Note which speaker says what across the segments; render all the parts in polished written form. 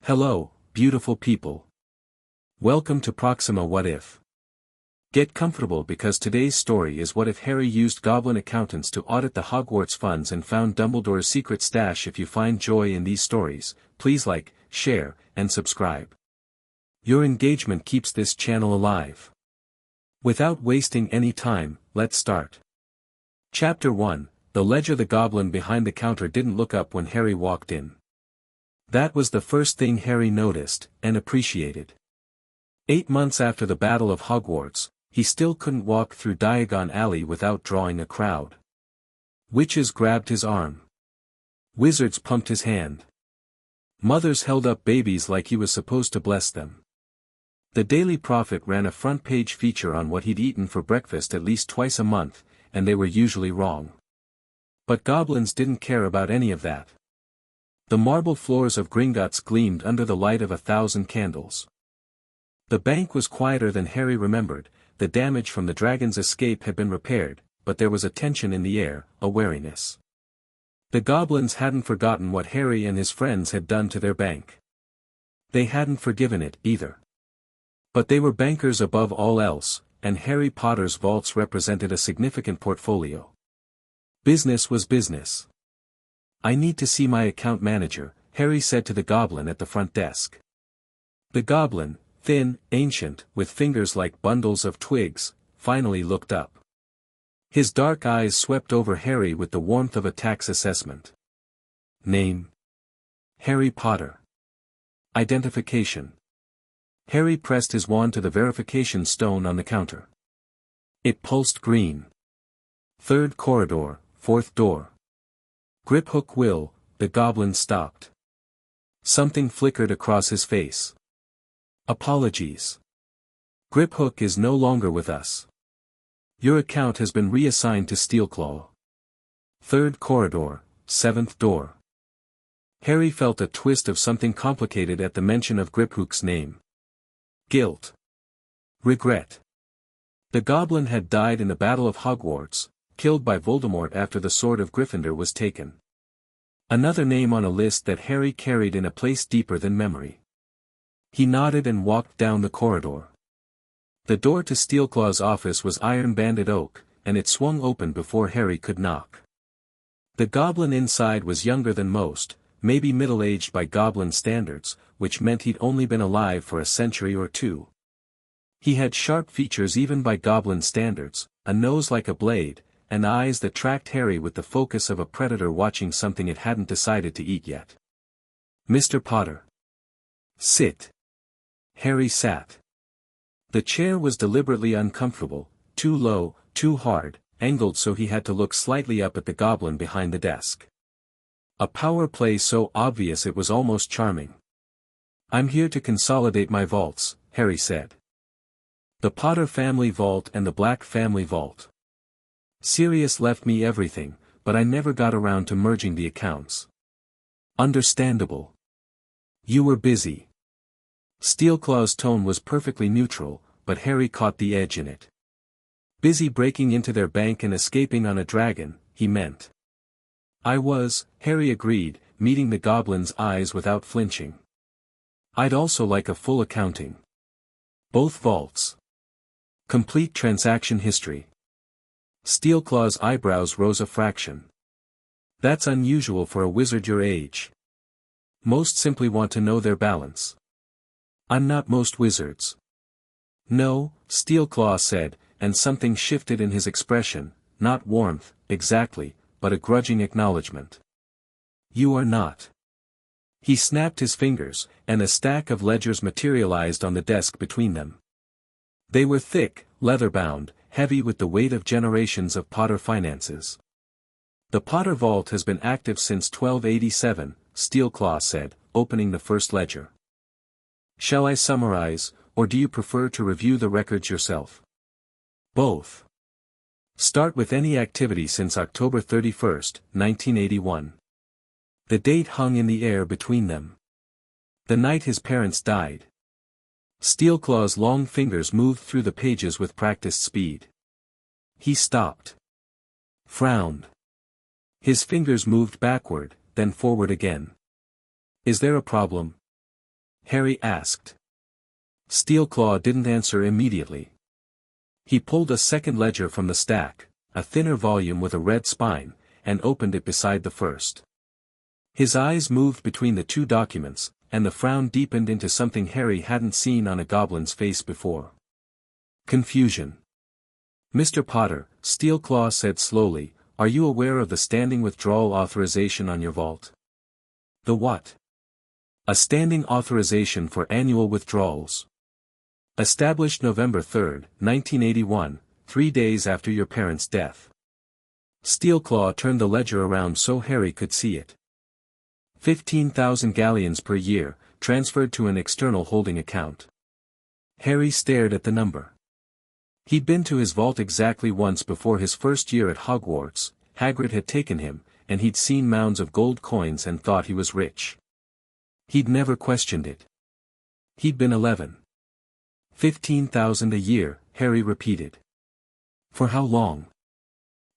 Speaker 1: Hello, beautiful people. Welcome to Proxima What If. Get comfortable because today's story is what if Harry used Goblin accountants to audit the Hogwarts funds and found Dumbledore's secret stash. If you find joy in these stories, please like, share, and subscribe. Your engagement keeps this channel alive. Without wasting any time, let's start. Chapter 1, The Ledger. The goblin behind the counter didn't look up when Harry walked in. That was the first thing Harry noticed, and appreciated. 8 months after the Battle of Hogwarts, he still couldn't walk through Diagon Alley without drawing a crowd. Witches grabbed his arm. Wizards pumped his hand. Mothers held up babies like he was supposed to bless them. The Daily Prophet ran a front-page feature on what he'd eaten for breakfast at least twice a month, and they were usually wrong. But goblins didn't care about any of that. The marble floors of Gringotts gleamed under the light of 1,000 candles. The bank was quieter than Harry remembered. The damage from the dragon's escape had been repaired, but there was a tension in the air, a wariness. The goblins hadn't forgotten what Harry and his friends had done to their bank. They hadn't forgiven it, either. But they were bankers above all else, and Harry Potter's vaults represented a significant portfolio. Business was business. "I need to see my account manager," Harry said to the goblin at the front desk. The goblin, thin, ancient, with fingers like bundles of twigs, finally looked up. His dark eyes swept over Harry with the warmth of a tax assessment. Name: Harry Potter. Identification. Harry pressed his wand to the verification stone on the counter. It pulsed green. "Third corridor, fourth door." "Griphook will," the goblin stopped. Something flickered across his face. "Apologies. Griphook is no longer with us. Your account has been reassigned to Steelclaw. Third corridor, seventh door." Harry felt a twist of something complicated at the mention of Griphook's name. Guilt. Regret. The goblin had died in the Battle of Hogwarts, killed by Voldemort after the Sword of Gryffindor was taken. Another name on a list that Harry carried in a place deeper than memory. He nodded and walked down the corridor. The door to Steelclaw's office was iron-banded oak, and it swung open before Harry could knock. The goblin inside was younger than most, maybe middle-aged by goblin standards, which meant he'd only been alive for a century or two. He had sharp features even by goblin standards, a nose like a blade, and eyes that tracked Harry with the focus of a predator watching something it hadn't decided to eat yet. "Mr. Potter." "Sit." Harry sat. The chair was deliberately uncomfortable, too low, too hard, angled so he had to look slightly up at the goblin behind the desk. A power play so obvious it was almost charming. "I'm here to consolidate my vaults," Harry said. "The Potter family vault and the Black family vault. Sirius left me everything, but I never got around to merging the accounts." "Understandable. You were busy." Steelclaw's tone was perfectly neutral, but Harry caught the edge in it. "Busy breaking into their bank and escaping on a dragon," he meant. "I was," Harry agreed, meeting the goblin's eyes without flinching. "I'd also like a full accounting. Both vaults. Complete transaction history." Steelclaw's eyebrows rose a fraction. "That's unusual for a wizard your age. Most simply want to know their balance." "I'm not most wizards." "No," Steelclaw said, and something shifted in his expression, not warmth, exactly, but a grudging acknowledgement. "You are not." He snapped his fingers, and a stack of ledgers materialized on the desk between them. They were thick, leather-bound, heavy with the weight of generations of Potter finances. "The Potter Vault has been active since 1287, Steelclaw said, opening the first ledger. "Shall I summarize, or do you prefer to review the records yourself?" "Both. Start with any activity since October 31st, 1981. The date hung in the air between them. The night his parents died." Steelclaw's long fingers moved through the pages with practiced speed. He stopped. Frowned. His fingers moved backward, then forward again. "Is there a problem?" Harry asked. Steelclaw didn't answer immediately. He pulled a second ledger from the stack, a thinner volume with a red spine, and opened it beside the first. His eyes moved between the two documents, and the frown deepened into something Harry hadn't seen on a goblin's face before. Confusion. Mr. Potter, Steelclaw said slowly, are you aware of the standing withdrawal authorization on your vault? The what? A standing authorization for annual withdrawals. Established November 3, 1981, 3 days after your parents' death. Steelclaw turned the ledger around so Harry could see it. 15,000 galleons per year, transferred to an external holding account. Harry stared at the number. He'd been to his vault exactly once before his first year at Hogwarts. Hagrid had taken him, and he'd seen mounds of gold coins and thought he was rich. He'd never questioned it. He'd been 11. 15,000 a year, Harry repeated. For how long?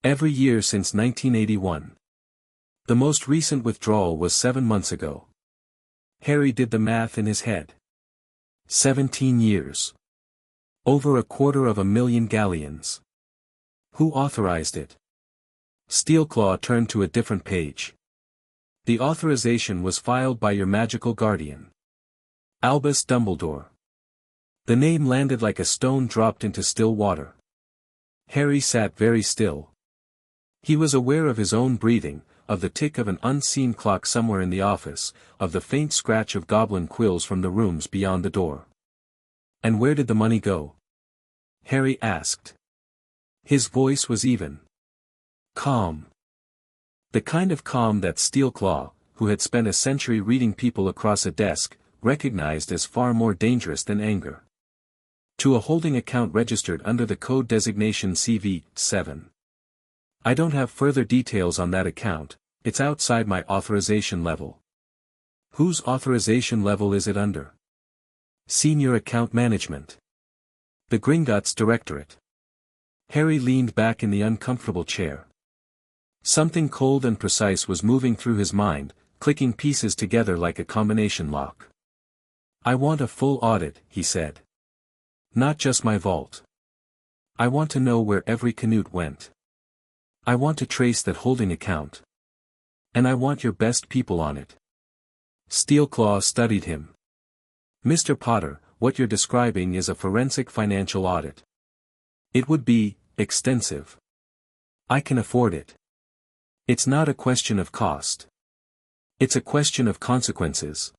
Speaker 1: Every year since 1981. The most recent withdrawal was 7 months ago. Harry did the math in his head. 17 years. Over 250,000 galleons. Who authorized it? Steelclaw turned to a different page. The authorization was filed by your magical guardian. Albus Dumbledore. The name landed like a stone dropped into still water. Harry sat very still. He was aware of his own breathing, of the tick of an unseen clock somewhere in the office, of the faint scratch of goblin quills from the rooms beyond the door. And where did the money go? Harry asked. His voice was even. Calm. The kind of calm that Steelclaw, who had spent a century reading people across a desk, recognized as far more dangerous than anger. To a holding account registered under the code designation CV-7. I don't have further details on that account, it's outside my authorization level. Whose authorization level is it under? Senior Account Management. The Gringotts Directorate. Harry leaned back in the uncomfortable chair. Something cold and precise was moving through his mind, clicking pieces together like a combination lock. I want a full audit, he said. Not just my vault. I want to know where every canute went. I want to trace that holding account. And I want your best people on it. Steelclaw studied him. Mr. Potter, what you're describing is a forensic financial audit. It would be extensive. I can afford it. It's not a question of cost. It's a question of consequences.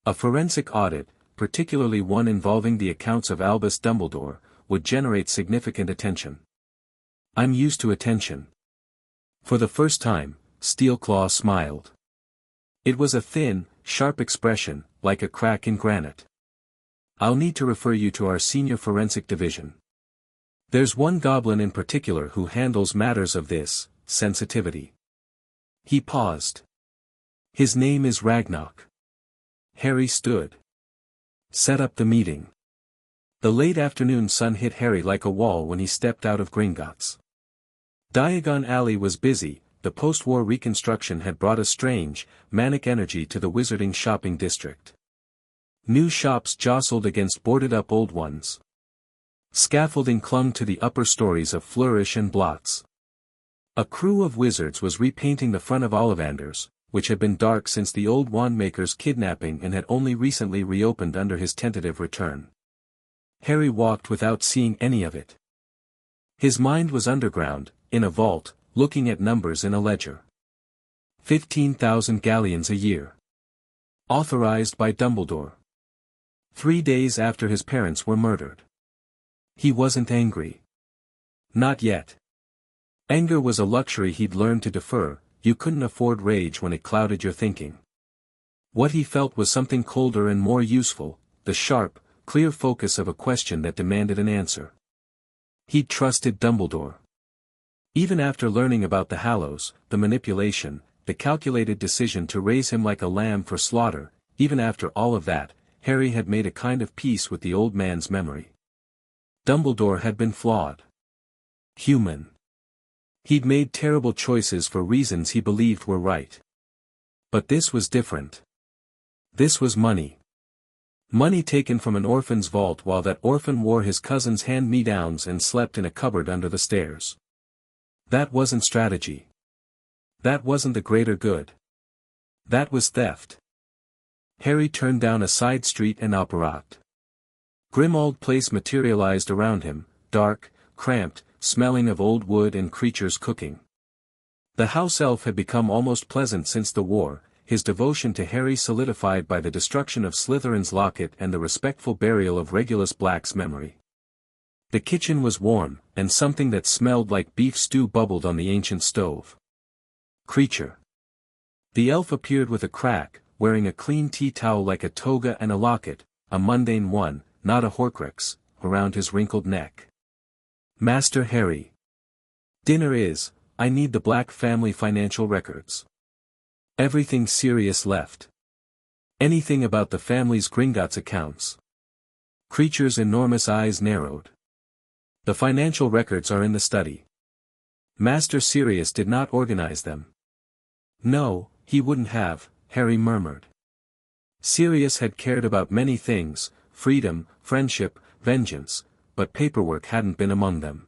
Speaker 1: A forensic audit, particularly one involving the accounts of Albus Dumbledore, would generate significant attention. I'm used to attention. For the first time, Steelclaw smiled. It was a thin, sharp expression, like a crack in granite. I'll need to refer you to our senior forensic division. There's one goblin in particular who handles matters of this sensitivity. He paused. His name is Ragnarok. Harry stood. Set up the meeting. The late afternoon sun hit Harry like a wall when he stepped out of Gringotts. Diagon Alley was busy. The post-war reconstruction had brought a strange, manic energy to the wizarding shopping district. New shops jostled against boarded-up old ones. Scaffolding clung to the upper stories of Flourish and Blots. A crew of wizards was repainting the front of Ollivander's, which had been dark since the old wandmaker's kidnapping and had only recently reopened under his tentative return. Harry walked without seeing any of it. His mind was underground, in a vault, looking at numbers in a ledger. 15,000 galleons a year. Authorized by Dumbledore. 3 days after his parents were murdered. He wasn't angry. Not yet. Anger was a luxury he'd learned to defer. You couldn't afford rage when it clouded your thinking. What he felt was something colder and more useful, the sharp, clear focus of a question that demanded an answer. He'd trusted Dumbledore. Even after learning about the Hallows, the manipulation, the calculated decision to raise him like a lamb for slaughter, even after all of that, Harry had made a kind of peace with the old man's memory. Dumbledore had been flawed. Human. He'd made terrible choices for reasons he believed were right. But this was different. This was money. Money taken from an orphan's vault while that orphan wore his cousin's hand-me-downs and slept in a cupboard under the stairs. That wasn't strategy. That wasn't the greater good. That was theft. Harry turned down a side street and Operact. Grimmauld Place materialized around him, dark, cramped, smelling of old wood and creatures cooking. The house elf had become almost pleasant since the war, his devotion to Harry solidified by the destruction of Slytherin's locket and the respectful burial of Regulus Black's memory. The kitchen was warm, and something that smelled like beef stew bubbled on the ancient stove. Creature. The elf appeared with a crack, wearing a clean tea towel like a toga and a locket, a mundane one, not a Horcrux, around his wrinkled neck. Master Harry. Dinner is, I need the Black family financial records. Everything Sirius left. Anything about the family's Gringotts accounts. Creature's enormous eyes narrowed. The financial records are in the study. Master Sirius did not organize them. No, he wouldn't have, Harry murmured. Sirius had cared about many things, freedom, friendship, vengeance, but paperwork hadn't been among them.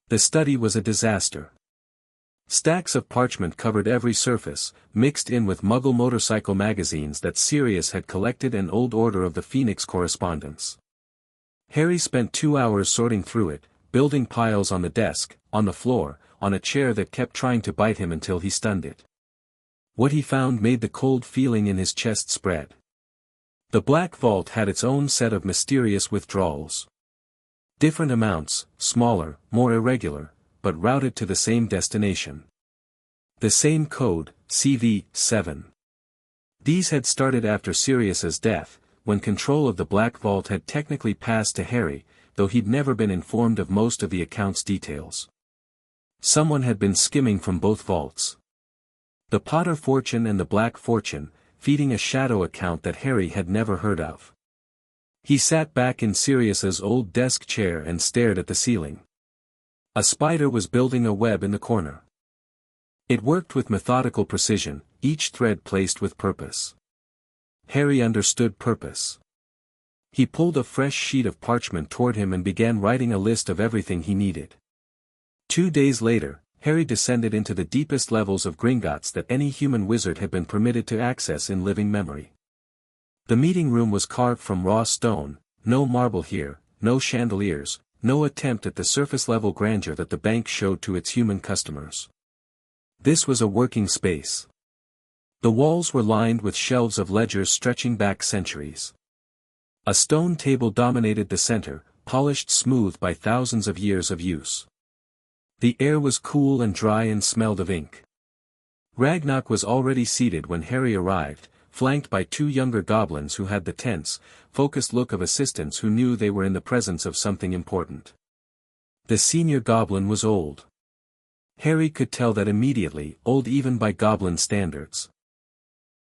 Speaker 1: The study was a disaster. Stacks of parchment covered every surface, mixed in with Muggle motorcycle magazines that Sirius had collected and Old Order of the Phoenix correspondence. Harry spent 2 hours sorting through it, building piles on the desk, on the floor, on a chair that kept trying to bite him until he stunned it. What he found made the cold feeling in his chest spread. The Black Vault had its own set of mysterious withdrawals. Different amounts, smaller, more irregular, but routed to the same destination. The same code, CV-7. These had started after Sirius's death, when control of the Black Vault had technically passed to Harry, though he'd never been informed of most of the account's details. Someone had been skimming from both vaults. The Potter fortune and the Black fortune, feeding a shadow account that Harry had never heard of. He sat back in Sirius's old desk chair and stared at the ceiling. A spider was building a web in the corner. It worked with methodical precision, each thread placed with purpose. Harry understood purpose. He pulled a fresh sheet of parchment toward him and began writing a list of everything he needed. 2 days later, Harry descended into the deepest levels of Gringotts that any human wizard had been permitted to access in living memory. The meeting room was carved from raw stone, no marble here, no chandeliers, no attempt at the surface-level grandeur that the bank showed to its human customers. This was a working space. The walls were lined with shelves of ledgers stretching back centuries. A stone table dominated the center, polished smooth by thousands of years of use. The air was cool and dry and smelled of ink. Ragnarok was already seated when Harry arrived, flanked by 2 younger goblins who had the tense, focused look of assistants who knew they were in the presence of something important. The senior goblin was old. Harry could tell that immediately, old even by goblin standards.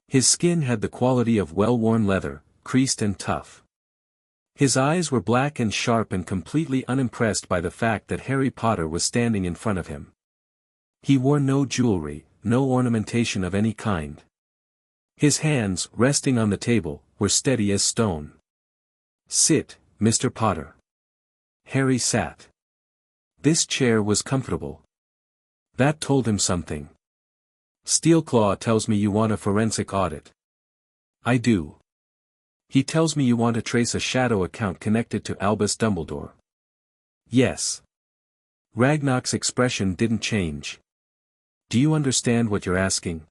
Speaker 1: His skin had the quality of well-worn leather, creased and tough. His eyes were black and sharp and completely unimpressed by the fact that Harry Potter was standing in front of him. He wore no jewelry, no ornamentation of any kind. His hands, resting on the table, were steady as stone. "Sit, Mr. Potter." Harry sat. This chair was comfortable. That told him something. "Steelclaw tells me you want a forensic audit." "I do." "He tells me you want to trace a shadow account connected to Albus Dumbledore." "Yes." Ragnarok's expression didn't change. "Do you understand what you're asking?"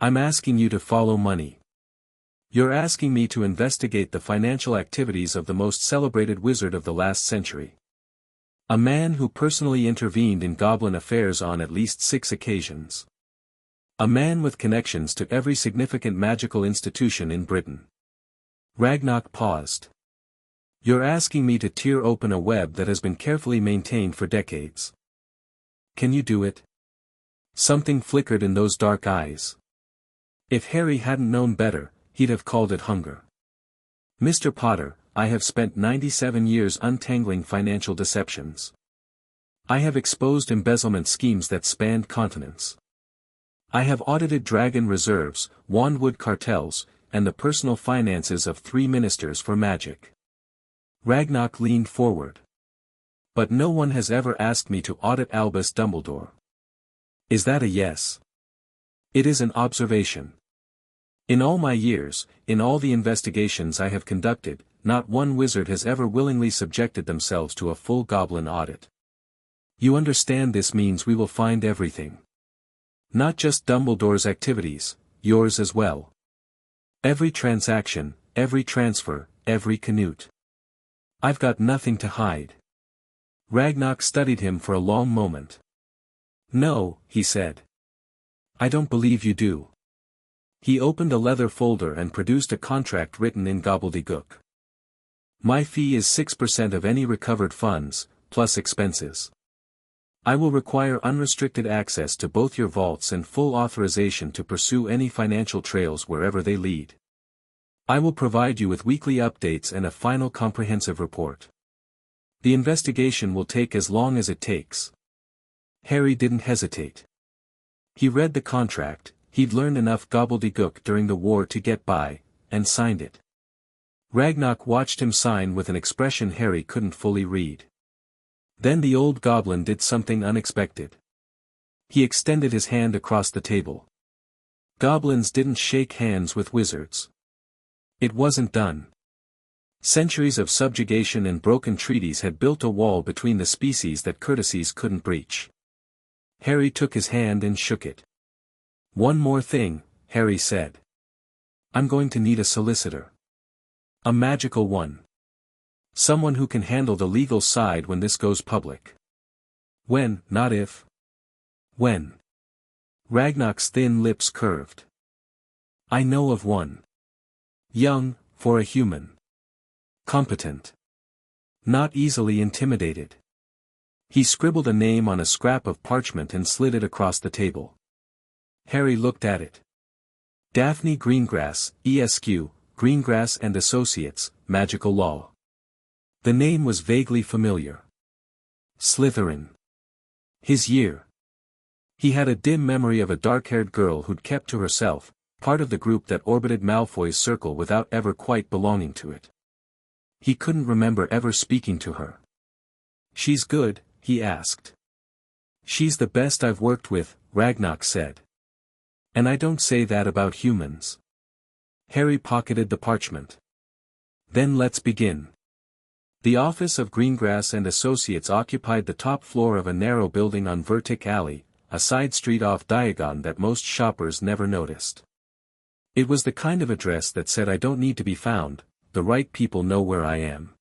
Speaker 1: "I'm asking you to follow money. You're asking me to investigate the financial activities of the most celebrated wizard of the last century. A man who personally intervened in goblin affairs on at least 6 occasions. A man with connections to every significant magical institution in Britain." Ragnarok paused. "You're asking me to tear open a web that has been carefully maintained for decades. Can you do it?" Something flickered in those dark eyes. If Harry hadn't known better, he'd have called it hunger. "Mr. Potter, I have spent 97 years untangling financial deceptions. I have exposed embezzlement schemes that spanned continents. I have audited dragon reserves, wandwood cartels, and the personal finances of 3 ministers for magic. Ragnarok leaned forward. But no one has ever asked me to audit Albus Dumbledore. Is that a yes? It is an observation. In all my years, in all the investigations I have conducted, not one wizard has ever willingly subjected themselves to a full goblin audit. You understand this means we will find everything. Not just Dumbledore's activities, yours as well. Every transaction, every transfer, every canute. I've got nothing to hide. Ragnarok studied him for a long moment. No, he said. I don't believe you do. He opened a leather folder and produced a contract written in gobbledygook. My fee is 6% of any recovered funds, plus expenses. I will require unrestricted access to both your vaults and full authorization to pursue any financial trails wherever they lead. I will provide you with weekly updates and a final comprehensive report. The investigation will take as long as it takes. Harry didn't hesitate. He read the contract, he'd learned enough gobbledygook during the war to get by, and signed it. Ragnarok watched him sign with an expression Harry couldn't fully read. Then the old goblin did something unexpected. He extended his hand across the table. Goblins didn't shake hands with wizards. It wasn't done. Centuries of subjugation and broken treaties had built a wall between the species that courtesies couldn't breach. Harry took his hand and shook it. One more thing, Harry said. I'm going to need a solicitor. A magical one. Someone who can handle the legal side when this goes public. When, not if. When. Ragnarok's thin lips curved. I know of one. Young, for a human. Competent. Not easily intimidated. He scribbled a name on a scrap of parchment and slid it across the table. Harry looked at it. Daphne Greengrass, ESQ, Greengrass and Associates, Magical Law. The name was vaguely familiar. Slytherin. His year. He had a dim memory of a dark-haired girl who'd kept to herself, part of the group that orbited Malfoy's circle without ever quite belonging to it. He couldn't remember ever speaking to her. She's good, he asked. She's the best I've worked with, Ragnarok said. And I don't say that about humans. Harry pocketed the parchment. Then let's begin. The office of Greengrass and Associates occupied the top floor of a narrow building on Vertic Alley, a side street off Diagon that most shoppers never noticed. It was the kind of address that said I don't need to be found, the right people know where I am.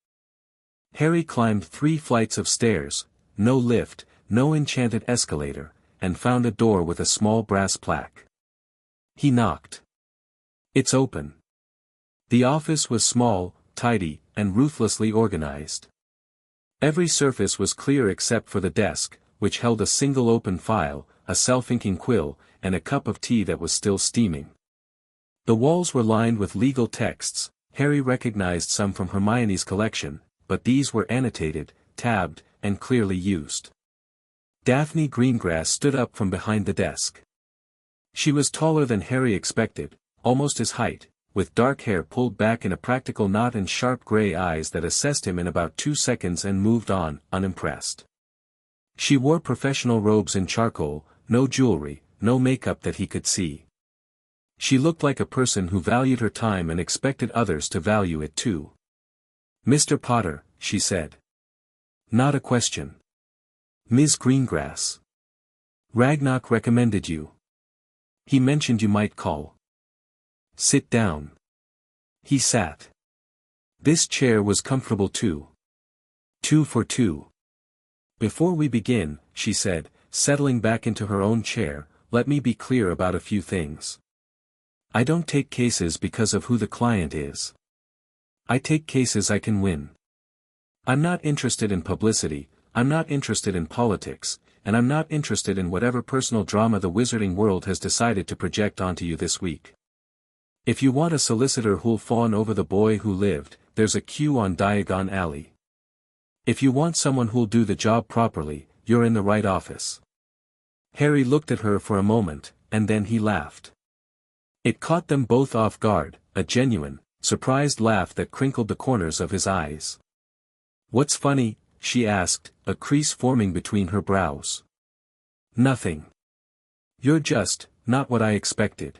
Speaker 1: Harry climbed 3 flights of stairs, no lift, no enchanted escalator, and found a door with a small brass plaque. He knocked. It's open. The office was small, tidy, and ruthlessly organized. Every surface was clear except for the desk, which held a single open file, a self-inking quill, and a cup of tea that was still steaming. The walls were lined with legal texts. Harry recognized some from Hermione's collection, but these were annotated, tabbed, and clearly used. Daphne Greengrass stood up from behind the desk. She was taller than Harry expected, almost his height, with dark hair pulled back in a practical knot and sharp gray eyes that assessed him in about 2 seconds and moved on, unimpressed. She wore professional robes in charcoal, no jewelry, no makeup that he could see. She looked like a person who valued her time and expected others to value it too. Mr. Potter, she said. Not a question. Ms. Greengrass. Ragnarok recommended you. He mentioned you might call. Sit down. He sat. This chair was comfortable too. 2 for 2. Before we begin, she said, settling back into her own chair, let me be clear about a few things. I don't take cases because of who the client is. I take cases I can win. I'm not interested in publicity, I'm not interested in politics, and I'm not interested in whatever personal drama the wizarding world has decided to project onto you this week. If you want a solicitor who'll fawn over the boy who lived, there's a queue on Diagon Alley. If you want someone who'll do the job properly, you're in the right office. Harry looked at her for a moment, and then he laughed. It caught them both off guard, a genuine, surprised laugh that crinkled the corners of his eyes. "What's funny?" she asked, a crease forming between her brows. "Nothing. You're just, not what I expected."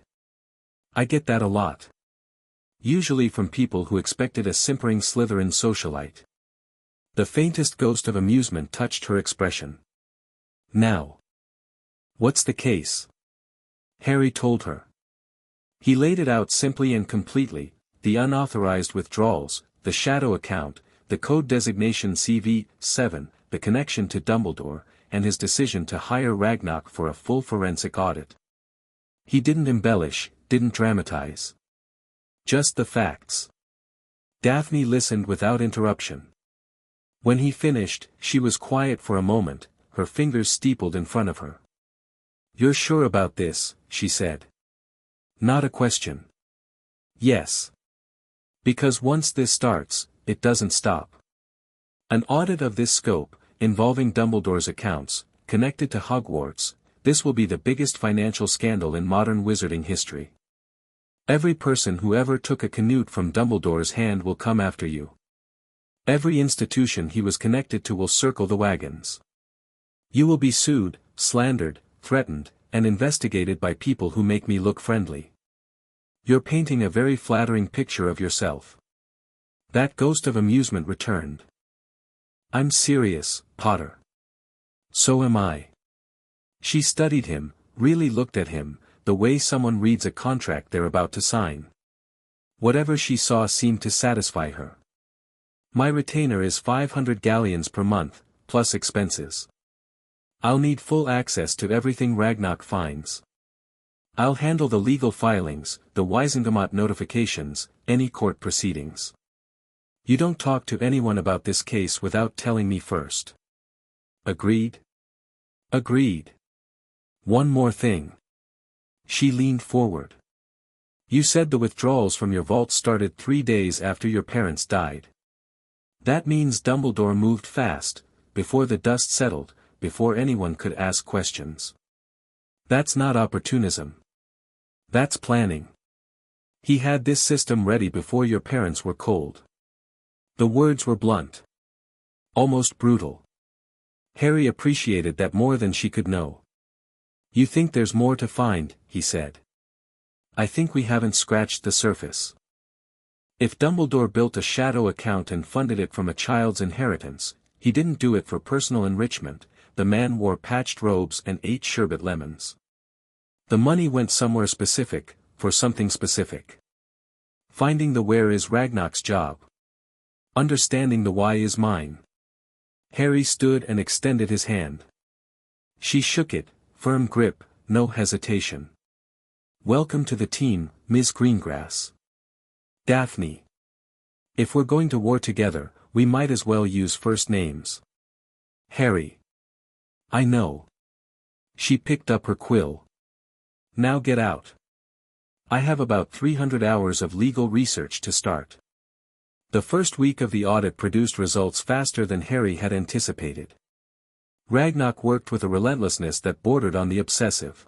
Speaker 1: "I get that a lot. Usually from people who expected a simpering Slytherin socialite." The faintest ghost of amusement touched her expression. "Now. What's the case?" Harry told her. He laid it out simply and completely: the unauthorized withdrawals, the shadow account, the code designation CV-7, the connection to Dumbledore, and his decision to hire Ragnarok for a full forensic audit. He didn't embellish, didn't dramatize. Just the facts. Daphne listened without interruption. When he finished, she was quiet for a moment, her fingers steepled in front of her. "You're sure about this?" she said. "Not a question." "Yes. Because once this starts, it doesn't stop. An audit of this scope, involving Dumbledore's accounts, connected to Hogwarts, this will be the biggest financial scandal in modern wizarding history. Every person who ever took a canute from Dumbledore's hand will come after you. Every institution he was connected to will circle the wagons. You will be sued, slandered, threatened, and investigated by people who make me look friendly. You're painting a very flattering picture of yourself." That ghost of amusement returned. "I'm serious, Potter." "So am I." She studied him, really looked at him, the way someone reads a contract they're about to sign. Whatever she saw seemed to satisfy her. "My retainer is 500 galleons per month, plus expenses. I'll need full access to everything Ragnarok finds. I'll handle the legal filings, the Wisengamot notifications, any court proceedings. You don't talk to anyone about this case without telling me first. Agreed?" "Agreed. One more thing." She leaned forward. "You said the withdrawals from your vault started 3 days after your parents died. That means Dumbledore moved fast, before the dust settled, before anyone could ask questions. That's not opportunism. That's planning. He had this system ready before your parents were cold." The words were blunt. Almost brutal. Harry appreciated that more than she could know. "You think there's more to find," he said. "I think we haven't scratched the surface. If Dumbledore built a shadow account and funded it from a child's inheritance, he didn't do it for personal enrichment. The man wore patched robes and ate sherbet lemons. The money went somewhere specific, for something specific. Finding the where is Ragnarok's job. Understanding the why is mine." Harry stood and extended his hand. She shook it, firm grip, no hesitation. "Welcome to the team, Ms. Greengrass. Daphne. If we're going to war together, we might as well use first names." "Harry. I know." She picked up her quill. "Now get out. I have about 300 hours of legal research to start." The first week of the audit produced results faster than Harry had anticipated. Ragnarok worked with a relentlessness that bordered on the obsessive.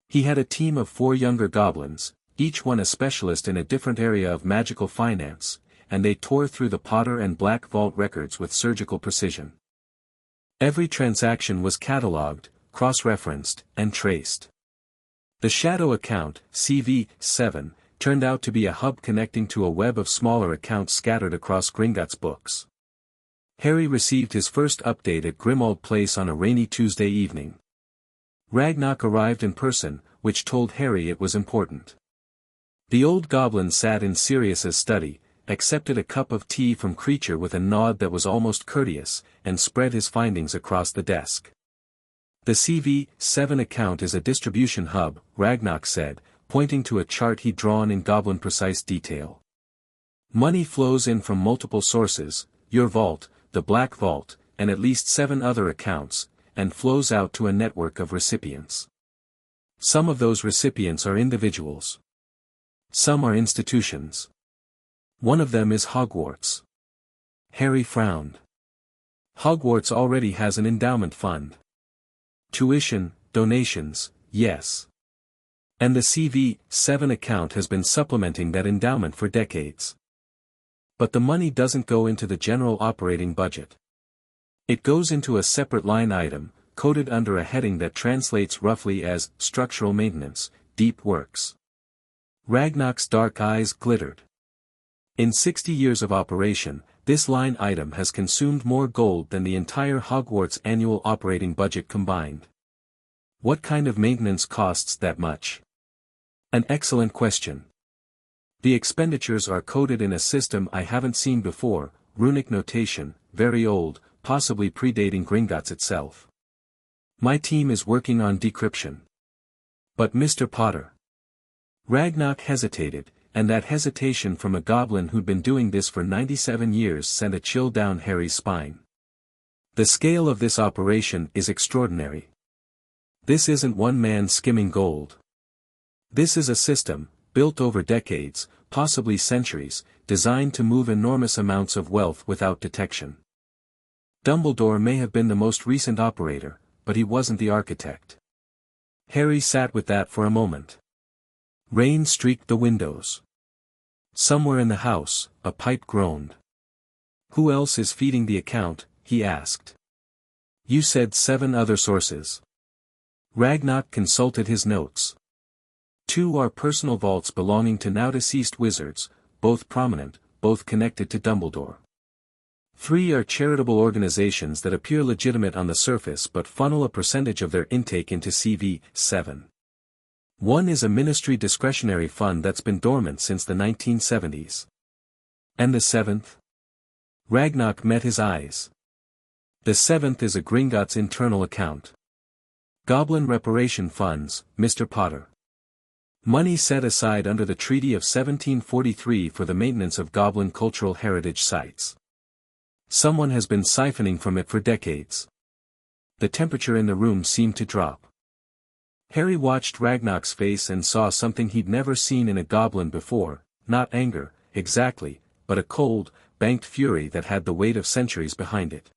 Speaker 1: He had a team of 4 younger goblins, each one a specialist in a different area of magical finance, and they tore through the Potter and Black Vault records with surgical precision. Every transaction was catalogued, cross-referenced, and traced. The shadow account, CV-7, turned out to be a hub connecting to a web of smaller accounts scattered across Gringotts books. Harry received his first update at Grimmauld Place on a rainy Tuesday evening. Ragnarok arrived in person, which told Harry it was important. The old goblin sat in Sirius's study, accepted a cup of tea from Creature with a nod that was almost courteous, and spread his findings across the desk. "The CV-7 account is a distribution hub," Ragnarok said, pointing to a chart he'd drawn in goblin precise detail. "Money flows in from multiple sources, your vault, the Black Vault, and at least 7 other accounts, and flows out to a network of recipients. Some of those recipients are individuals. Some are institutions. One of them is Hogwarts." Harry frowned. "Hogwarts already has an endowment fund. Tuition, donations, yes. And the CV-7 account has been supplementing that endowment for decades. But the money doesn't go into the general operating budget. It goes into a separate line item, coded under a heading that translates roughly as structural maintenance, deep works. Ragnar's dark eyes glittered. In 60 years of operation, this line item has consumed more gold than the entire Hogwarts annual operating budget combined. What kind of maintenance costs that much? An excellent question. The expenditures are coded in a system I haven't seen before, runic notation, very old, possibly predating Gringotts itself. My team is working on decryption. But Mr. Potter. Ragnar hesitated, and that hesitation from a goblin who'd been doing this for 97 years sent a chill down Harry's spine. The scale of this operation is extraordinary. This isn't one man skimming gold. This is a system, built over decades, possibly centuries, designed to move enormous amounts of wealth without detection. Dumbledore may have been the most recent operator, but he wasn't the architect. Harry sat with that for a moment. Rain streaked the windows. Somewhere in the house, a pipe groaned. Who else is feeding the account? He asked. You said 7 other sources. Ragnar consulted his notes. 2 are personal vaults belonging to now-deceased wizards, both prominent, both connected to Dumbledore. 3 are charitable organizations that appear legitimate on the surface but funnel a percentage of their intake into CV-7. 1 is a ministry discretionary fund that's been dormant since the 1970s. And the 7th? Ragnar met his eyes. The 7th is a Gringotts internal account. Goblin reparation funds, Mr. Potter. Money set aside under the Treaty of 1743 for the maintenance of Goblin cultural heritage sites. Someone has been siphoning from it for decades. The temperature in the room seemed to drop. Harry watched Ragnar's face and saw something he'd never seen in a goblin before, not anger, exactly, but a cold, banked fury that had the weight of centuries behind it.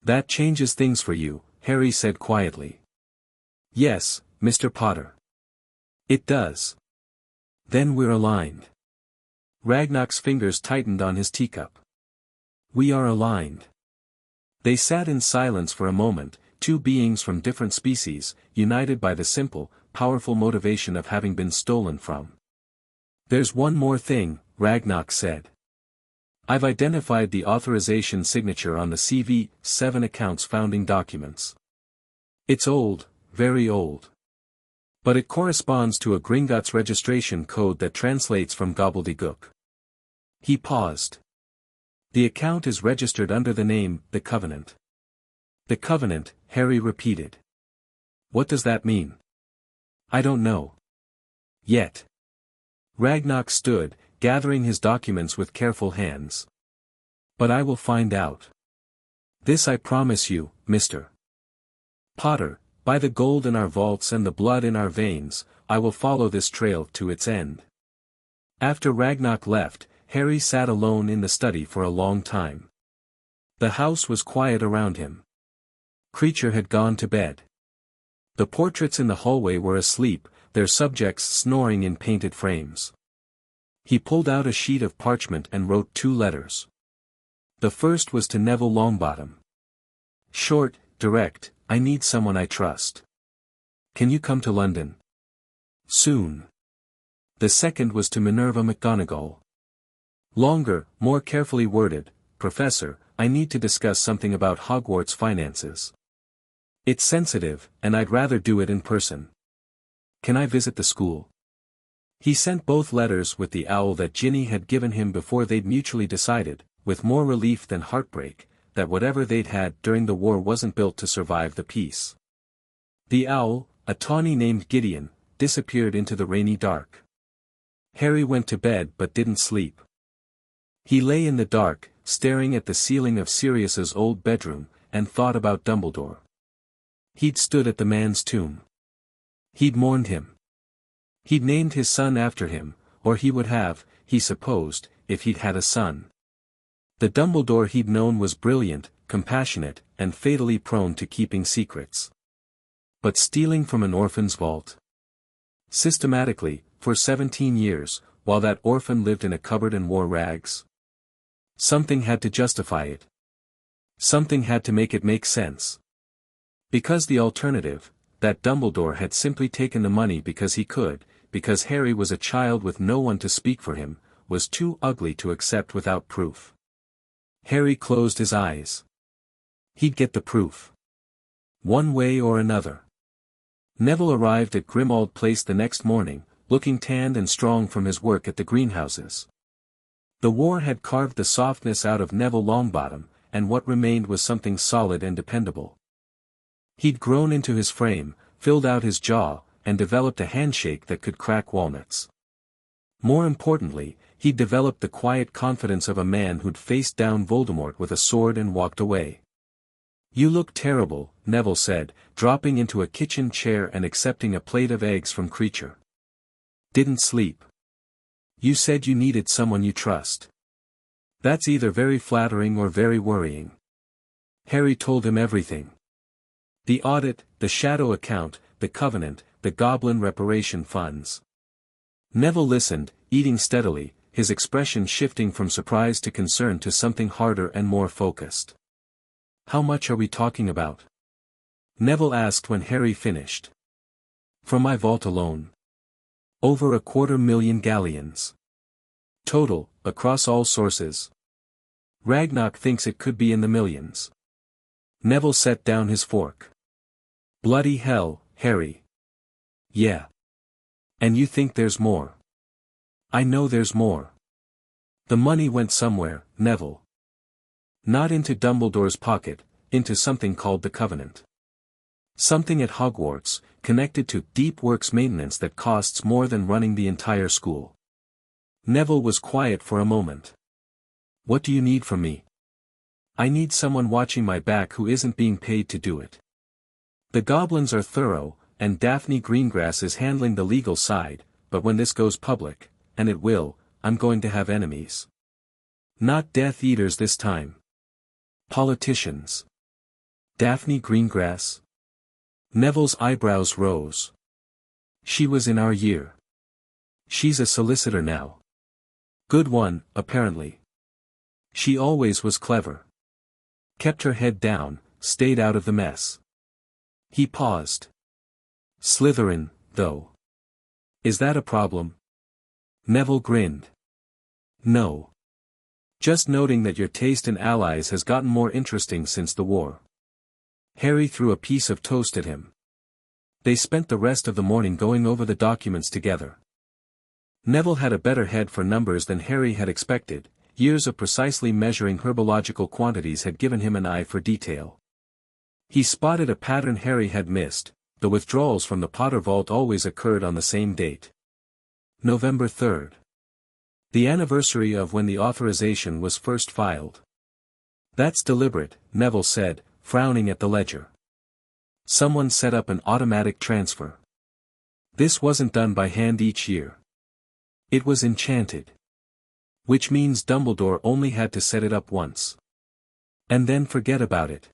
Speaker 1: That changes things for you, Harry said quietly. Yes, Mr. Potter. It does. Then we're aligned. Ragnar's fingers tightened on his teacup. We are aligned. They sat in silence for a moment, 2 beings from different species, united by the simple, powerful motivation of having been stolen from. There's one more thing, Ragnar said. I've identified the authorization signature on the CV-7 account's founding documents. It's old, very old. But it corresponds to a Gringotts registration code that translates from gobbledygook. He paused. The account is registered under the name, The Covenant. The Covenant, Harry repeated. What does that mean? I don't know. Yet. Ragnar stood, gathering his documents with careful hands. But I will find out. This I promise you, Mr. Potter. By the gold in our vaults and the blood in our veins, I will follow this trail to its end. After Ragnar left, Harry sat alone in the study for a long time. The house was quiet around him. Creature had gone to bed. The portraits in the hallway were asleep, their subjects snoring in painted frames. He pulled out a sheet of parchment and wrote 2 letters. The first was to Neville Longbottom. Short, direct, I need someone I trust. Can you come to London? Soon. The second was to Minerva McGonagall. Longer, more carefully worded, Professor, I need to discuss something about Hogwarts finances. It's sensitive, and I'd rather do it in person. Can I visit the school? He sent both letters with the owl that Ginny had given him before they'd mutually decided, with more relief than heartbreak, that whatever they'd had during the war wasn't built to survive the peace. The owl, a tawny named Gideon, disappeared into the rainy dark. Harry went to bed but didn't sleep. He lay in the dark, staring at the ceiling of Sirius's old bedroom, and thought about Dumbledore. He'd stood at the man's tomb. He'd mourned him. He'd named his son after him, or he would have, he supposed, if he'd had a son. The Dumbledore he'd known was brilliant, compassionate, and fatally prone to keeping secrets. But stealing from an orphan's vault? Systematically, for 17 years, while that orphan lived in a cupboard and wore rags? Something had to justify it. Something had to make it make sense. Because the alternative, that Dumbledore had simply taken the money because he could, because Harry was a child with no one to speak for him, was too ugly to accept without proof. Harry closed his eyes. He'd get the proof. One way or another. Neville arrived at Grimmauld Place the next morning, looking tanned and strong from his work at the greenhouses. The war had carved the softness out of Neville Longbottom, and what remained was something solid and dependable. He'd grown into his frame, filled out his jaw, and developed a handshake that could crack walnuts. More importantly, he'd developed the quiet confidence of a man who'd faced down Voldemort with a sword and walked away. "You look terrible," Neville said, dropping into a kitchen chair and accepting a plate of eggs from Kreacher. "Didn't sleep. You said you needed someone you trust." "That's either very flattering or very worrying." Harry told him everything. The audit, the shadow account, the covenant, the goblin reparation funds. Neville listened, eating steadily, his expression shifting from surprise to concern to something harder and more focused. "How much are we talking about?" Neville asked when Harry finished. "From my vault alone. Over 250,000 galleons. Total, across all sources. Ragnarok thinks it could be in the millions." Neville set down his fork. "Bloody hell, Harry. Yeah. And you think there's more?" "I know there's more. The money went somewhere, Neville. Not into Dumbledore's pocket, into something called the Covenant. Something at Hogwarts, connected to deep works maintenance that costs more than running the entire school." Neville was quiet for a moment. "What do you need from me?" "I need someone watching my back who isn't being paid to do it. The goblins are thorough, and Daphne Greengrass is handling the legal side, but when this goes public, and it will, I'm going to have enemies. Not Death Eaters this time. Politicians." "Daphne Greengrass?" Neville's eyebrows rose. "She was in our year. She's a solicitor now. Good one, apparently. She always was clever. Kept her head down, stayed out of the mess." He paused. "Slytherin, though. Is that a problem?" Neville grinned. "No. Just noting that your taste in allies has gotten more interesting since the war." Harry threw a piece of toast at him. They spent the rest of the morning going over the documents together. Neville had a better head for numbers than Harry had expected. Years of precisely measuring herbological quantities had given him an eye for detail. He spotted a pattern Harry had missed: the withdrawals from the Potter Vault always occurred on the same date. November 3rd. The anniversary of when the authorization was first filed. "That's deliberate," Neville said, frowning at the ledger. "Someone set up an automatic transfer. This wasn't done by hand each year. It was enchanted. Which means Dumbledore only had to set it up once. And then forget about it.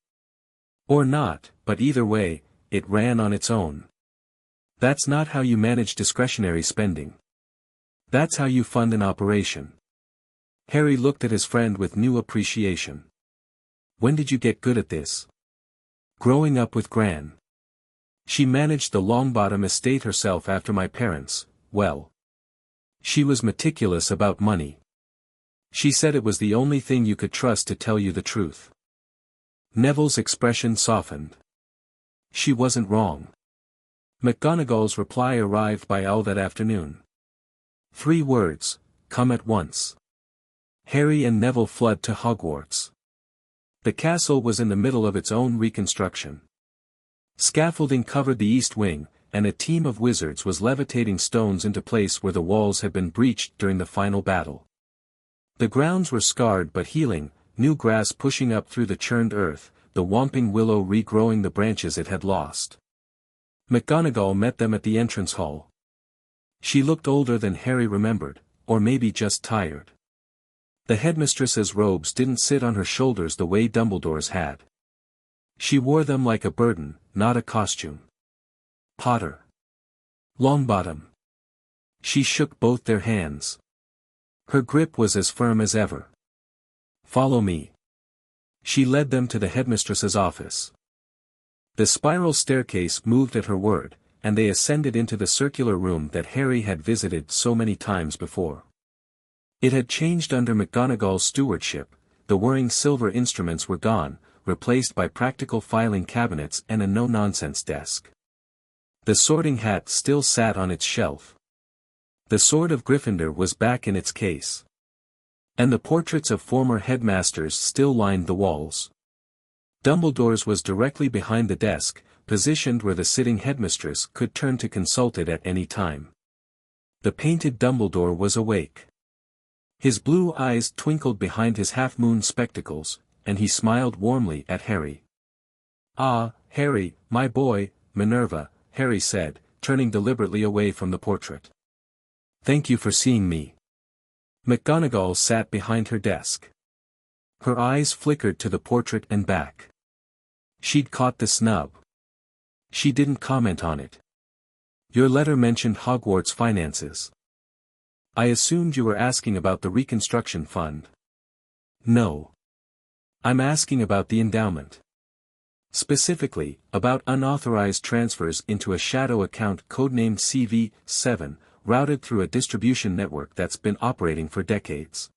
Speaker 1: Or not, but either way, it ran on its own. That's not how you manage discretionary spending. That's how you fund an operation." Harry looked at his friend with new appreciation. "When did you get good at this?" "Growing up with Gran. She managed the Longbottom estate herself after my parents. Well, she was meticulous about money. She said it was the only thing you could trust to tell you the truth." Neville's expression softened. She wasn't wrong. McGonagall's reply arrived by owl that afternoon. 3 words: "Come at once." Harry and Neville fled to Hogwarts. The castle was in the middle of its own reconstruction. Scaffolding covered the east wing, and a team of wizards was levitating stones into place where the walls had been breached during the final battle. The grounds were scarred but healing, new grass pushing up through the churned earth, the whomping willow regrowing the branches it had lost. McGonagall met them at the entrance hall. She looked older than Harry remembered, or maybe just tired. The headmistress's robes didn't sit on her shoulders the way Dumbledore's had. She wore them like a burden, not a costume. "Potter." Longbottom. She shook both their hands. Her grip was as firm as ever. Follow me. She led them to the headmistress's office. The spiral staircase moved at her word, and they ascended into the circular room that Harry had visited so many times before. It had changed under McGonagall's stewardship. The whirring silver instruments were gone, replaced by practical filing cabinets and a no-nonsense desk. The sorting hat still sat on its shelf. The sword of Gryffindor was back in its case. And the portraits of former headmasters still lined the walls. Dumbledore's was directly behind the desk, positioned where the sitting headmistress could turn to consult it at any time. The painted Dumbledore was awake. His blue eyes twinkled behind his half-moon spectacles, and he smiled warmly at Harry. "Ah, Harry, my boy, Minerva," Harry said, turning deliberately away from the portrait. "Thank you for seeing me." McGonagall sat behind her desk. Her eyes flickered to the portrait and back. She'd caught the snub. She didn't comment on it. "Your letter mentioned Hogwarts finances. I assumed you were asking about the reconstruction fund." "No. I'm asking about the endowment. Specifically, about unauthorized transfers into a shadow account codenamed CV-7, routed through a distribution network that's been operating for decades."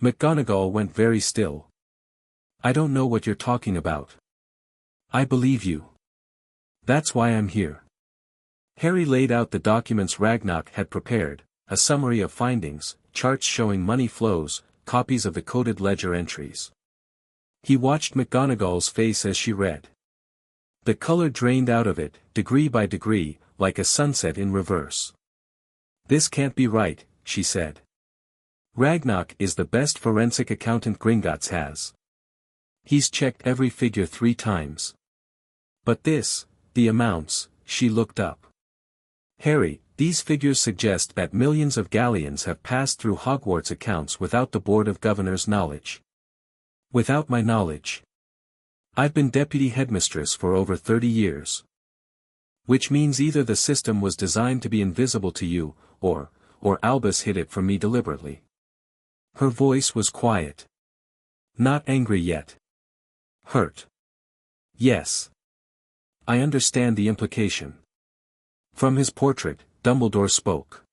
Speaker 1: McGonagall went very still. "I don't know what you're talking about." "I believe you. That's why I'm here." Harry laid out the documents Ragnarok had prepared, a summary of findings, charts showing money flows, copies of the coded ledger entries. He watched McGonagall's face as she read. The color drained out of it, degree by degree, like a sunset in reverse. "This can't be right," she said. "Ragnarok is the best forensic accountant Gringotts has. He's checked every figure 3 times. But this, the amounts," she looked up. "Harry, these figures suggest that millions of galleons have passed through Hogwarts accounts without the Board of Governors' knowledge." "Without my knowledge. I've been deputy headmistress for over 30 years. Which means either the system was designed to be invisible to you, or Albus hid it from me deliberately." Her voice was quiet. Not angry yet. Hurt. "Yes. I understand the implication." From his portrait, Dumbledore spoke.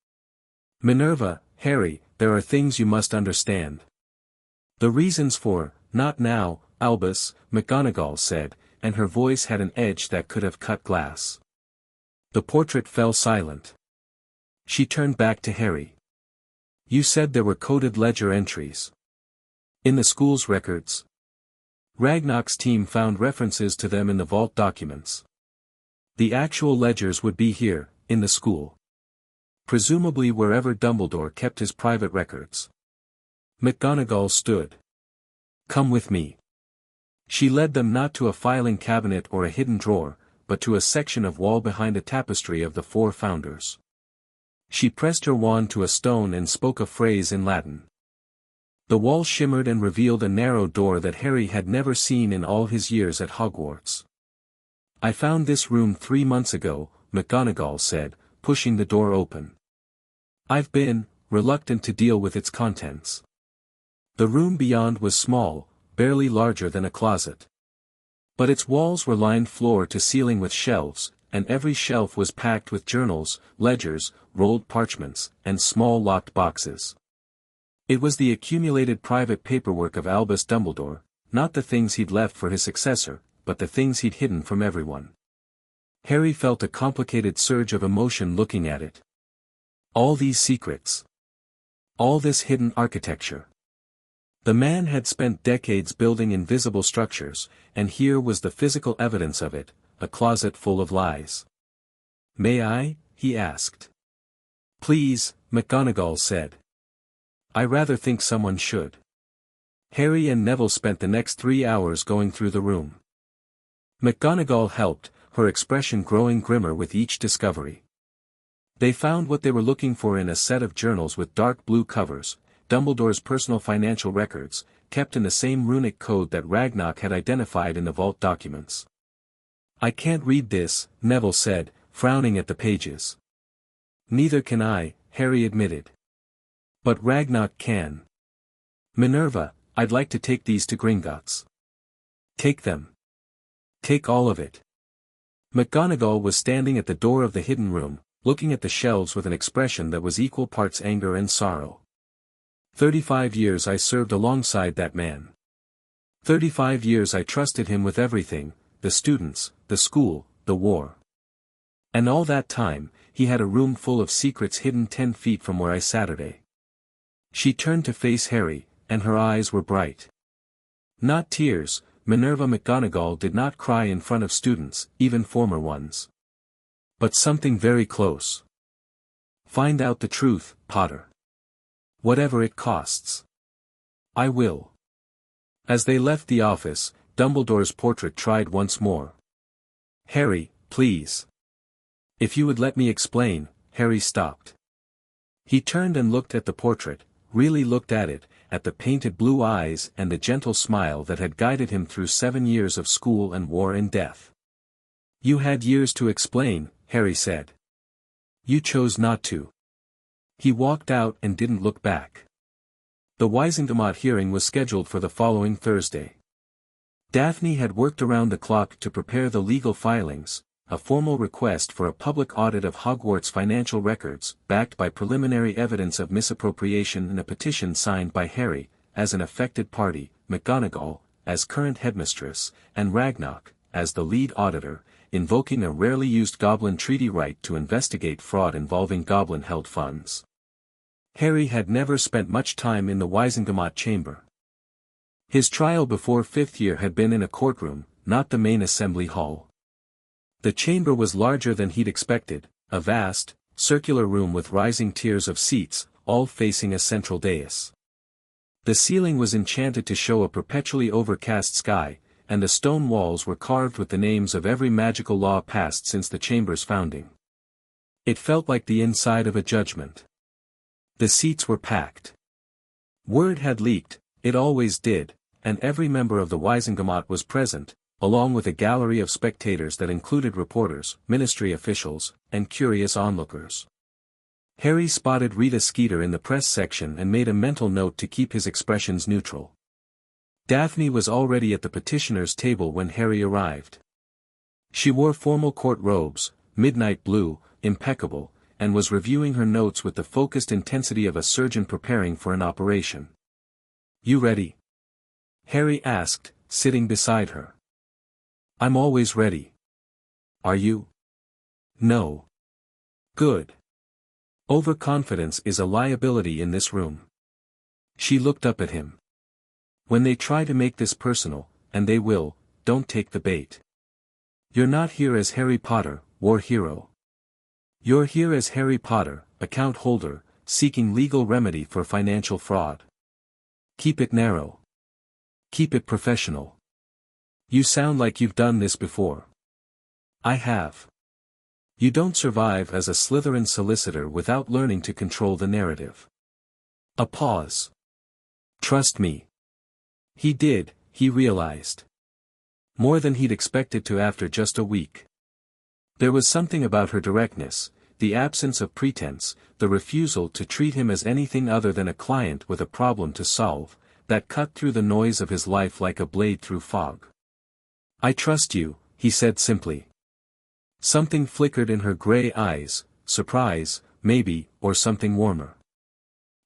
Speaker 1: "Minerva, Harry, there are things you must understand. The reasons for, not now, Albus," McGonagall said, and her voice had an edge that could have cut glass. The portrait fell silent. She turned back to Harry. "You said there were coded ledger entries. In the school's records?" Ragnarok's team found references to them in the vault documents. "The actual ledgers would be here, in the school. Presumably wherever Dumbledore kept his private records." McGonagall stood. "Come with me." She led them not to a filing cabinet or a hidden drawer, but to a section of wall behind a tapestry of the 4 founders. She pressed her wand to a stone and spoke a phrase in Latin. The wall shimmered and revealed a narrow door that Harry had never seen in all his years at Hogwarts. "I found this room 3 months ago," McGonagall said, pushing the door open. "I've been reluctant to deal with its contents." The room beyond was small, barely larger than a closet. But its walls were lined floor to ceiling with shelves, and every shelf was packed with journals, ledgers, rolled parchments, and small locked boxes. It was the accumulated private paperwork of Albus Dumbledore, not the things he'd left for his successor, but the things he'd hidden from everyone. Harry felt a complicated surge of emotion looking at it. All these secrets. All this hidden architecture. The man had spent decades building invisible structures, and here was the physical evidence of it, a closet full of lies. "May I?" he asked. "Please," McGonagall said. "I rather think someone should." Harry and Neville spent the next 3 hours going through the room. McGonagall helped, her expression growing grimmer with each discovery. They found what they were looking for in a set of journals with dark blue covers, Dumbledore's personal financial records, kept in the same runic code that Ragnarok had identified in the vault documents. "I can't read this," Neville said, frowning at the pages. Neither can I, Harry admitted. But Ragnarok can. Minerva, I'd like to take these to Gringotts. Take them. Take all of it. McGonagall was standing at the door of the hidden room, looking at the shelves with an expression that was equal parts anger and sorrow. 35 years I served alongside that man. 35 years I trusted him with everything, the students, the school, the war. And all that time, he had a room full of secrets hidden 10 feet from where I Saturday. She turned to face Harry, and her eyes were bright. Not tears, Minerva McGonagall did not cry in front of students, even former ones. But something very close. Find out the truth, Potter. Whatever it costs. I will. As they left the office, Dumbledore's portrait tried once more. Harry, please. If you would let me explain, Harry stopped. He turned and looked at the portrait, really looked at it, at the painted blue eyes and the gentle smile that had guided him through 7 years of school and war and death. You had years to explain, Harry said. You chose not to. He walked out and didn't look back. The Wisengamot hearing was scheduled for the following Thursday. Daphne had worked around the clock to prepare the legal filings, a formal request for a public audit of Hogwarts financial records, backed by preliminary evidence of misappropriation and a petition signed by Harry, as an affected party, McGonagall, as current headmistress, and Ragnarok, as the lead auditor, invoking a rarely used Goblin treaty right to investigate fraud involving Goblin-held funds. Harry had never spent much time in the Wisengamot chamber. His trial before 5th year had been in a courtroom, not the main assembly hall. The chamber was larger than he'd expected, a vast, circular room with rising tiers of seats, all facing a central dais. The ceiling was enchanted to show a perpetually overcast sky, and the stone walls were carved with the names of every magical law passed since the chamber's founding. It felt like the inside of a judgment. The seats were packed. Word had leaked, it always did, and every member of the Wisengamot was present, along with a gallery of spectators that included reporters, ministry officials, and curious onlookers. Harry spotted Rita Skeeter in the press section and made a mental note to keep his expressions neutral. Daphne was already at the petitioner's table when Harry arrived. She wore formal court robes, midnight blue, impeccable, and was reviewing her notes with the focused intensity of a surgeon preparing for an operation. You ready? Harry asked, sitting beside her. I'm always ready. Are you? No. Good. Overconfidence is a liability in this room. She looked up at him. When they try to make this personal, and they will, don't take the bait. You're not here as Harry Potter, war hero. You're here as Harry Potter, account holder, seeking legal remedy for financial fraud. Keep it narrow. Keep it professional. You sound like you've done this before. I have. You don't survive as a Slytherin solicitor without learning to control the narrative. A pause. Trust me. He did, he realized. More than he'd expected to after just a week. There was something about her directness, the absence of pretense, the refusal to treat him as anything other than a client with a problem to solve, that cut through the noise of his life like a blade through fog. I trust you, he said simply. Something flickered in her gray eyes, surprise, maybe, or something warmer.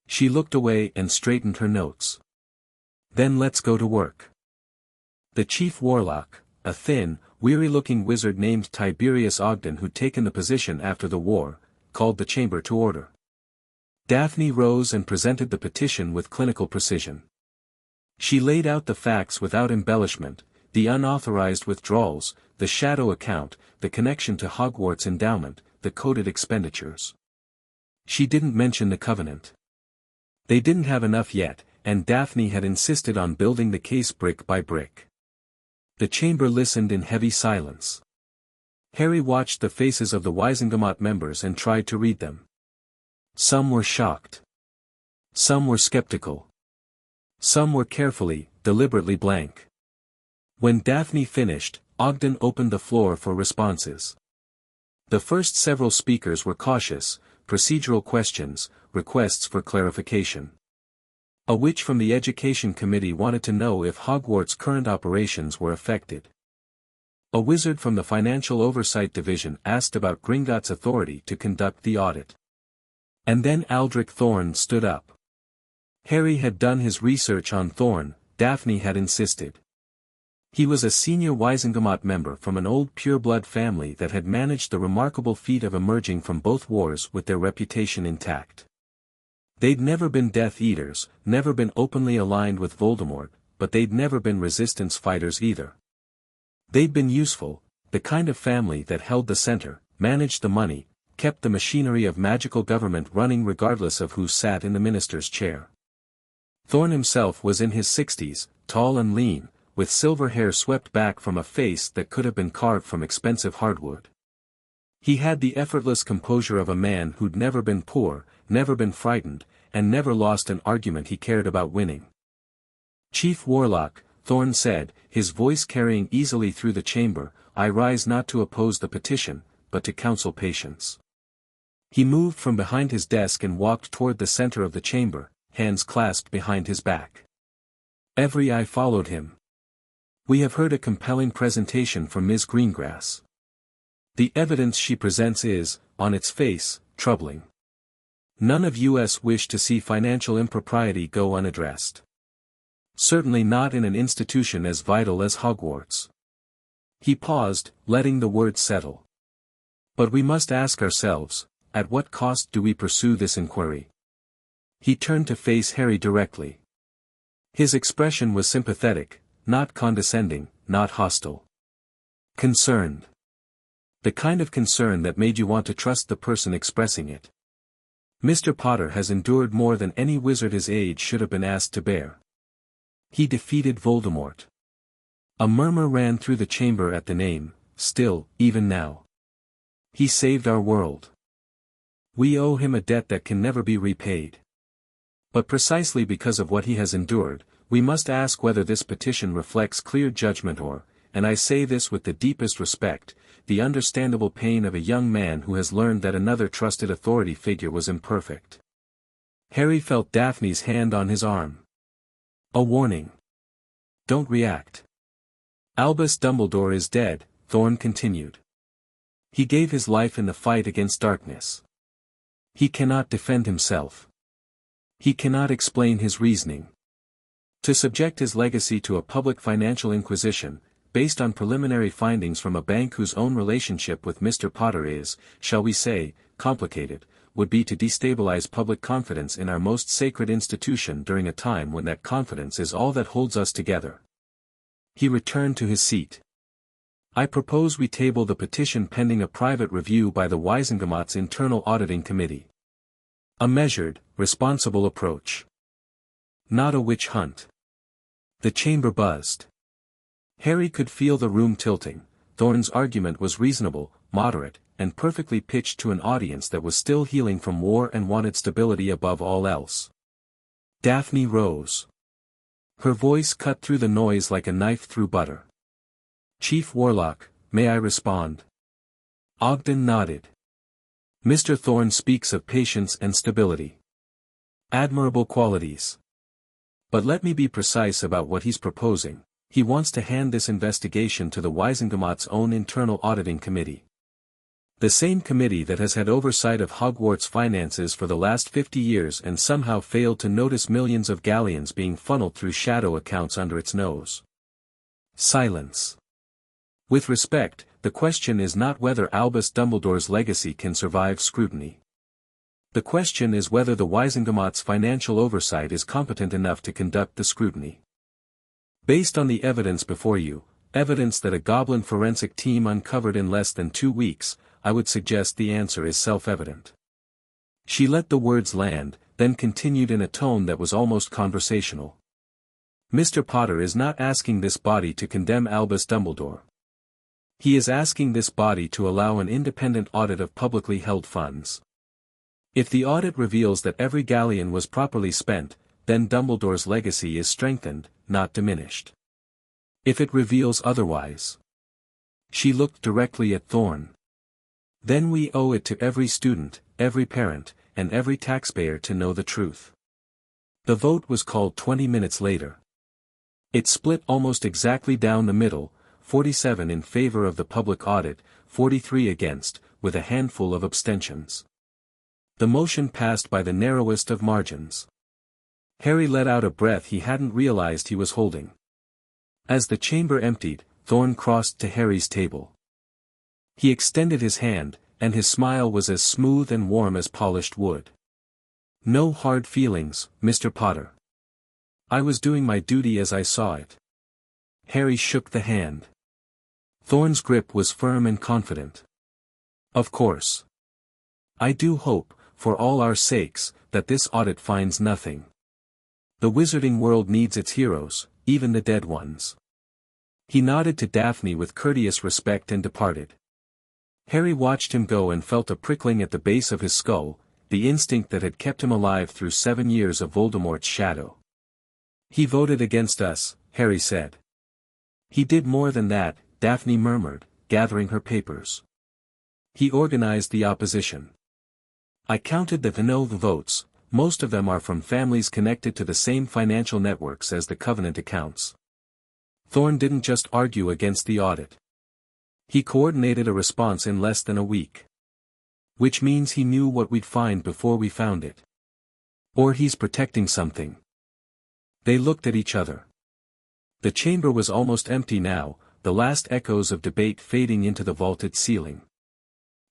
Speaker 1: She looked away and straightened her notes. Then let's go to work. The chief warlock, a thin, weary-looking wizard named Tiberius Ogden who'd taken the position after the war, called the chamber to order. Daphne rose and presented the petition with clinical precision. She laid out the facts without embellishment, the unauthorized withdrawals, the shadow account, the connection to Hogwarts endowment, the coded expenditures. She didn't mention the covenant. They didn't have enough yet, and Daphne had insisted on building the case brick by brick. The chamber listened in heavy silence. Harry watched the faces of the Wisengamot members and tried to read them. Some were shocked. Some were skeptical. Some were carefully, deliberately blank. When Daphne finished, Ogden opened the floor for responses. The first several speakers were cautious, procedural questions, requests for clarification. A witch from the Education Committee wanted to know if Hogwarts' current operations were affected. A wizard from the Financial Oversight Division asked about Gringotts' authority to conduct the audit. And then Aldrich Thorne stood up. Harry had done his research on Thorne, Daphne had insisted. He was a senior Wizengamot member from an old pureblood family that had managed the remarkable feat of emerging from both wars with their reputation intact. They'd never been Death Eaters, never been openly aligned with Voldemort, but they'd never been resistance fighters either. They'd been useful, the kind of family that held the center, managed the money, kept the machinery of magical government running regardless of who sat in the minister's chair. Thorne himself was in his 60s, tall and lean, with silver hair swept back from a face that could have been carved from expensive hardwood. He had the effortless composure of a man who'd never been poor, never been frightened, and never lost an argument he cared about winning. "Chief Warlock," Thorne said, his voice carrying easily through the chamber, "I rise not to oppose the petition, but to counsel patience." He moved from behind his desk and walked toward the center of the chamber, hands clasped behind his back. Every eye followed him. "We have heard a compelling presentation from Ms. Greengrass. The evidence she presents is, on its face, troubling. None of us wish to see financial impropriety go unaddressed. Certainly not in an institution as vital as Hogwarts." He paused, letting the words settle. "But we must ask ourselves, at what cost do we pursue this inquiry?" He turned to face Harry directly. His expression was sympathetic, not condescending, not hostile. Concerned. The kind of concern that made you want to trust the person expressing it. Mr. Potter has endured more than any wizard his age should have been asked to bear. He defeated Voldemort. A murmur ran through the chamber at the name, still, even now. He saved our world. We owe him a debt that can never be repaid. But precisely because of what he has endured, we must ask whether this petition reflects clear judgment or, and I say this with the deepest respect, the understandable pain of a young man who has learned that another trusted authority figure was imperfect. Harry felt Daphne's hand on his arm. A warning. Don't react. Albus Dumbledore is dead, Thorne continued. He gave his life in the fight against darkness. He cannot defend himself. He cannot explain his reasoning. To subject his legacy to a public financial inquisition, based on preliminary findings from a bank whose own relationship with Mr. Potter is, shall we say, complicated, would be to destabilize public confidence in our most sacred institution during a time when that confidence is all that holds us together. He returned to his seat. "I propose we table the petition pending a private review by the Wizengamot's Internal Auditing Committee. A measured, responsible approach. Not a witch hunt." The chamber buzzed. Harry could feel the room tilting. Thorne's argument was reasonable, moderate, and perfectly pitched to an audience that was still healing from war and wanted stability above all else. Daphne rose. Her voice cut through the noise like a knife through butter. "Chief Warlock, may I respond?" Ogden nodded. "Mr. Thorne speaks of patience and stability. Admirable qualities. But let me be precise about what he's proposing. He wants to hand this investigation to the Wizengamot's own Internal Auditing Committee. The same committee that has had oversight of Hogwarts finances for the last 50 years and somehow failed to notice millions of galleons being funneled through shadow accounts under its nose." Silence. "With respect, the question is not whether Albus Dumbledore's legacy can survive scrutiny. The question is whether the Wizengamot's financial oversight is competent enough to conduct the scrutiny. Based on the evidence before you, evidence that a Goblin forensic team uncovered in less than 2 weeks, I would suggest the answer is self-evident." She let the words land, then continued in a tone that was almost conversational. "Mr. Potter is not asking this body to condemn Albus Dumbledore. He is asking this body to allow an independent audit of publicly held funds. If the audit reveals that every galleon was properly spent, then Dumbledore's legacy is strengthened, not diminished. If it reveals otherwise..." She looked directly at Thorne. "Then we owe it to every student, every parent, and every taxpayer to know the truth. The vote was called 20 minutes later. It split almost exactly down the middle, 47 in favor of the public audit, 43 against, with a handful of abstentions. The motion passed by the narrowest of margins. Harry let out a breath he hadn't realized he was holding. As the chamber emptied, Thorn crossed to Harry's table. He extended his hand, and his smile was as smooth and warm as polished wood. "No hard feelings, Mr. Potter. I was doing my duty as I saw it." Harry shook the hand. Thorn's grip was firm and confident. "Of course. I do hope, for all our sakes, that this audit finds nothing. The wizarding world needs its heroes, even the dead ones." He nodded to Daphne with courteous respect and departed. Harry watched him go and felt a prickling at the base of his skull, the instinct that had kept him alive through 7 years of Voldemort's shadow. "He voted against us," Harry said. "He did more than that," Daphne murmured, gathering her papers. "He organized the opposition. I counted the no votes, most of them are from families connected to the same financial networks as the Covenant accounts. Thorn didn't just argue against the audit. He coordinated a response in less than a week. Which means he knew what we'd find before we found it. Or he's protecting something." They looked at each other. The chamber was almost empty now, the last echoes of debate fading into the vaulted ceiling.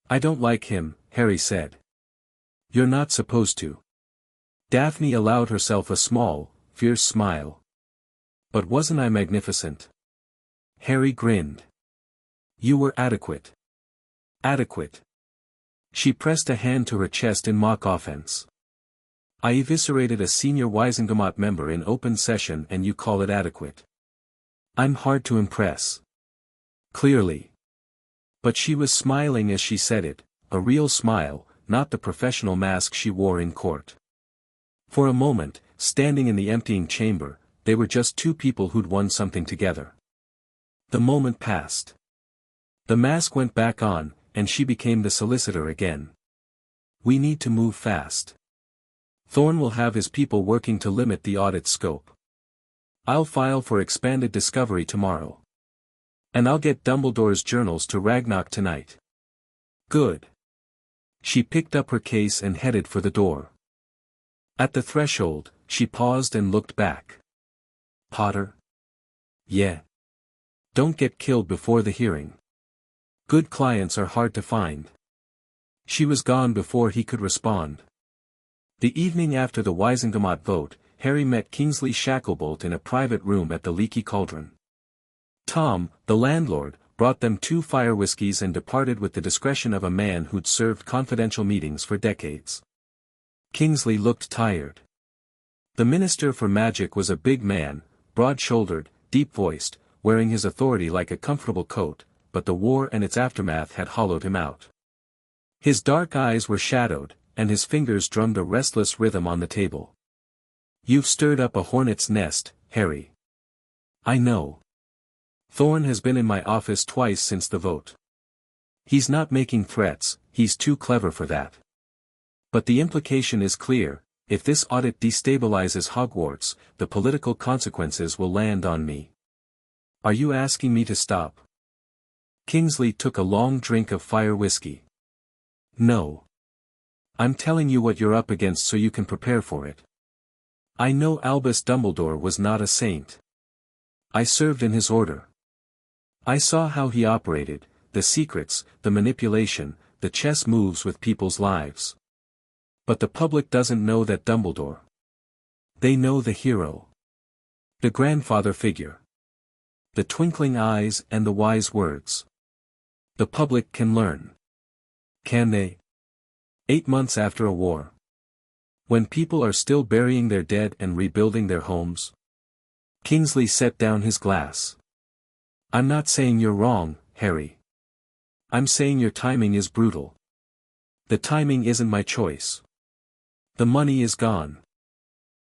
Speaker 1: "I don't like him," Harry said. "You're not supposed to." Daphne allowed herself a small, fierce smile. "But wasn't I magnificent?" Harry grinned. "You were adequate. Adequate." She pressed a hand to her chest in mock offense. "I eviscerated a senior Wisengamot member in open session and you call it adequate. I'm hard to impress." Clearly. But she was smiling as she said it, a real smile, not the professional mask she wore in court. For a moment, standing in the emptying chamber, they were just two people who'd won something together. The moment passed. The mask went back on, and she became the solicitor again. "We need to move fast. Thorn will have his people working to limit the audit scope. I'll file for expanded discovery tomorrow. And I'll get Dumbledore's journals to Ragnarok tonight." "Good." She picked up her case and headed for the door. At the threshold, she paused and looked back. "Potter?" "Yeah. Don't get killed before the hearing. Good clients are hard to find." She was gone before he could respond. The evening after the Wisengamot vote, Harry met Kingsley Shacklebolt in a private room at the Leaky Cauldron. Tom, the landlord, brought them 2 fire whiskies and departed with the discretion of a man who'd served confidential meetings for decades. Kingsley looked tired. The Minister for Magic was a big man, broad-shouldered, deep-voiced, wearing his authority like a comfortable coat, but the war and its aftermath had hollowed him out. His dark eyes were shadowed, and his fingers drummed a restless rhythm on the table. "You've stirred up a hornet's nest, Harry." "I know. Thorn has been in my office twice since the vote. He's not making threats, he's too clever for that. But the implication is clear, if this audit destabilizes Hogwarts, the political consequences will land on me. Are you asking me to stop?" Kingsley took a long drink of fire whiskey. "No. I'm telling you what you're up against so you can prepare for it. I know Albus Dumbledore was not a saint. I served in his order. I saw how he operated, the secrets, the manipulation, the chess moves with people's lives. But the public doesn't know that Dumbledore. They know the hero. The grandfather figure. The twinkling eyes and the wise words. The public can learn. Can they? 8 months after a war. When people are still burying their dead and rebuilding their homes. Kingsley set down his glass. "I'm not saying you're wrong, Harry. I'm saying your timing is brutal. The timing isn't my choice. The money is gone.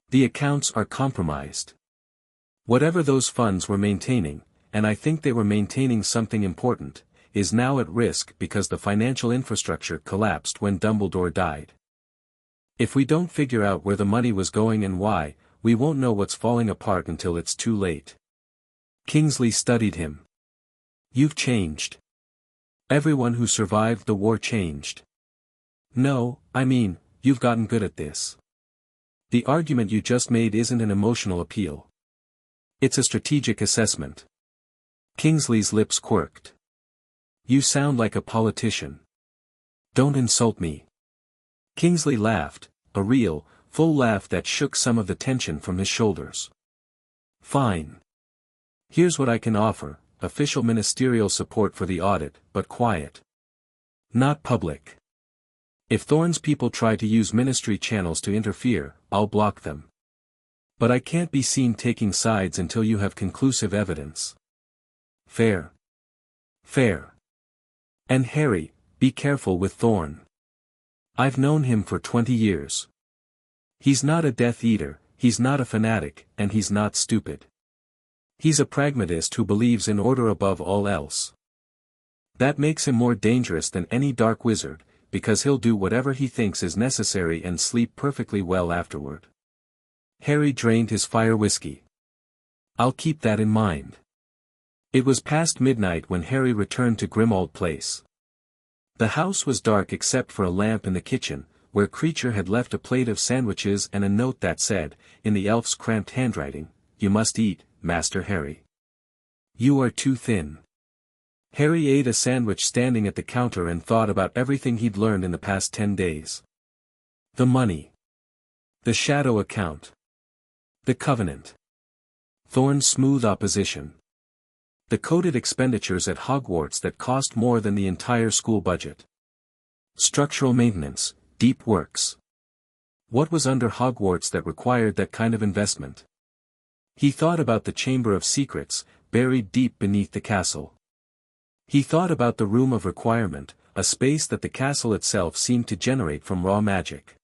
Speaker 1: The accounts are compromised. Whatever those funds were maintaining, and I think they were maintaining something important, is now at risk because the financial infrastructure collapsed when Dumbledore died. If we don't figure out where the money was going and why, we won't know what's falling apart until it's too late. Kingsley studied him. You've changed. Everyone who survived the war changed. No, I mean, you've gotten good at this. The argument you just made isn't an emotional appeal. It's a strategic assessment. Kingsley's lips quirked. You sound like a politician. Don't insult me. Kingsley laughed, a real, full laugh that shook some of the tension from his shoulders. Fine. Here's what I can offer, official ministerial support for the audit, but quiet. Not public. If Thorne's people try to use ministry channels to interfere, I'll block them. But I can't be seen taking sides until you have conclusive evidence. Fair. Fair. And Harry, be careful with Thorne. I've known him for 20 years. He's not a Death Eater, he's not a fanatic, and he's not stupid. He's a pragmatist who believes in order above all else. That makes him more dangerous than any dark wizard, because he'll do whatever he thinks is necessary and sleep perfectly well afterward. Harry drained his fire whiskey. I'll keep that in mind. It was past midnight when Harry returned to Grimmauld Place. The house was dark except for a lamp in the kitchen, where Creature had left a plate of sandwiches and a note that said, in the elf's cramped handwriting, "You must eat, Master Harry. You are too thin." Harry ate a sandwich standing at the counter and thought about everything he'd learned in the past 10 days. The money. The shadow account. The covenant. Thorne's smooth opposition. The coded expenditures at Hogwarts that cost more than the entire school budget. Structural maintenance, deep works. What was under Hogwarts that required that kind of investment? He thought about the Chamber of Secrets, buried deep beneath the castle. He thought about the Room of Requirement, a space that the castle itself seemed to generate from raw magic.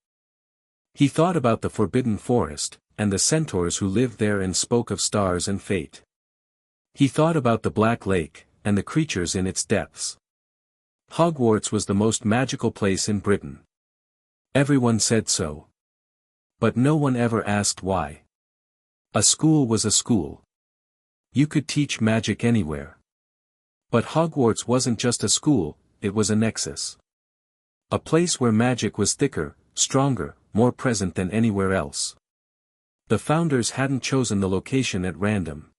Speaker 1: He thought about the Forbidden Forest, and the centaurs who lived there and spoke of stars and fate. He thought about the Black Lake, and the creatures in its depths. Hogwarts was the most magical place in Britain. Everyone said so. But no one ever asked why. A school was a school. You could teach magic anywhere. But Hogwarts wasn't just a school, it was a nexus. A place where magic was thicker, stronger, more present than anywhere else. The founders hadn't chosen the location at random.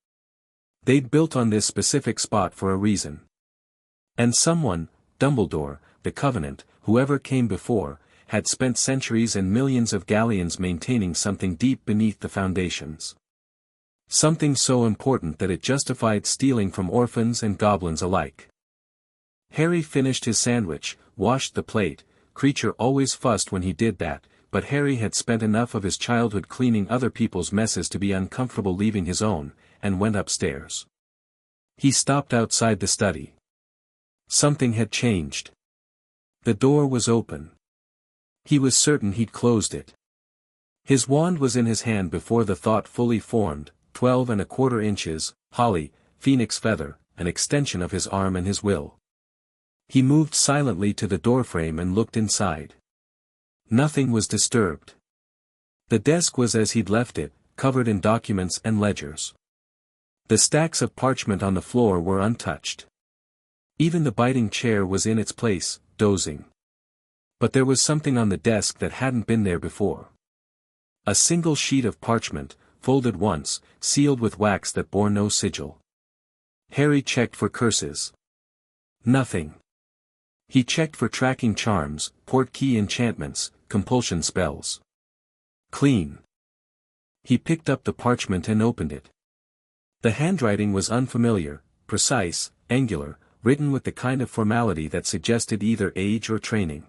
Speaker 1: They'd built on this specific spot for a reason. And someone, Dumbledore, the Covenant, whoever came before, had spent centuries and millions of galleons maintaining something deep beneath the foundations. Something so important that it justified stealing from orphans and goblins alike. Harry finished his sandwich, washed the plate. Creature always fussed when he did that, but Harry had spent enough of his childhood cleaning other people's messes to be uncomfortable leaving his own, and went upstairs. He stopped outside the study. Something had changed. The door was open. He was certain he'd closed it. His wand was in his hand before the thought fully formed. 12¼ inches, holly, phoenix feather, an extension of his arm and his will. He moved silently to the doorframe and looked inside. Nothing was disturbed. The desk was as he'd left it, covered in documents and ledgers. The stacks of parchment on the floor were untouched. Even the biting chair was in its place, dozing. But there was something on the desk that hadn't been there before. A single sheet of parchment, folded once, sealed with wax that bore no sigil. Harry checked for curses. Nothing. He checked for tracking charms, portkey enchantments, compulsion spells. Clean. He picked up the parchment and opened it. The handwriting was unfamiliar, precise, angular, written with the kind of formality that suggested either age or training.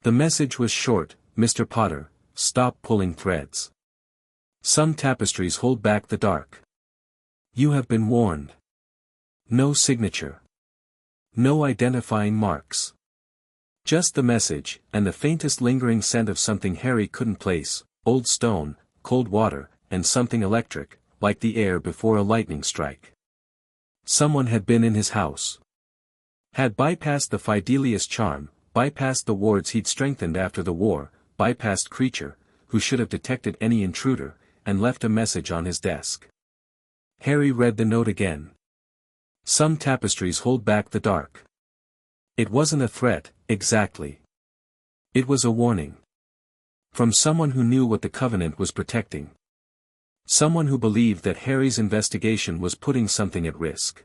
Speaker 1: The message was short: Mr. Potter, stop pulling threads. Some tapestries hold back the dark. You have been warned. No signature. No identifying marks. Just the message, and the faintest lingering scent of something Harry couldn't place: old stone, cold water, and something electric, like the air before a lightning strike. Someone had been in his house. Had bypassed the Fidelius charm, bypassed the wards he'd strengthened after the war, bypassed Creature, who should have detected any intruder, and left a message on his desk. Harry read the note again. Some tapestries hold back the dark. It wasn't a threat, exactly. It was a warning. From someone who knew what the Covenant was protecting. Someone who believed that Harry's investigation was putting something at risk.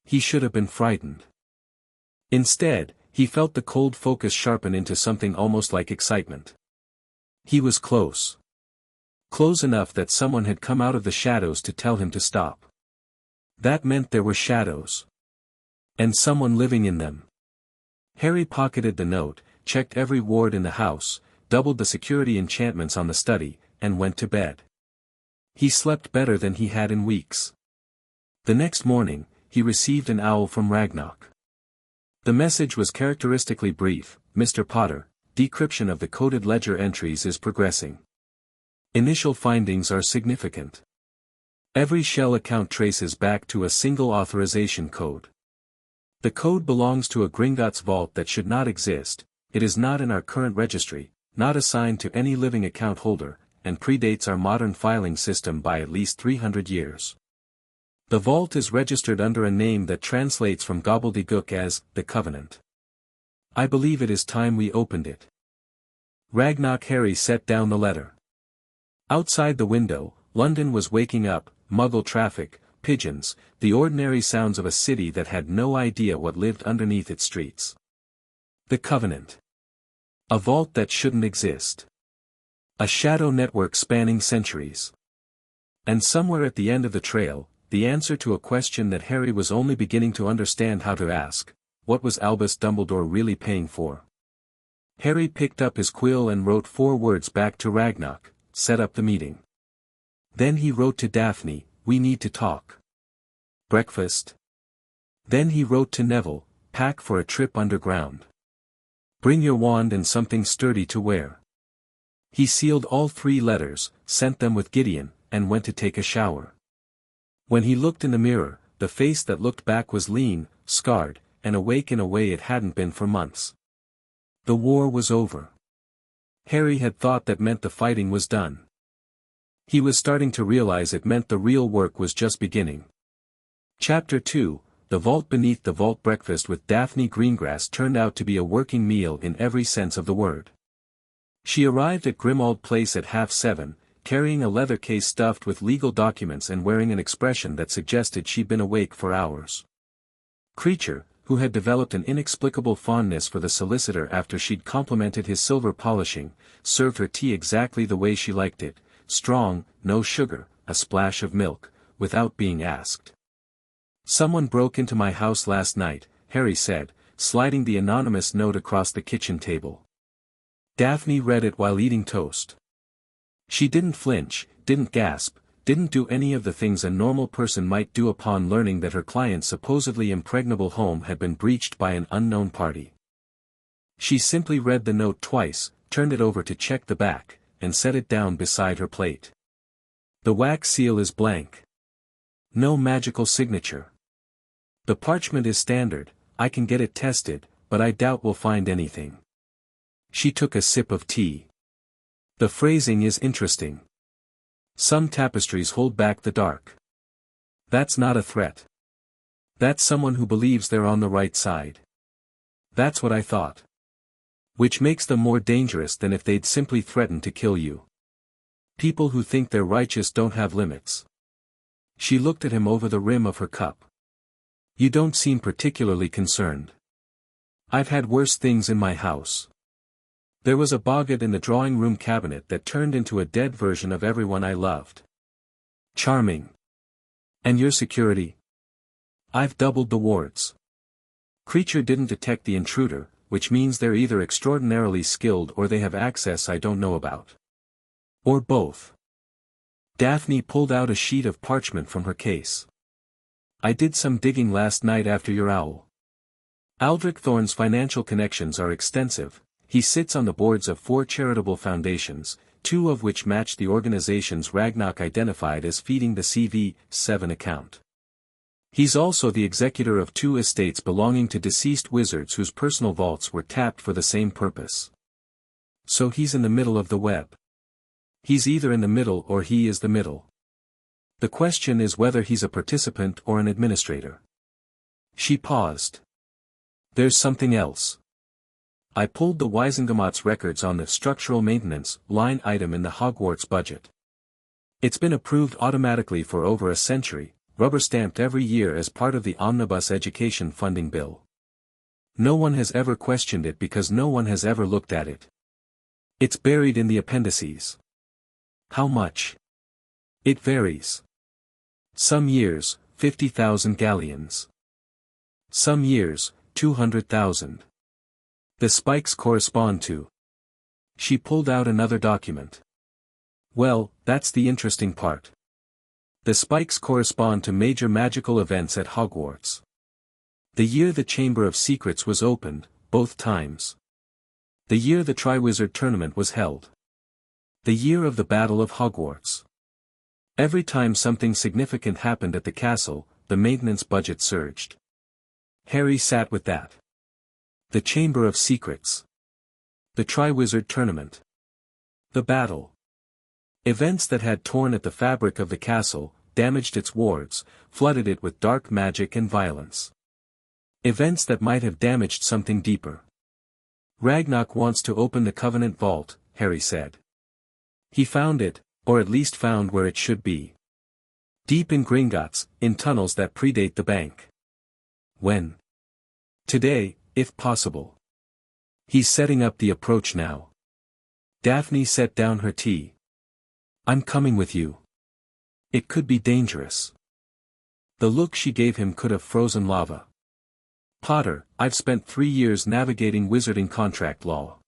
Speaker 1: He should have been frightened. Instead, he felt the cold focus sharpen into something almost like excitement. He was close. Close enough that someone had come out of the shadows to tell him to stop. That meant there were shadows. And someone living in them. Harry pocketed the note, checked every ward in the house, doubled the security enchantments on the study, and went to bed. He slept better than he had in weeks. The next morning, he received an owl from Ragnarok. The message was characteristically brief. Mr. Potter, decryption of the coded ledger entries is progressing. Initial findings are significant. Every shell account traces back to a single authorization code. The code belongs to a Gringotts vault that should not exist, it is not in our current registry, not assigned to any living account holder, and predates our modern filing system by at least 300 years. The vault is registered under a name that translates from gobbledygook as, the Covenant. I believe it is time we opened it. Ragnarok. Harry set down the letter. Outside the window, London was waking up, muggle traffic, pigeons, the ordinary sounds of a city that had no idea what lived underneath its streets. The Covenant. A vault that shouldn't exist. A shadow network spanning centuries. And somewhere at the end of the trail, the answer to a question that Harry was only beginning to understand how to ask: what was Albus Dumbledore really paying for? Harry picked up his quill and wrote 4 words back to Ragnarok: set up the meeting. Then he wrote to Daphne: we need to talk. Breakfast? Then he wrote to Neville: pack for a trip underground. Bring your wand and something sturdy to wear. He sealed all 3 letters, sent them with Gideon, and went to take a shower. When he looked in the mirror, the face that looked back was lean, scarred, and awake in a way it hadn't been for months. The war was over. Harry had thought that meant the fighting was done. He was starting to realize it meant the real work was just beginning. Chapter 2, The Vault Beneath the Vault. Breakfast with Daphne Greengrass turned out to be a working meal in every sense of the word. She arrived at Grimmauld Place at 7:30, carrying a leather case stuffed with legal documents and wearing an expression that suggested she'd been awake for hours. Creature, who had developed an inexplicable fondness for the solicitor after she'd complimented his silver polishing, served her tea exactly the way she liked it: strong, no sugar, a splash of milk, without being asked. Someone broke into my house last night, Harry said, sliding the anonymous note across the kitchen table. Daphne read it while eating toast. She didn't flinch, didn't gasp, didn't do any of the things a normal person might do upon learning that her client's supposedly impregnable home had been breached by an unknown party. She simply read the note twice, turned it over to check the back, and set it down beside her plate. The wax seal is blank. No magical signature. The parchment is standard, I can get it tested, but I doubt we'll find anything. She took a sip of tea. The phrasing is interesting. Some tapestries hold back the dark. That's not a threat. That's someone who believes they're on the right side. That's what I thought. Which makes them more dangerous than if they'd simply threatened to kill you. People who think they're righteous don't have limits. She looked at him over the rim of her cup. You don't seem particularly concerned. I've had worse things in my house. There was a boggart in the drawing room cabinet that turned into a dead version of everyone I loved. Charming. And your security? I've doubled the wards. Creature didn't detect the intruder, which means they're either extraordinarily skilled or they have access I don't know about. Or both. Daphne pulled out a sheet of parchment from her case. I did some digging last night after your owl. Aldrich Thorne's financial connections are extensive. He sits on the boards of 4 charitable foundations, 2 of which match the organizations Ragnarok identified as feeding the CV-7 account. He's also the executor of 2 estates belonging to deceased wizards whose personal vaults were tapped for the same purpose. So he's in the middle of the web. He's either in the middle or he is the middle. The question is whether he's a participant or an administrator. She paused. There's something else. I pulled the Wisengamot's records on the structural maintenance line item in the Hogwarts budget. It's been approved automatically for over a century, rubber-stamped every year as part of the Omnibus Education Funding Bill. No one has ever questioned it because no one has ever looked at it. It's buried in the appendices. How much? It varies. Some years, 50,000 galleons. Some years, 200,000. The spikes correspond to. She pulled out another document. Well, that's the interesting part. The spikes correspond to major magical events at Hogwarts. The year the Chamber of Secrets was opened, both times. The year the Triwizard Tournament was held. The year of the Battle of Hogwarts. Every time something significant happened at the castle, the maintenance budget surged. Harry sat with that. The Chamber of Secrets. The Triwizard Tournament. The battle. Events that had torn at the fabric of the castle, damaged its wards, flooded it with dark magic and violence. Events that might have damaged something deeper. Ragnarok wants to open the Covenant Vault, Harry said. He found it, or at least found where it should be. Deep in Gringotts, in tunnels that predate the bank. When? Today, if possible. He's setting up the approach now. Daphne set down her tea. I'm coming with you. It could be dangerous. The look she gave him could have frozen lava. Potter, I've spent 3 years navigating wizarding contract law.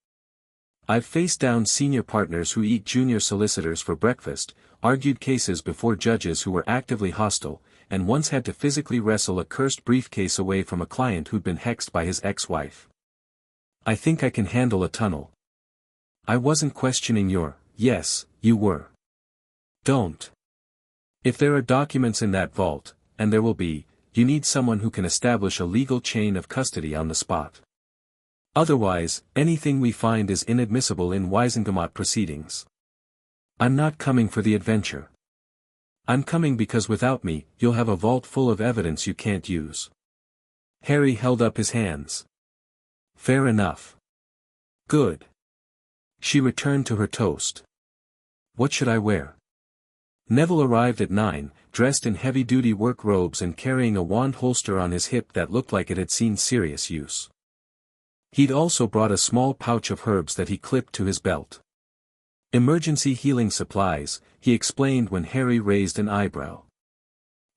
Speaker 1: I've faced down senior partners who eat junior solicitors for breakfast, argued cases before judges who were actively hostile, and once had to physically wrestle a cursed briefcase away from a client who'd been hexed by his ex-wife. I think I can handle a tunnel. I wasn't questioning your, yes, you were. Don't. If there are documents in that vault, and there will be, you need someone who can establish a legal chain of custody on the spot. Otherwise, anything we find is inadmissible in Wisengamot proceedings. I'm not coming for the adventure. I'm coming because without me, you'll have a vault full of evidence you can't use. Harry held up his hands. Fair enough. Good. She returned to her toast. What should I wear? Neville arrived at 9, dressed in heavy-duty work robes and carrying a wand holster on his hip that looked like it had seen serious use. He'd also brought a small pouch of herbs that he clipped to his belt. Emergency healing supplies, he explained when Harry raised an eyebrow.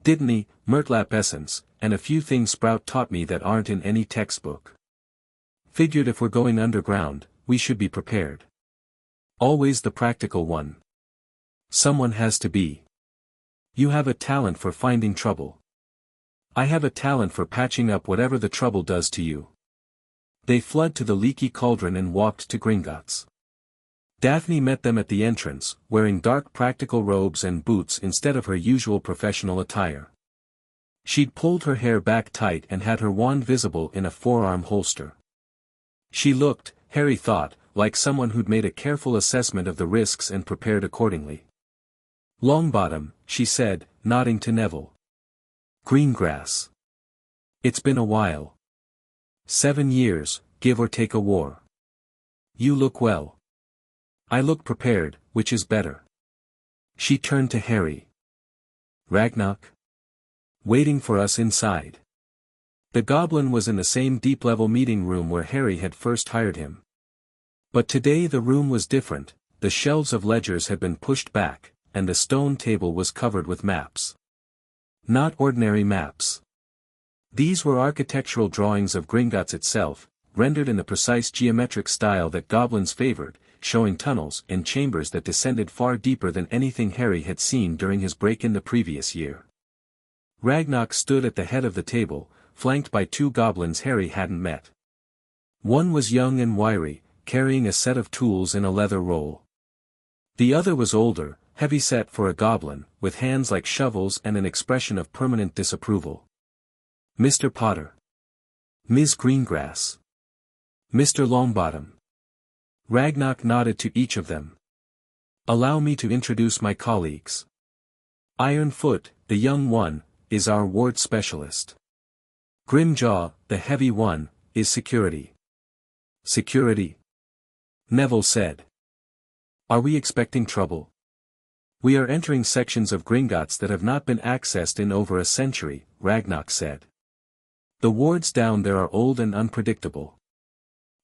Speaker 1: Didn't he? Murtlap essence, and a few things Sprout taught me that aren't in any textbook. Figured if we're going underground, we should be prepared. Always the practical one. Someone has to be. You have a talent for finding trouble. I have a talent for patching up whatever the trouble does to you. They fled to the leaky cauldron and walked to Gringotts. Daphne met them at the entrance, wearing dark practical robes and boots instead of her usual professional attire. She'd pulled her hair back tight and had her wand visible in a forearm holster. She looked, Harry thought, like someone who'd made a careful assessment of the risks and prepared accordingly. Longbottom, she said, nodding to Neville. Greengrass. It's been a while. 7 years, give or take a war. You look well. I look prepared, which is better. She turned to Harry. Ragnarok? Waiting for us inside. The Goblin was in the same deep-level meeting room where Harry had first hired him. But today the room was different, the shelves of ledgers had been pushed back, and the stone table was covered with maps. Not ordinary maps. These were architectural drawings of Gringotts itself, rendered in the precise geometric style that goblins favored, showing tunnels and chambers that descended far deeper than anything Harry had seen during his break-in the previous year. Ragnarok stood at the head of the table, flanked by 2 goblins Harry hadn't met. One was young and wiry, carrying a set of tools in a leather roll. The other was older, heavy-set for a goblin, with hands like shovels and an expression of permanent disapproval. Mr. Potter. Ms. Greengrass. Mr. Longbottom. Ragnarok nodded to each of them. Allow me to introduce my colleagues. Ironfoot, the young one, is our ward specialist. Grimjaw, the heavy one, is security. Security? Neville said. Are we expecting trouble? We are entering sections of Gringotts that have not been accessed in over a century, Ragnarok said. The wards down there are old and unpredictable.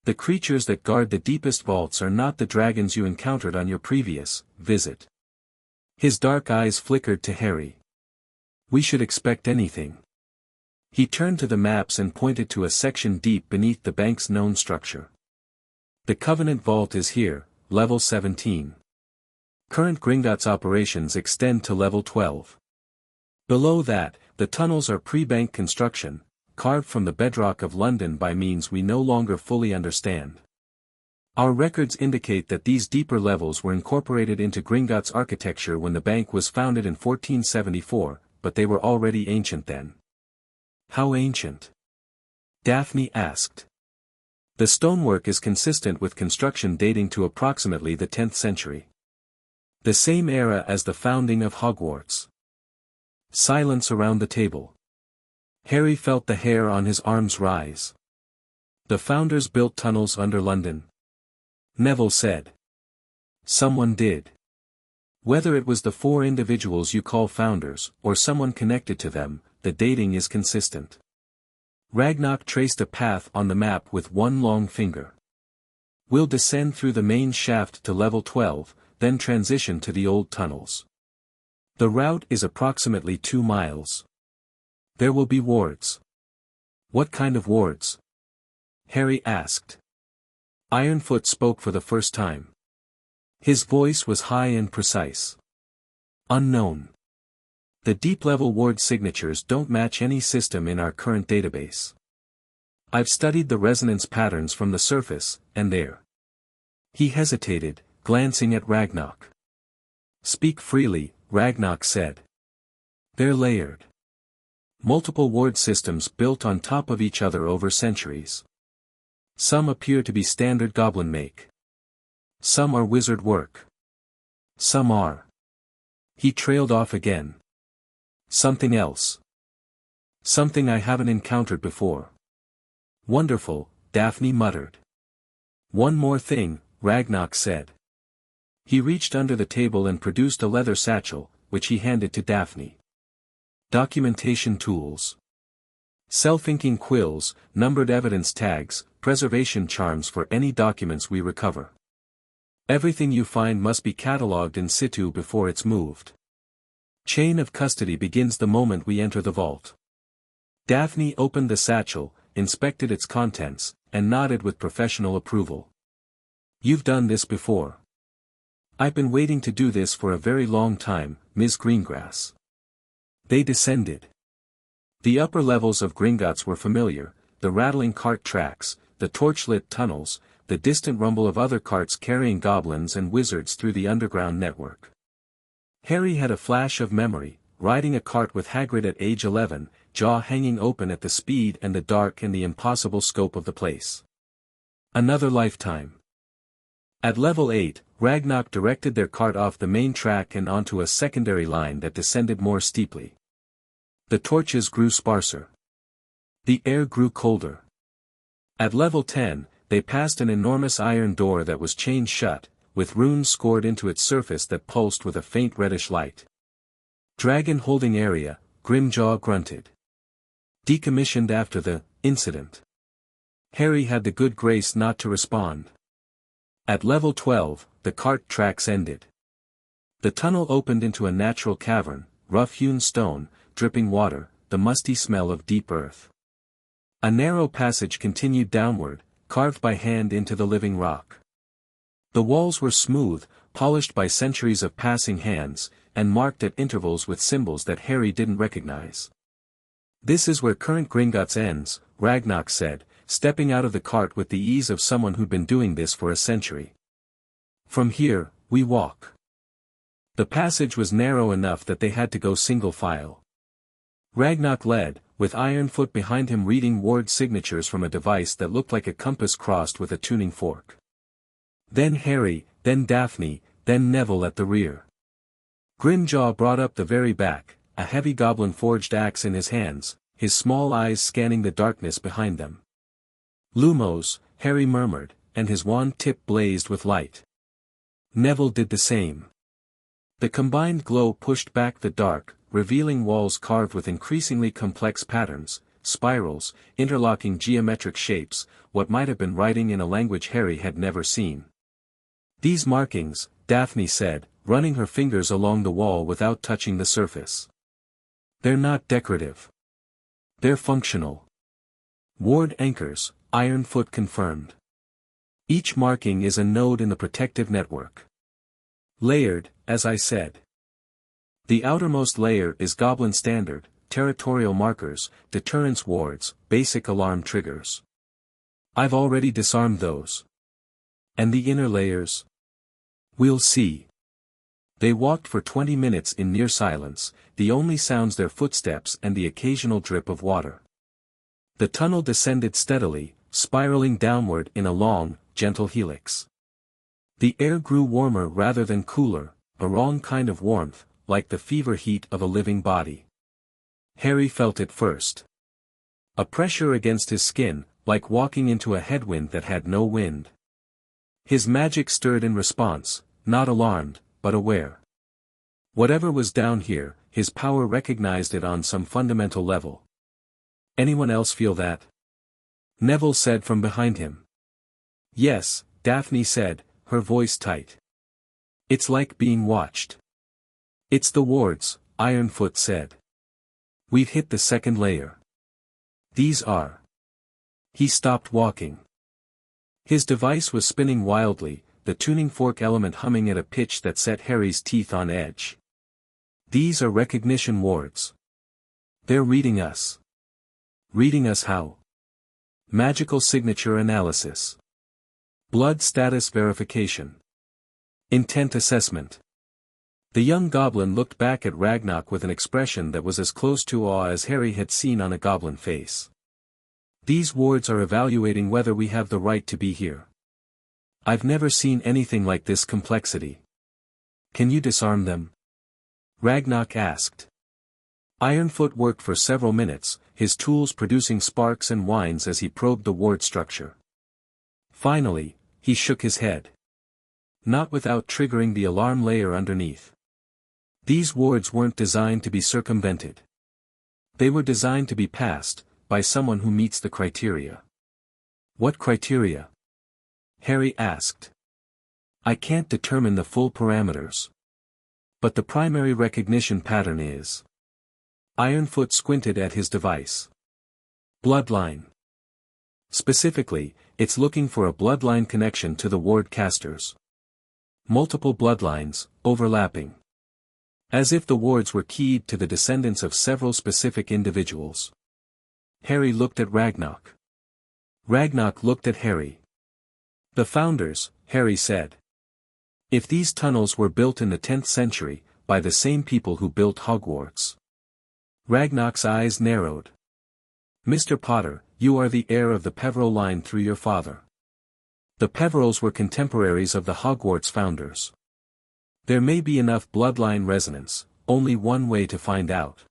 Speaker 1: The creatures that guard the deepest vaults are not the dragons you encountered on your previous visit. His dark eyes flickered to Harry. We should expect anything. He turned to the maps and pointed to a section deep beneath the bank's known structure. The Covenant Vault is here, level 17. Current Gringotts operations extend to level 12. Below that, the tunnels are pre-bank construction, carved from the bedrock of London by means we no longer fully understand. Our records indicate that these deeper levels were incorporated into Gringotts architecture when the bank was founded in 1474, but they were already ancient then. How ancient? Daphne asked. The stonework is consistent with construction dating to approximately the 10th century. The same era as the founding of Hogwarts. Silence around the table. Harry felt the hair on his arms rise. The founders built tunnels under London. Neville said. Someone did. Whether it was the 4 individuals you call founders, or someone connected to them, the dating is consistent. Ragnarok traced a path on the map with one long finger. We'll descend through the main shaft to level 12, then transition to the old tunnels. The route is approximately 2 miles. There will be wards. What kind of wards? Harry asked. Ironfoot spoke for the first time. His voice was high and precise. Unknown. The deep-level ward signatures don't match any system in our current database. I've studied the resonance patterns from the surface, and they're. He hesitated, glancing at Ragnarok. Speak freely, Ragnarok said. They're layered. Multiple ward systems built on top of each other over centuries. Some appear to be standard goblin make. Some are wizard work. Some are. He trailed off again. Something else. Something I haven't encountered before. Wonderful, Daphne muttered. One more thing, Ragnarok said. He reached under the table and produced a leather satchel, which he handed to Daphne. Documentation tools. Self-inking quills, numbered evidence tags, preservation charms for any documents we recover. Everything you find must be catalogued in situ before it's moved. Chain of custody begins the moment we enter the vault. Daphne opened the satchel, inspected its contents, and nodded with professional approval. You've done this before. I've been waiting to do this for a very long time, Ms. Greengrass. They descended. The upper levels of Gringotts were familiar, the rattling cart tracks, the torchlit tunnels, the distant rumble of other carts carrying goblins and wizards through the underground network. Harry had a flash of memory, riding a cart with Hagrid at age 11, jaw hanging open at the speed and the dark and the impossible scope of the place. Another lifetime. At level 8, Ragnarok directed their cart off the main track and onto a secondary line that descended more steeply. The torches grew sparser. The air grew colder. At level 10, they passed an enormous iron door that was chained shut, with runes scored into its surface that pulsed with a faint reddish light. Dragon holding area, Grimjaw grunted. Decommissioned after the incident. Harry had the good grace not to respond. At level 12, the cart tracks ended. The tunnel opened into a natural cavern, rough-hewn stone, dripping water, the musty smell of deep earth. A narrow passage continued downward, carved by hand into the living rock. The walls were smooth, polished by centuries of passing hands, and marked at intervals with symbols that Harry didn't recognize. This is where current Gringotts ends, Ragnarok said, stepping out of the cart with the ease of someone who'd been doing this for a century. From here, we walk. The passage was narrow enough that they had to go single file. Ragnarok led, with Ironfoot behind him reading ward signatures from a device that looked like a compass crossed with a tuning fork. Then Harry, then Daphne, then Neville at the rear. Grimjaw brought up the very back, a heavy goblin-forged axe in his hands, his small eyes scanning the darkness behind them. "Lumos," Harry murmured, and his wand tip blazed with light. Neville did the same. The combined glow pushed back the dark, revealing walls carved with increasingly complex patterns, spirals, interlocking geometric shapes, what might have been writing in a language Harry had never seen. "These markings," Daphne said, running her fingers along the wall without touching the surface. "They're not decorative. They're functional." "Ward anchors," Ironfoot confirmed. "Each marking is a node in the protective network. Layered, as I said. The outermost layer is Goblin standard, territorial markers, deterrence wards, basic alarm triggers. I've already disarmed those. And the inner layers? We'll see." They walked for 20 minutes in near silence, the only sounds their footsteps and the occasional drip of water. The tunnel descended steadily, spiraling downward in a long, gentle helix. The air grew warmer rather than cooler, a wrong kind of warmth, like the fever heat of a living body. Harry felt it first. A pressure against his skin, like walking into a headwind that had no wind. His magic stirred in response, not alarmed, but aware. Whatever was down here, his power recognized it on some fundamental level. "Anyone else feel that?" Neville said from behind him. "Yes," Daphne said, her voice tight. "It's like being watched." "It's the wards," Ironfoot said. "We've hit the second layer. These are." He stopped walking. His device was spinning wildly, the tuning fork element humming at a pitch that set Harry's teeth on edge. "These are recognition wards. They're reading us." "Reading us how?" "Magical signature analysis. Blood status verification. Intent assessment." The young goblin looked back at Ragnarok with an expression that was as close to awe as Harry had seen on a goblin face. "These wards are evaluating whether we have the right to be here. I've never seen anything like this complexity. Can you disarm them?" Ragnarok asked. Ironfoot worked for several minutes, his tools producing sparks and whines as he probed the ward structure. Finally, he shook his head. "Not without triggering the alarm layer underneath. These wards weren't designed to be circumvented. They were designed to be passed, by someone who meets the criteria." "What criteria?" Harry asked. "I can't determine the full parameters. But the primary recognition pattern is." Ironfoot squinted at his device. "Bloodline. Specifically, it's looking for a bloodline connection to the ward casters. Multiple bloodlines, overlapping. As if the wards were keyed to the descendants of several specific individuals." Harry looked at Ragnarok. Ragnarok looked at Harry. "The founders," Harry said. "If these tunnels were built in the 10th century, by the same people who built Hogwarts." Ragnarok's eyes narrowed. "Mr. Potter, you are the heir of the Peverell line through your father. The Peverells were contemporaries of the Hogwarts founders. There may be enough bloodline resonance, only one way to find out."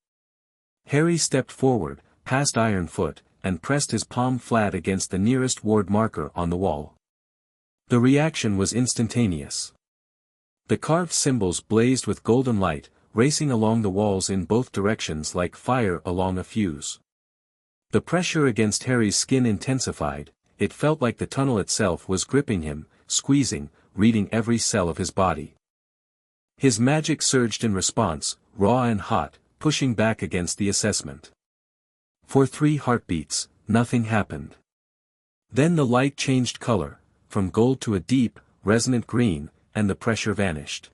Speaker 1: Harry stepped forward, past Ironfoot, and pressed his palm flat against the nearest ward marker on the wall. The reaction was instantaneous. The carved symbols blazed with golden light, racing along the walls in both directions like fire along a fuse. The pressure against Harry's skin intensified, it felt like the tunnel itself was gripping him, squeezing, reading every cell of his body. His magic surged in response, raw and hot, pushing back against the assessment. For 3 heartbeats, nothing happened. Then the light changed color, from gold to a deep, resonant green, and the pressure vanished.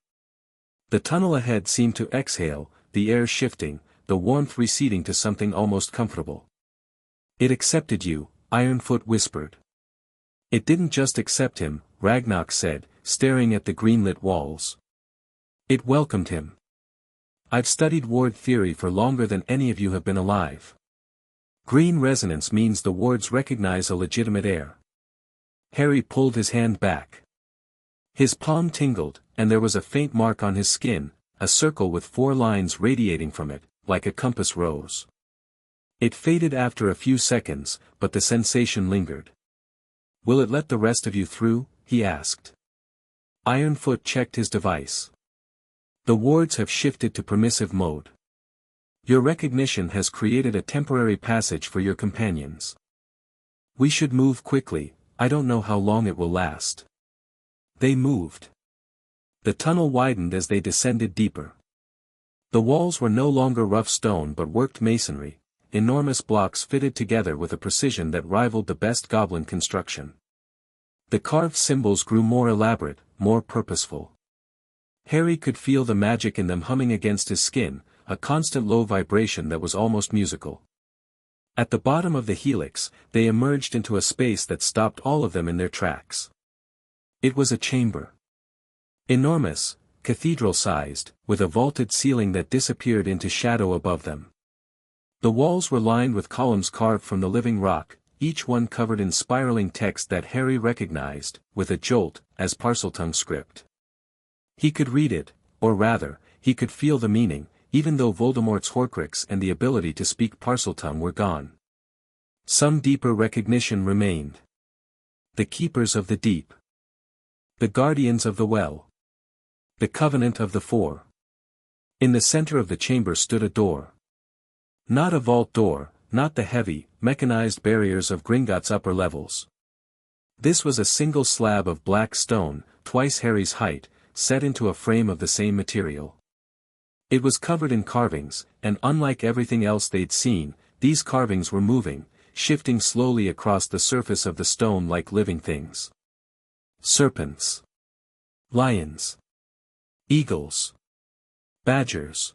Speaker 1: The tunnel ahead seemed to exhale, the air shifting, the warmth receding to something almost comfortable. "It accepted you," Ironfoot whispered. "It didn't just accept him," Ragnarok said, staring at the green-lit walls. "It welcomed him. I've studied ward theory for longer than any of you have been alive. Green resonance means the wards recognize a legitimate heir. Harry pulled his hand back. His palm tingled, and there was a faint mark on his skin, a circle with 4 lines radiating from it, like a compass rose. It faded after a few seconds, but the sensation lingered. "Will it let the rest of you through?" he asked. Ironfoot checked his device. "The wards have shifted to permissive mode. Your recognition has created a temporary passage for your companions. We should move quickly, I don't know how long it will last." They moved. The tunnel widened as they descended deeper. The walls were no longer rough stone but worked masonry, enormous blocks fitted together with a precision that rivaled the best goblin construction. The carved symbols grew more elaborate, more purposeful. Harry could feel the magic in them humming against his skin, a constant low vibration that was almost musical. At the bottom of the helix, they emerged into a space that stopped all of them in their tracks. It was a chamber. Enormous, cathedral-sized, with a vaulted ceiling that disappeared into shadow above them. The walls were lined with columns carved from the living rock, each one covered in spiraling text that Harry recognized, with a jolt, as Parseltongue script. He could read it, or rather, he could feel the meaning, even though Voldemort's Horcrux and the ability to speak Parseltongue were gone. Some deeper recognition remained. The Keepers of the Deep. The Guardians of the Well. The Covenant of the Four. In the center of the chamber stood a door. Not a vault door, not the heavy, mechanized barriers of Gringotts' upper levels. This was a single slab of black stone, twice Harry's height, set into a frame of the same material. It was covered in carvings, and unlike everything else they'd seen, these carvings were moving, shifting slowly across the surface of the stone like living things. Serpents. Lions. Eagles. Badgers.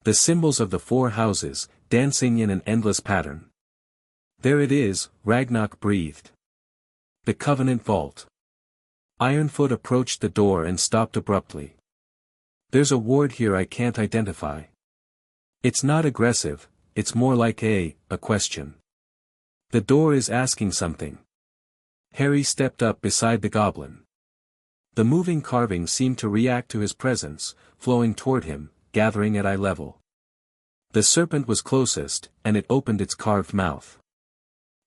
Speaker 1: The symbols of the 4 houses, dancing in an endless pattern. "There it is," Ragnarok breathed. "The Covenant Vault." Ironfoot approached the door and stopped abruptly. "There's a ward here I can't identify. It's not aggressive, it's more like a question. The door is asking something." Harry stepped up beside the goblin. The moving carving seemed to react to his presence, flowing toward him, gathering at eye level. The serpent was closest, and it opened its carved mouth.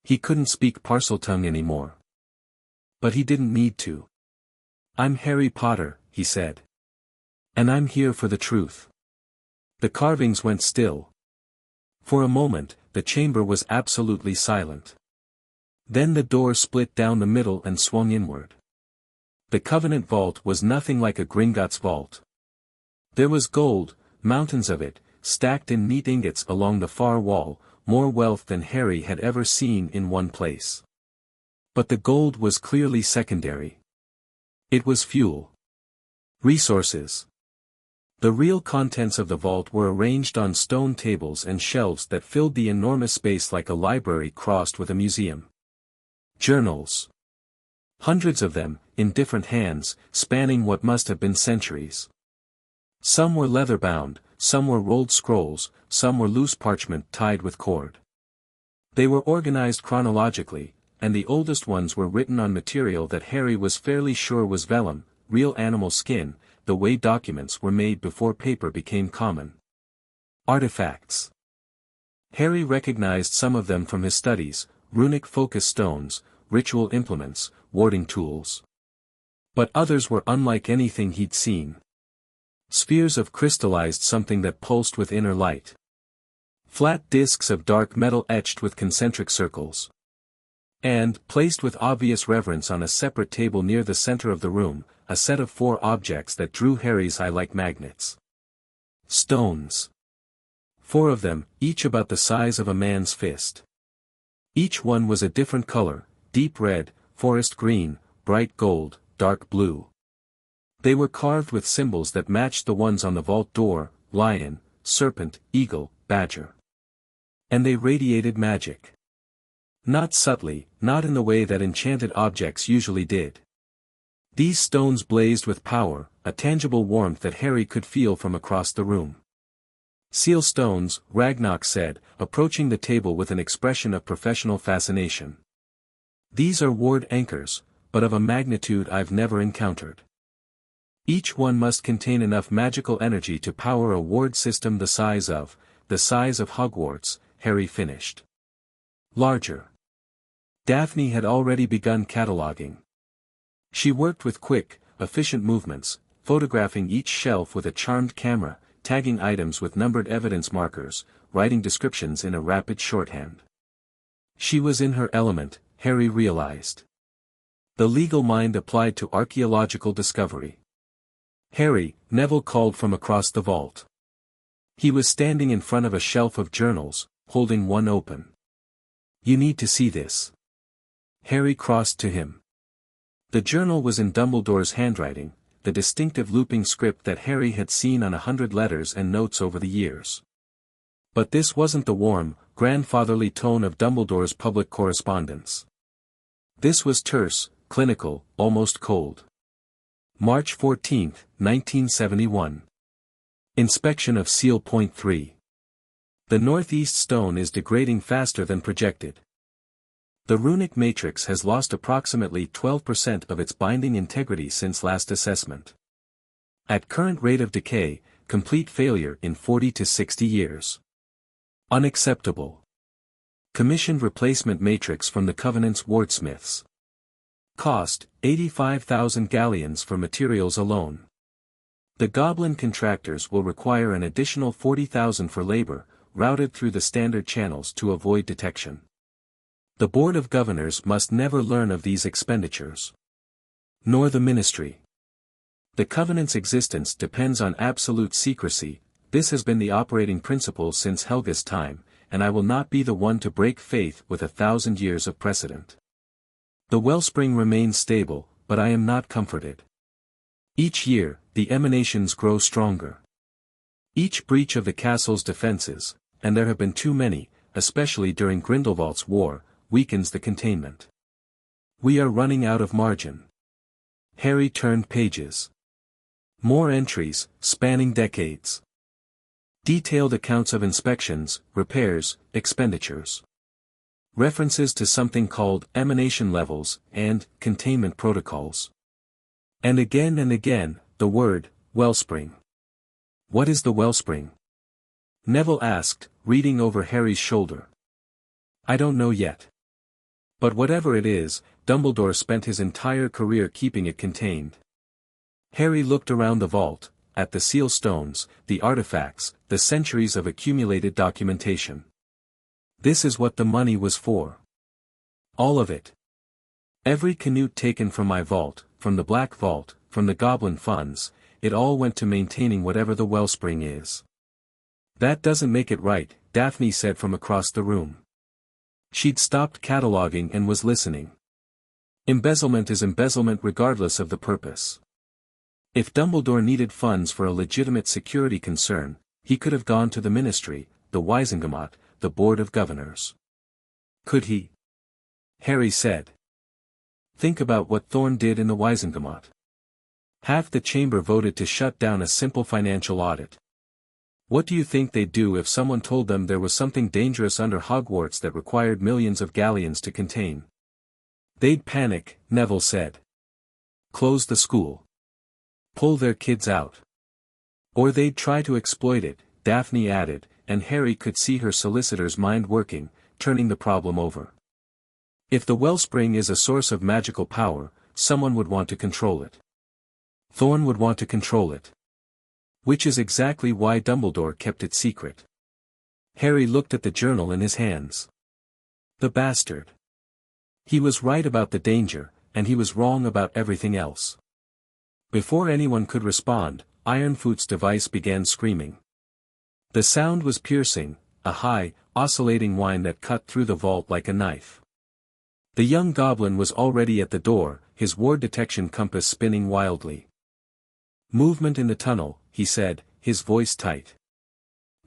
Speaker 1: He couldn't speak Parseltongue anymore. But he didn't need to. "I'm Harry Potter," he said. "And I'm here for the truth." The carvings went still. For a moment, the chamber was absolutely silent. Then the door split down the middle and swung inward. The Covenant Vault was nothing like a Gringotts vault. There was gold, mountains of it, stacked in neat ingots along the far wall, more wealth than Harry had ever seen in one place. But the gold was clearly secondary. It was fuel. Resources. The real contents of the vault were arranged on stone tables and shelves that filled the enormous space like a library crossed with a museum. Journals. Hundreds of them, in different hands, spanning what must have been centuries. Some were leather-bound, some were rolled scrolls, some were loose parchment tied with cord. They were organized chronologically, and the oldest ones were written on material that Harry was fairly sure was vellum, real animal skin, the way documents were made before paper became common. Artifacts. Harry recognized some of them from his studies: runic focus stones, ritual implements, warding tools. But others were unlike anything he'd seen. Spheres of crystallized something that pulsed with inner light. Flat discs of dark metal etched with concentric circles. And, placed with obvious reverence on a separate table near the center of the room, a set of 4 objects that drew Harry's eye like magnets. Stones. 4 of them, each about the size of a man's fist. Each one was a different color: deep red, forest green, bright gold, dark blue. They were carved with symbols that matched the ones on the vault door: lion, serpent, eagle, badger. And they radiated magic. Not subtly, not in the way that enchanted objects usually did. These stones blazed with power, a tangible warmth that Harry could feel from across the room. Seal stones, Ragnarok said, approaching the table with an expression of professional fascination. These are ward anchors, but of a magnitude I've never encountered. Each one must contain enough magical energy to power a ward system the size of Hogwarts, Harry finished. Larger. Daphne had already begun cataloging. She worked with quick, efficient movements, photographing each shelf with a charmed camera, tagging items with numbered evidence markers, writing descriptions in a rapid shorthand. She was in her element, Harry realized. The legal mind applied to archaeological discovery. Harry, Neville called from across the vault. He was standing in front of a shelf of journals, holding one open. You need to see this. Harry crossed to him. The journal was in Dumbledore's handwriting, the distinctive looping script that Harry had seen on 100 letters and notes over the years. But this wasn't the warm, grandfatherly tone of Dumbledore's public correspondence. This was terse, clinical, almost cold. March 14, 1971. Inspection of Seal Point 3. The northeast stone is degrading faster than projected. The runic matrix has lost approximately 12% of its binding integrity since last assessment. At current rate of decay, complete failure in 40 to 60 years. Unacceptable. Commissioned replacement matrix from the Covenant's wardsmiths. Cost, 85,000 galleons for materials alone. The Goblin contractors will require an additional 40,000 for labor, routed through the standard channels to avoid detection. The Board of Governors must never learn of these expenditures. Nor the Ministry. The Covenant's existence depends on absolute secrecy. This has been the operating principle since Helga's time, and I will not be the one to break faith with 1,000 years of precedent. The wellspring remains stable, but I am not comforted. Each year, the emanations grow stronger. Each breach of the castle's defenses, and there have been too many, especially during Grindelwald's war, weakens the containment. We are running out of margin. Harry turned pages. More entries, spanning decades. Detailed accounts of inspections, repairs, expenditures. References to something called emanation levels and containment protocols. And again, the word, wellspring. What is the wellspring? Neville asked, reading over Harry's shoulder. I don't know yet. But whatever it is, Dumbledore spent his entire career keeping it contained. Harry looked around the vault, at the seal stones, the artifacts, the centuries of accumulated documentation. This is what the money was for. All of it. Every canute taken from my vault, from the Black Vault, from the Goblin funds, it all went to maintaining whatever the wellspring is. That doesn't make it right, Daphne said from across the room. She'd stopped cataloging and was listening. Embezzlement is embezzlement regardless of the purpose. If Dumbledore needed funds for a legitimate security concern, he could have gone to the Ministry, the Wizengamot, the Board of Governors. Could he? Harry said. Think about what Thorn did in the Wizengamot. Half the chamber voted to shut down a simple financial audit. What do you think they'd do if someone told them there was something dangerous under Hogwarts that required millions of galleons to contain? They'd panic, Neville said. Close the school. Pull their kids out. Or they'd try to exploit it, Daphne added, and Harry could see her solicitor's mind working, turning the problem over. If the wellspring is a source of magical power, someone would want to control it. Thorn would want to control it. Which is exactly why Dumbledore kept it secret. Harry looked at the journal in his hands. The bastard. He was right about the danger, and he was wrong about everything else. Before anyone could respond, Ironfoot's device began screaming. The sound was piercing, a high, oscillating whine that cut through the vault like a knife. The young goblin was already at the door, his ward detection compass spinning wildly. Movement in the tunnel, he said, his voice tight.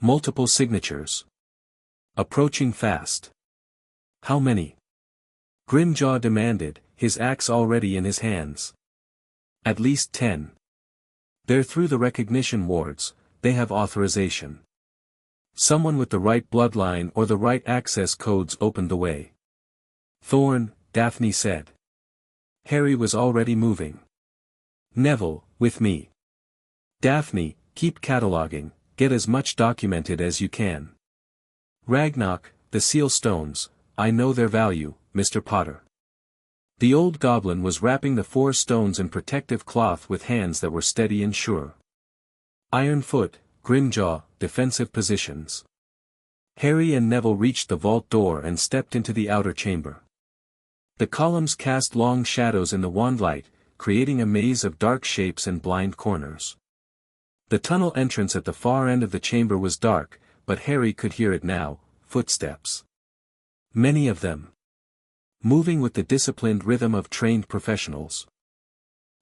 Speaker 1: Multiple signatures. Approaching fast. How many? Grimjaw demanded, his axe already in his hands. At least 10. They're through the recognition wards, they have authorization. Someone with the right bloodline or the right access codes opened the way. Thorn, Daphne said. Harry was already moving. Neville, with me. Daphne, keep cataloging, get as much documented as you can. Ragnarok, the seal stones, I know their value, Mr. Potter. The old goblin was wrapping the 4 stones in protective cloth with hands that were steady and sure. Ironfoot, Grimjaw, defensive positions. Harry and Neville reached the vault door and stepped into the outer chamber. The columns cast long shadows in the wandlight, creating a maze of dark shapes and blind corners. The tunnel entrance at the far end of the chamber was dark, but Harry could hear it now, footsteps. Many of them. Moving with the disciplined rhythm of trained professionals.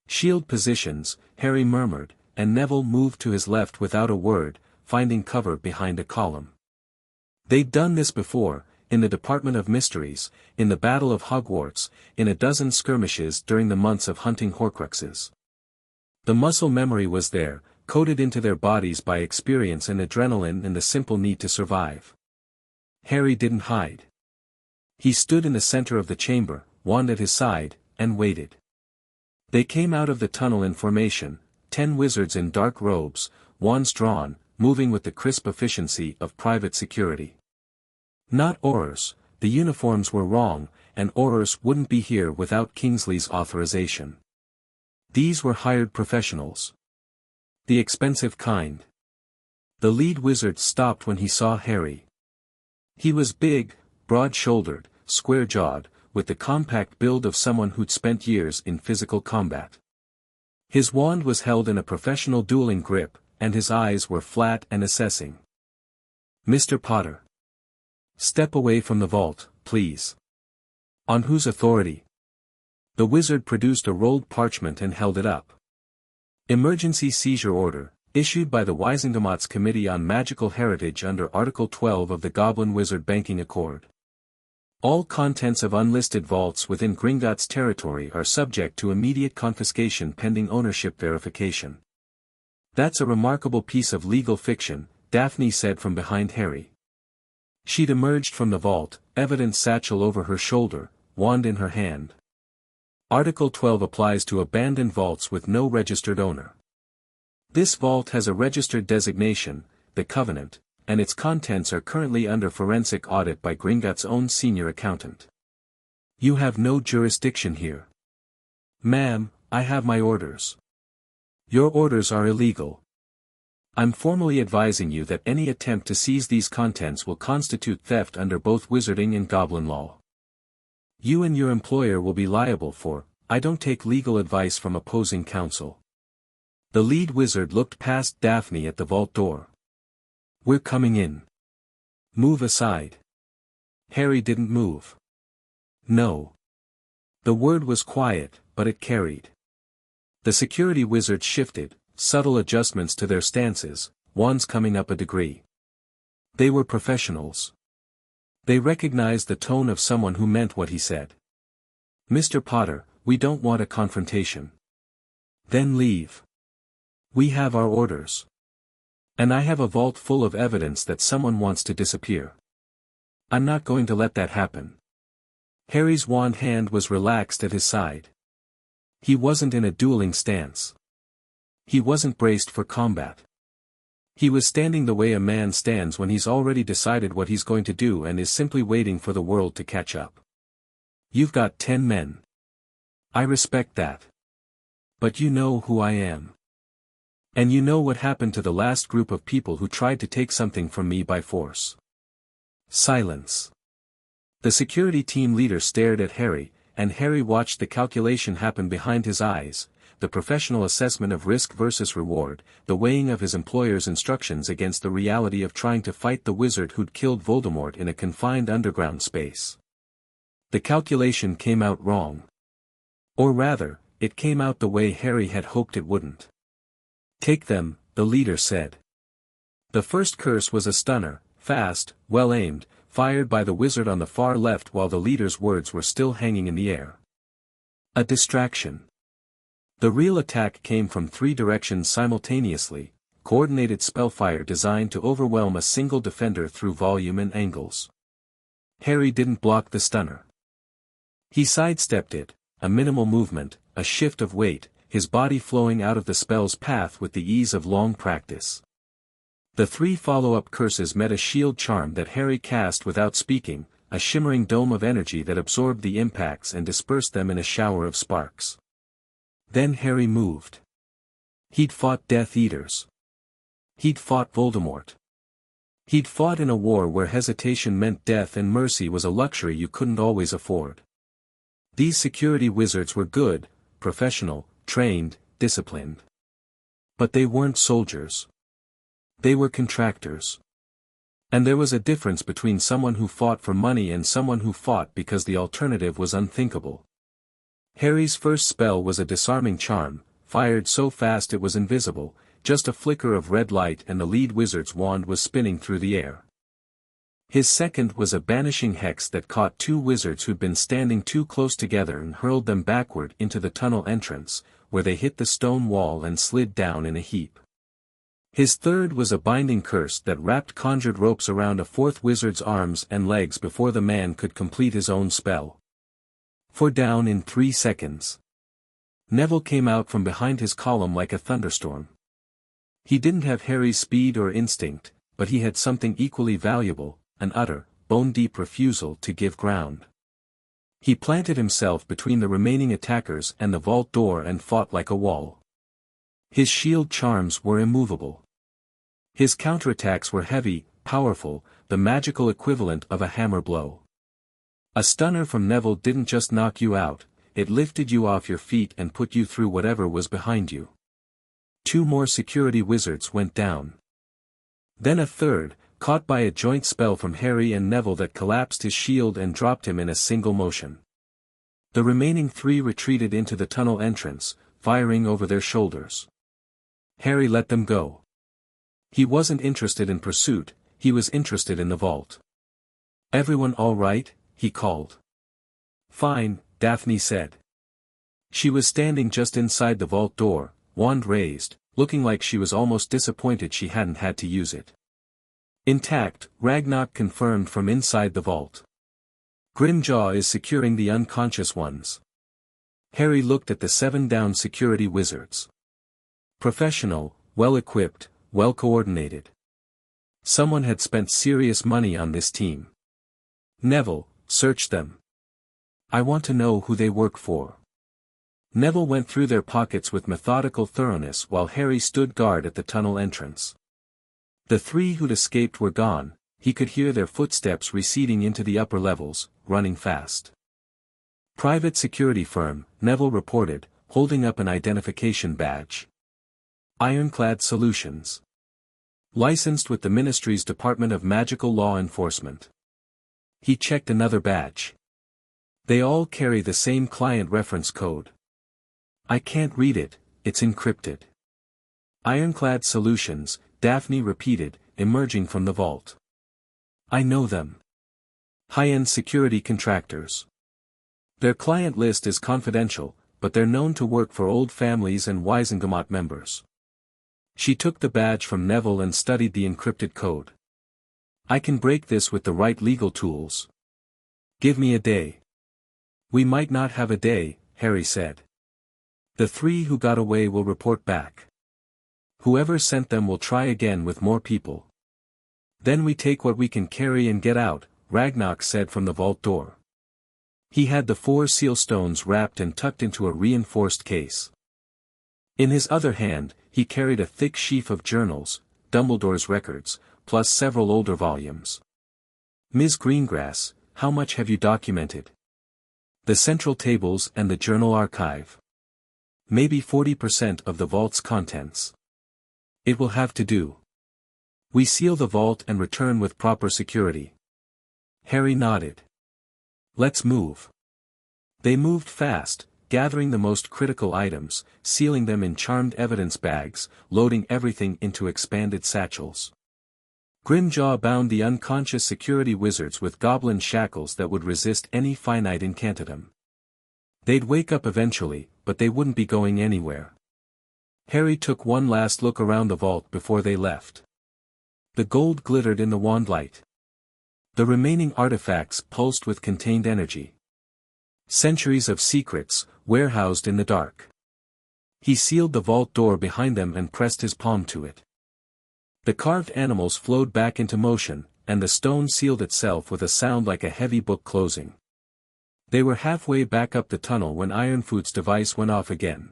Speaker 1: Shield positions, Harry murmured, and Neville moved to his left without a word, finding cover behind a column. They'd done this before, in the Department of Mysteries, in the Battle of Hogwarts, in a dozen skirmishes during the months of hunting Horcruxes. The muscle memory was there, coded into their bodies by experience and adrenaline and the simple need to survive. Harry didn't hide. He stood in the center of the chamber, wand at his side, and waited. They came out of the tunnel in formation, 10 wizards in dark robes, wands drawn, moving with the crisp efficiency of private security. Not Aurors, the uniforms were wrong, and Aurors wouldn't be here without Kingsley's authorization. These were hired professionals. The expensive kind. The lead wizard stopped when he saw Harry. He was big, broad-shouldered, square-jawed, with the compact build of someone who'd spent years in physical combat. His wand was held in a professional dueling grip, and his eyes were flat and assessing. Mr. Potter. Step away from the vault, please. On whose authority? The wizard produced a rolled parchment and held it up. Emergency seizure order, issued by the Wisingamots Committee on Magical Heritage under Article 12 of the Goblin Wizard Banking Accord. All contents of unlisted vaults within Gringotts territory are subject to immediate confiscation pending ownership verification. That's a remarkable piece of legal fiction, Daphne said from behind Harry. She'd emerged from the vault, evidence satchel over her shoulder, wand in her hand. Article 12 applies to abandoned vaults with no registered owner. This vault has a registered designation, the Covenant, and its contents are currently under forensic audit by Gringotts' own senior accountant. You have no jurisdiction here. Ma'am, I have my orders. Your orders are illegal. I'm formally advising you that any attempt to seize these contents will constitute theft under both wizarding and goblin law. You and your employer will be liable for, I don't take legal advice from opposing counsel. The lead wizard looked past Daphne at the vault door. We're coming in. Move aside. Harry didn't move. No. The word was quiet, but it carried. The security wizards shifted, subtle adjustments to their stances, wands coming up a degree. They were professionals. They recognized the tone of someone who meant what he said. Mr. Potter, we don't want a confrontation. Then leave. We have our orders. And I have a vault full of evidence that someone wants to disappear. I'm not going to let that happen. Harry's wand hand was relaxed at his side. He wasn't in a dueling stance. He wasn't braced for combat. He was standing the way a man stands when he's already decided what he's going to do and is simply waiting for the world to catch up. You've got 10 men. I respect that. But you know who I am. And you know what happened to the last group of people who tried to take something from me by force. Silence. The security team leader stared at Harry, and Harry watched the calculation happen behind his eyes, the professional assessment of risk versus reward, the weighing of his employer's instructions against the reality of trying to fight the wizard who'd killed Voldemort in a confined underground space. The calculation came out wrong. Or rather, it came out the way Harry had hoped it wouldn't. Take them, the leader said. The first curse was a stunner, fast, well-aimed, fired by the wizard on the far left while the leader's words were still hanging in the air. A distraction. The real attack came from 3 directions simultaneously, coordinated spellfire designed to overwhelm a single defender through volume and angles. Harry didn't block the stunner. He sidestepped it, a minimal movement, a shift of weight, his body flowing out of the spell's path with the ease of long practice. The 3 follow-up curses met a shield charm that Harry cast without speaking, a shimmering dome of energy that absorbed the impacts and dispersed them in a shower of sparks. Then Harry moved. He'd fought Death Eaters. He'd fought Voldemort. He'd fought in a war where hesitation meant death and mercy was a luxury you couldn't always afford. These security wizards were good, professional, trained, disciplined. But they weren't soldiers. They were contractors. And there was a difference between someone who fought for money and someone who fought because the alternative was unthinkable. Harry's first spell was a disarming charm, fired so fast it was invisible, just a flicker of red light and the lead wizard's wand was spinning through the air. His second was a banishing hex that caught 2 wizards who'd been standing too close together and hurled them backward into the tunnel entrance, where they hit the stone wall and slid down in a heap. His third was a binding curse that wrapped conjured ropes around a 4th wizard's arms and legs before the man could complete his own spell. 4 down in 3 seconds. Neville came out from behind his column like a thunderstorm. He didn't have Harry's speed or instinct, but he had something equally valuable, an utter, bone-deep refusal to give ground. He planted himself between the remaining attackers and the vault door and fought like a wall. His shield charms were immovable. His counterattacks were heavy, powerful, the magical equivalent of a hammer blow. A stunner from Neville didn't just knock you out, it lifted you off your feet and put you through whatever was behind you. 2 more security wizards went down. Then a third, caught by a joint spell from Harry and Neville that collapsed his shield and dropped him in a single motion. The remaining 3 retreated into the tunnel entrance, firing over their shoulders. Harry let them go. He wasn't interested in pursuit, he was interested in the vault. "Everyone all right?" he called. "Fine," Daphne said. She was standing just inside the vault door, wand raised, looking like she was almost disappointed she hadn't had to use it. "Intact," Ragnarok confirmed from inside the vault. "Grimjaw is securing the unconscious ones." Harry looked at the 7 down security wizards. Professional, well-equipped, well-coordinated. Someone had spent serious money on this team. "Neville, search them. I want to know who they work for." Neville went through their pockets with methodical thoroughness while Harry stood guard at the tunnel entrance. The 3 who'd escaped were gone, he could hear their footsteps receding into the upper levels, running fast. "Private security firm," Neville reported, holding up an identification badge. "Ironclad Solutions. Licensed with the Ministry's Department of Magical Law Enforcement." He checked another badge. "They all carry the same client reference code." "I can't read it, it's encrypted." "Ironclad Solutions," Daphne repeated, emerging from the vault. "I know them. High-end security contractors. Their client list is confidential, but they're known to work for old families and Wisengamot members." She took the badge from Neville and studied the encrypted code. "I can break this with the right legal tools. Give me a day." "We might not have a day," Harry said. "The 3 who got away will report back. Whoever sent them will try again with more people. Then we take what we can carry and get out," Ragnarok said from the vault door. He had the 4 seal stones wrapped and tucked into a reinforced case. In his other hand, he carried a thick sheaf of journals, Dumbledore's records, plus several older volumes. "Ms. Greengrass, how much have you documented?" "The central tables and the journal archive. Maybe 40% of the vault's contents. It will have to do. We seal the vault and return with proper security." Harry nodded. "Let's move." They moved fast, gathering the most critical items, sealing them in charmed evidence bags, loading everything into expanded satchels. Grimjaw bound the unconscious security wizards with goblin shackles that would resist any finite incantatum. They'd wake up eventually, but they wouldn't be going anywhere. Harry took one last look around the vault before they left. The gold glittered in the wand light. The remaining artifacts pulsed with contained energy. Centuries of secrets, warehoused in the dark. He sealed the vault door behind them and pressed his palm to it. The carved animals flowed back into motion, and the stone sealed itself with a sound like a heavy book closing. They were halfway back up the tunnel when Ironfoot's device went off again.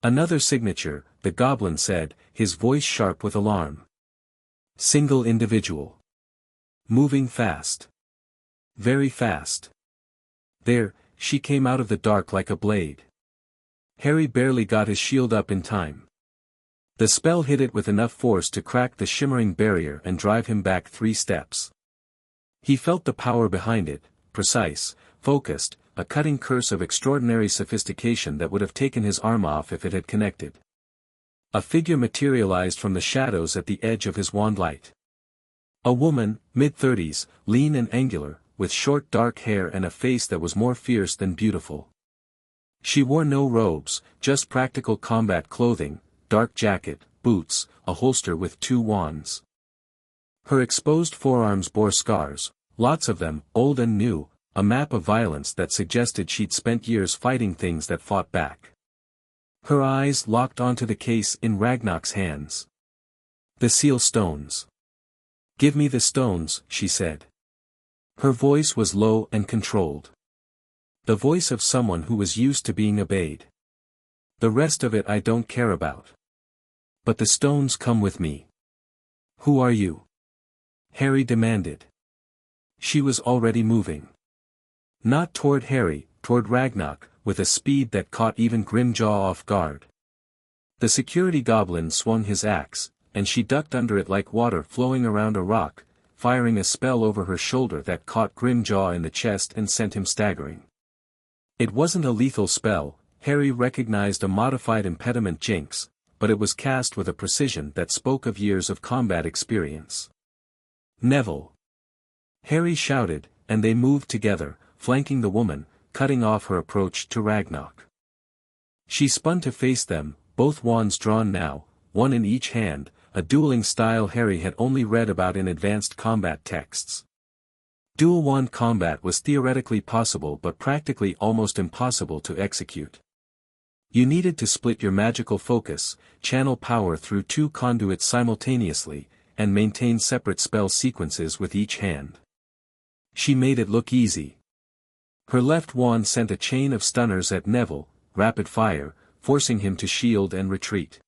Speaker 1: Another signature, the goblin said, his voice sharp with alarm. Single individual. Moving fast. Very fast. There, she came out of the dark like a blade. Harry barely got his shield up in time. The spell hit it with enough force to crack the shimmering barrier and drive him back 3 steps. He felt the power behind it, precise, focused, a cutting curse of extraordinary sophistication that would have taken his arm off if it had connected. A figure materialized from the shadows at the edge of his wand light. A woman, mid-30s, lean and angular, with short dark hair and a face that was more fierce than beautiful. She wore no robes, just practical combat clothing, dark jacket, boots, a holster with 2 wands. Her exposed forearms bore scars, lots of them, old and new, a map of violence that suggested she'd spent years fighting things that fought back. Her eyes locked onto the case in Ragnar's hands. The seal stones. Give me the stones, she said. Her voice was low and controlled. The voice of someone who was used to being obeyed. The rest of it I don't care about. But the stones come with me. Who are you? Harry demanded. She was already moving. Not toward Harry, toward Ragnar, with a speed that caught even Grimjaw off guard. The security goblin swung his axe, and she ducked under it like water flowing around a rock, firing a spell over her shoulder that caught Grimjaw in the chest and sent him staggering. It wasn't a lethal spell, Harry recognized a modified impediment jinx, but it was cast with a precision that spoke of years of combat experience. Neville! Harry shouted, and they moved together, flanking the woman, cutting off her approach to Ragnar. She spun to face them, both wands drawn now, one in each hand, a dueling style Harry had only read about in advanced combat texts. Dual wand combat was theoretically possible but practically almost impossible to execute. You needed to split your magical focus, channel power through 2 conduits simultaneously, and maintain separate spell sequences with each hand. She made it look easy. Her left wand sent a chain of stunners at Neville, rapid fire, forcing him to shield and retreat.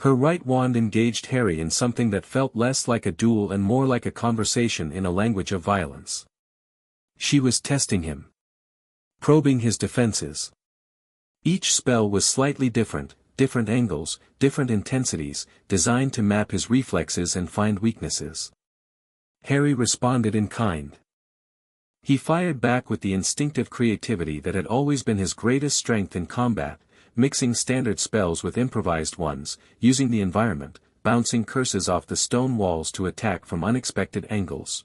Speaker 1: Her right wand engaged Harry in something that felt less like a duel and more like a conversation in a language of violence. She was testing him. Probing his defenses. Each spell was slightly different, different angles, different intensities, designed to map his reflexes and find weaknesses. Harry responded in kind. He fired back with the instinctive creativity that had always been his greatest strength in combat, mixing standard spells with improvised ones, using the environment, bouncing curses off the stone walls to attack from unexpected angles.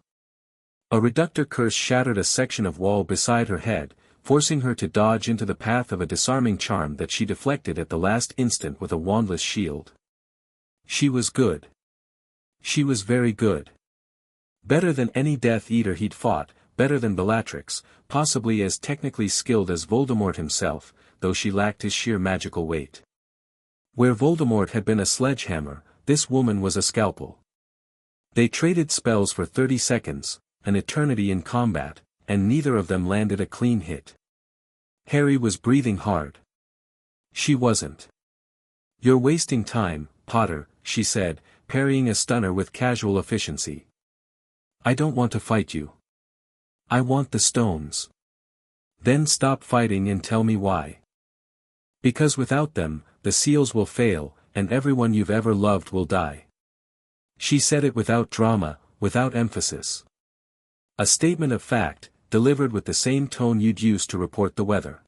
Speaker 1: A reductor curse shattered a section of wall beside her head, forcing her to dodge into the path of a disarming charm that she deflected at the last instant with a wandless shield. She was good. She was very good. Better than any Death Eater he'd fought, better than Bellatrix, possibly as technically skilled as Voldemort himself, though she lacked his sheer magical weight. Where Voldemort had been a sledgehammer, this woman was a scalpel. They traded spells for 30 seconds, an eternity in combat, and neither of them landed a clean hit. Harry was breathing hard. She wasn't. You're wasting time, Potter, she said, parrying a stunner with casual efficiency. I don't want to fight you. I want the stones. Then stop fighting and tell me why. Because without them, the seals will fail, and everyone you've ever loved will die. She said it without drama, without emphasis. A statement of fact, delivered with the same tone you'd use to report the weather.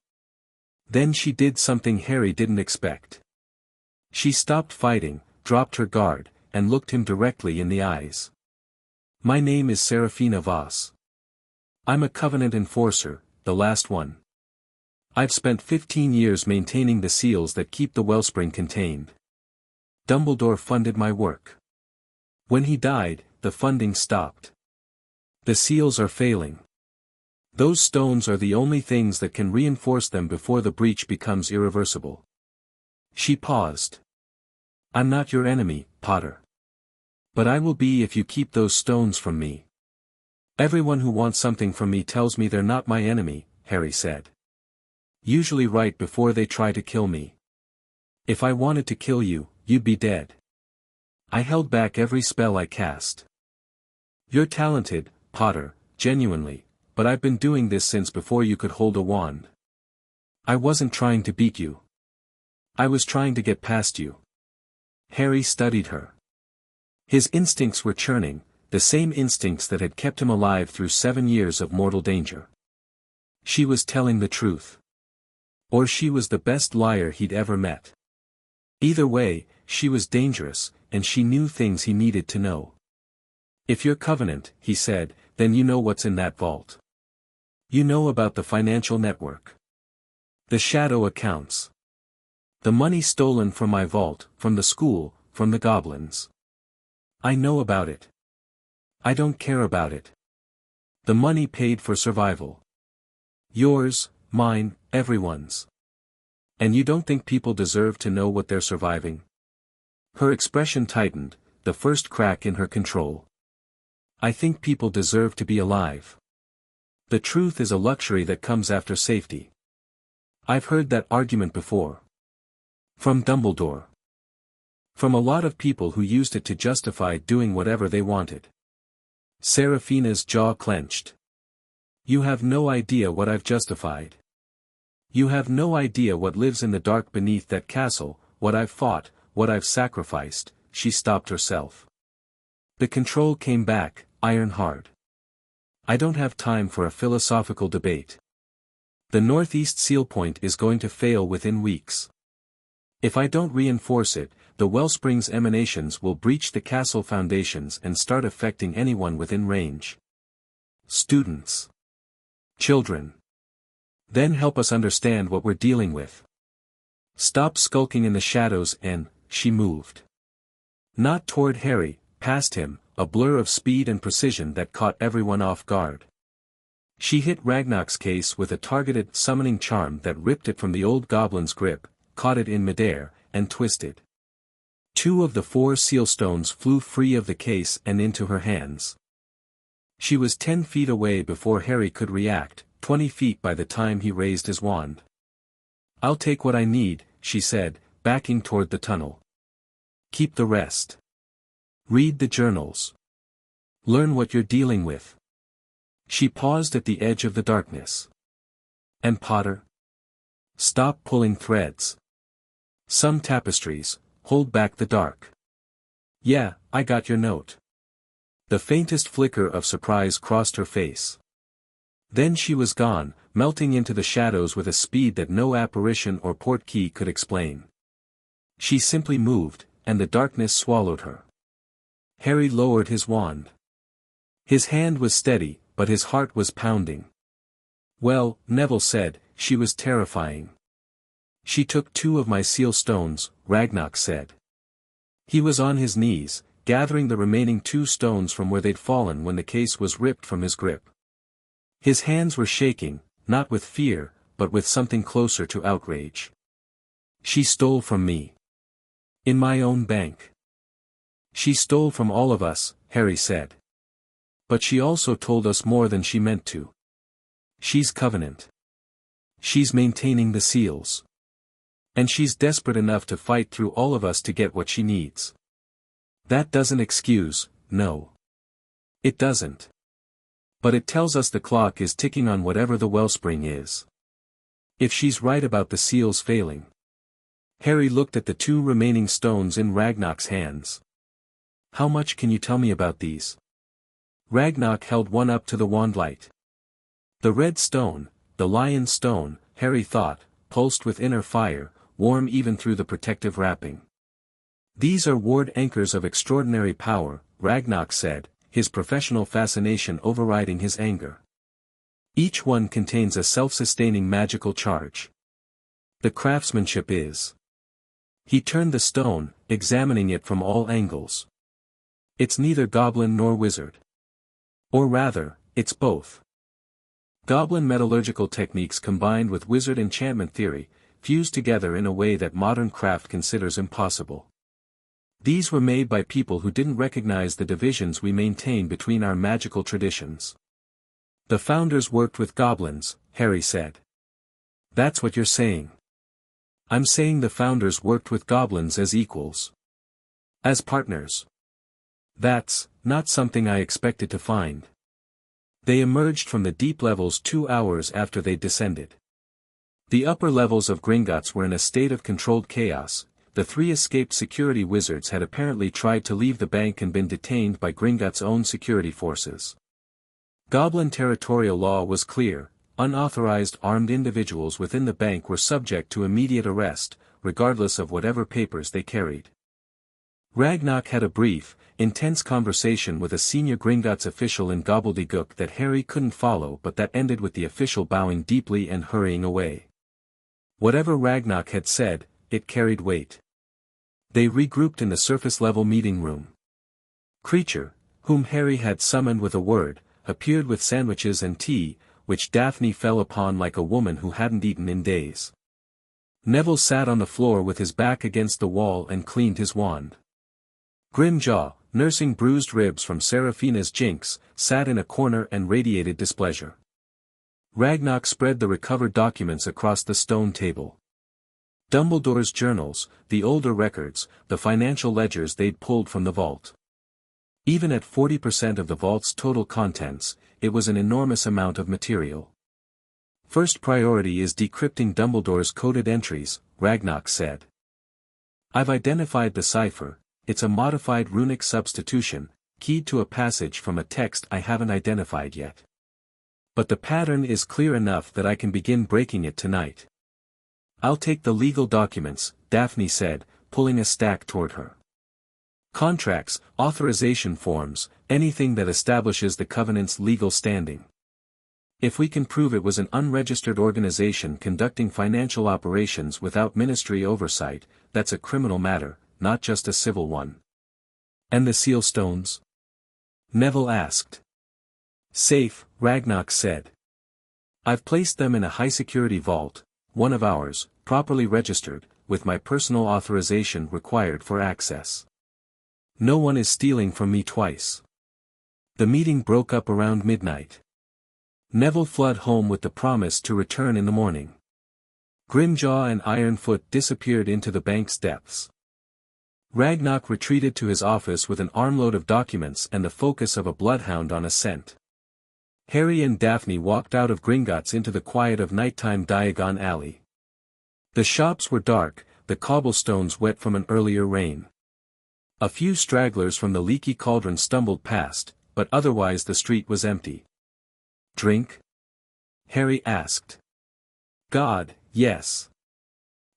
Speaker 1: Then she did something Harry didn't expect. She stopped fighting, dropped her guard, and looked him directly in the eyes. My name is Seraphina Voss. I'm a Covenant enforcer, the last one. I've spent 15 years maintaining the seals that keep the wellspring contained. Dumbledore funded my work. When he died, the funding stopped. The seals are failing. Those stones are the only things that can reinforce them before the breach becomes irreversible. She paused. I'm not your enemy, Potter. But I will be if you keep those stones from me. Everyone who wants something from me tells me they're not my enemy, Harry said. Usually right before they try to kill me. If I wanted to kill you, you'd be dead. I held back every spell I cast. You're talented, Potter, genuinely, but I've been doing this since before you could hold a wand. I wasn't trying to beat you. I was trying to get past you. Harry studied her. His instincts were churning, the same instincts that had kept him alive through 7 years of mortal danger. She was telling the truth. Or she was the best liar he'd ever met. Either way, she was dangerous, and she knew things he needed to know. If you're Covenant, he said, then you know what's in that vault. You know about the financial network. The shadow accounts. The money stolen from my vault, from the school, from the goblins. I know about it. I don't care about it. The money paid for survival. Yours, mine, everyone's. And you don't think people deserve to know what they're surviving? Her expression tightened, the first crack in her control. I think people deserve to be alive. The truth is a luxury that comes after safety. I've heard that argument before. From Dumbledore. From a lot of people who used it to justify doing whatever they wanted. Seraphina's jaw clenched. You have no idea what I've justified. You have no idea what lives in the dark beneath that castle, what I've fought, what I've sacrificed. She stopped herself. The control came back, iron hard. I don't have time for a philosophical debate. The northeast seal point is going to fail within weeks. If I don't reinforce it, the wellspring's emanations will breach the castle foundations and start affecting anyone within range. Students. Children. Then help us understand what we're dealing with. Stop skulking in the shadows and, she moved. Not toward Harry, past him, a blur of speed and precision that caught everyone off guard. She hit Ragnarok's case with a targeted summoning charm that ripped it from the old goblin's grip, caught it in midair, and twisted. 2 of the 4 seal stones flew free of the case and into her hands. She was 10 feet away before Harry could react, 20 feet by the time he raised his wand. I'll take what I need, she said, backing toward the tunnel. Keep the rest. Read the journals. Learn what you're dealing with. She paused at the edge of the darkness. And Potter? Stop pulling threads. Some tapestries, hold back the dark. Yeah, I got your note. The faintest flicker of surprise crossed her face. Then she was gone, melting into the shadows with a speed that no apparition or portkey could explain. She simply moved, and the darkness swallowed her. Harry lowered his wand. His hand was steady, but his heart was pounding. Well, Neville said, she was terrifying. She took 2 of my seal stones, Ragnarok said. He was on his knees, gathering the remaining 2 stones from where they'd fallen when the case was ripped from his grip. His hands were shaking, not with fear, but with something closer to outrage. She stole from me. In my own bank. She stole from all of us, Harry said. But she also told us more than she meant to. She's Covenant. She's maintaining the seals. And she's desperate enough to fight through all of us to get what she needs. That doesn't excuse, no. It doesn't. But it tells us the clock is ticking on whatever the wellspring is. If she's right about the seals failing. Harry looked at the 2 remaining stones in Ragnarok's hands. How much can you tell me about these? Ragnarok held one up to the wandlight. The red stone, the lion stone, Harry thought, pulsed with inner fire, warm even through the protective wrapping. These are ward anchors of extraordinary power, Ragnarok said, his professional fascination overriding his anger. Each one contains a self-sustaining magical charge. The craftsmanship is. He turned the stone, examining it from all angles. It's neither goblin nor wizard. Or rather, it's both. Goblin metallurgical techniques combined with wizard enchantment theory, fused together in a way that modern craft considers impossible. These were made by people who didn't recognize the divisions we maintain between our magical traditions. The founders worked with goblins, Harry said. That's what you're saying. I'm saying the founders worked with goblins as equals. As partners. That's not something I expected to find. They emerged from the deep levels 2 hours after they descended. The upper levels of Gringotts were in a state of controlled chaos. The 3 escaped security wizards had apparently tried to leave the bank and been detained by Gringotts' own security forces. Goblin territorial law was clear: unauthorized armed individuals within the bank were subject to immediate arrest, regardless of whatever papers they carried. Ragnarok had a brief, intense conversation with a senior Gringotts official in gobbledygook that Harry couldn't follow, but that ended with the official bowing deeply and hurrying away. Whatever Ragnarok had said, it carried weight. They regrouped in the surface-level meeting room. Creature, whom Harry had summoned with a word, appeared with sandwiches and tea, which Daphne fell upon like a woman who hadn't eaten in days. Neville sat on the floor with his back against the wall and cleaned his wand. Grimjaw, nursing bruised ribs from Seraphina's jinx, sat in a corner and radiated displeasure. Ragnarok spread the recovered documents across the stone table. Dumbledore's journals, the older records, the financial ledgers they'd pulled from the vault. Even at 40% of the vault's total contents, it was an enormous amount of material. First priority is decrypting Dumbledore's coded entries, Ragnarok said. I've identified the cipher. It's a modified runic substitution, keyed to a passage from a text I haven't identified yet. But the pattern is clear enough that I can begin breaking it tonight. I'll take the legal documents, Daphne said, pulling a stack toward her. Contracts, authorization forms, anything that establishes the Covenant's legal standing. If we can prove it was an unregistered organization conducting financial operations without ministry oversight, that's a criminal matter, not just a civil one. And the seal stones? Neville asked. Safe, Ragnarok said. I've placed them in a high-security vault, one of ours, properly registered, with my personal authorization required for access. No one is stealing from me twice. The meeting broke up around midnight. Neville fled home with the promise to return in the morning. Grimjaw and Ironfoot disappeared into the bank's depths. Ragnarok retreated to his office with an armload of documents and the focus of a bloodhound on a scent. Harry and Daphne walked out of Gringotts into the quiet of nighttime Diagon Alley. The shops were dark, the cobblestones wet from an earlier rain. A few stragglers from the leaky cauldron stumbled past, but otherwise the street was empty. Drink? Harry asked. God, yes.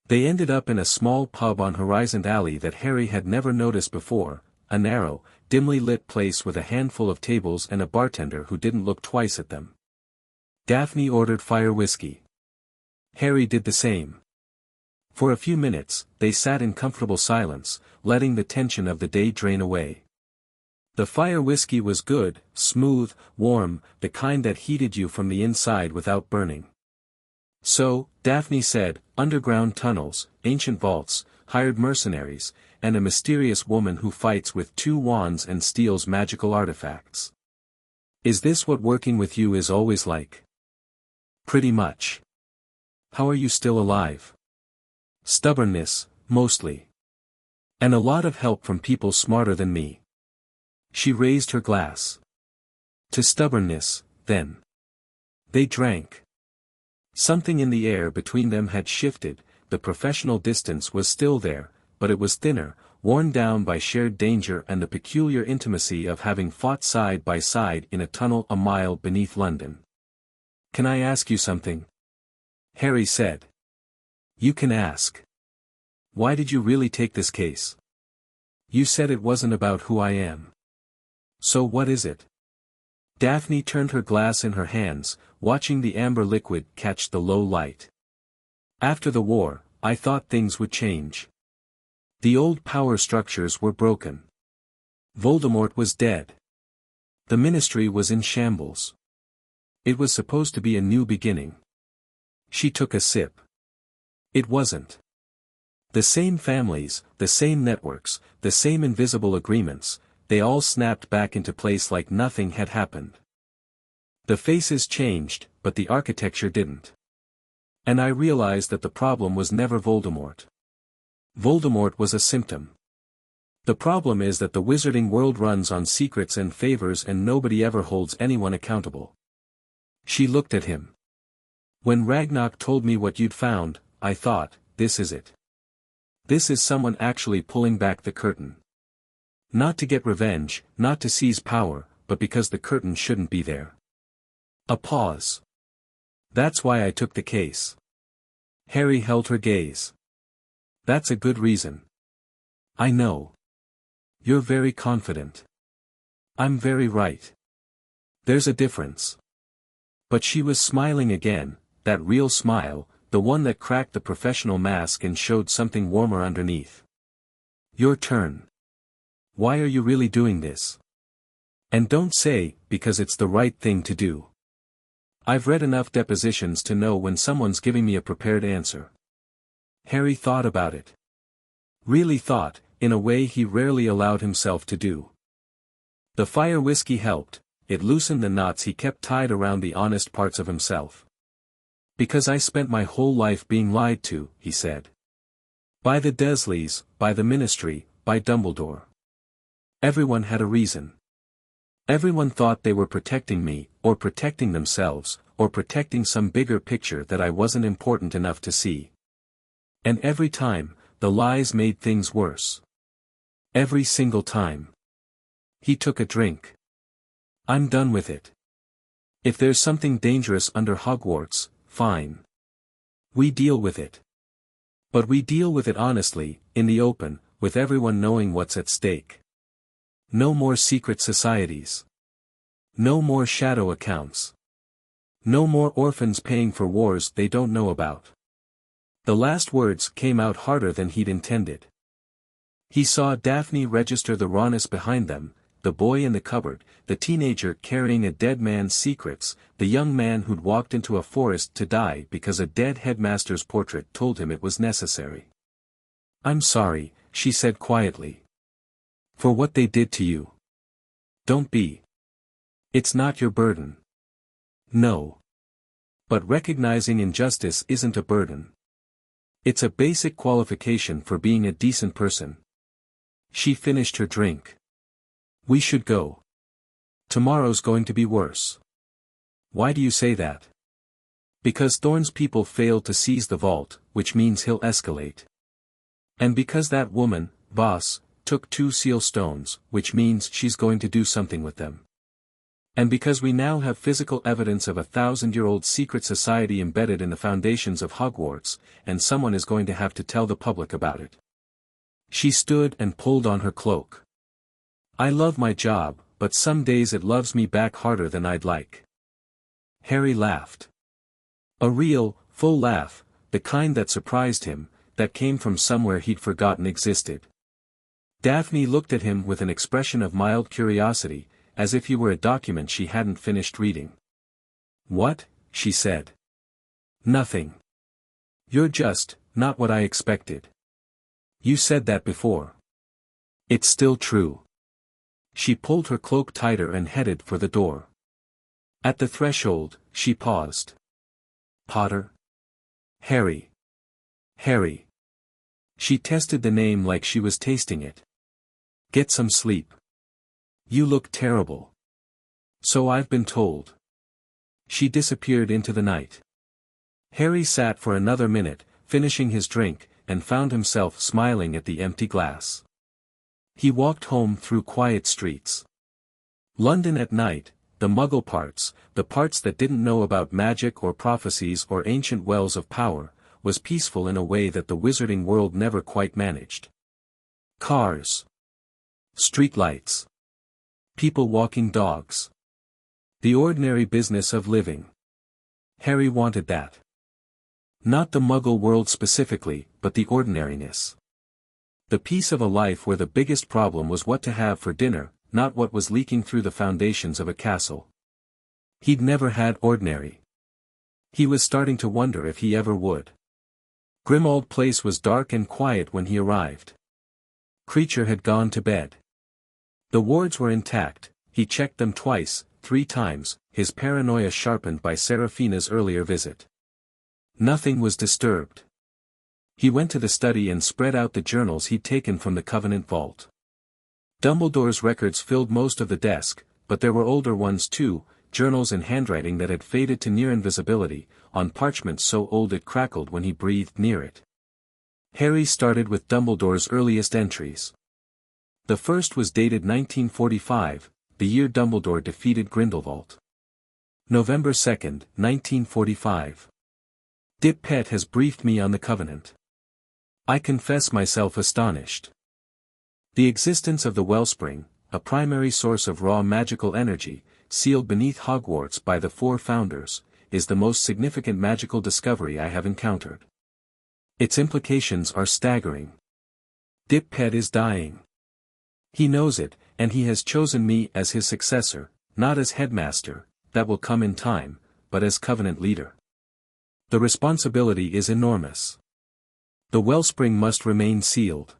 Speaker 1: They ended up in a small pub on Horizon Alley that Harry had never noticed before, a narrow, dimly lit place with a handful of tables and a bartender who didn't look twice at them. Daphne ordered fire whiskey. Harry did the same. For a few minutes, they sat in comfortable silence, letting the tension of the day drain away. The fire whiskey was good, smooth, warm, the kind that heated you from the inside without burning. So, Daphne said, underground tunnels, ancient vaults, hired mercenaries, and a mysterious woman who fights with 2 wands and steals magical artifacts. Is this what working with you is always like? Pretty much. How are you still alive? Stubbornness, mostly. And a lot of help from people smarter than me. She raised her glass. To stubbornness, then. They drank. Something in the air between them had shifted, the professional distance was still there, but it was thinner, worn down by shared danger and the peculiar intimacy of having fought side by side in a tunnel a mile beneath London. Can I ask you something? Harry said. You can ask. Why did you really take this case? You said it wasn't about who I am. So what is it? Daphne turned her glass in her hands, watching the amber liquid catch the low light. After the war, I thought things would change. The old power structures were broken. Voldemort was dead. The Ministry was in shambles. It was supposed to be a new beginning. She took a sip. It wasn't. The same families, the same networks, the same invisible agreements, they all snapped back into place like nothing had happened. The faces changed, but the architecture didn't. And I realized that the problem was never Voldemort. Voldemort was a symptom. The problem is that the wizarding world runs on secrets and favors and nobody ever holds anyone accountable. She looked at him. When Ragnarok told me what you'd found, I thought, this is it. This is someone actually pulling back the curtain. Not to get revenge, not to seize power, but because the curtain shouldn't be there. A pause. That's why I took the case. Harry held her gaze. That's a good reason. I know. You're very confident. I'm very right. There's a difference. But she was smiling again, that real smile, the one that cracked the professional mask and showed something warmer underneath. Your turn. Why are you really doing this? And don't say, because it's the right thing to do. I've read enough depositions to know when someone's giving me a prepared answer. Harry thought about it. Really thought, in a way he rarely allowed himself to do. The fire whiskey helped, it loosened the knots he kept tied around the honest parts of himself. Because I spent my whole life being lied to, he said. By the Dursleys, by the Ministry, by Dumbledore. Everyone had a reason. Everyone thought they were protecting me, or protecting themselves, or protecting some bigger picture that I wasn't important enough to see. And every time, the lies made things worse. Every single time. He took a drink. I'm done with it. If there's something dangerous under Hogwarts, fine. We deal with it. But we deal with it honestly, in the open, with everyone knowing what's at stake. No more secret societies. No more shadow accounts. No more orphans paying for wars they don't know about. The last words came out harder than he'd intended. He saw Daphne register the rawness behind them, the boy in the cupboard, the teenager carrying a dead man's secrets, the young man who'd walked into a forest to die because a dead headmaster's portrait told him it was necessary. I'm sorry, she said quietly. For what they did to you. Don't be. It's not your burden. No. But recognizing injustice isn't a burden. It's a basic qualification for being a decent person. She finished her drink. We should go. Tomorrow's going to be worse. Why do you say that? Because Thorne's people failed to seize the vault, which means he'll escalate. And because that woman, Voss, took 2 seal stones, which means she's going to do something with them. And because we now have physical evidence of a 1,000-year-old secret society embedded in the foundations of Hogwarts, and someone is going to have to tell the public about it. She stood and pulled on her cloak. I love my job, but some days it loves me back harder than I'd like. Harry laughed. A real, full laugh, the kind that surprised him, that came from somewhere he'd forgotten existed. Daphne looked at him with an expression of mild curiosity, as if he were a document she hadn't finished reading. What? She said. Nothing. You're just, not what I expected. You said that before. It's still true. She pulled her cloak tighter and headed for the door. At the threshold, she paused. Potter? Harry. Harry. She tested the name like she was tasting it. Get some sleep. You look terrible. So I've been told. She disappeared into the night. Harry sat for another minute, finishing his drink, and found himself smiling at the empty glass. He walked home through quiet streets. London at night, the Muggle parts, the parts that didn't know about magic or prophecies or ancient wells of power, was peaceful in a way that the wizarding world never quite managed. Cars. Streetlights. People walking dogs. The ordinary business of living. Harry wanted that. Not the Muggle world specifically, but the ordinariness. The piece of a life where the biggest problem was what to have for dinner, not what was leaking through the foundations of a castle. He'd never had ordinary. He was starting to wonder if he ever would. Grimmauld Place was dark and quiet when he arrived. Kreacher had gone to bed. The wards were intact. He checked them twice, 3 times, his paranoia sharpened by Seraphina's earlier visit. Nothing was disturbed. He went to the study and spread out the journals he'd taken from the Covenant vault. Dumbledore's records filled most of the desk, but there were older ones too, journals in handwriting that had faded to near invisibility, on parchment so old it crackled when he breathed near it. Harry started with Dumbledore's earliest entries. The first was dated 1945, the year Dumbledore defeated Grindelwald. November 2nd, 1945. Dip Pet has briefed me on the Covenant. I confess myself astonished. The existence of the wellspring, a primary source of raw magical energy, sealed beneath Hogwarts by the 4 founders, is the most significant magical discovery I have encountered. Its implications are staggering. Dip Pet is dying. He knows it, and he has chosen me as his successor, not as headmaster, that will come in time, but as Covenant leader. The responsibility is enormous. The wellspring must remain sealed.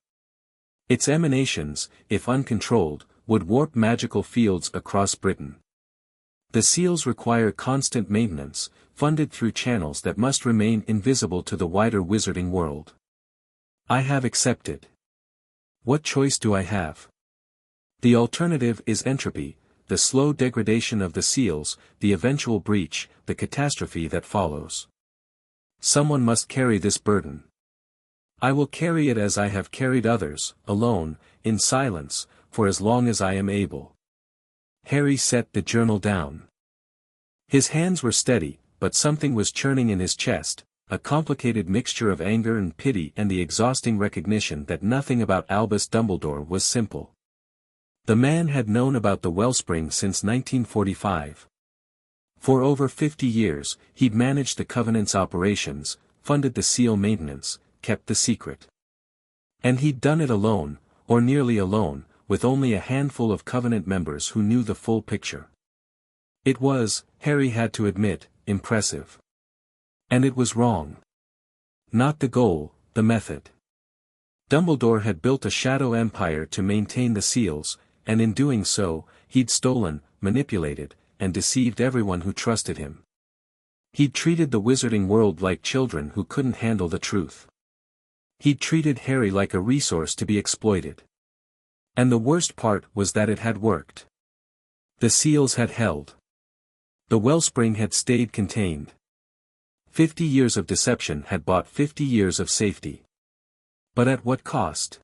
Speaker 1: Its emanations, if uncontrolled, would warp magical fields across Britain. The seals require constant maintenance, funded through channels that must remain invisible to the wider wizarding world. I have accepted. What choice do I have? The alternative is entropy, the slow degradation of the seals, the eventual breach, the catastrophe that follows. Someone must carry this burden. I will carry it as I have carried others, alone, in silence, for as long as I am able. Harry set the journal down. His hands were steady, but something was churning in his chest, a complicated mixture of anger and pity and the exhausting recognition that nothing about Albus Dumbledore was simple. The man had known about the wellspring since 1945. For over 50 years, he'd managed the Covenant's operations, funded the seal maintenance, kept the secret. And he'd done it alone, or nearly alone, with only a handful of Covenant members who knew the full picture. It was, Harry had to admit, impressive. And it was wrong. Not the goal, the method. Dumbledore had built a shadow empire to maintain the seals, and in doing so, he'd stolen, manipulated, and deceived everyone who trusted him. He'd treated the wizarding world like children who couldn't handle the truth. He'd treated Harry like a resource to be exploited. And the worst part was that it had worked. The seals had held. The wellspring had stayed contained. 50 years of deception had bought 50 years of safety. But at what cost?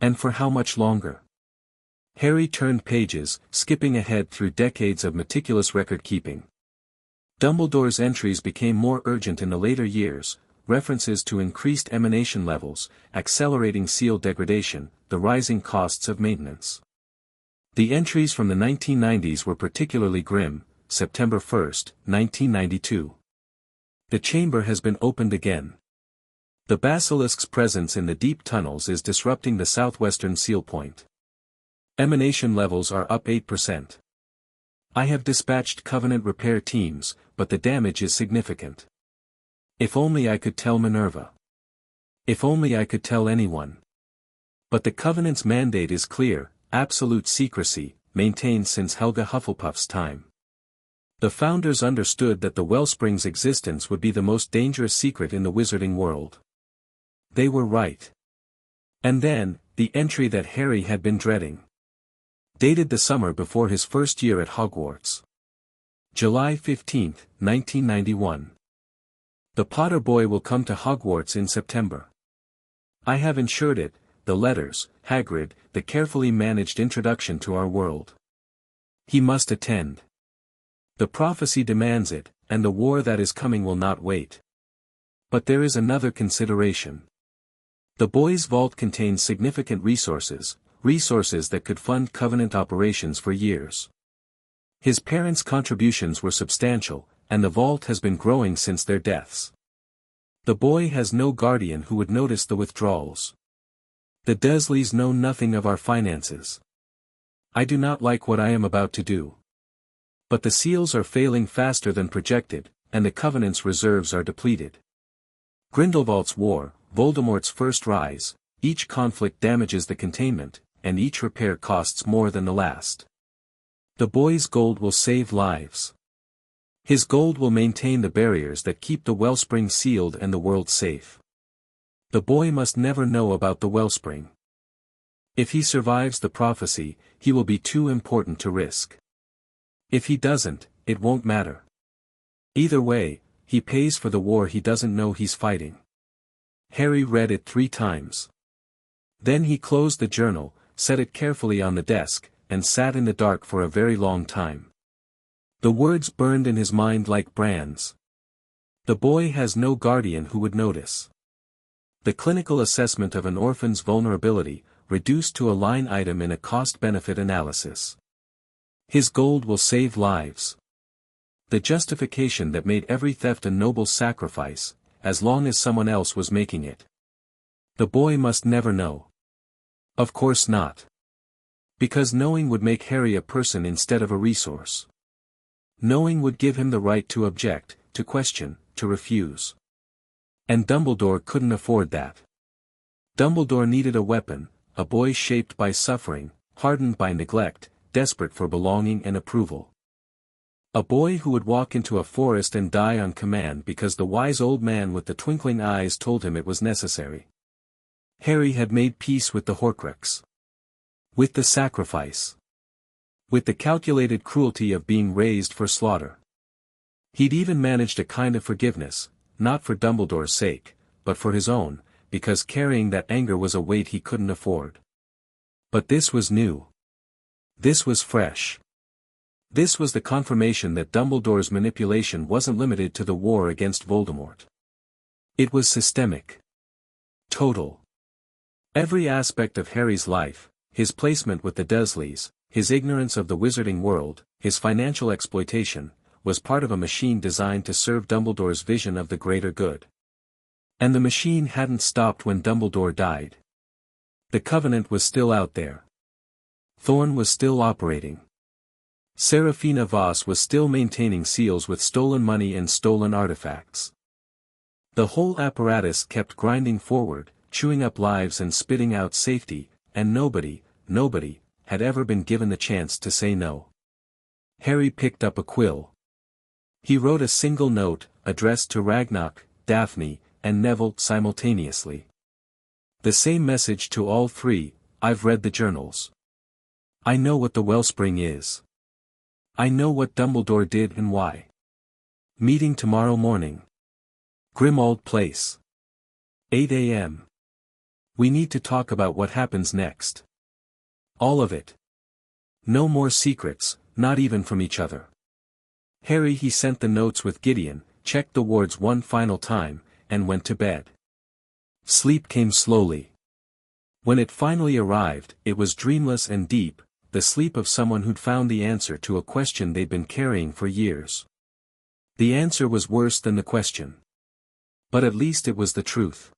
Speaker 1: And for how much longer? Harry turned pages, skipping ahead through decades of meticulous record-keeping. Dumbledore's entries became more urgent in the later years, references to increased emanation levels, accelerating seal degradation, the rising costs of maintenance. The entries from the 1990s were particularly grim, September 1, 1992. The chamber has been opened again. The basilisk's presence in the deep tunnels is disrupting the southwestern seal point. Emanation levels are up 8%. I have dispatched Covenant repair teams, but the damage is significant. If only I could tell Minerva. If only I could tell anyone. But the Covenant's mandate is clear, absolute secrecy, maintained since Helga Hufflepuff's time. The founders understood that the wellspring's existence would be the most dangerous secret in the wizarding world. They were right. And then, the entry that Harry had been dreading. Dated the summer before his first year at Hogwarts. July 15, 1991. The Potter boy will come to Hogwarts in September. I have insured it, the letters, Hagrid, the carefully managed introduction to our world. He must attend. The prophecy demands it, and the war that is coming will not wait. But there is another consideration. The boy's vault contains significant resources that could fund Covenant operations for years. His parents' contributions were substantial, and the vault has been growing since their deaths. The boy has no guardian who would notice the withdrawals. The Dursleys know nothing of our finances. I do not like what I am about to do. But the seals are failing faster than projected, and the Covenant's reserves are depleted. Grindelwald's war, Voldemort's first rise, each conflict damages the containment, and each repair costs more than the last. The boy's gold will save lives. His gold will maintain the barriers that keep the wellspring sealed and the world safe. The boy must never know about the wellspring. If he survives the prophecy, he will be too important to risk. If he doesn't, it won't matter. Either way, he pays for the war he doesn't know he's fighting. Harry read it 3 times. Then he closed the journal, set it carefully on the desk, and sat in the dark for a very long time. The words burned in his mind like brands. The boy has no guardian who would notice. The clinical assessment of an orphan's vulnerability, reduced to a line item in a cost-benefit analysis. His gold will save lives. The justification that made every theft a noble sacrifice, as long as someone else was making it. The boy must never know. Of course not. Because knowing would make Harry a person instead of a resource. Knowing would give him the right to object, to question, to refuse. And Dumbledore couldn't afford that. Dumbledore needed a weapon, a boy shaped by suffering, hardened by neglect, desperate for belonging and approval. A boy who would walk into a forest and die on command because the wise old man with the twinkling eyes told him it was necessary. Harry had made peace with the Horcrux. With the sacrifice. With the calculated cruelty of being raised for slaughter. He'd even managed a kind of forgiveness, not for Dumbledore's sake, but for his own, because carrying that anger was a weight he couldn't afford. But this was new. This was fresh. This was the confirmation that Dumbledore's manipulation wasn't limited to the war against Voldemort. It was systemic. Total. Every aspect of Harry's life, his placement with the Dursleys, his ignorance of the wizarding world, his financial exploitation, was part of a machine designed to serve Dumbledore's vision of the greater good. And the machine hadn't stopped when Dumbledore died. The Covenant was still out there. Thorn was still operating. Serafina Voss was still maintaining seals with stolen money and stolen artifacts. The whole apparatus kept grinding forward, chewing up lives and spitting out safety, and nobody, had ever been given the chance to say no. Harry picked up a quill. He wrote a single note, addressed to Ragnarok, Daphne, and Neville simultaneously. The same message to all 3, I've read the journals. I know what the wellspring is. I know what Dumbledore did and why. Meeting tomorrow morning. Grimmauld Place. 8 a.m. We need to talk about what happens next. All of it. No more secrets, not even from each other. Harry he sent the notes with Gideon, checked the wards one final time, and went to bed. Sleep came slowly. When it finally arrived, it was dreamless and deep, the sleep of someone who'd found the answer to a question they'd been carrying for years. The answer was worse than the question. But at least it was the truth.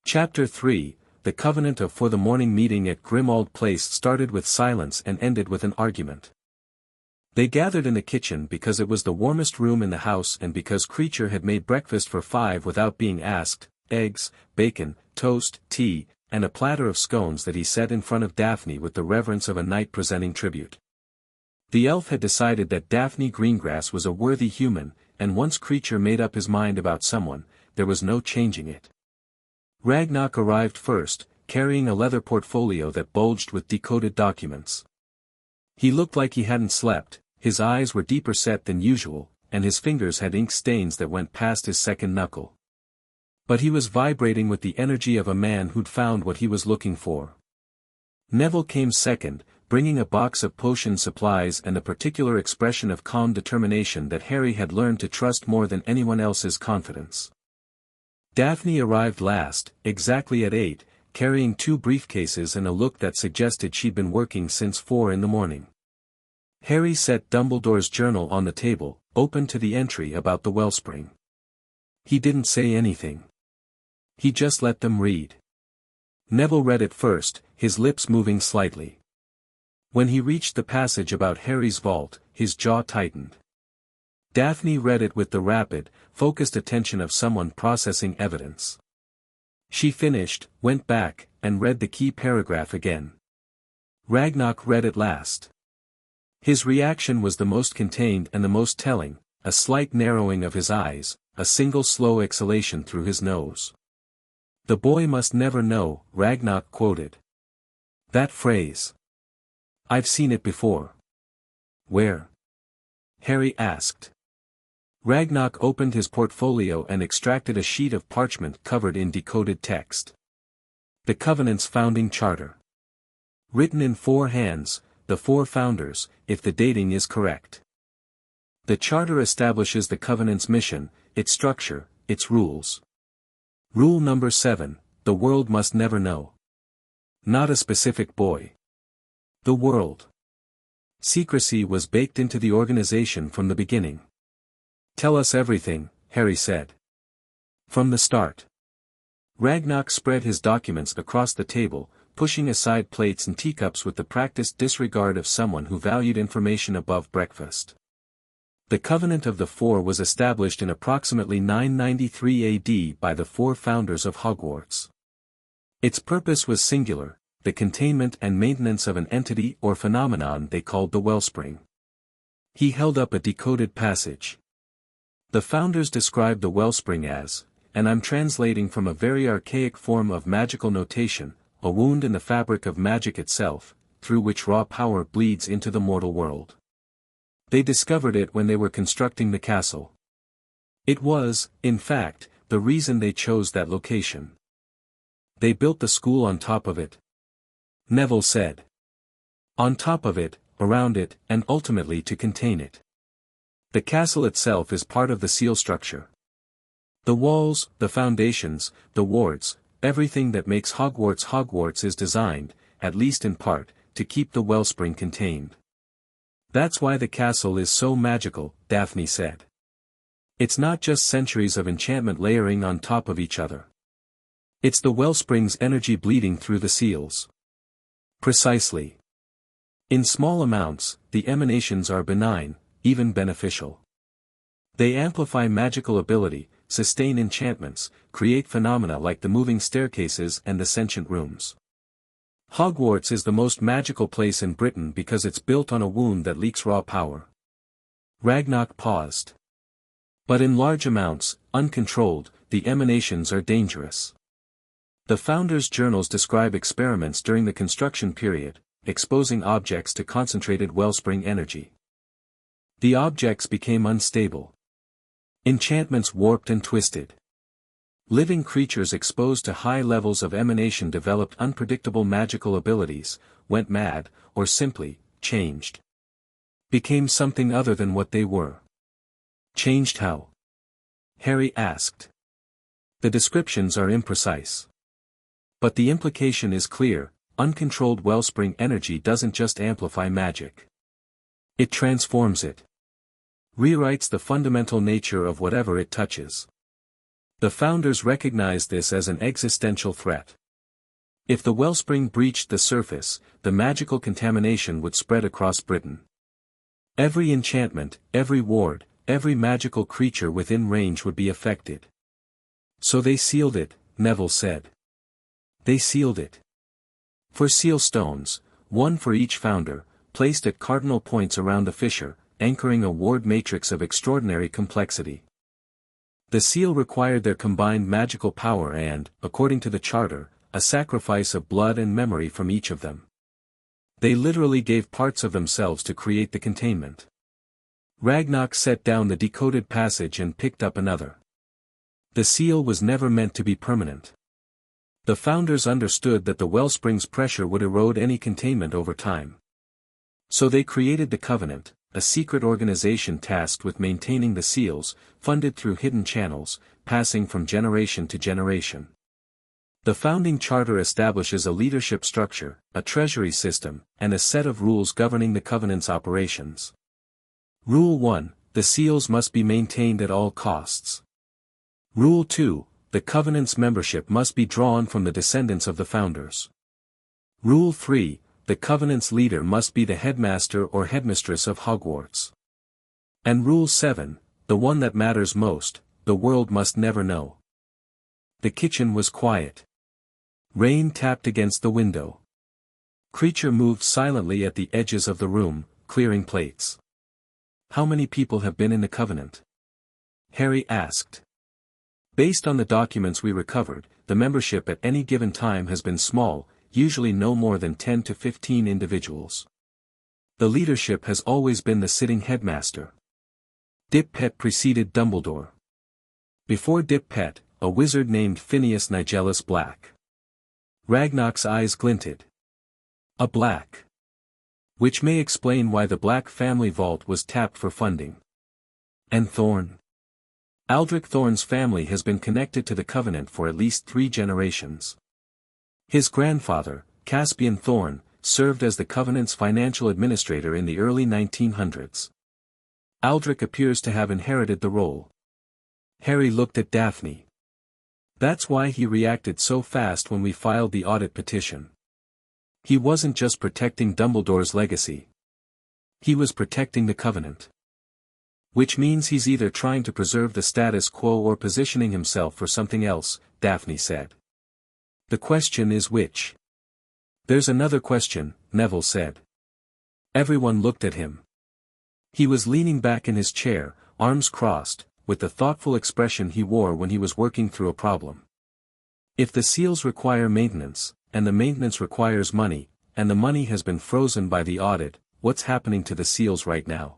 Speaker 1: Chapter 3, The Covenant of For the morning meeting at Grimmauld Place started with silence and ended with an argument. They gathered in the kitchen because it was the warmest room in the house and because Creature had made breakfast for 5 without being asked, eggs, bacon, toast, tea, and a platter of scones that he set in front of Daphne with the reverence of a knight presenting tribute. The elf had decided that Daphne Greengrass was a worthy human, and once Creature made up his mind about someone, there was no changing it. Ragnarok arrived first, carrying a leather portfolio that bulged with decoded documents. He looked like he hadn't slept, his eyes were deeper set than usual, and his fingers had ink stains that went past his second knuckle. But he was vibrating with the energy of a man who'd found what he was looking for. Neville came second, bringing a box of potion supplies and a particular expression of calm determination that Harry had learned to trust more than anyone else's confidence. Daphne arrived last, exactly at 8, carrying 2 briefcases and a look that suggested she'd been working since 4 in the morning. Harry set Dumbledore's journal on the table, open to the entry about the wellspring. He didn't say anything. He just let them read. Neville read it first, his lips moving slightly. When he reached the passage about Harry's vault, his jaw tightened. Daphne read it with the rapid, focused attention of someone processing evidence. She finished, went back, and read the key paragraph again. Ragnarok read it last. His reaction was the most contained and the most telling, a slight narrowing of his eyes, a single slow exhalation through his nose. "The boy must never know," Ragnarok quoted. "That phrase. I've seen it before." "Where?" Harry asked. Ragnarok opened his portfolio and extracted a sheet of parchment covered in decoded text. The Covenant's founding charter. Written in 4 hands, the 4 founders, if the dating is correct. The charter establishes the Covenant's mission, its structure, its rules. Rule number 7, the world must never know. Not a specific boy. The world. Secrecy was baked into the organization from the beginning. "Tell us everything," Harry said. "From the start." Ragnarok spread his documents across the table, pushing aside plates and teacups with the practiced disregard of someone who valued information above breakfast. The Covenant of the Four was established in approximately 993 AD by the 4 founders of Hogwarts. Its purpose was singular, the containment and maintenance of an entity or phenomenon they called the Wellspring. He held up a decoded passage. The founders described the Wellspring as, and I'm translating from a very archaic form of magical notation, a wound in the fabric of magic itself, through which raw power bleeds into the mortal world. They discovered it when they were constructing the castle. It was, in fact, the reason they chose that location. They built the school on top of it. Neville said. On top of it, around it, and ultimately to contain it. The castle itself is part of the seal structure. The walls, the foundations, the wards, everything that makes Hogwarts Hogwarts is designed, at least in part, to keep the wellspring contained. That's why the castle is so magical, Daphne said. It's not just centuries of enchantment layering on top of each other. It's the wellspring's energy bleeding through the seals. Precisely. In small amounts, the emanations are benign, even beneficial. They amplify magical ability, sustain enchantments, create phenomena like the moving staircases and the sentient rooms. Hogwarts is the most magical place in Britain because it's built on a wound that leaks raw power. Ragnarok paused. But in large amounts, uncontrolled, the emanations are dangerous. The founders' journals describe experiments during the construction period, exposing objects to concentrated wellspring energy. The objects became unstable. Enchantments warped and twisted. Living creatures exposed to high levels of emanation developed unpredictable magical abilities, went mad, or simply, changed. Became something other than what they were. Changed how? Harry asked. The descriptions are imprecise. But the implication is clear, uncontrolled wellspring energy doesn't just amplify magic. It transforms it. Rewrites the fundamental nature of whatever it touches. The founders recognized this as an existential threat. If the wellspring breached the surface, the magical contamination would spread across Britain. Every enchantment, every ward, every magical creature within range would be affected. So they sealed it, Neville said. They sealed it. For seal stones, one for each founder, placed at cardinal points around the fissure, anchoring a ward matrix of extraordinary complexity. The seal required their combined magical power and, according to the charter, a sacrifice of blood and memory from each of them. They literally gave parts of themselves to create the containment. Ragnarok set down the decoded passage and picked up another. The seal was never meant to be permanent. The founders understood that the wellspring's pressure would erode any containment over time. So they created the Covenant, a secret organization tasked with maintaining the seals, funded through hidden channels, passing from generation to generation. The founding charter establishes a leadership structure, a treasury system, and a set of rules governing the covenant's operations. Rule 1, the seals must be maintained at all costs. Rule 2, the covenant's membership must be drawn from the descendants of the founders. Rule 3, the covenant's leader must be the headmaster or headmistress of Hogwarts. And Rule 7, the one that matters most, the world must never know. The kitchen was quiet. Rain tapped against the window. Creature moved silently at the edges of the room, clearing plates. How many people have been in the covenant? Harry asked. Based on the documents we recovered, the membership at any given time has been small, usually no more than 10 to 15 individuals. The leadership has always been the sitting headmaster. Dip-Pet preceded Dumbledore. Before Dip-Pet, a wizard named Phineas Nigellus Black. Ragnarok's eyes glinted. A Black. Which may explain why the Black family vault was tapped for funding. And Thorn. Aldrich Thorn's family has been connected to the Covenant for at least 3 generations. His grandfather, Caspian Thorn, served as the Covenant's financial administrator in the early 1900s. Aldrich appears to have inherited the role. Harry looked at Daphne. That's why he reacted so fast when we filed the audit petition. He wasn't just protecting Dumbledore's legacy. He was protecting the Covenant. Which means he's either trying to preserve the status quo or positioning himself for something else, Daphne said. The question is which? There's another question, Neville said. Everyone looked at him. He was leaning back in his chair, arms crossed, with the thoughtful expression he wore when he was working through a problem. If the seals require maintenance, and the maintenance requires money, and the money has been frozen by the audit, what's happening to the seals right now?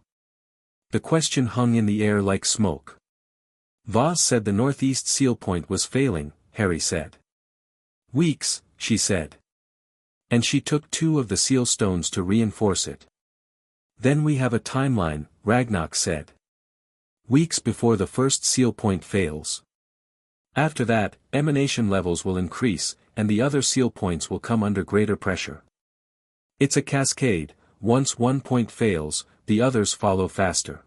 Speaker 1: The question hung in the air like smoke. Voss said the northeast seal point was failing, Harry said. Weeks, she said. And she took 2 of the seal stones to reinforce it. Then we have a timeline, Ragnarok said. Weeks before the first seal point fails. After that, emanation levels will increase, and the other seal points will come under greater pressure. It's a cascade, once one point fails, the others follow faster.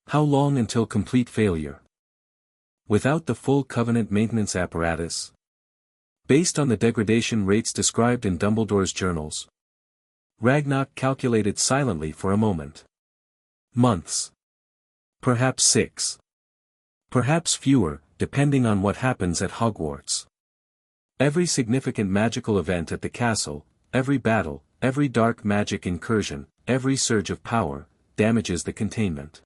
Speaker 1: How long until complete failure? Without the full Covenant maintenance apparatus? Based on the degradation rates described in Dumbledore's journals. Ragnarok calculated silently for a moment. Months. Perhaps 6. Perhaps fewer, depending on what happens at Hogwarts. Every significant magical event at the castle, every battle, every dark magic incursion, every surge of power, damages the containment.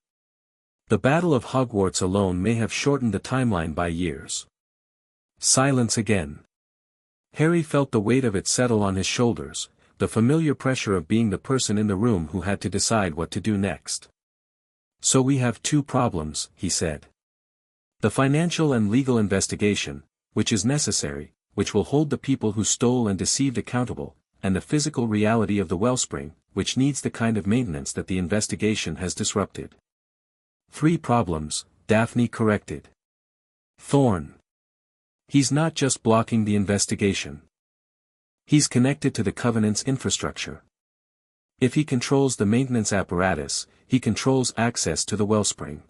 Speaker 1: The Battle of Hogwarts alone may have shortened the timeline by years. Silence again. Harry felt the weight of it settle on his shoulders, the familiar pressure of being the person in the room who had to decide what to do next. So we have 2 problems, he said. The financial and legal investigation, which is necessary, which will hold the people who stole and deceived accountable, and the physical reality of the wellspring, which needs the kind of maintenance that the investigation has disrupted. 3 problems, Daphne corrected. Thorn. He's not just blocking the investigation. He's connected to the Covenant's infrastructure. If he controls the maintenance apparatus, he controls access to the wellspring.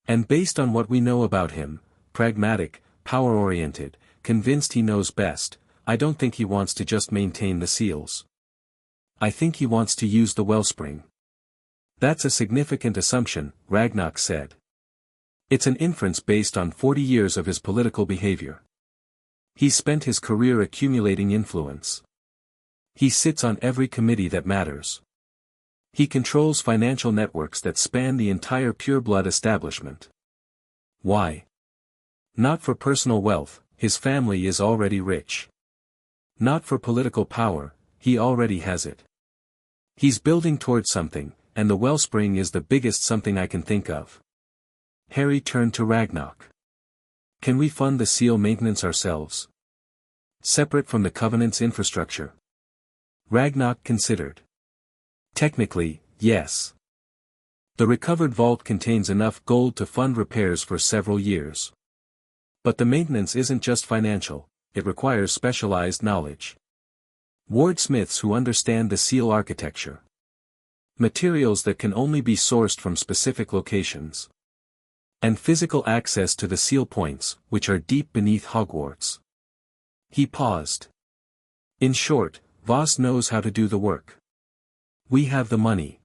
Speaker 1: And based on what we know about him, pragmatic, power-oriented, convinced he knows best, I don't think he wants to just maintain the seals. I think he wants to use the wellspring. That's a significant assumption, Ragnarok said. It's an inference based on 40 years of his political behavior. He's spent his career accumulating influence. He sits on every committee that matters. He controls financial networks that span the entire pureblood establishment. Why? Not for personal wealth, his family is already rich. Not for political power, he already has it. He's building towards something, and the wellspring is the biggest something I can think of. Harry turned to Ragnarok. Can we fund the seal maintenance ourselves? Separate from the Covenant's infrastructure? Ragnarok considered. Technically, yes. The recovered vault contains enough gold to fund repairs for several years. But the maintenance isn't just financial, it requires specialized knowledge. Wordsmiths who understand the seal architecture. Materials that can only be sourced from specific locations. And physical access to the seal points, which are deep beneath Hogwarts. He paused. In short, Voss knows how to do the work. We have the money.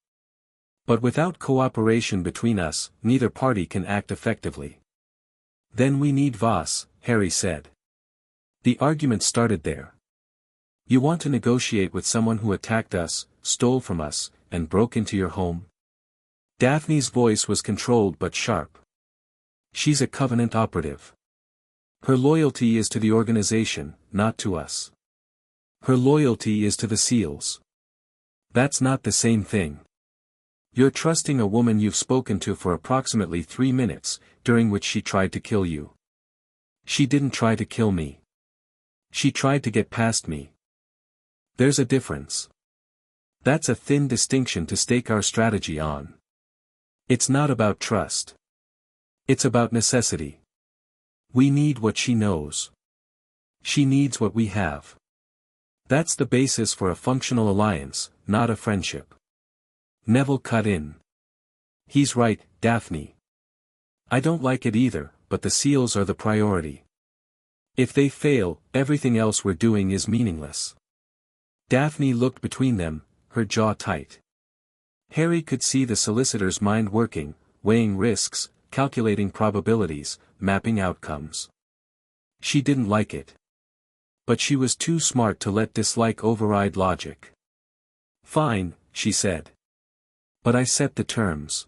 Speaker 1: But without cooperation between us, neither party can act effectively. Then we need Voss, Harry said. The argument started there. You want to negotiate with someone who attacked us, stole from us, and broke into your home? Daphne's voice was controlled but sharp. She's a Covenant operative. Her loyalty is to the organization, not to us. Her loyalty is to the seals. That's not the same thing. You're trusting a woman you've spoken to for approximately 3 minutes, during which she tried to kill you. She didn't try to kill me. She tried to get past me. There's a difference. That's a thin distinction to stake our strategy on. It's not about trust. It's about necessity. We need what she knows. She needs what we have. That's the basis for a functional alliance, not a friendship. Neville cut in. He's right, Daphne. I don't like it either, but the seals are the priority. If they fail, everything else we're doing is meaningless. Daphne looked between them, her jaw tight. Harry could see the solicitor's mind working, weighing risks, calculating probabilities, mapping outcomes. She didn't like it. But she was too smart to let dislike override logic. Fine, she said. But I set the terms.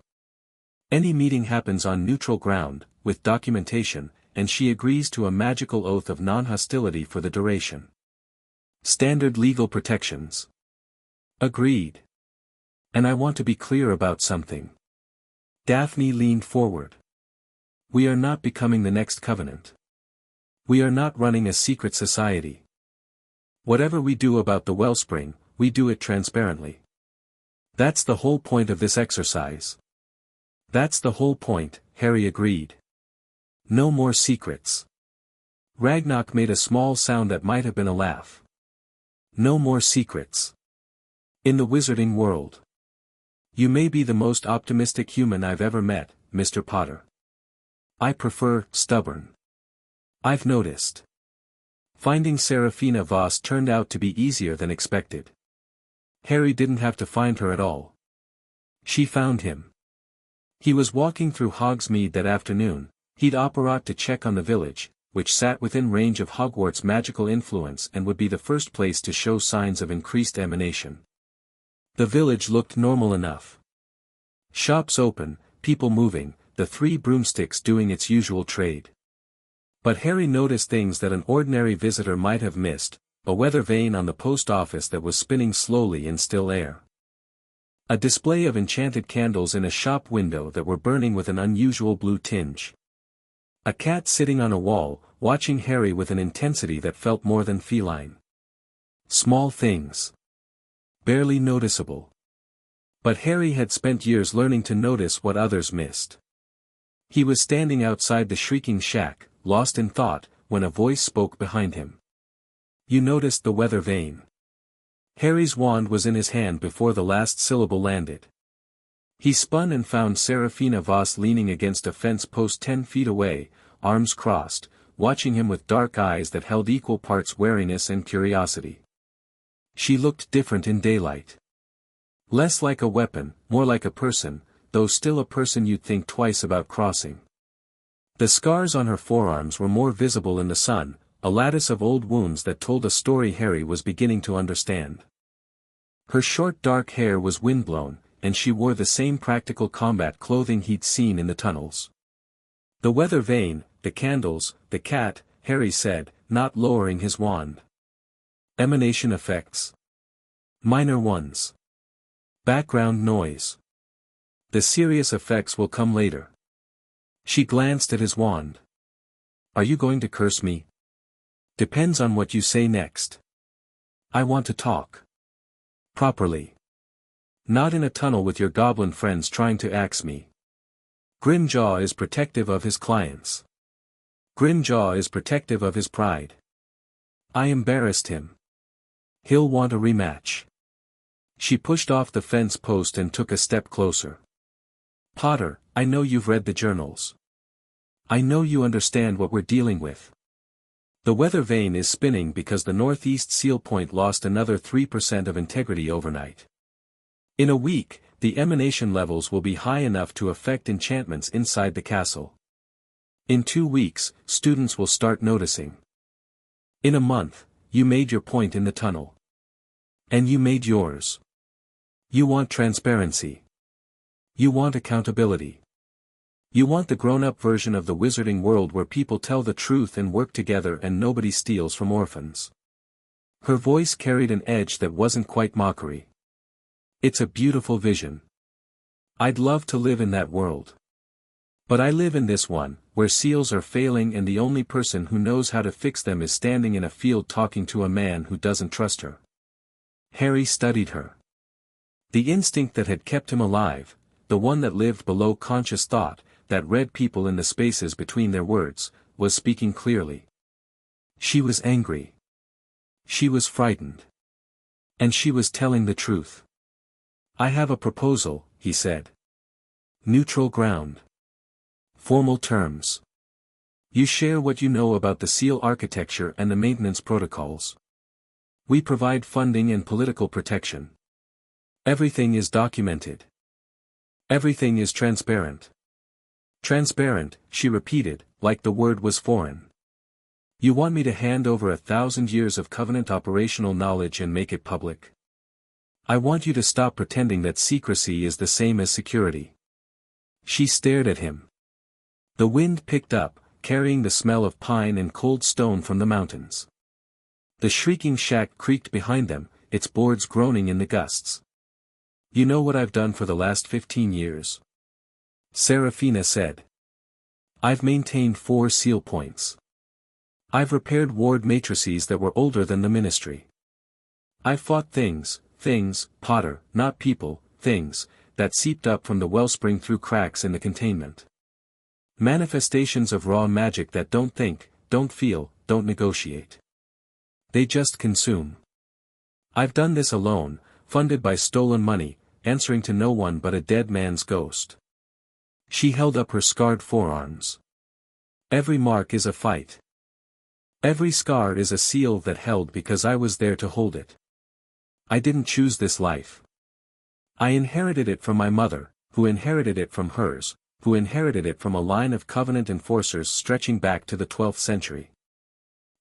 Speaker 1: Any meeting happens on neutral ground, with documentation, and she agrees to a magical oath of non-hostility for the duration. Standard legal protections. Agreed. And I want to be clear about something. Daphne leaned forward. We are not becoming the next Covenant. We are not running a secret society. Whatever we do about the wellspring, we do it transparently. That's the whole point of this exercise. That's the whole point, Harry agreed. No more secrets. Ragnarok made a small sound that might have been a laugh. No more secrets. In the wizarding world. You may be the most optimistic human I've ever met, Mr. Potter. I prefer stubborn. I've noticed. Finding Serafina Voss turned out to be easier than expected. Harry didn't have to find her at all. She found him. He was walking through Hogsmeade that afternoon. He'd operate to check on the village, which sat within range of Hogwarts' magical influence and would be the first place to show signs of increased emanation. The village looked normal enough. Shops open, people moving, the 3 broomsticks doing its usual trade. But Harry noticed things that an ordinary visitor might have missed, a weather vane on the post office that was spinning slowly in still air. A display of enchanted candles in a shop window that were burning with an unusual blue tinge. A cat sitting on a wall, watching Harry with an intensity that felt more than feline. Small things. Barely noticeable. But Harry had spent years learning to notice what others missed. He was standing outside the shrieking shack, lost in thought, when a voice spoke behind him. You noticed the weather vane. Harry's wand was in his hand before the last syllable landed. He spun and found Serafina Voss leaning against a fence post 10 feet away, arms crossed, watching him with dark eyes that held equal parts wariness and curiosity. She looked different in daylight. Less like a weapon, more like a person, though still a person you'd think twice about crossing. The scars on her forearms were more visible in the sun, a lattice of old wounds that told a story Harry was beginning to understand. Her short dark hair was windblown, and she wore the same practical combat clothing he'd seen in the tunnels. The weather vane, the candles, the cat, Harry said, not lowering his wand. Emanation effects. Minor ones. Background noise. The serious effects will come later. She glanced at his wand. Are you going to curse me? Depends on what you say next. I want to talk. Properly. Not in a tunnel with your goblin friends trying to axe me. Grimjaw is protective of his clients. Grimjaw is protective of his pride. I embarrassed him. He'll want a rematch. She pushed off the fence post and took a step closer. Potter, I know you've read the journals. I know you understand what we're dealing with. The weather vane is spinning because the northeast seal point lost another 3% of integrity overnight. In a week, the emanation levels will be high enough to affect enchantments inside the castle. In 2 weeks, students will start noticing. In a month, you made your point in the tunnel. And you made yours. You want transparency. You want accountability. You want the grown-up version of the wizarding world where people tell the truth and work together and nobody steals from orphans. Her voice carried an edge that wasn't quite mockery. It's a beautiful vision. I'd love to live in that world. But I live in this one, where seals are failing and the only person who knows how to fix them is standing in a field talking to a man who doesn't trust her. Harry studied her. The instinct that had kept him alive, the one that lived below conscious thought, that read people in the spaces between their words, was speaking clearly. She was angry. She was frightened. And she was telling the truth. I have a proposal, he said. Neutral ground. Formal terms. You share what you know about the seal architecture and the maintenance protocols. We provide funding and political protection. Everything is documented. Everything is transparent. Transparent, she repeated, like the word was foreign. You want me to hand over 1,000 years of Covenant operational knowledge and make it public? I want you to stop pretending that secrecy is the same as security. She stared at him. The wind picked up, carrying the smell of pine and cold stone from the mountains. The shrieking shack creaked behind them, its boards groaning in the gusts. You know what I've done for the last 15 years? Serafina said. I've maintained 4 seal points. I've repaired ward matrices that were older than the ministry. I've fought things, Potter, not people, things, that seeped up from the wellspring through cracks in the containment. Manifestations of raw magic that don't think, don't feel, don't negotiate. They just consume. I've done this alone, funded by stolen money, answering to no one but a dead man's ghost. She held up her scarred forearms. Every mark is a fight. Every scar is a seal that held because I was there to hold it. I didn't choose this life. I inherited it from my mother, who inherited it from hers, who inherited it from a line of Covenant enforcers stretching back to the 12th century.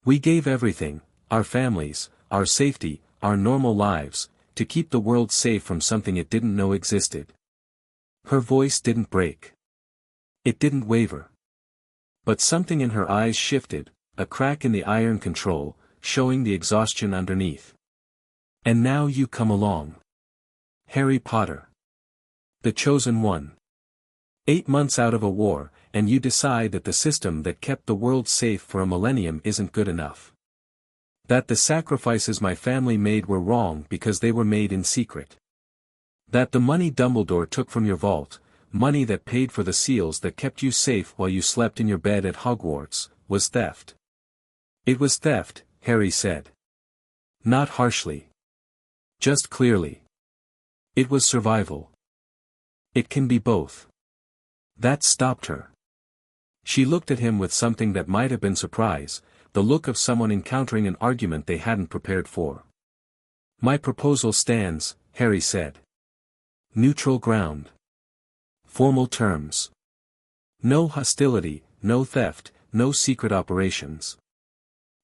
Speaker 1: We gave everything, our families, our safety, our normal lives, to keep the world safe from something it didn't know existed. Her voice didn't break. It didn't waver. But something in her eyes shifted, a crack in the iron control, showing the exhaustion underneath. And now you come along. Harry Potter. The chosen one. 8 months out of a war, and you decide that the system that kept the world safe for a millennium isn't good enough. That the sacrifices my family made were wrong because they were made in secret. That the money Dumbledore took from your vault, money that paid for the seals that kept you safe while you slept in your bed at Hogwarts, was theft. It was theft, Harry said. Not harshly. Just clearly. It was survival. It can be both. That stopped her. She looked at him with something that might have been surprise, the look of someone encountering an argument they hadn't prepared for. My proposal stands, Harry said. Neutral ground. Formal terms. No hostility, no theft, no secret operations.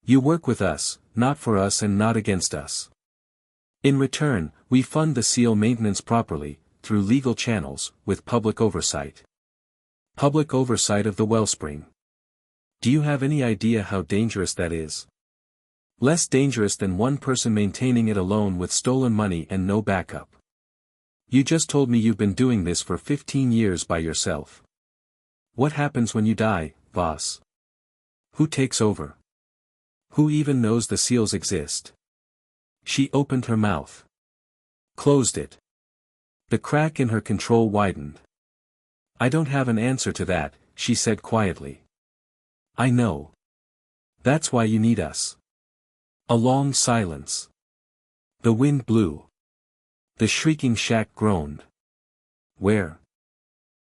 Speaker 1: You work with us, not for us and not against us. In return, we fund the seal maintenance properly, through legal channels, with public oversight. Public oversight of the wellspring. Do you have any idea how dangerous that is? Less dangerous than one person maintaining it alone with stolen money and no backup. You just told me you've been doing this for 15 years by yourself. What happens when you die, boss? Who takes over? Who even knows the seals exist? She opened her mouth. Closed it. The crack in her control widened. I don't have an answer to that, she said quietly. I know. That's why you need us. A long silence. The wind blew. The shrieking shack groaned. Where?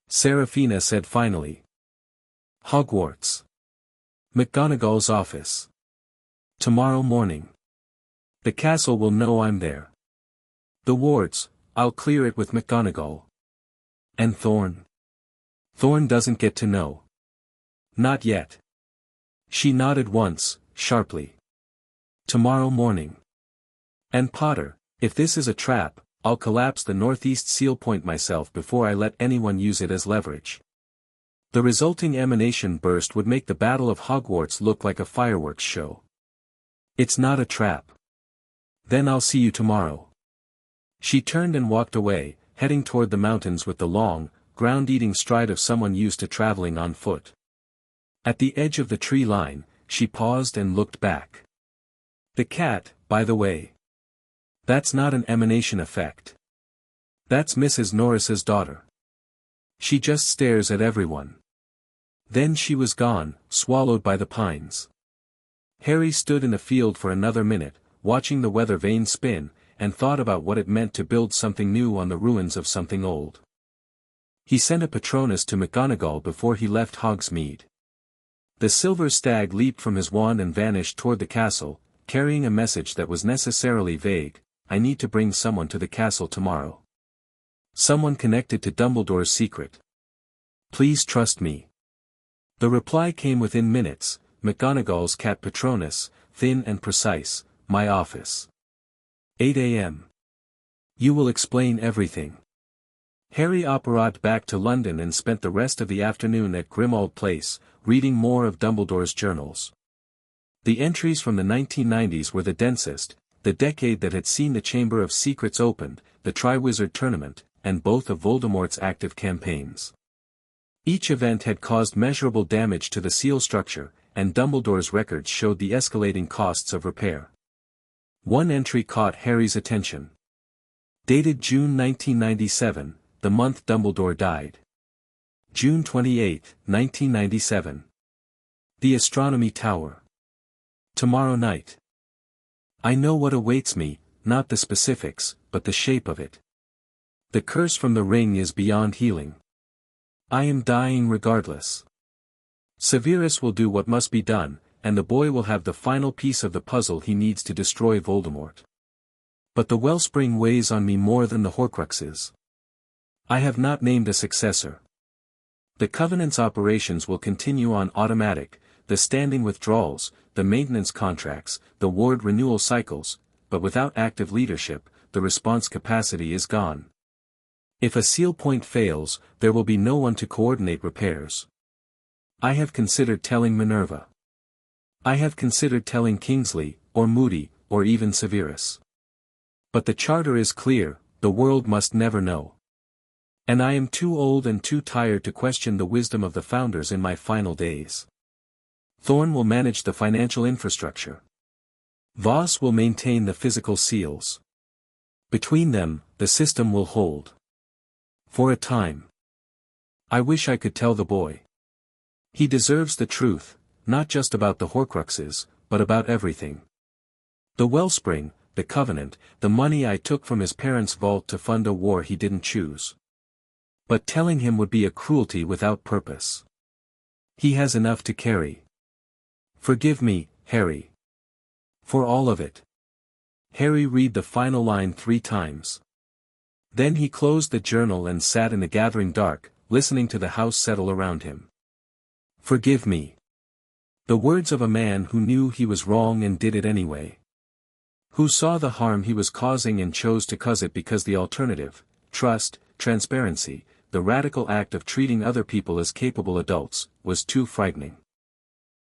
Speaker 1: Seraphina said finally. Hogwarts. McGonagall's office. Tomorrow morning. The castle will know I'm there. The wards, I'll clear it with McGonagall. And Thorn? Thorn doesn't get to know. Not yet. She nodded once, sharply. Tomorrow morning. And Potter, if this is a trap, I'll collapse the northeast seal point myself before I let anyone use it as leverage. The resulting emanation burst would make the Battle of Hogwarts look like a fireworks show. It's not a trap. Then I'll see you tomorrow. She turned and walked away, heading toward the mountains with the long, ground-eating stride of someone used to traveling on foot. At the edge of the tree line, she paused and looked back. The cat, by the way. That's not an emanation effect. That's Mrs. Norris's daughter. She just stares at everyone. Then she was gone, swallowed by the pines. Harry stood in the field for another minute, watching the weather vane spin, and thought about what it meant to build something new on the ruins of something old. He sent a Patronus to McGonagall before he left Hogsmeade. The silver stag leaped from his wand and vanished toward the castle, carrying a message that was necessarily vague: I need to bring someone to the castle tomorrow. Someone connected to Dumbledore's secret. Please trust me. The reply came within minutes: McGonagall's cat Patronus, thin and precise, my office. 8 a.m. You will explain everything. Harry operated back to London and spent the rest of the afternoon at Grimmauld Place, reading more of Dumbledore's journals. The entries from the 1990s were the densest, the decade that had seen the Chamber of Secrets opened, the Triwizard Tournament, and both of Voldemort's active campaigns. Each event had caused measurable damage to the seal structure, and Dumbledore's records showed the escalating costs of repair. One entry caught Harry's attention. Dated June 1997, the month Dumbledore died. June 28, 1997. The Astronomy Tower. Tomorrow night. I know what awaits me, not the specifics, but the shape of it. The curse from the ring is beyond healing. I am dying regardless. Severus will do what must be done, and the boy will have the final piece of the puzzle he needs to destroy Voldemort. But the wellspring weighs on me more than the Horcruxes. I have not named a successor. The Covenant's operations will continue on automatic, the standing withdrawals, the maintenance contracts, the ward renewal cycles, but without active leadership, the response capacity is gone. If a seal point fails, there will be no one to coordinate repairs. I have considered telling Minerva. I have considered telling Kingsley, or Moody, or even Severus. But the charter is clear: the world must never know. And I am too old and too tired to question the wisdom of the founders in my final days. Thorn will manage the financial infrastructure. Voss will maintain the physical seals. Between them, the system will hold. For a time. I wish I could tell the boy. He deserves the truth, not just about the Horcruxes, but about everything. The wellspring, the Covenant, the money I took from his parents' vault to fund a war he didn't choose. But telling him would be a cruelty without purpose. He has enough to carry. Forgive me, Harry. For all of it. Harry read the final line 3 times. Then he closed the journal and sat in the gathering dark, listening to the house settle around him. Forgive me. The words of a man who knew he was wrong and did it anyway. Who saw the harm he was causing and chose to cause it because the alternative, trust, transparency, the radical act of treating other people as capable adults, was too frightening.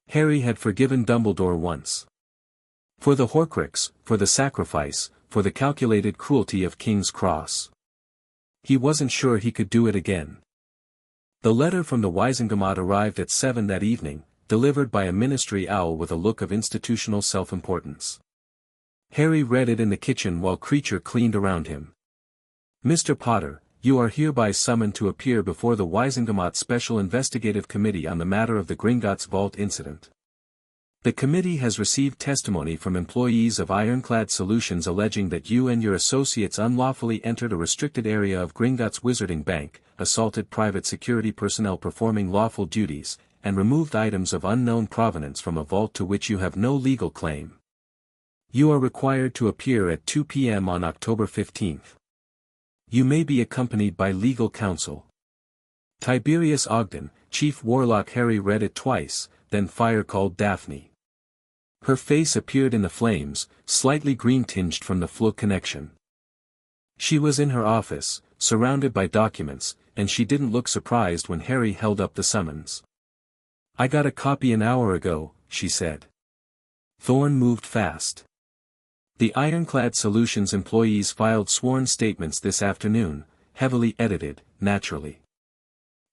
Speaker 1: Harry had forgiven Dumbledore once. For the Horcrux, for the sacrifice, for the calculated cruelty of King's Cross. He wasn't sure he could do it again. The letter from the Wizengamot arrived at 7 that evening, delivered by a ministry owl with a look of institutional self-importance. Harry read it in the kitchen while Creature cleaned around him. Mr. Potter, you are hereby summoned to appear before the Wizengamot Special Investigative Committee on the matter of the Gringotts Vault incident. The committee has received testimony from employees of Ironclad Solutions alleging that you and your associates unlawfully entered a restricted area of Gringotts Wizarding Bank, assaulted private security personnel performing lawful duties, and removed items of unknown provenance from a vault to which you have no legal claim. You are required to appear at 2 p.m. on October 15. You may be accompanied by legal counsel. Tiberius Ogden, Chief Warlock. Harry read it twice, then fire-called Daphne. Her face appeared in the flames, slightly green-tinged from the flu connection. She was in her office, surrounded by documents, and she didn't look surprised when Harry held up the summons. "I got a copy an hour ago," she said. Thorn moved fast. The Ironclad Solutions employees filed sworn statements this afternoon, heavily edited, naturally.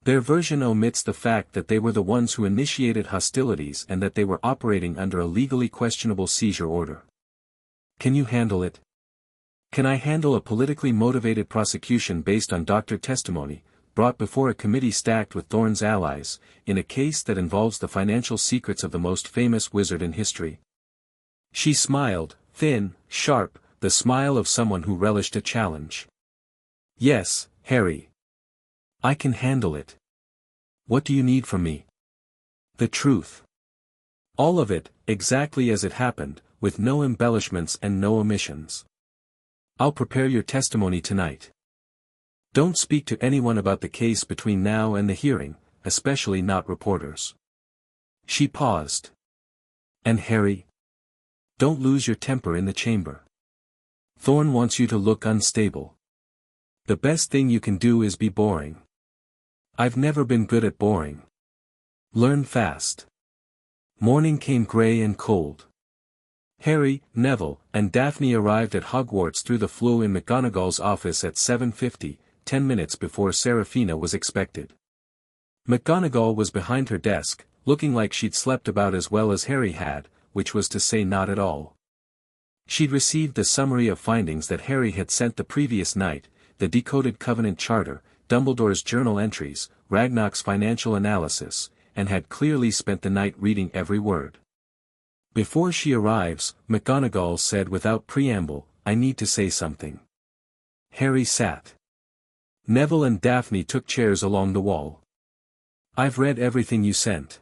Speaker 1: Their version omits the fact that they were the ones who initiated hostilities and that they were operating under a legally questionable seizure order. Can you handle it? Can I handle a politically motivated prosecution based on doctor testimony, brought before a committee stacked with Thorn's allies, in a case that involves the financial secrets of the most famous wizard in history? She smiled, thin, sharp, the smile of someone who relished a challenge. "Yes, Harry. I can handle it. What do you need from me?" "The truth. All of it, exactly as it happened, with no embellishments and no omissions. I'll prepare your testimony tonight. Don't speak to anyone about the case between now and the hearing, especially not reporters." She paused. "And Harry? Don't lose your temper in the chamber. Thorn wants you to look unstable. The best thing you can do is be boring. I've never been good at boring. Learn fast." Morning came gray and cold. Harry, Neville, and Daphne arrived at Hogwarts through the flue in McGonagall's office at 7:50, 10 minutes before Seraphina was expected. McGonagall was behind her desk, looking like she'd slept about as well as Harry had, which was to say not at all. She'd received the summary of findings that Harry had sent the previous night, the decoded Covenant Charter, Dumbledore's journal entries, Ragnarok's financial analysis, and had clearly spent the night reading every word. "Before she arrives," McGonagall said without preamble, "I need to say something." Harry sat. Neville and Daphne took chairs along the wall. "I've read everything you sent.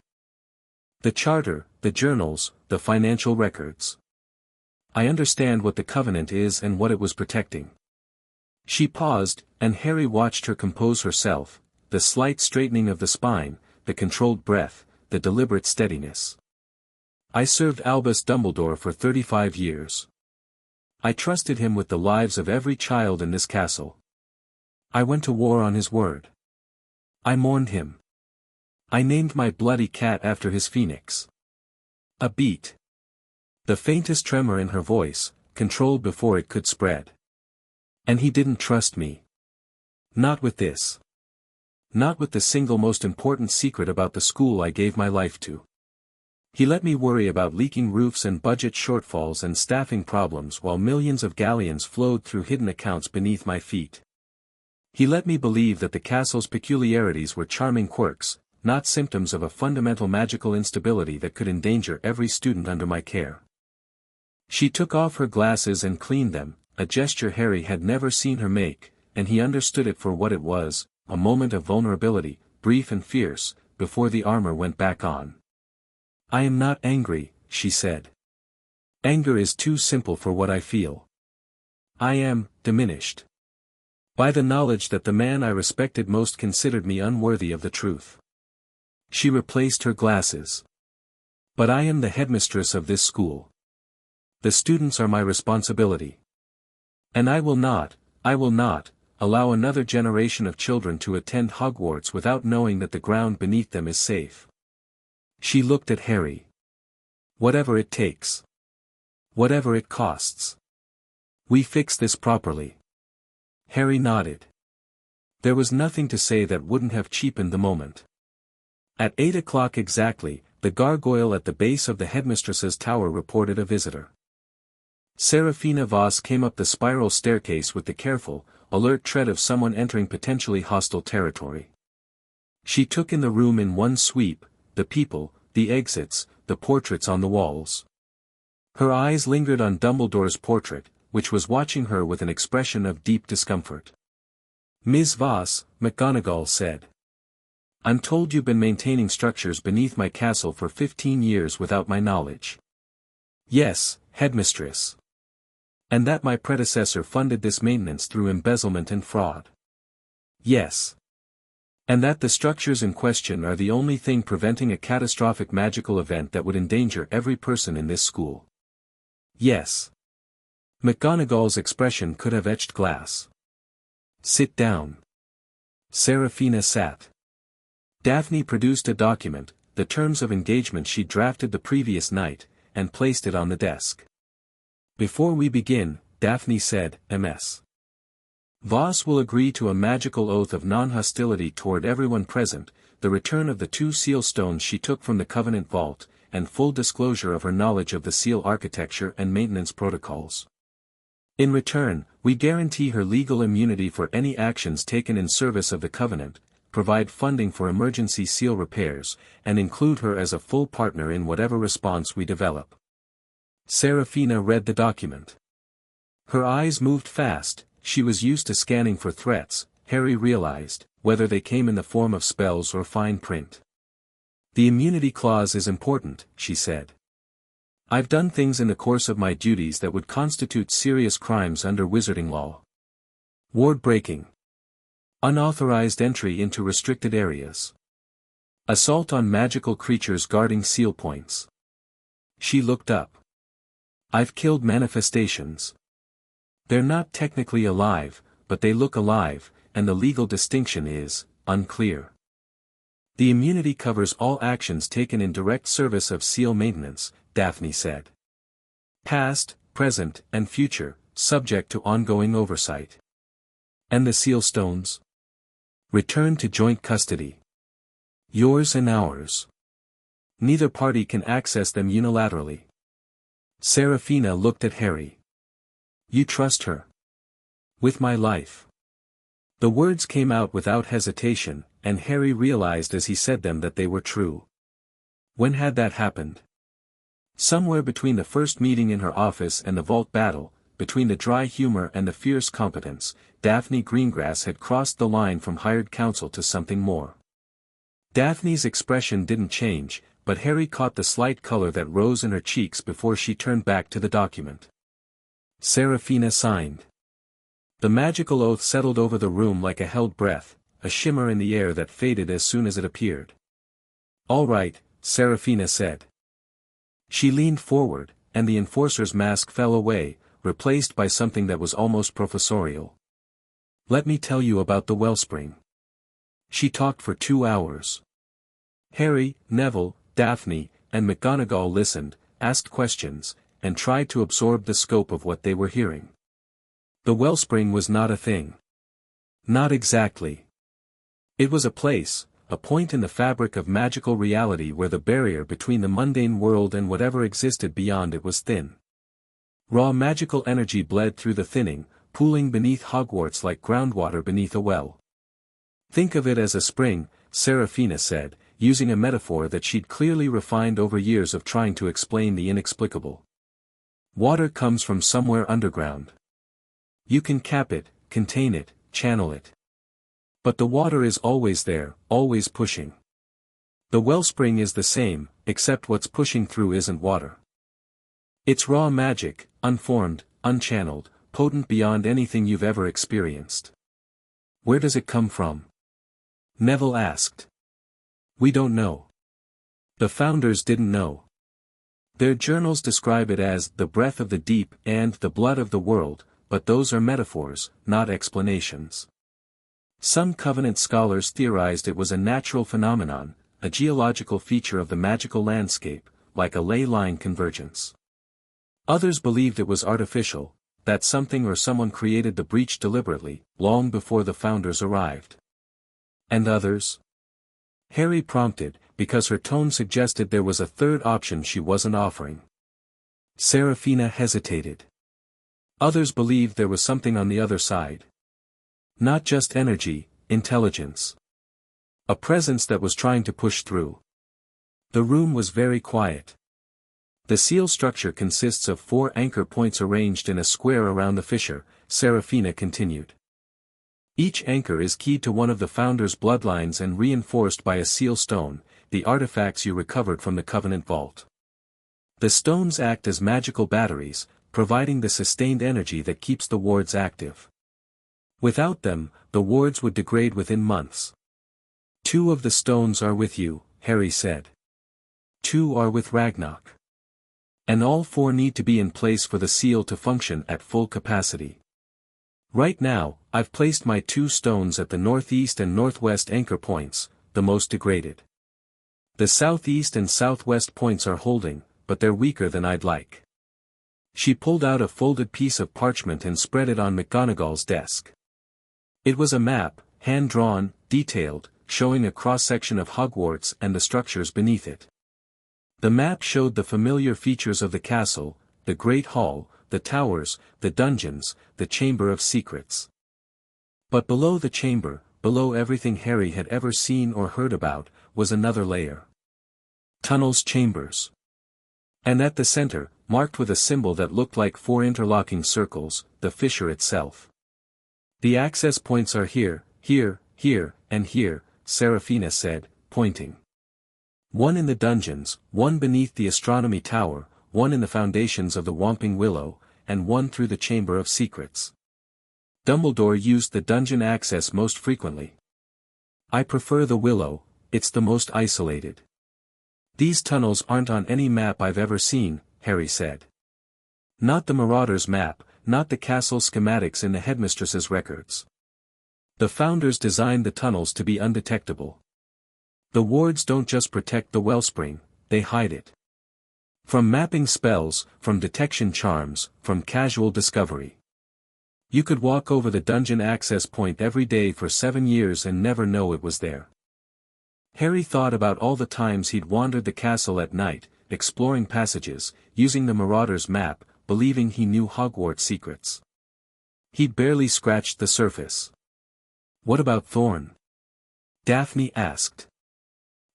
Speaker 1: The charter, the journals, the financial records. I understand what the Covenant is and what it was protecting." She paused, and Harry watched her compose herself, the slight straightening of the spine, the controlled breath, the deliberate steadiness. "I served Albus Dumbledore for 35 years. I trusted him with the lives of every child in this castle. I went to war on his word. I mourned him. I named my bloody cat after his phoenix." A beat. The faintest tremor in her voice, controlled before it could spread. "And he didn't trust me. Not with this. Not with the single most important secret about the school I gave my life to. He let me worry about leaking roofs and budget shortfalls and staffing problems while millions of galleons flowed through hidden accounts beneath my feet. He let me believe that the castle's peculiarities were charming quirks, not symptoms of a fundamental magical instability that could endanger every student under my care." She took off her glasses and cleaned them, a gesture Harry had never seen her make, and he understood it for what it was, a moment of vulnerability, brief and fierce, before the armor went back on. "I am not angry," she said. "Anger is too simple for what I feel. I am diminished by the knowledge that the man I respected most considered me unworthy of the truth." She replaced her glasses. "But I am the headmistress of this school. The students are my responsibility. And I will not, allow another generation of children to attend Hogwarts without knowing that the ground beneath them is safe." She looked at Harry. "Whatever it takes. Whatever it costs. We fix this properly." Harry nodded. There was nothing to say that wouldn't have cheapened the moment. At 8 o'clock exactly, the gargoyle at the base of the headmistress's tower reported a visitor. Seraphina Voss came up the spiral staircase with the careful, alert tread of someone entering potentially hostile territory. She took in the room in one sweep, the people, the exits, the portraits on the walls. Her eyes lingered on Dumbledore's portrait, which was watching her with an expression of deep discomfort. "Ms. Voss," McGonagall said. "I'm told you've been maintaining structures beneath my castle for 15 years without my knowledge." "Yes, headmistress. And that my predecessor funded this maintenance through embezzlement and fraud." "Yes. And that the structures in question are the only thing preventing a catastrophic magical event that would endanger every person in this school." "Yes." McGonagall's expression could have etched glass. "Sit down." Seraphina sat. Daphne produced a document, the terms of engagement she'd drafted the previous night, and placed it on the desk. "Before we begin," Daphne said, "Ms. Voss will agree to a magical oath of non-hostility toward everyone present, the return of the 2 seal stones she took from the Covenant Vault, and full disclosure of her knowledge of the seal architecture and maintenance protocols. In return, we guarantee her legal immunity for any actions taken in service of the Covenant, provide funding for emergency seal repairs, and include her as a full partner in whatever response we develop." Seraphina read the document. Her eyes moved fast. She was used to scanning for threats, Harry realized, whether they came in the form of spells or fine print. "The immunity clause is important," she said. "I've done things in the course of my duties that would constitute serious crimes under wizarding law. Ward breaking. Unauthorized entry into restricted areas. Assault on magical creatures guarding seal points." She looked up. "I've killed manifestations. They're not technically alive, but they look alive, and the legal distinction is unclear. The immunity covers all actions taken in direct service of seal maintenance," Daphne said. "Past, present, and future, subject to ongoing oversight." "And the seal stones?" "Return to joint custody. Yours and ours. Neither party can access them unilaterally." Seraphina looked at Harry. "You trust her?" "With my life." The words came out without hesitation, and Harry realized as he said them that they were true. When had that happened? Somewhere between the first meeting in her office and the vault battle, between the dry humor and the fierce competence, Daphne Greengrass had crossed the line from hired counsel to something more. Daphne's expression didn't change, but Harry caught the slight color that rose in her cheeks before she turned back to the document. Seraphina signed. The magical oath settled over the room like a held breath, a shimmer in the air that faded as soon as it appeared. "All right," Seraphina said. She leaned forward, and the enforcer's mask fell away, replaced by something that was almost professorial. "Let me tell you about the wellspring." She talked for 2 hours. Harry, Neville, Daphne, and McGonagall listened, asked questions, and tried to absorb the scope of what they were hearing. The wellspring was not a thing. Not exactly. It was a place, a point in the fabric of magical reality where the barrier between the mundane world and whatever existed beyond it was thin. Raw magical energy bled through the thinning, pooling beneath Hogwarts like groundwater beneath a well. "Think of it as a spring," Seraphina said, using a metaphor that she'd clearly refined over years of trying to explain the inexplicable. "Water comes from somewhere underground. You can cap it, contain it, channel it. But the water is always there, always pushing. The wellspring is the same, except what's pushing through isn't water. It's raw magic, unformed, unchanneled, potent beyond anything you've ever experienced." "Where does it come from?" Neville asked. "We don't know. The founders didn't know. Their journals describe it as the breath of the deep and the blood of the world, but those are metaphors, not explanations. Some Covenant scholars theorized it was a natural phenomenon, a geological feature of the magical landscape, like a ley line convergence. Others believed it was artificial, that something or someone created the breach deliberately, long before the founders arrived. And others?" Harry prompted, because her tone suggested there was a third option she wasn't offering. Seraphina hesitated. "Others believed there was something on the other side. Not just energy, intelligence. A presence that was trying to push through. The room was very quiet. The seal structure consists of 4 anchor points arranged in a square around the fissure, Serafina continued. Each anchor is keyed to one of the founder's bloodlines and reinforced by a seal stone, the artifacts you recovered from the Covenant Vault. The stones act as magical batteries, providing the sustained energy that keeps the wards active. Without them, the wards would degrade within months. 2 of the stones are with you, Harry said. 2 are with Ragnarok. And all 4 need to be in place for the seal to function at full capacity. Right now, I've placed my 2 stones at the northeast and northwest anchor points, the most degraded. The southeast and southwest points are holding, but they're weaker than I'd like. She pulled out a folded piece of parchment and spread it on McGonagall's desk. It was a map, hand-drawn, detailed, showing a cross-section of Hogwarts and the structures beneath it. The map showed the familiar features of the castle, the Great Hall, the towers, the dungeons, the Chamber of Secrets. But below the chamber, below everything Harry had ever seen or heard about, was another layer. Tunnels, chambers. And at the center, marked with a symbol that looked like 4 interlocking circles, the fissure itself. The access points are here, here, here, and here, Serafina said, pointing. 1 in the dungeons, 1 beneath the astronomy tower, 1 in the foundations of the Whomping Willow, and 1 through the Chamber of Secrets. Dumbledore used the dungeon access most frequently. I prefer the Willow, it's the most isolated. These tunnels aren't on any map I've ever seen, Harry said. Not the Marauder's map, not the castle schematics in the headmistress's records. The founders designed the tunnels to be undetectable. The wards don't just protect the wellspring, they hide it. From mapping spells, from detection charms, from casual discovery. You could walk over the dungeon access point every day for 7 years and never know it was there. Harry thought about all the times he'd wandered the castle at night, exploring passages, using the Marauder's map, believing he knew Hogwarts secrets. He'd barely scratched the surface. What about Thorn? Daphne asked.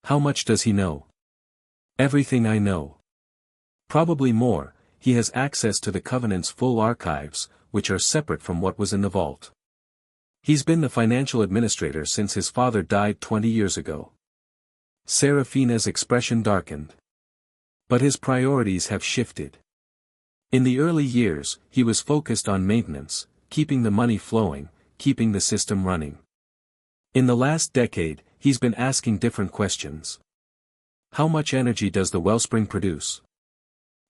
Speaker 1: How much does he know? Everything I know. Probably more, he has access to the Covenant's full archives, which are separate from what was in the vault. He's been the financial administrator since his father died 20 years ago. Serafina's expression darkened. But his priorities have shifted. In the early years, he was focused on maintenance, keeping the money flowing, keeping the system running. In the last decade, he's been asking different questions. How much energy does the wellspring produce?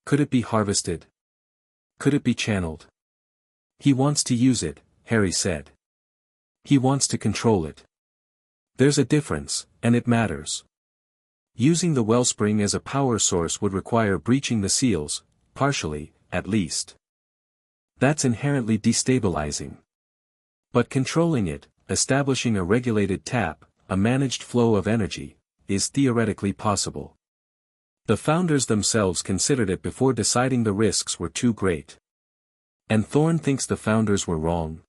Speaker 1: Could it be harvested? Could it be channeled? He wants to use it, Harry said. He wants to control it. There's a difference, and it matters. Using the wellspring as a power source would require breaching the seals, partially, at least. That's inherently destabilizing. But controlling it, establishing a regulated tap, a managed flow of energy, is theoretically possible. The founders themselves considered it before deciding the risks were too great. And Thorn thinks the founders were wrong.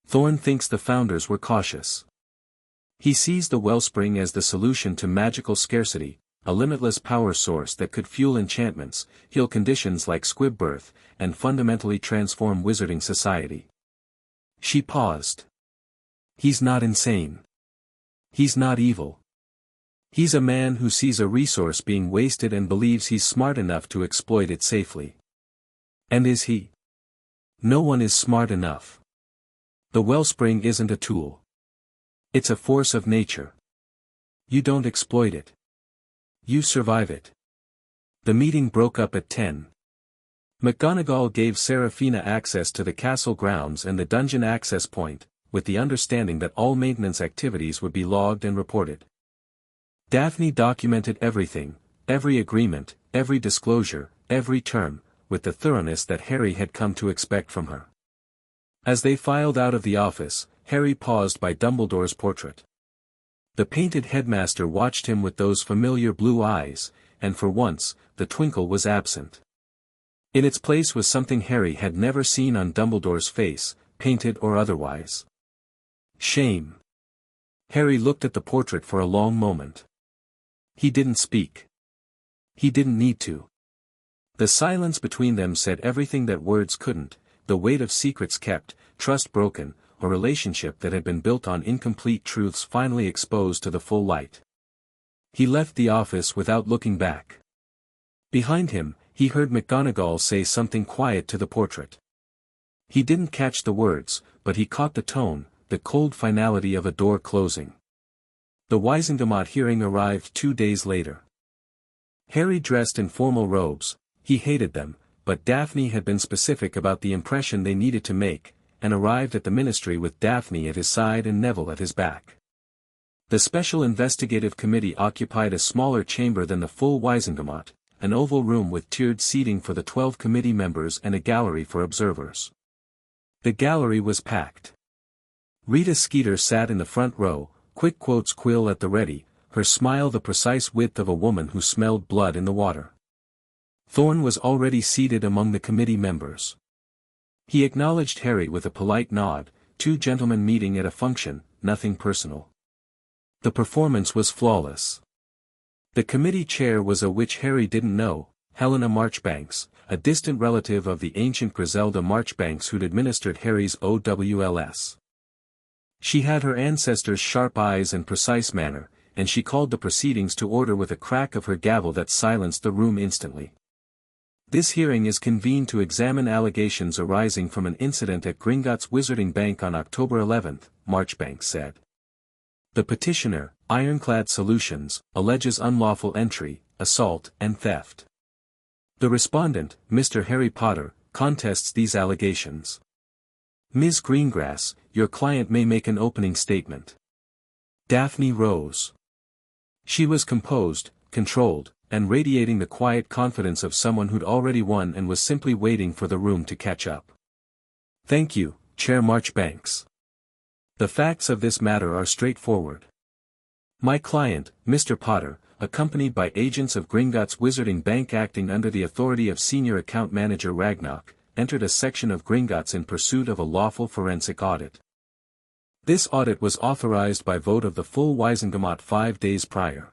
Speaker 1: Thorn thinks the founders were cautious. He sees the wellspring as the solution to magical scarcity, a limitless power source that could fuel enchantments, heal conditions like squib birth, and fundamentally transform wizarding society. She paused. He's not insane. He's not evil. He's a man who sees a resource being wasted and believes he's smart enough to exploit it safely. And is he? No one is smart enough. The wellspring isn't a tool. It's a force of nature. You don't exploit it. You survive it. The meeting broke up at 10. McGonagall gave Serafina access to the castle grounds and the dungeon access point, with the understanding that all maintenance activities would be logged and reported. Daphne documented everything, every agreement, every disclosure, every term, with the thoroughness that Harry had come to expect from her. As they filed out of the office, Harry paused by Dumbledore's portrait. The painted headmaster watched him with those familiar blue eyes, and for once, the twinkle was absent. In its place was something Harry had never seen on Dumbledore's face, painted or otherwise. Shame. Harry looked at the portrait for a long moment. He didn't speak. He didn't need to. The silence between them said everything that words couldn't, the weight of secrets kept, trust broken, a relationship that had been built on incomplete truths finally exposed to the full light. He left the office without looking back. Behind him, he heard McGonagall say something quiet to the portrait. He didn't catch the words, but he caught the tone, the cold finality of a door closing. The Wizengamot hearing arrived 2 days later. Harry dressed in formal robes. He hated them, but Daphne had been specific about the impression they needed to make, and arrived at the ministry with Daphne at his side and Neville at his back. The Special Investigative Committee occupied a smaller chamber than the full Wizengamot, an oval room with tiered seating for the 12 committee members and a gallery for observers. The gallery was packed. Rita Skeeter sat in the front row, quick quotes quill at the ready, her smile the precise width of a woman who smelled blood in the water. Thorn was already seated among the committee members. He acknowledged Harry with a polite nod, 2 gentlemen meeting at a function, nothing personal. The performance was flawless. The committee chair was a witch Harry didn't know, Helena Marchbanks, a distant relative of the ancient Griselda Marchbanks who'd administered Harry's OWLS. She had her ancestors' sharp eyes and precise manner, and she called the proceedings to order with a crack of her gavel that silenced the room instantly. This hearing is convened to examine allegations arising from an incident at Gringotts Wizarding Bank on October 11, Marchbanks said. The petitioner, Ironclad Solutions, alleges unlawful entry, assault, and theft. The respondent, Mr. Harry Potter, contests these allegations. Ms. Greengrass, your client may make an opening statement. Daphne rose. She was composed, controlled, and radiating the quiet confidence of someone who'd already won and was simply waiting for the room to catch up. Thank you, Chair Marchbanks. The facts of this matter are straightforward. My client, Mr. Potter, accompanied by agents of Gringotts Wizarding Bank acting under the authority of Senior Account Manager Ragnarok, entered a section of Gringotts in pursuit of a lawful forensic audit. This audit was authorized by vote of the full Wizengamot 5 days prior.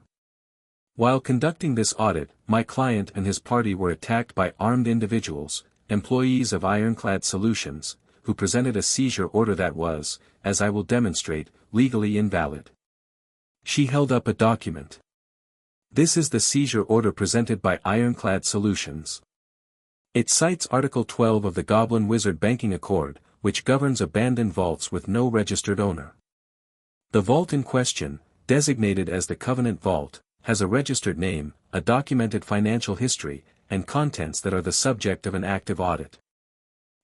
Speaker 1: While conducting this audit, my client and his party were attacked by armed individuals, employees of Ironclad Solutions, who presented a seizure order that was, as I will demonstrate, legally invalid. She held up a document. This is the seizure order presented by Ironclad Solutions. It cites Article 12 of the Goblin Wizard Banking Accord, which governs abandoned vaults with no registered owner. The vault in question, designated as the Covenant Vault, has a registered name, a documented financial history, and contents that are the subject of an active audit.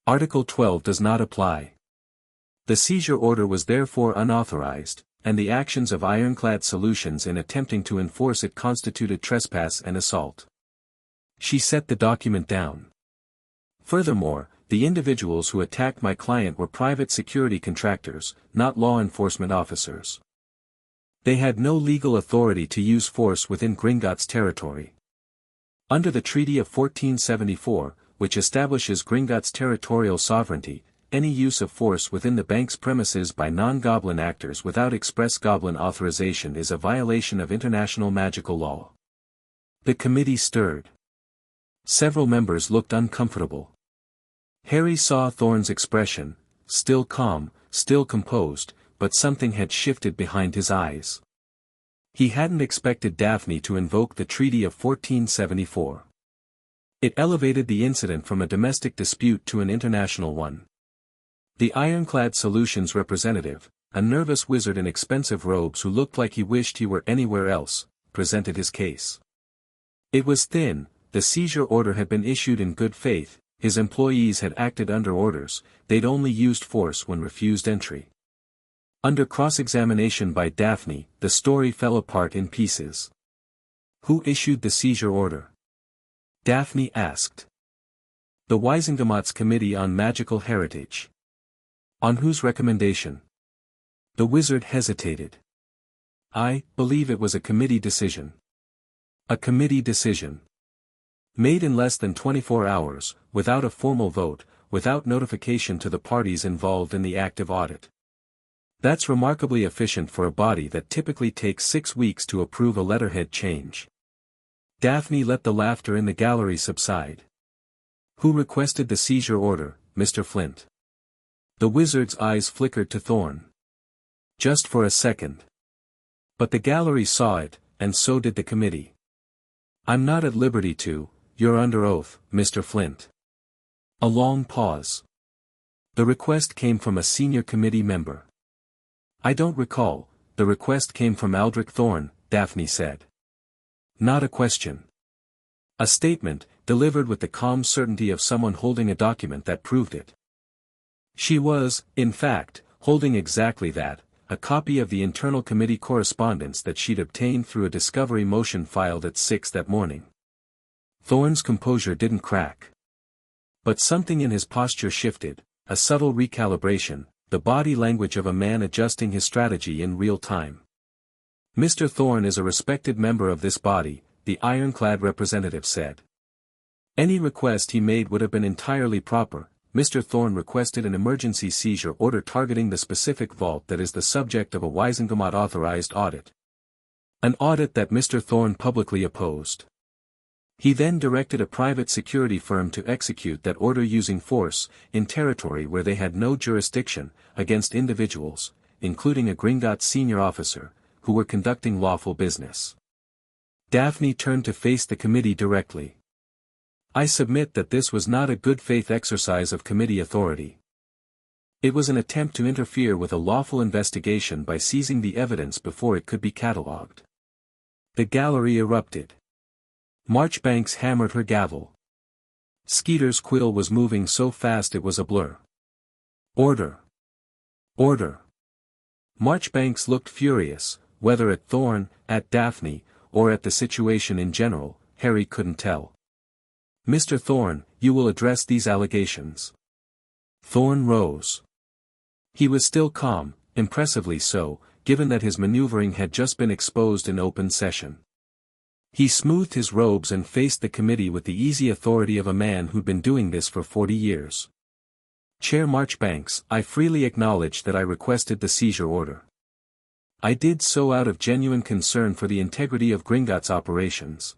Speaker 1: Article 12 does not apply. The seizure order was therefore unauthorized, and the actions of Ironclad Solutions in attempting to enforce it constituted trespass and assault. She set the document down. Furthermore, the individuals who attacked my client were private security contractors, not law enforcement officers. They had no legal authority to use force within Gringotts territory. Under the Treaty of 1474, which establishes Gringotts' territorial sovereignty, any use of force within the bank's premises by non-goblin actors without express goblin authorization is a violation of international magical law. The committee stirred. Several members looked uncomfortable. Harry saw Thorn's expression, still calm, still composed, but something had shifted behind his eyes. He hadn't expected Daphne to invoke the Treaty of 1474. It elevated the incident from a domestic dispute to an international one. The Ironclad Solutions representative, a nervous wizard in expensive robes who looked like he wished he were anywhere else, presented his case. It was thin, the seizure order had been issued in good faith, his employees had acted under orders, they'd only used force when refused entry. Under cross-examination by Daphne, the story fell apart in pieces. Who issued the seizure order? Daphne asked. The Wizengamot's Committee on Magical Heritage. On whose recommendation? The wizard hesitated. I believe it was a committee decision. A committee decision. Made in less than 24 hours, without a formal vote, without notification to the parties involved in the active audit. That's remarkably efficient for a body that typically takes 6 weeks to approve a letterhead change. Daphne let the laughter in the gallery subside. Who requested the seizure order, Mr. Flint? The wizard's eyes flickered to Thorn. Just for a second. But the gallery saw it, and so did the committee. I'm not at liberty to, you're under oath, Mr. Flint. A long pause. The request came from a senior committee member. I don't recall, the request came from Aldrich Thorn, Daphne said. Not a question. A statement, delivered with the calm certainty of someone holding a document that proved it. She was, in fact, holding exactly that, a copy of the internal committee correspondence that she'd obtained through a discovery motion filed at 6 that morning. Thorn's composure didn't crack. But something in his posture shifted, a subtle recalibration, the body language of a man adjusting his strategy in real time. Mr. Thorn is a respected member of this body, the ironclad representative said. Any request he made would have been entirely proper. Mr. Thorn requested an emergency seizure order targeting the specific vault that is the subject of a Wisengamot-authorized audit. An audit that Mr. Thorn publicly opposed. He then directed a private security firm to execute that order using force, in territory where they had no jurisdiction, against individuals, including a Gringotts senior officer, who were conducting lawful business. Daphne turned to face the committee directly. I submit that this was not a good faith exercise of committee authority. It was an attempt to interfere with a lawful investigation by seizing the evidence before it could be catalogued. The gallery erupted. Marchbanks hammered her gavel. Skeeter's quill was moving so fast it was a blur. Order! Order! Marchbanks looked furious, whether at Thorn, at Daphne, or at the situation in general, Harry couldn't tell. Mr. Thorn, you will address these allegations. Thorn rose. He was still calm, impressively so, given that his maneuvering had just been exposed in open session. He smoothed his robes and faced the committee with the easy authority of a man who'd been doing this for 40 years. Chair Marchbanks, I freely acknowledge that I requested the seizure order. I did so out of genuine concern for the integrity of Gringotts operations.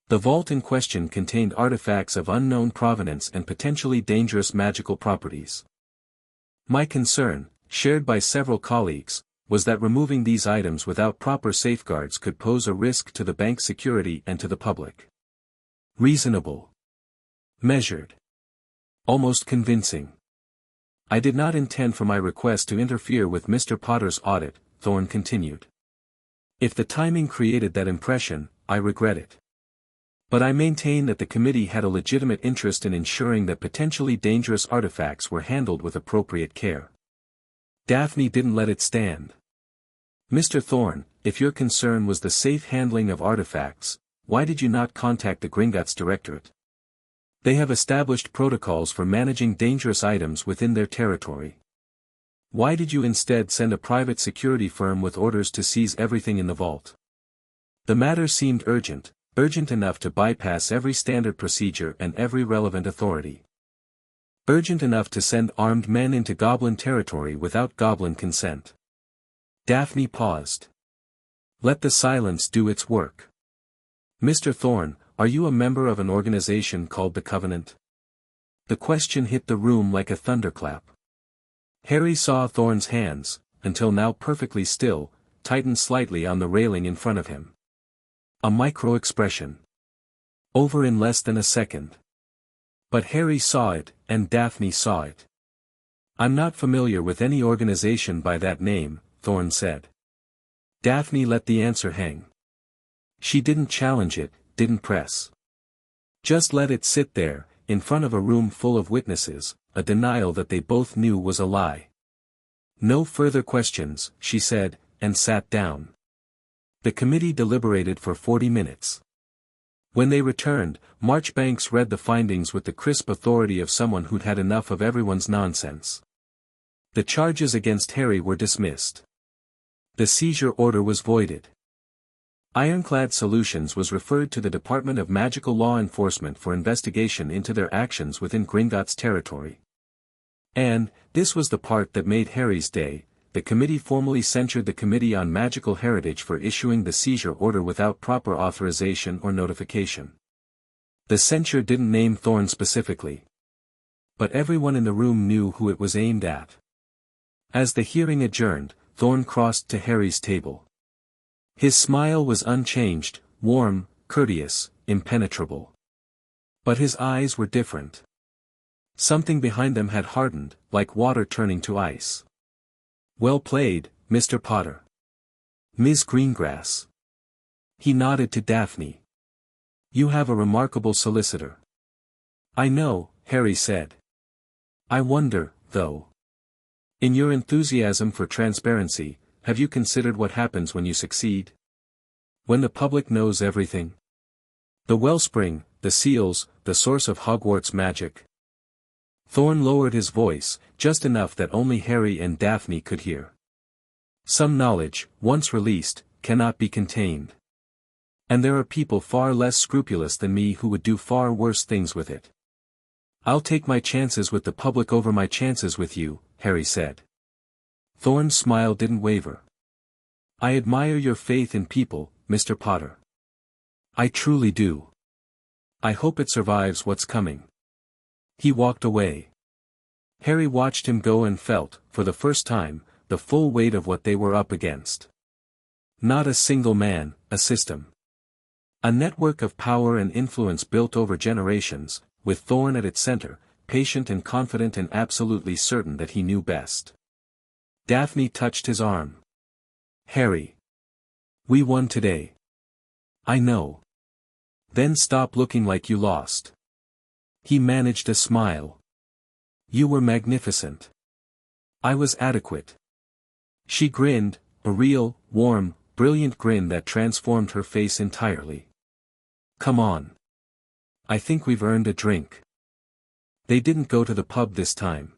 Speaker 1: The vault in question contained artifacts of unknown provenance and potentially dangerous magical properties. My concern, shared by several colleagues, was that removing these items without proper safeguards could pose a risk to the bank's security and to the public. Reasonable. Measured. Almost convincing. I did not intend for my request to interfere with Mr. Potter's audit, Thorn continued. If the timing created that impression, I regret it. But I maintain that the committee had a legitimate interest in ensuring that potentially dangerous artifacts were handled with appropriate care. Daphne didn't let it stand. Mr. Thorn, if your concern was the safe handling of artifacts, why did you not contact the Gringotts Directorate? They have established protocols for managing dangerous items within their territory. Why did you instead send a private security firm with orders to seize everything in the vault? The matter seemed urgent enough to bypass every standard procedure and every relevant authority. Urgent enough to send armed men into Goblin territory without Goblin consent. Daphne paused. Let the silence do its work. Mr. Thorn, are you a member of an organization called the Covenant? The question hit the room like a thunderclap. Harry saw Thorn's hands, until now perfectly still, tighten slightly on the railing in front of him. A micro-expression. Over in less than a second. But Harry saw it, and Daphne saw it. I'm not familiar with any organization by that name, Thorn said. Daphne let the answer hang. She didn't challenge it, didn't press. Just let it sit there, in front of a room full of witnesses, a denial that they both knew was a lie. No further questions, she said, and sat down. The committee deliberated for 40 minutes. When they returned, Marchbanks read the findings with the crisp authority of someone who'd had enough of everyone's nonsense. The charges against Harry were dismissed. The seizure order was voided. Ironclad Solutions was referred to the Department of Magical Law Enforcement for investigation into their actions within Gringotts territory. And, this was the part that made Harry's day, the committee formally censured the Committee on Magical Heritage for issuing the seizure order without proper authorization or notification. The censure didn't name Thorn specifically. But everyone in the room knew who it was aimed at. As the hearing adjourned, Thorn crossed to Harry's table. His smile was unchanged, warm, courteous, impenetrable. But his eyes were different. Something behind them had hardened, like water turning to ice. "Well played, Mr. Potter. Miss Greengrass." He nodded to Daphne. "You have a remarkable solicitor." "I know," Harry said. "I wonder, though. In your enthusiasm for transparency, have you considered what happens when you succeed? When the public knows everything? The wellspring, the seals, the source of Hogwarts magic." Thorn lowered his voice, just enough that only Harry and Daphne could hear. "Some knowledge, once released, cannot be contained. And there are people far less scrupulous than me who would do far worse things with it. I'll take my chances with the public over my chances with you," Harry said. Thorn's smile didn't waver. "I admire your faith in people, Mr. Potter. I truly do. I hope it survives what's coming." He walked away. Harry watched him go and felt, for the first time, the full weight of what they were up against. Not a single man, a system. A network of power and influence built over generations, with Thorn at its center, patient and confident and absolutely certain that he knew best. Daphne touched his arm. "Harry. We won today." "I know. Then stop looking like you lost." He managed a smile. "You were magnificent. I was adequate." She grinned, a real, warm, brilliant grin that transformed her face entirely. "Come on. I think we've earned a drink." They didn't go to the pub this time.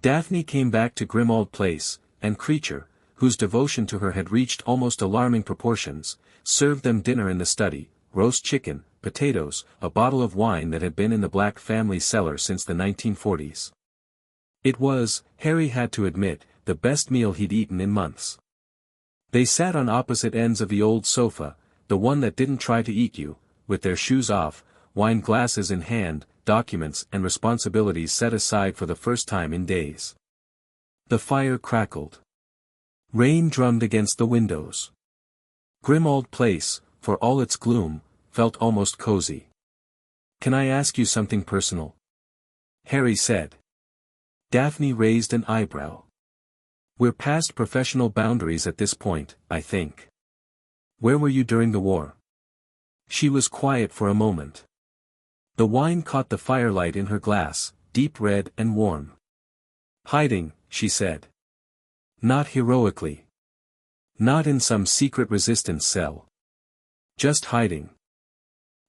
Speaker 1: Daphne came back to Grimmauld Place, and Creature, whose devotion to her had reached almost alarming proportions, served them dinner in the study, roast chicken, potatoes, a bottle of wine that had been in the Black family cellar since the 1940s. It was, Harry had to admit, the best meal he'd eaten in months. They sat on opposite ends of the old sofa, the one that didn't try to eat you, with their shoes off, wine glasses in hand, documents and responsibilities set aside for the first time in days. The fire crackled. Rain drummed against the windows. Grimmauld Place, for all its gloom, felt almost cozy. "Can I ask you something personal?" Harry said. Daphne raised an eyebrow. "We're past professional boundaries at this point, I think. Where were you during the war?" She was quiet for a moment. The wine caught the firelight in her glass, deep red and warm. "Hiding," she said. "Not heroically. Not in some secret resistance cell. Just hiding.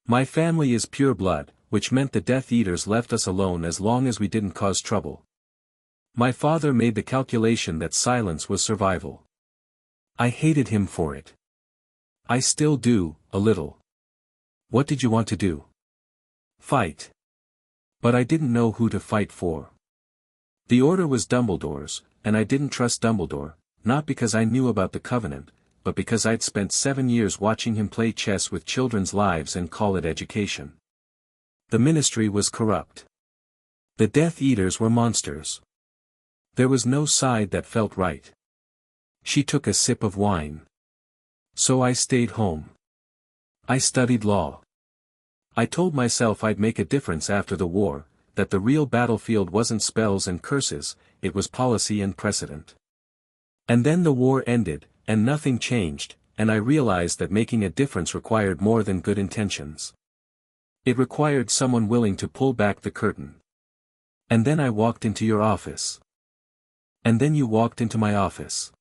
Speaker 1: My family is pure blood, which meant the Death Eaters left us alone as long as we didn't cause trouble. My father made the calculation that silence was survival. I hated him for it. I still do, a little. What did you want to do?" "Fight. But I didn't know who to fight for. The order was Dumbledore's, and I didn't trust Dumbledore, not because I knew about the Covenant, but because I'd spent 7 years watching him play chess with children's lives and call it education. The ministry was corrupt. The Death Eaters were monsters. There was no side that felt right." She took a sip of wine. "So I stayed home. I studied law. I told myself I'd make a difference after the war, that the real battlefield wasn't spells and curses, it was policy and precedent. And then the war ended, and nothing changed, and I realized that making a difference required more than good intentions. It required someone willing to pull back the curtain. And then I walked into your office. And then you walked into my office.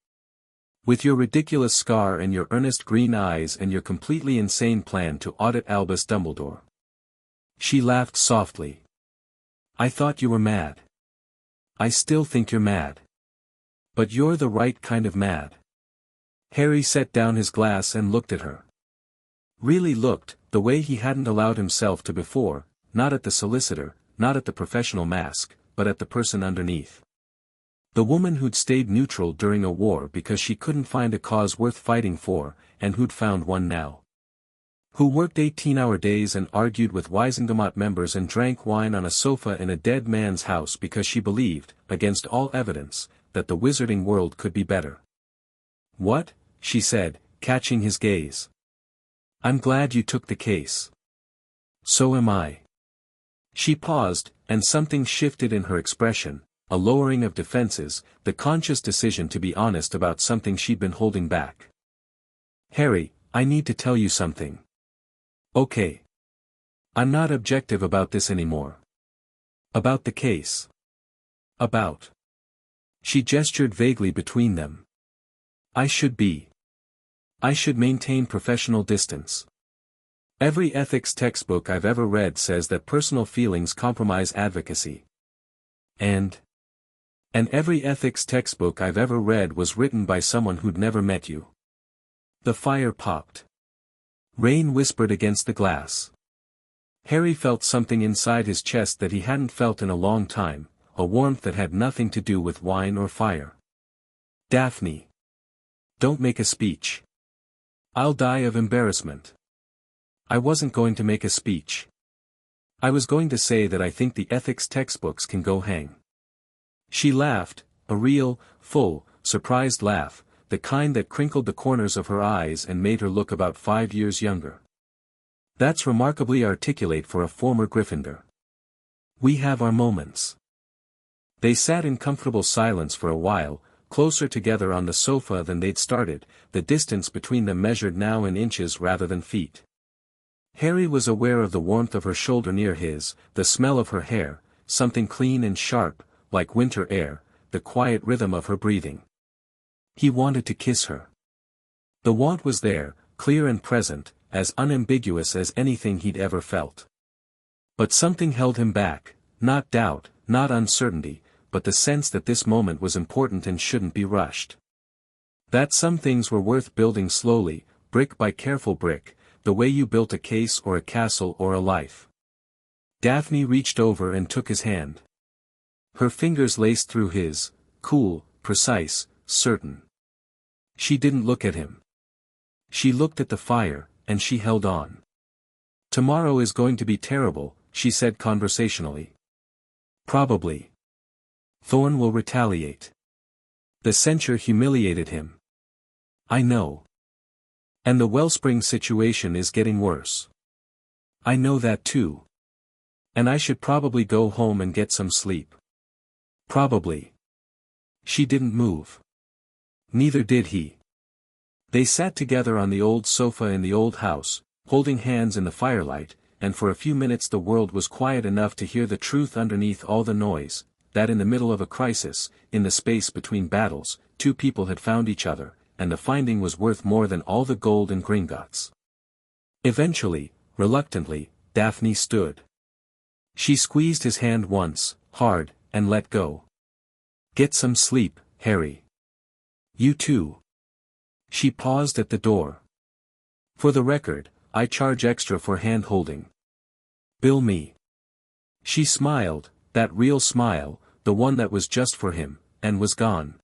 Speaker 1: With your ridiculous scar and your earnest green eyes and your completely insane plan to audit Albus Dumbledore." She laughed softly. "I thought you were mad. I still think you're mad. But you're the right kind of mad." Harry set down his glass and looked at her. Really looked, the way he hadn't allowed himself to before, not at the solicitor, not at the professional mask, but at the person underneath. The woman who'd stayed neutral during a war because she couldn't find a cause worth fighting for, and who'd found one now. Who worked 18-hour days and argued with Wisengamot members and drank wine on a sofa in a dead man's house because she believed, against all evidence, that the wizarding world could be better. "What?" she said, catching his gaze. "I'm glad you took the case." "So am I." She paused, and something shifted in her expression, a lowering of defenses, the conscious decision to be honest about something she'd been holding back. "Harry, I need to tell you something." "Okay. I'm not objective about this anymore." "About the case." "About." She gestured vaguely between them. I should maintain professional distance. Every ethics textbook I've ever read says that personal feelings compromise advocacy. And every ethics textbook I've ever read was written by someone who'd never met you. The fire popped. Rain whispered against the glass. Harry felt something inside his chest that he hadn't felt in a long time, a warmth that had nothing to do with wine or fire. "Daphne. Don't make a speech. I'll die of embarrassment." I wasn't going to make a speech. I was going to say that I think the ethics textbooks can go hang. She laughed, a real, full, surprised laugh, the kind that crinkled the corners of her eyes and made her look about 5 years younger. "That's remarkably articulate for a former Gryffindor. We have our moments." They sat in comfortable silence for a while, closer together on the sofa than they'd started, the distance between them measured now in inches rather than feet. Harry was aware of the warmth of her shoulder near his, the smell of her hair, something clean and sharp, like winter air, the quiet rhythm of her breathing. He wanted to kiss her. The want was there, clear and present, as unambiguous as anything he'd ever felt. But something held him back, not doubt, not uncertainty, but the sense that this moment was important and shouldn't be rushed. That some things were worth building slowly, brick by careful brick, the way you built a case or a castle or a life. Daphne reached over and took his hand. Her fingers laced through his, cool, precise, certain. She didn't look at him. She looked at the fire, and she held on. "Tomorrow is going to be terrible," she said conversationally. "Probably. Thorn will retaliate. The censure humiliated him." "I know. And the Wellspring situation is getting worse." "I know that too. And I should probably go home and get some sleep." "Probably." She didn't move. Neither did he. They sat together on the old sofa in the old house, holding hands in the firelight, and for a few minutes the world was quiet enough to hear the truth underneath all the noise, that in the middle of a crisis, in the space between battles, two people had found each other, and the finding was worth more than all the gold and Gringotts. Eventually, reluctantly, Daphne stood. She squeezed his hand once, hard, and let go. "Get some sleep, Harry. You too." She paused at the door. "For the record, I charge extra for hand-holding. Bill me." She smiled, that real smile, the one that was just for him, and was gone.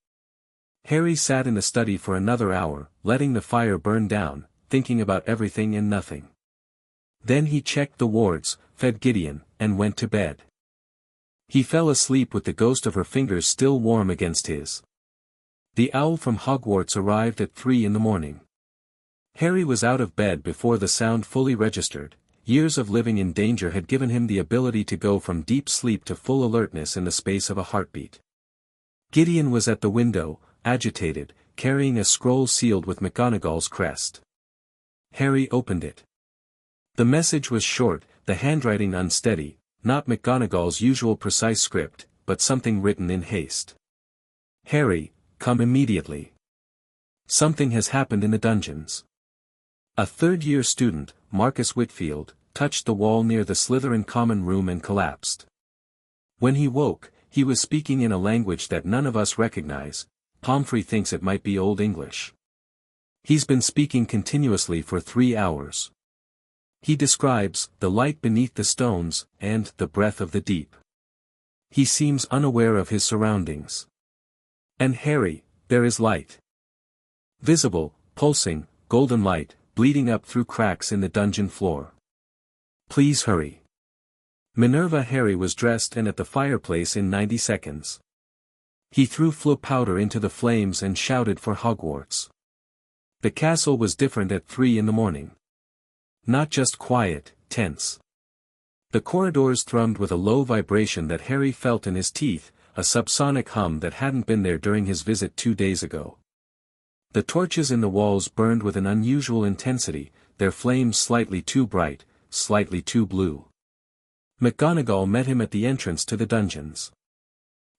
Speaker 1: Harry sat in the study for another hour, letting the fire burn down, thinking about everything and nothing. Then he checked the wards, fed Gideon, and went to bed. He fell asleep with the ghost of her fingers still warm against his. The owl from Hogwarts arrived at 3 in the morning. Harry was out of bed before the sound fully registered. Years of living in danger had given him the ability to go from deep sleep to full alertness in the space of a heartbeat. Gideon was at the window, agitated, carrying a scroll sealed with McGonagall's crest. Harry opened it. The message was short, the handwriting unsteady, not McGonagall's usual precise script, but something written in haste. "Harry, come immediately. Something has happened in the dungeons." A third-year student, Marcus Whitfield, touched the wall near the Slytherin common room and collapsed. When he woke, he was speaking in a language that none of us recognize. Pomfrey thinks it might be Old English. He's been speaking continuously for 3 hours. He describes the light beneath the stones, and the breath of the deep. He seems unaware of his surroundings. And Harry, there is light. Visible, pulsing, golden light, bleeding up through cracks in the dungeon floor. Please hurry. Minerva. Harry was dressed and at the fireplace in 90 seconds. He threw flow powder into the flames and shouted for Hogwarts. The castle was different at 3 in the morning. Not just quiet, tense. The corridors thrummed with a low vibration that Harry felt in his teeth, a subsonic hum that hadn't been there during his visit 2 days ago. The torches in the walls burned with an unusual intensity, their flames slightly too bright, slightly too blue. McGonagall met him at the entrance to the dungeons.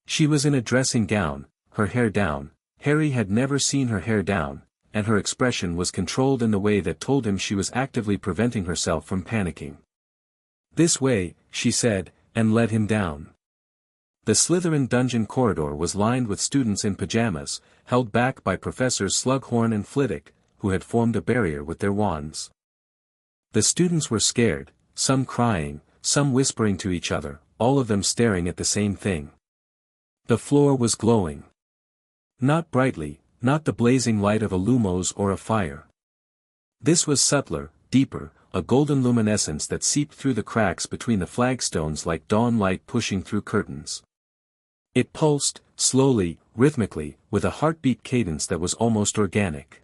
Speaker 1: She was in a dressing gown, her hair down. Harry had never seen her hair down, and her expression was controlled in the way that told him she was actively preventing herself from panicking. "This way," she said, and led him down. The Slytherin dungeon corridor was lined with students in pajamas, held back by Professors Slughorn and Flitwick, who had formed a barrier with their wands. The students were scared, some crying, some whispering to each other, all of them staring at the same thing. The floor was glowing. Not brightly, not the blazing light of a lumos or a fire. This was subtler, deeper, a golden luminescence that seeped through the cracks between the flagstones like dawn light pushing through curtains. It pulsed, slowly, rhythmically, with a heartbeat cadence that was almost organic.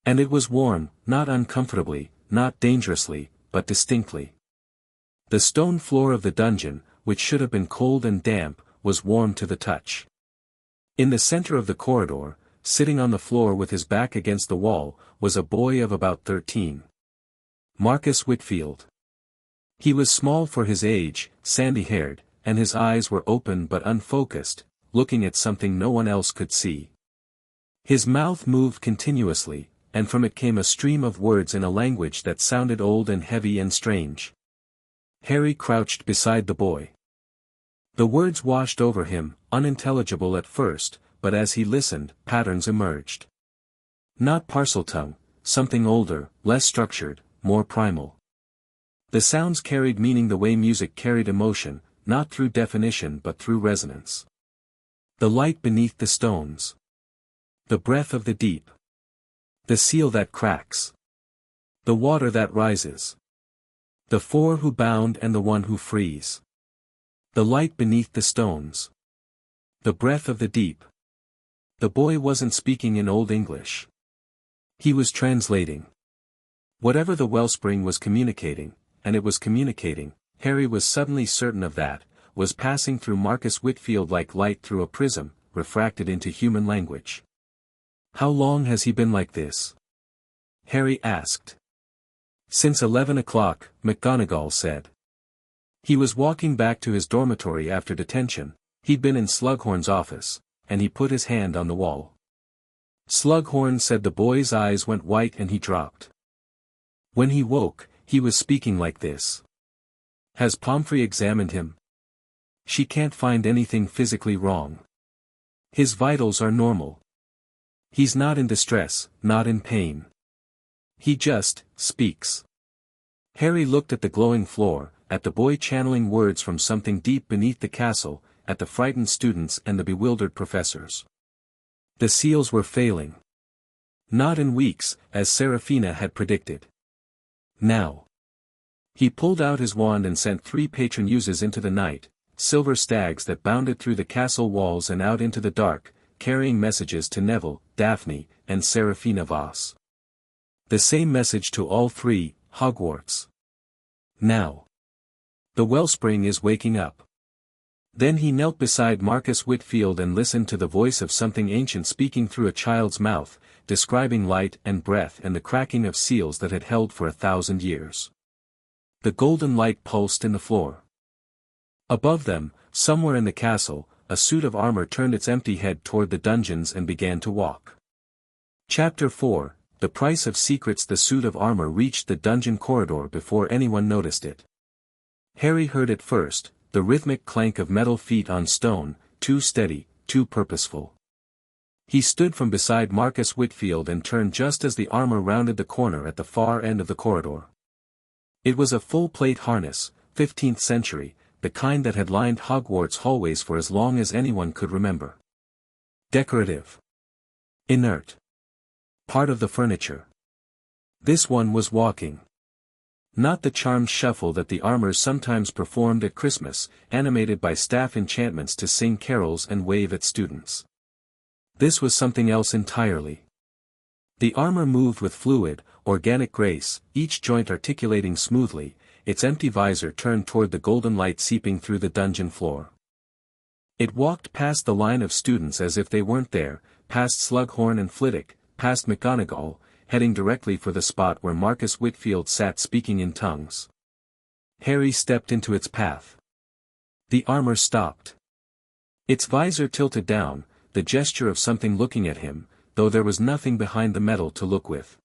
Speaker 1: And it was warm, not uncomfortably, not dangerously, but distinctly. The stone floor of the dungeon, which should have been cold and damp, was warm to the touch. In the center of the corridor, sitting on the floor with his back against the wall, was a boy of about 13. Marcus Whitfield. He was small for his age, sandy-haired, and his eyes were open but unfocused, looking at something no one else could see. His mouth moved continuously, and from it came a stream of words in a language that sounded old and heavy and strange. Harry crouched beside the boy. The words washed over him, unintelligible at first, but as he listened, patterns emerged. Not Parseltongue, something older, less structured, more primal. The sounds carried meaning the way music carried emotion, not through definition but through resonance. The light beneath the stones. The breath of the deep. The seal that cracks. The water that rises. The four who bound and the one who frees. The light beneath the stones. The breath of the deep. The boy wasn't speaking in Old English. He was translating. Whatever the wellspring was communicating, and it was communicating, Harry was suddenly certain of that, was passing through Marcus Whitfield like light through a prism, refracted into human language. "How long has he been like this?" Harry asked. "Since 11 o'clock, McGonagall said. He was walking back to his dormitory after detention. He'd been in Slughorn's office, and he put his hand on the wall." Slughorn said. The boy's eyes went white and he dropped. "When he woke, he was speaking like this. Has Pomfrey examined him? She can't find anything physically wrong. His vitals are normal. He's not in distress, not in pain. He just speaks." Harry looked at the glowing floor, at the boy channeling words from something deep beneath the castle, at the frightened students and the bewildered professors. The seals were failing. Not in weeks, as Seraphina had predicted. Now. He pulled out his wand and sent 3 patron uses into the night, silver stags that bounded through the castle walls and out into the dark, carrying messages to Neville, Daphne, and Seraphina Voss. The same message to all 3, Hogwarts. Now. The wellspring is waking up. Then he knelt beside Marcus Whitfield and listened to the voice of something ancient speaking through a child's mouth, describing light and breath and the cracking of seals that had held for 1,000 years. The golden light pulsed in the floor. Above them, somewhere in the castle, a suit of armor turned its empty head toward the dungeons and began to walk. Chapter 4, The Price of Secrets. The suit of armor reached the dungeon corridor before anyone noticed it. Harry heard it first, the rhythmic clank of metal feet on stone, too steady, too purposeful. He stood from beside Marcus Whitfield and turned just as the armor rounded the corner at the far end of the corridor. It was a full-plate harness, 15th century, the kind that had lined Hogwarts hallways for as long as anyone could remember. Decorative. Inert. Part of the furniture. This one was walking. Not the charmed shuffle that the armors sometimes performed at Christmas, animated by staff enchantments to sing carols and wave at students. This was something else entirely. The armor moved with fluid, organic grace, each joint articulating smoothly, its empty visor turned toward the golden light seeping through the dungeon floor. It walked past the line of students as if they weren't there, past Slughorn and Flitwick, past McGonagall, heading directly for the spot where Marcus Whitfield sat speaking in tongues. Harry stepped into its path. The armor stopped. Its visor tilted down, the gesture of something looking at him, though there was nothing behind the metal to look with.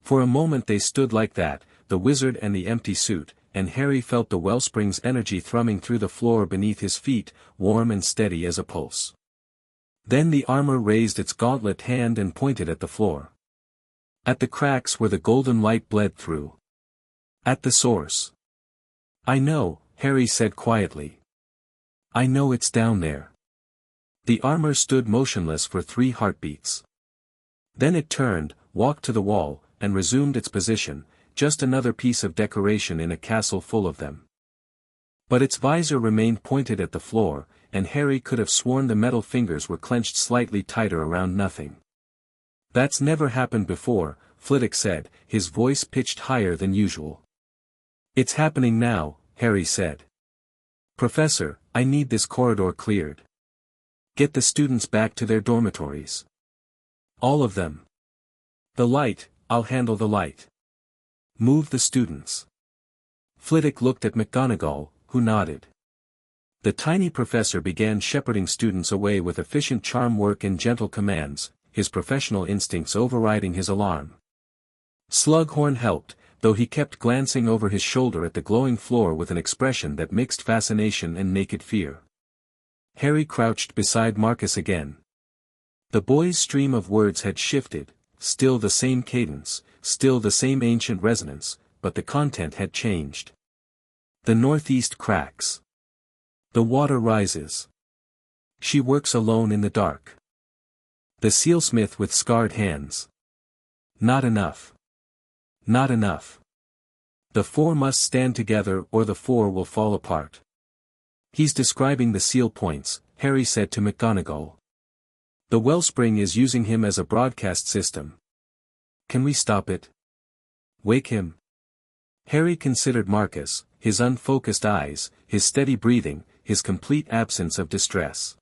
Speaker 1: For a moment they stood like that, the wizard and the empty suit, and Harry felt the wellspring's energy thrumming through the floor beneath his feet, warm and steady as a pulse. Then the armor raised its gauntlet hand and pointed at the floor. At the cracks where the golden light bled through. At the source. "I know," Harry said quietly. "I know it's down there." The armor stood motionless for 3 heartbeats. Then it turned, walked to the wall, and resumed its position, just another piece of decoration in a castle full of them. But its visor remained pointed at the floor, and Harry could have sworn the metal fingers were clenched slightly tighter around nothing. "That's never happened before," Flitwick said, his voice pitched higher than usual. "It's happening now," Harry said. "Professor, I need this corridor cleared. Get the students back to their dormitories. All of them. The light, I'll handle the light. Move the students." Flitwick looked at McGonagall, who nodded. The tiny professor began shepherding students away with efficient charm work and gentle commands, his professional instincts overriding his alarm. Slughorn helped, though he kept glancing over his shoulder at the glowing floor with an expression that mixed fascination and naked fear. Harry crouched beside Marcus again. The boy's stream of words had shifted, still the same cadence, still the same ancient resonance, but the content had changed. The northeast cracks. The water rises. She works alone in the dark. The sealsmith with scarred hands. Not enough. Not enough. The 4 must stand together or the 4 will fall apart. "He's describing the seal points," Harry said to McGonagall. "The wellspring is using him as a broadcast system. Can we stop it? Wake him?" Harry considered Marcus, his unfocused eyes, his steady breathing, his complete absence of distress.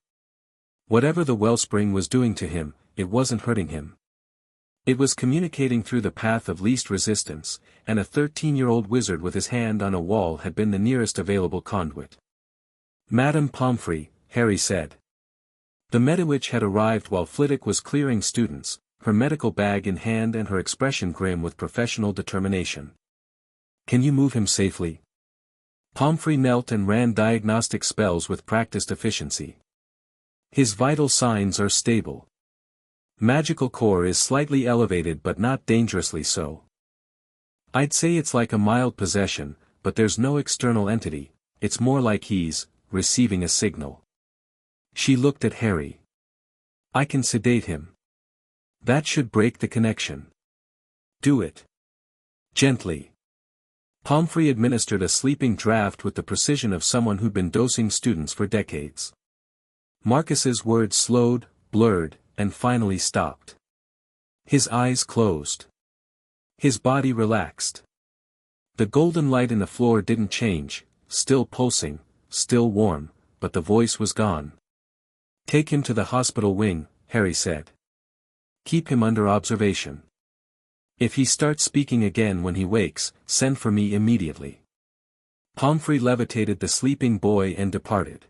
Speaker 1: Whatever the wellspring was doing to him, it wasn't hurting him. It was communicating through the path of least resistance, and a 13-year-old wizard with his hand on a wall had been the nearest available conduit. "Madame Pomfrey," Harry said. The Medowitch had arrived while Flitwick was clearing students, her medical bag in hand and her expression grim with professional determination. "Can you move him safely?" Pomfrey knelt and ran diagnostic spells with practiced efficiency. "His vital signs are stable. Magical core is slightly elevated but not dangerously so. I'd say it's like a mild possession, but there's no external entity, it's more like he's receiving a signal." She looked at Harry. "I can sedate him. That should break the connection." "Do it. Gently." Pomfrey administered a sleeping draft with the precision of someone who'd been dosing students for decades. Marcus's words slowed, blurred, and finally stopped. His eyes closed. His body relaxed. The golden light in the floor didn't change, still pulsing, still warm, but the voice was gone. "Take him to the hospital wing," Harry said. "Keep him under observation. If he starts speaking again when he wakes, send for me immediately." Pomfrey levitated the sleeping boy and departed.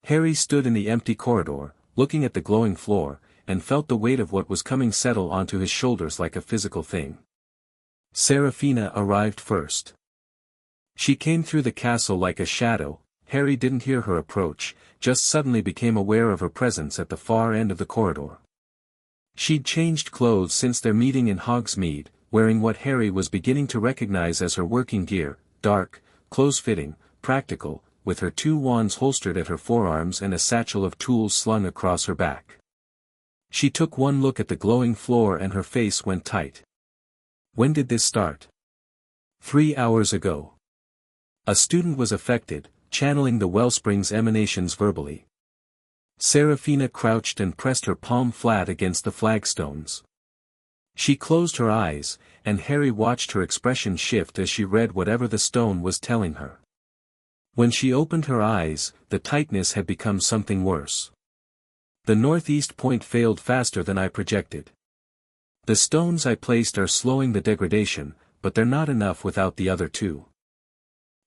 Speaker 1: Harry stood in the empty corridor, looking at the glowing floor, and felt the weight of what was coming settle onto his shoulders like a physical thing. Seraphina arrived first. She came through the castle like a shadow. Harry didn't hear her approach, just suddenly became aware of her presence at the far end of the corridor. She'd changed clothes since their meeting in Hogsmeade, wearing what Harry was beginning to recognize as her working gear, dark, close-fitting, practical, with her 2 wands holstered at her forearms and a satchel of tools slung across her back. She took one look at the glowing floor and her face went tight. When did this start? 3 hours ago. A student was affected, channeling the wellspring's emanations verbally. Serafina crouched and pressed her palm flat against the flagstones. She closed her eyes, and Harry watched her expression shift as she read whatever the stone was telling her. When she opened her eyes, the tightness had become something worse. The northeast point failed faster than I projected. The stones I placed are slowing the degradation, but they're not enough without the other 2.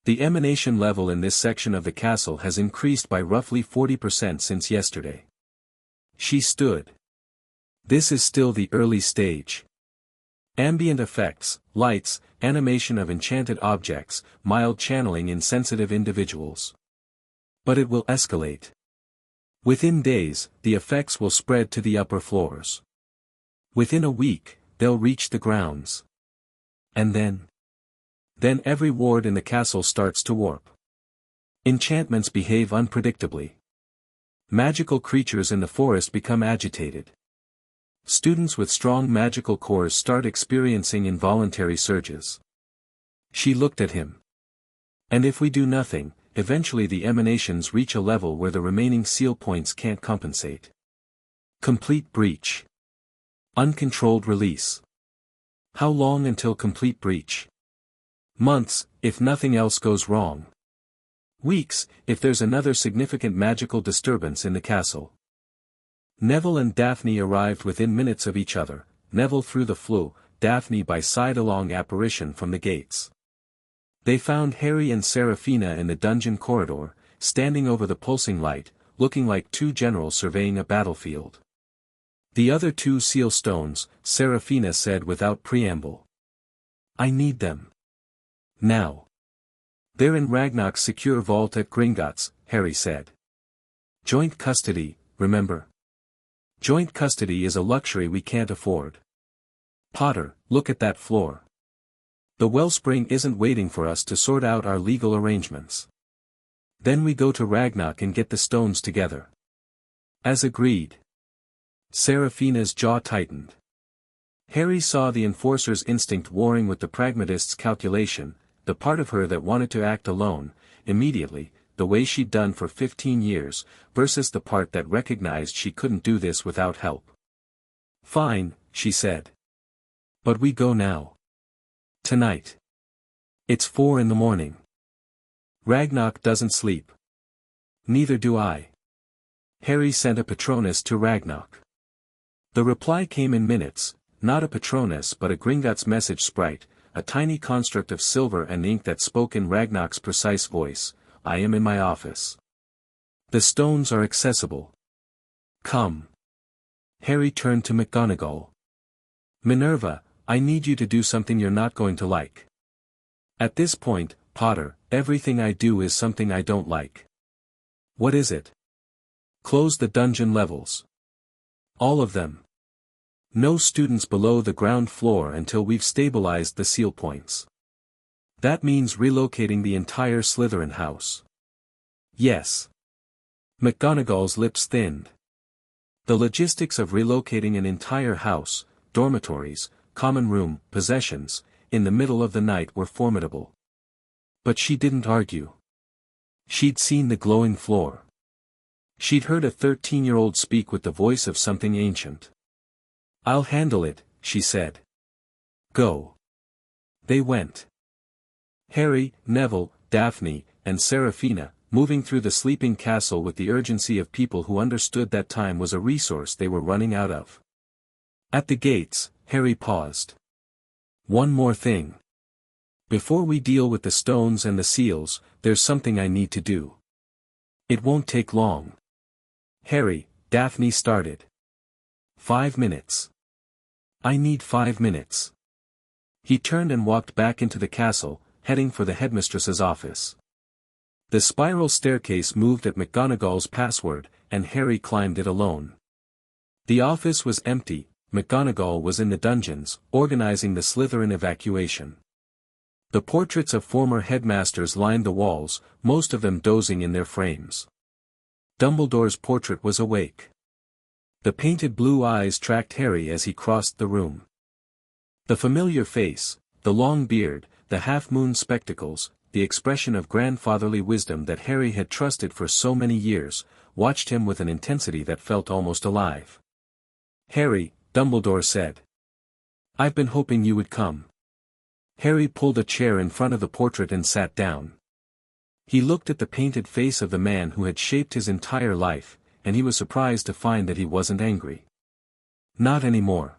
Speaker 1: The emanation level in this section of the castle has increased by roughly 40% since yesterday. She stood. This is still the early stage. Ambient effects, lights, animation of enchanted objects, mild channeling in sensitive individuals. But it will escalate. Within days, the effects will spread to the upper floors. Within a week, they'll reach the grounds. And then every ward in the castle starts to warp. Enchantments behave unpredictably. Magical creatures in the forest become agitated. Students with strong magical cores start experiencing involuntary surges. She looked at him. And if we do nothing, eventually the emanations reach a level where the remaining seal points can't compensate. Complete breach. Uncontrolled release. How long until complete breach? Months, if nothing else goes wrong. Weeks, if there's another significant magical disturbance in the castle. Neville and Daphne arrived within minutes of each other, Neville through the flue, Daphne by side-along apparition from the gates. They found Harry and Serafina in the dungeon corridor, standing over the pulsing light, looking like 2 generals surveying a battlefield. The other 2 seal stones, Serafina said without preamble. I need them. Now. They're in Ragnar's secure vault at Gringotts, Harry said. Joint custody, remember? Joint custody is a luxury we can't afford. Potter, look at that floor. The wellspring isn't waiting for us to sort out our legal arrangements. Then we go to Ragnar and get the stones together. As agreed. Serafina's jaw tightened. Harry saw the enforcer's instinct warring with the pragmatist's calculation, the part of her that wanted to act alone, immediately, the way she'd done for 15 years, versus the part that recognized she couldn't do this without help. Fine, she said. But we go now. Tonight. It's 4 in the morning. Ragnar doesn't sleep. Neither do I. Harry sent a Patronus to Ragnar. The reply came in minutes, not a Patronus but a Gringotts message sprite, a tiny construct of silver and ink that spoke in Ragnar's precise voice, I am in my office. The stones are accessible. Come. Harry turned to McGonagall. Minerva, I need you to do something you're not going to like. At this point, Potter, everything I do is something I don't like. What is it? Close the dungeon levels. All of them. No students below the ground floor until we've stabilized the seal points. That means relocating the entire Slytherin house. Yes. McGonagall's lips thinned. The logistics of relocating an entire house, dormitories, common room, possessions, in the middle of the night were formidable. But she didn't argue. She'd seen the glowing floor. She'd heard a 13-year-old speak with the voice of something ancient. I'll handle it, she said. Go. They went. Harry, Neville, Daphne, and Serafina, moving through the sleeping castle with the urgency of people who understood that time was a resource they were running out of. At the gates, Harry paused. One more thing. Before we deal with the stones and the seals, there's something I need to do. It won't take long. Harry, Daphne started. 5 minutes. I need 5 minutes. He turned and walked back into the castle, heading for the headmistress's office. The spiral staircase moved at McGonagall's password, and Harry climbed it alone. The office was empty, McGonagall was in the dungeons, organizing the Slytherin evacuation. The portraits of former headmasters lined the walls, most of them dozing in their frames. Dumbledore's portrait was awake. The painted blue eyes tracked Harry as he crossed the room. The familiar face, the long beard, the half-moon spectacles, the expression of grandfatherly wisdom that Harry had trusted for so many years, watched him with an intensity that felt almost alive. "Harry," Dumbledore said. "I've been hoping you would come." Harry pulled a chair in front of the portrait and sat down. He looked at the painted face of the man who had shaped his entire life, and he was surprised to find that he wasn't angry. Not anymore.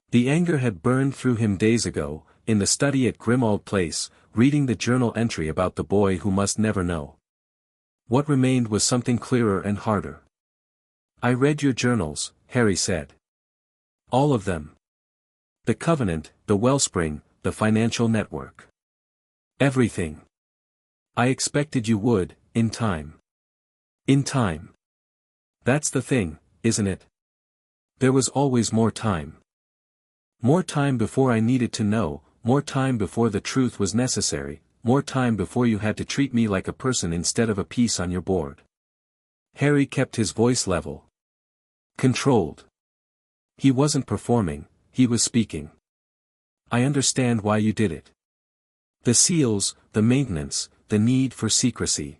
Speaker 1: The anger had burned through him days ago, in the study at Grimmauld Place, reading the journal entry about the boy who must never know. What remained was something clearer and harder. "I read your journals," Harry said. "All of them. The Covenant, the Wellspring, the financial network. Everything. I expected you would, in time. In time. That's the thing, isn't it? There was always more time. More time before I needed to know, more time before the truth was necessary, more time before you had to treat me like a person instead of a piece on your board." Harry kept his voice level. Controlled. He wasn't performing, he was speaking. "I understand why you did it. The seals, the maintenance, the need for secrecy.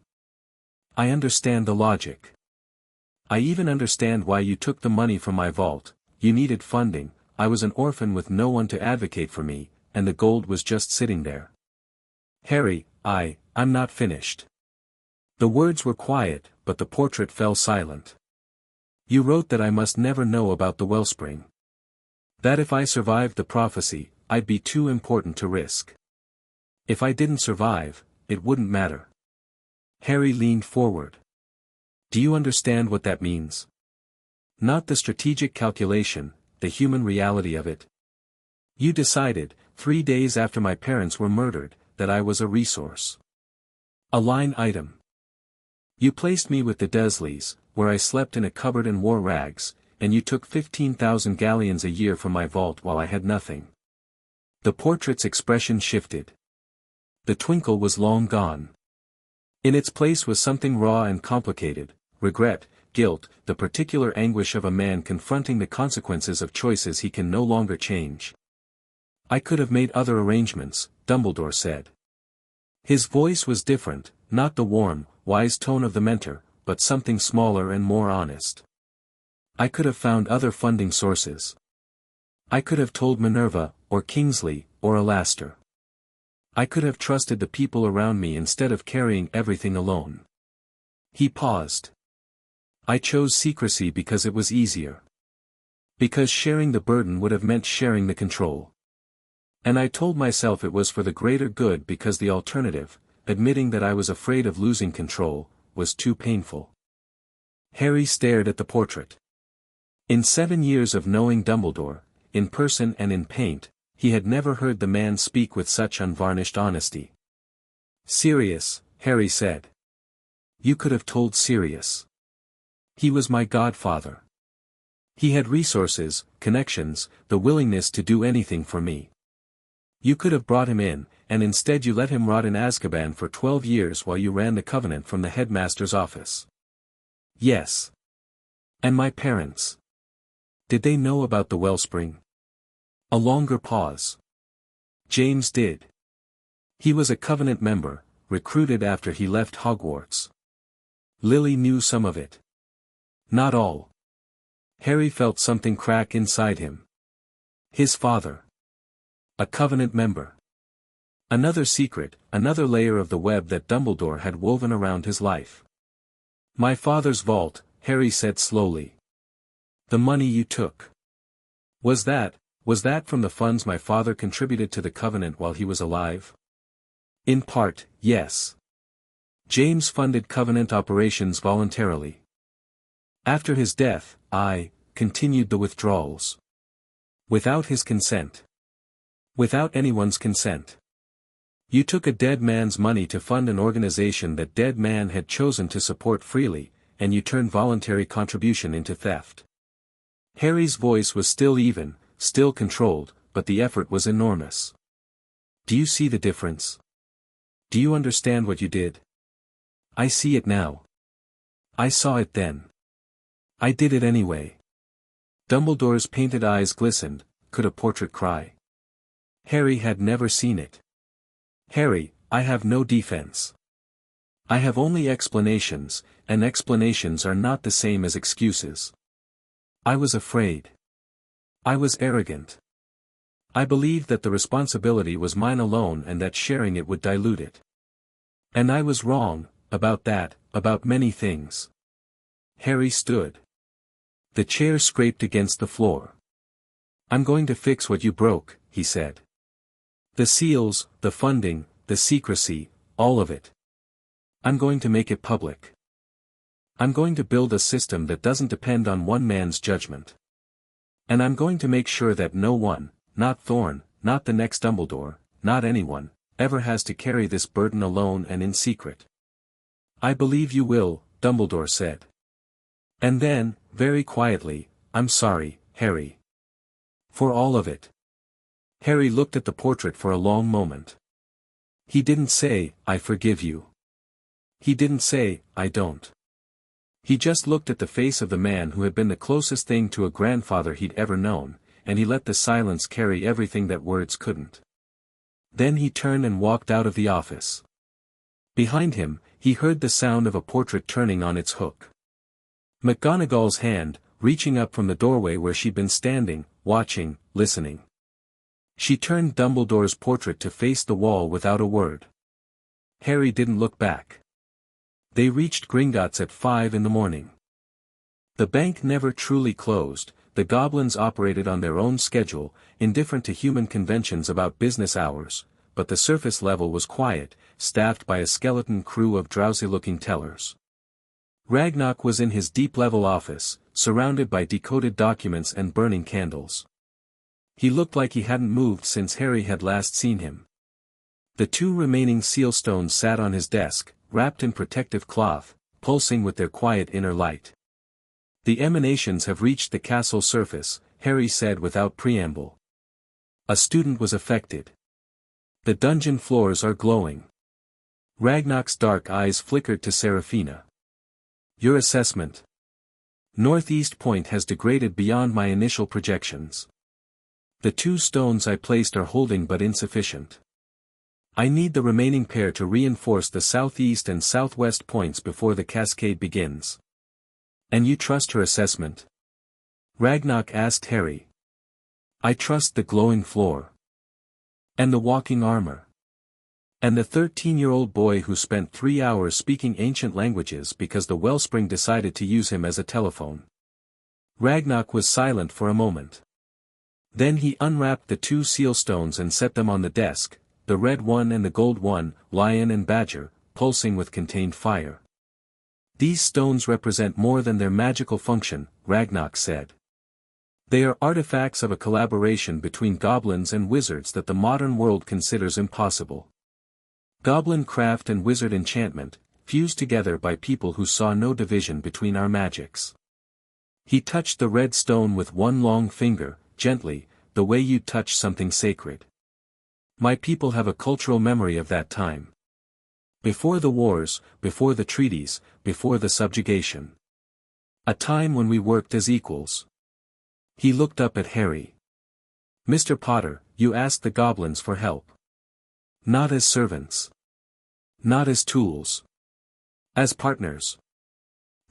Speaker 1: I understand the logic. I even understand why you took the money from my vault. You needed funding, I was an orphan with no one to advocate for me, and the gold was just sitting there." "Harry, I'm not finished." The words were quiet, but the portrait fell silent. "You wrote that I must never know about the Wellspring. That if I survived the prophecy, I'd be too important to risk. If I didn't survive, it wouldn't matter." Harry leaned forward. "Do you understand what that means? Not the strategic calculation, the human reality of it. You decided, 3 days after my parents were murdered, that I was a resource. A line item. You placed me with the Dursleys, where I slept in a cupboard and wore rags, and you took 15,000 galleons a year from my vault while I had nothing." The portrait's expression shifted. The twinkle was long gone. In its place was something raw and complicated: regret, guilt, the particular anguish of a man confronting the consequences of choices he can no longer change. "I could have made other arrangements," Dumbledore said. His voice was different, not the warm, wise tone of the mentor, but something smaller and more honest. "I could have found other funding sources. I could have told Minerva, or Kingsley, or Alastair. I could have trusted the people around me instead of carrying everything alone." He paused. "I chose secrecy because it was easier. Because sharing the burden would have meant sharing the control. And I told myself it was for the greater good because the alternative, admitting that I was afraid of losing control, was too painful." Harry stared at the portrait. In 7 years of knowing Dumbledore, in person and in paint, he had never heard the man speak with such unvarnished honesty. "Sirius," Harry said. "You could have told Sirius. He was my godfather. He had resources, connections, the willingness to do anything for me. You could have brought him in, and instead you let him rot in Azkaban for 12 years while you ran the Covenant from the headmaster's office." "Yes. And my parents. Did they know about the Wellspring?" A longer pause. "James did. He was a Covenant member, recruited after he left Hogwarts. Lily knew some of it. Not all." Harry felt something crack inside him. His father. A Covenant member. Another secret, another layer of the web that Dumbledore had woven around his life. "My father's vault," Harry said slowly. "The money you took. Was that from the funds my father contributed to the Covenant while he was alive?" "In part, yes. James funded Covenant operations voluntarily. After his death, I continued the withdrawals. Without his consent. Without anyone's consent. You took a dead man's money to fund an organization that dead man had chosen to support freely, and you turned voluntary contribution into theft." Harry's voice was still even, still controlled, but the effort was enormous. Do you see the difference? Do you understand what you did? I see it now. I saw it then. I did it anyway. Dumbledore's painted eyes glistened. Could a portrait cry? Harry had never seen it. Harry, I have no defense. I have only explanations, and explanations are not the same as excuses. I was afraid. I was arrogant. I believed that the responsibility was mine alone and that sharing it would dilute it. And I was wrong, about that, about many things. Harry stood. The chair scraped against the floor. I'm going to fix what you broke, he said. The seals, the funding, the secrecy, all of it. I'm going to make it public. I'm going to build a system that doesn't depend on one man's judgment. And I'm going to make sure that no one, not Thorn, not the next Dumbledore, not anyone, ever has to carry this burden alone and in secret. I believe you will, Dumbledore said. And then, very quietly, I'm sorry, Harry. For all of it. Harry looked at the portrait for a long moment. He didn't say, I forgive you. He didn't say, I don't. He just looked at the face of the man who had been the closest thing to a grandfather he'd ever known, and he let the silence carry everything that words couldn't. Then he turned and walked out of the office. Behind him, he heard the sound of a portrait turning on its hook. McGonagall's hand, reaching up from the doorway where she'd been standing, watching, listening. She turned Dumbledore's portrait to face the wall without a word. Harry didn't look back. They reached Gringotts at 5 in the morning. The bank never truly closed. The goblins operated on their own schedule, indifferent to human conventions about business hours, but the surface level was quiet, staffed by a skeleton crew of drowsy-looking tellers. Ragnarok was in his deep-level office, surrounded by decoded documents and burning candles. He looked like he hadn't moved since Harry had last seen him. The 2 remaining seal stones sat on his desk, wrapped in protective cloth, pulsing with their quiet inner light. The emanations have reached the castle surface, Harry said without preamble. A student was affected. The dungeon floors are glowing. Ragnarok's dark eyes flickered to Seraphina. Your assessment. Northeast Point has degraded beyond my initial projections. The 2 stones I placed are holding but insufficient. I need the remaining pair to reinforce the southeast and southwest points before the cascade begins. And you trust her assessment? Ragnarok asked Harry. I trust the glowing floor. And the walking armor. And the 13-year-old boy who spent 3 hours speaking ancient languages because the wellspring decided to use him as a telephone. Ragnarok was silent for a moment. Then he unwrapped the 2 seal stones and set them on the desk, the red one and the gold one, lion and badger, pulsing with contained fire. These stones represent more than their magical function, Ragnarok said. They are artifacts of a collaboration between goblins and wizards that the modern world considers impossible. Goblin craft and wizard enchantment, fused together by people who saw no division between our magics. He touched the red stone with one long finger, gently, the way you'd touch something sacred. My people have a cultural memory of that time. Before the wars, before the treaties, before the subjugation. A time when we worked as equals. He looked up at Harry. Mr. Potter, you asked the goblins for help. Not as servants. Not as tools. As partners.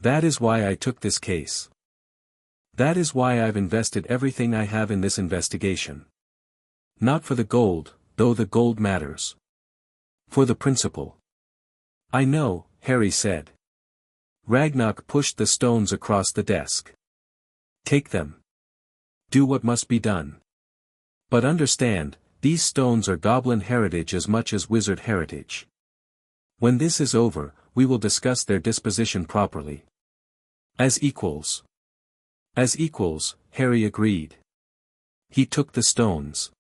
Speaker 1: That is why I took this case. That is why I've invested everything I have in this investigation. Not for the gold, though the gold matters. For the principle. I know, Harry said. Ragnarok pushed the stones across the desk. Take them. Do what must be done. But understand, these stones are goblin heritage as much as wizard heritage. When this is over, we will discuss their disposition properly. As equals. As equals, Harry agreed. He took the stones.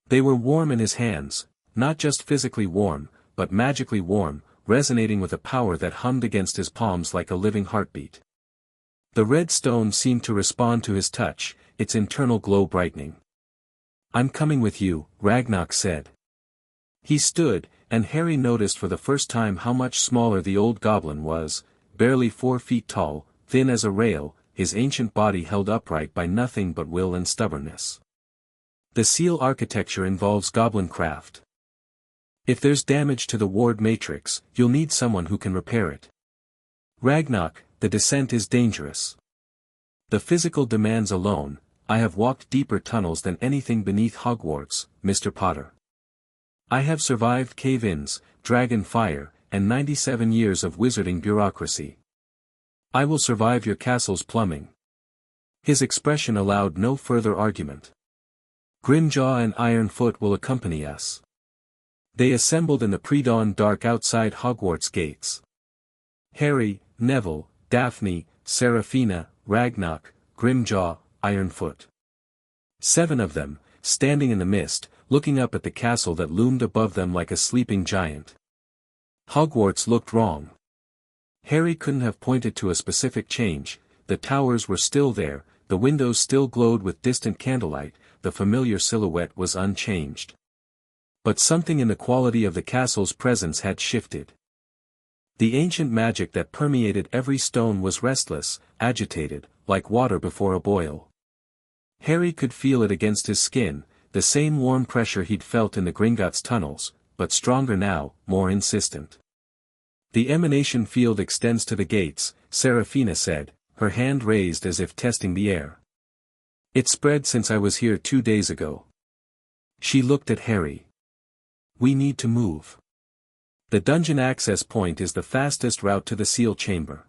Speaker 1: They were warm in his hands, not just physically warm, but magically warm, resonating with a power that hummed against his palms like a living heartbeat. The red stone seemed to respond to his touch, its internal glow brightening. I'm coming with you, Ragnarok said. He stood, and Harry noticed for the first time how much smaller the old goblin was, barely 4 feet tall, thin as a rail, his ancient body held upright by nothing but will and stubbornness. The seal architecture involves goblin craft. If there's damage to the ward matrix, you'll need someone who can repair it. Ragnarok, the descent is dangerous. The physical demands alone, I have walked deeper tunnels than anything beneath Hogwarts, Mr. Potter. I have survived cave-ins, dragon fire, and 97 years of wizarding bureaucracy. I will survive your castle's plumbing. His expression allowed no further argument. Grimjaw and Ironfoot will accompany us. They assembled in the pre-dawn dark outside Hogwarts gates. Harry, Neville, Daphne, Seraphina, Ragnarok, Grimjaw, Ironfoot. 7 of them, standing in the mist, looking up at the castle that loomed above them like a sleeping giant. Hogwarts looked wrong. Harry couldn't have pointed to a specific change, the towers were still there, the windows still glowed with distant candlelight, the familiar silhouette was unchanged. But something in the quality of the castle's presence had shifted. The ancient magic that permeated every stone was restless, agitated, like water before a boil. Harry could feel it against his skin, the same warm pressure he'd felt in the Gringotts tunnels, but stronger now, more insistent. The emanation field extends to the gates, Seraphina said, her hand raised as if testing the air. It spread since I was here 2 days ago. She looked at Harry. We need to move. The dungeon access point is the fastest route to the seal chamber.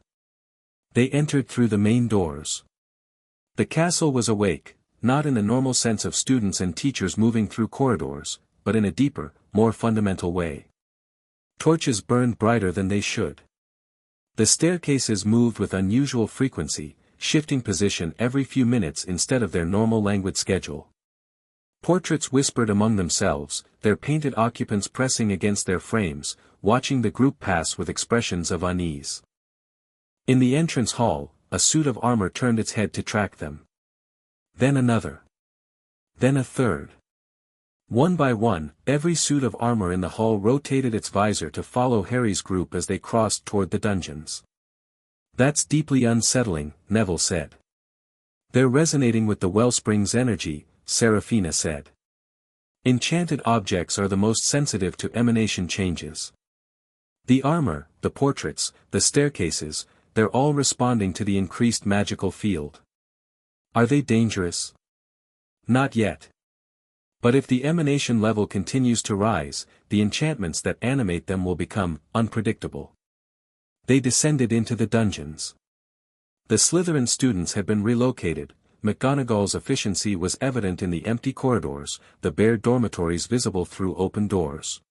Speaker 1: They entered through the main doors. The castle was awake, not in the normal sense of students and teachers moving through corridors, but in a deeper, more fundamental way. Torches burned brighter than they should. The staircases moved with unusual frequency, shifting position every few minutes instead of their normal languid schedule. Portraits whispered among themselves, their painted occupants pressing against their frames, watching the group pass with expressions of unease. In the entrance hall, a suit of armor turned its head to track them. Then another. Then a third. One by one, every suit of armor in the hall rotated its visor to follow Harry's group as they crossed toward the dungeons. That's deeply unsettling, Neville said. They're resonating with the wellspring's energy, Seraphina said. Enchanted objects are the most sensitive to emanation changes. The armor, the portraits, the staircases, they're all responding to the increased magical field. Are they dangerous? Not yet. But if the emanation level continues to rise, the enchantments that animate them will become unpredictable. They descended into the dungeons. The Slytherin students had been relocated. McGonagall's efficiency was evident in the empty corridors, the bare dormitories visible through open doors.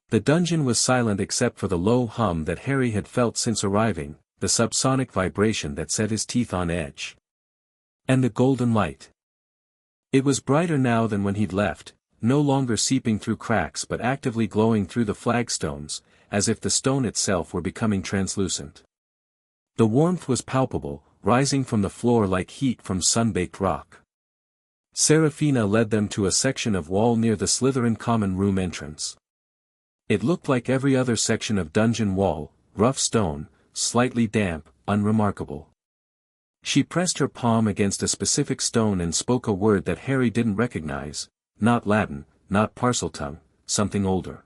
Speaker 1: The dungeon was silent except for the low hum that Harry had felt since arriving, the subsonic vibration that set his teeth on edge. And the golden light. It was brighter now than when he'd left, no longer seeping through cracks but actively glowing through the flagstones, as if the stone itself were becoming translucent. The warmth was palpable, rising from the floor like heat from sun-baked rock. Seraphina led them to a section of wall near the Slytherin common room entrance. It looked like every other section of dungeon wall, rough stone, slightly damp, unremarkable. She pressed her palm against a specific stone and spoke a word that Harry didn't recognize, not Latin, not Parseltongue, something older.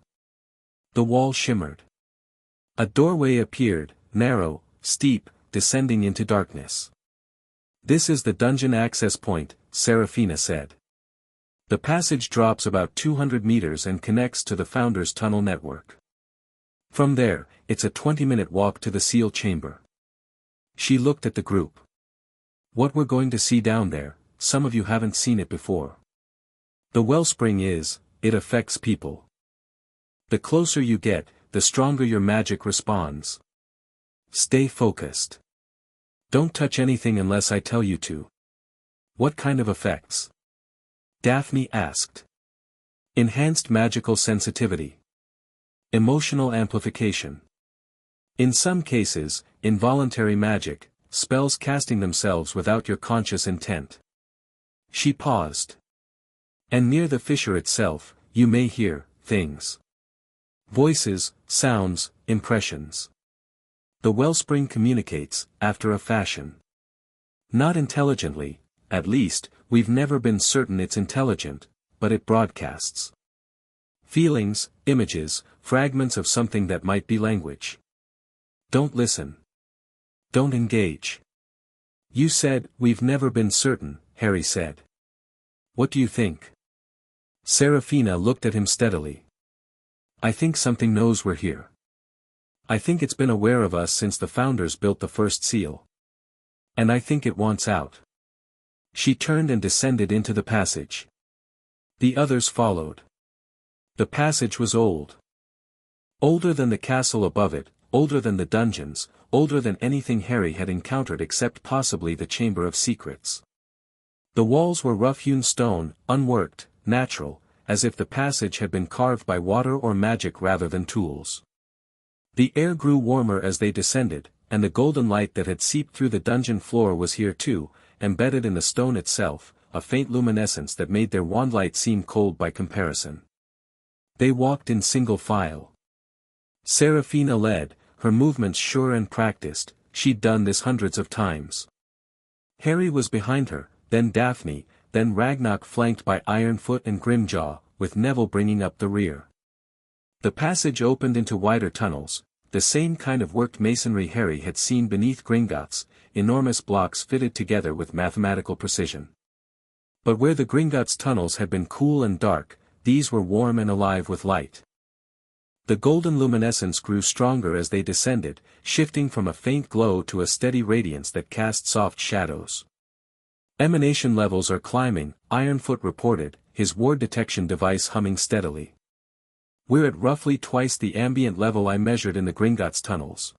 Speaker 1: The wall shimmered. A doorway appeared, narrow, steep, descending into darkness. This is the dungeon access point, Seraphina said. The passage drops about 200 meters and connects to the Founder's tunnel network. From there, it's a 20-minute walk to the seal chamber. She looked at the group. What we're going to see down there, some of you haven't seen it before. The wellspring it affects people. The closer you get, the stronger your magic responds. Stay focused. Don't touch anything unless I tell you to. What kind of effects? Daphne asked. Enhanced magical sensitivity. Emotional amplification. In some cases, involuntary magic, spells casting themselves without your conscious intent. She paused. And near the fissure itself, you may hear things. Voices, sounds, impressions. The wellspring communicates, after a fashion. Not intelligently, at least, we've never been certain it's intelligent, but it broadcasts. Feelings, images, fragments of something that might be language. Don't listen. Don't engage. You said, we've never been certain, Harry said. What do you think? Serafina looked at him steadily. I think something knows we're here. I think it's been aware of us since the founders built the first seal. And I think it wants out. She turned and descended into the passage. The others followed. The passage was old. Older than the castle above it, older than the dungeons, older than anything Harry had encountered except possibly the Chamber of Secrets. The walls were rough-hewn stone, unworked, natural, as if the passage had been carved by water or magic rather than tools. The air grew warmer as they descended, and the golden light that had seeped through the dungeon floor was here too, embedded in the stone itself, a faint luminescence that made their wandlight seem cold by comparison. They walked in single file. Serafina led, her movements sure and practiced, she'd done this hundreds of times. Harry was behind her, then Daphne, then Ragnock flanked by Ironfoot and Grimjaw, with Neville bringing up the rear. The passage opened into wider tunnels, the same kind of worked masonry Harry had seen beneath Gringotts, enormous blocks fitted together with mathematical precision. But where the Gringotts tunnels had been cool and dark, these were warm and alive with light. The golden luminescence grew stronger as they descended, shifting from a faint glow to a steady radiance that cast soft shadows. Emanation levels are climbing, Ironfoot reported, his ward detection device humming steadily. We're at roughly twice the ambient level I measured in the Gringotts tunnels.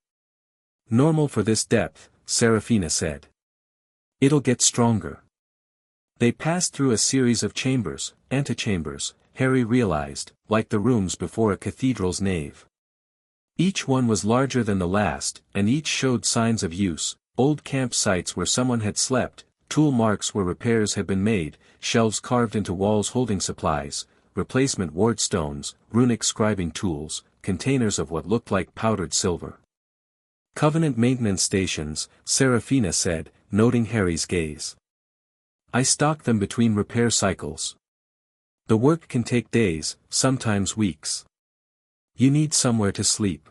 Speaker 1: Normal for this depth, Serafina said. It'll get stronger. They passed through a series of chambers, antechambers, Harry realized, like the rooms before a cathedral's nave. Each one was larger than the last, and each showed signs of use, old campsites where someone had slept, tool marks where repairs had been made, shelves carved into walls holding supplies, replacement ward stones, runic scribing tools, containers of what looked like powdered silver. Covenant maintenance stations, Serafina said, noting Harry's gaze. I stock them between repair cycles. The work can take days, sometimes weeks. You need somewhere to sleep.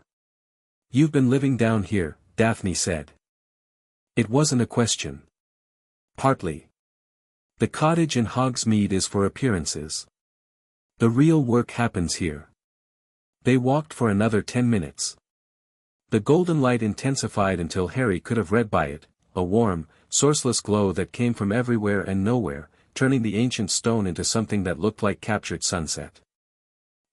Speaker 1: You've been living down here, Daphne said. It wasn't a question. Partly. The cottage in Hogsmeade is for appearances. The real work happens here. They walked for another 10 minutes. The golden light intensified until Harry could have read by it, a warm, sourceless glow that came from everywhere and nowhere, turning the ancient stone into something that looked like captured sunset.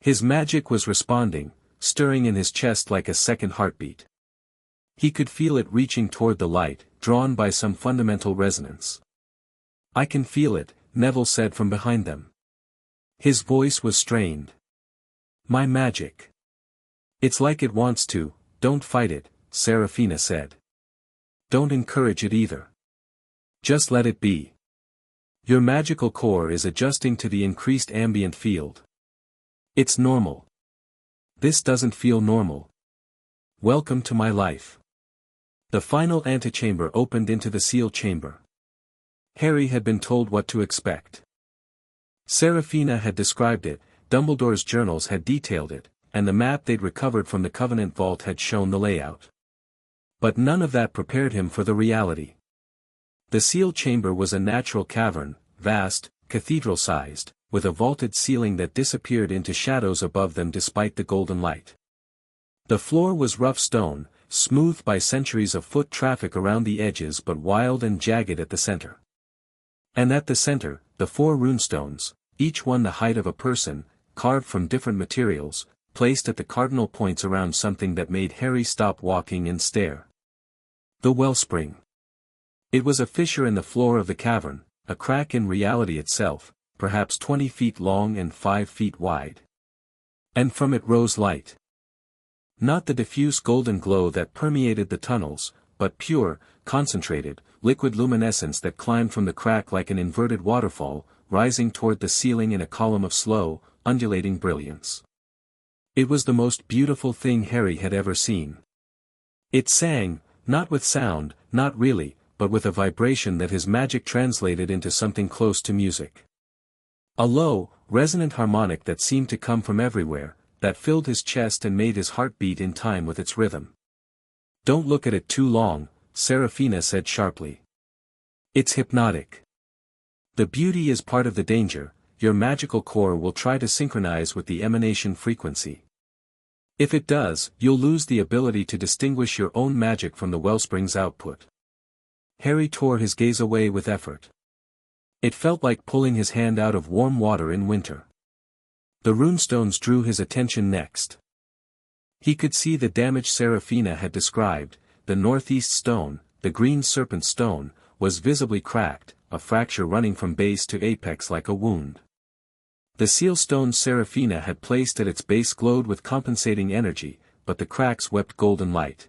Speaker 1: His magic was responding, stirring in his chest like a second heartbeat. He could feel it reaching toward the light, drawn by some fundamental resonance. I can feel it, Neville said from behind them. His voice was strained. My magic. It's like it wants to, don't fight it, Serafina said. Don't encourage it either. Just let it be. Your magical core is adjusting to the increased ambient field. It's normal. This doesn't feel normal. Welcome to my life. The final antechamber opened into the seal chamber. Harry had been told what to expect. Serafina had described it, Dumbledore's journals had detailed it, and the map they'd recovered from the Covenant Vault had shown the layout. But none of that prepared him for the reality. The seal chamber was a natural cavern, vast, cathedral-sized, with a vaulted ceiling that disappeared into shadows above them despite the golden light. The floor was rough stone, smoothed by centuries of foot traffic around the edges but wild and jagged at the center. And at the center, the 4 runestones, each one the height of a person, carved from different materials, placed at the cardinal points around something that made Harry stop walking and stare. The wellspring. It was a fissure in the floor of the cavern, a crack in reality itself, perhaps 20 feet long and 5 feet wide. And from it rose light. Not the diffuse golden glow that permeated the tunnels, but pure, concentrated, liquid luminescence that climbed from the crack like an inverted waterfall, rising toward the ceiling in a column of slow, undulating brilliance. It was the most beautiful thing Harry had ever seen. It sang, not with sound, not really, but with a vibration that his magic translated into something close to music. A low, resonant harmonic that seemed to come from everywhere, that filled his chest and made his heart beat in time with its rhythm. "Don't look at it too long," Seraphina said sharply. "It's hypnotic. The beauty is part of the danger. Your magical core will try to synchronize with the emanation frequency. If it does, you'll lose the ability to distinguish your own magic from the wellspring's output." Harry tore his gaze away with effort. It felt like pulling his hand out of warm water in winter. The runestones drew his attention next. He could see the damage Seraphina had described. The northeast stone, the green serpent stone, was visibly cracked, a fracture running from base to apex like a wound. The seal stone Seraphina had placed at its base glowed with compensating energy, but the cracks wept golden light.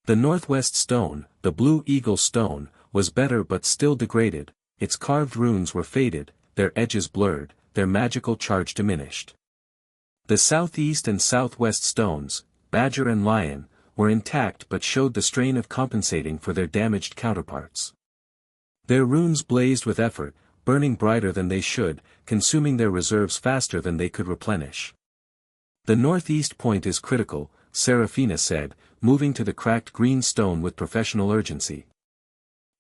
Speaker 1: The northwest stone, the blue eagle stone, was better but still degraded. Its carved runes were faded, their edges blurred, their magical charge diminished. The southeast and southwest stones, badger and lion, were intact but showed the strain of compensating for their damaged counterparts. Their runes blazed with effort, burning brighter than they should, consuming their reserves faster than they could replenish. "The northeast point is critical," Seraphina said, moving to the cracked green stone with professional urgency.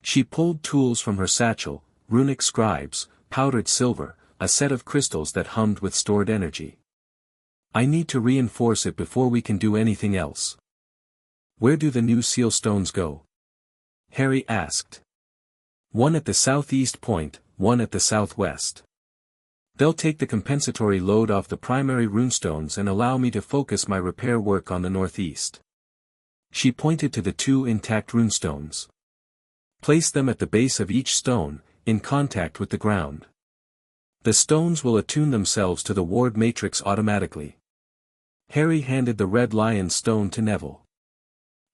Speaker 1: She pulled tools from her satchel, runic scribes, powdered silver, a set of crystals that hummed with stored energy. "I need to reinforce it before we can do anything else." "Where do the new seal stones go?" Harry asked. "One at the southeast point, one at the southwest. They'll take the compensatory load off the primary runestones and allow me to focus my repair work on the northeast." She pointed to the two intact runestones. "Place them at the base of each stone, in contact with the ground. The stones will attune themselves to the ward matrix automatically." Harry handed the red lion stone to Neville.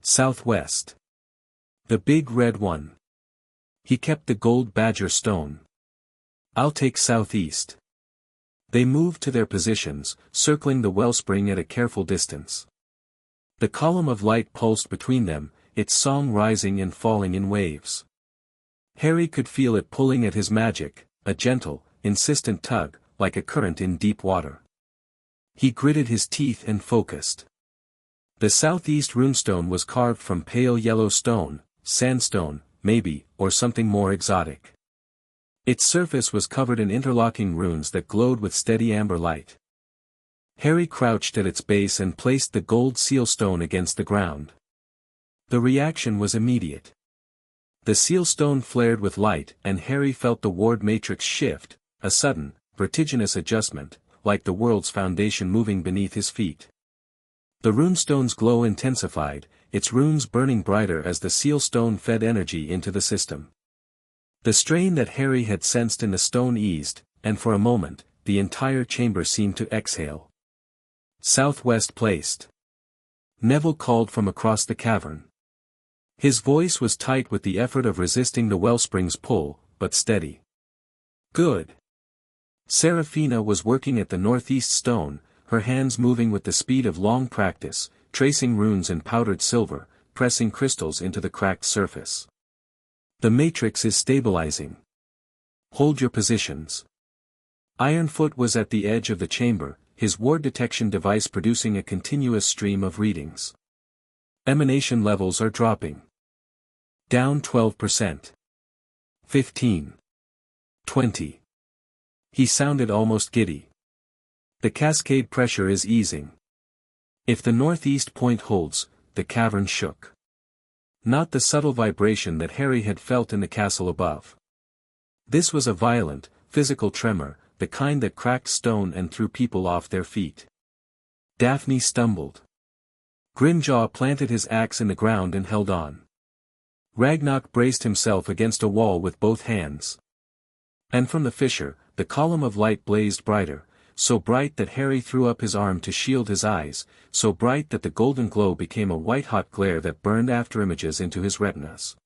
Speaker 1: "Southwest. The big red one." He kept the gold badger stone. "I'll take southeast." They moved to their positions, circling the wellspring at a careful distance. The column of light pulsed between them, its song rising and falling in waves. Harry could feel it pulling at his magic, a gentle, insistent tug, like a current in deep water. He gritted his teeth and focused. The southeast runestone was carved from pale yellow stone, sandstone, maybe, or something more exotic. Its surface was covered in interlocking runes that glowed with steady amber light. Harry crouched at its base and placed the gold seal stone against the ground. The reaction was immediate. The seal stone flared with light and Harry felt the ward matrix shift, a sudden, vertiginous adjustment, like the world's foundation moving beneath his feet. The runestone's glow intensified, its runes burning brighter as the seal stone fed energy into the system. The strain that Harry had sensed in the stone eased, and for a moment, the entire chamber seemed to exhale. "Southwest placed." Neville called from across the cavern. His voice was tight with the effort of resisting the wellspring's pull, but steady. "Good." Seraphina was working at the northeast stone, her hands moving with the speed of long practice, tracing runes in powdered silver, pressing crystals into the cracked surface. "The matrix is stabilizing. Hold your positions." Ironfoot was at the edge of the chamber, his ward detection device producing a continuous stream of readings. "Emanation levels are dropping. Down 12%. 15. 20. He sounded almost giddy. "The cascade pressure is easing." If the northeast point holds, the cavern shook. Not the subtle vibration that Harry had felt in the castle above. This was a violent, physical tremor, the kind that cracked stone and threw people off their feet. Daphne stumbled. Grimjaw planted his axe in the ground and held on. Ragnarok braced himself against a wall with both hands. And from the fissure, the column of light blazed brighter, so bright that Harry threw up his arm to shield his eyes, so bright that the golden glow became a white-hot glare that burned after images into his retinas.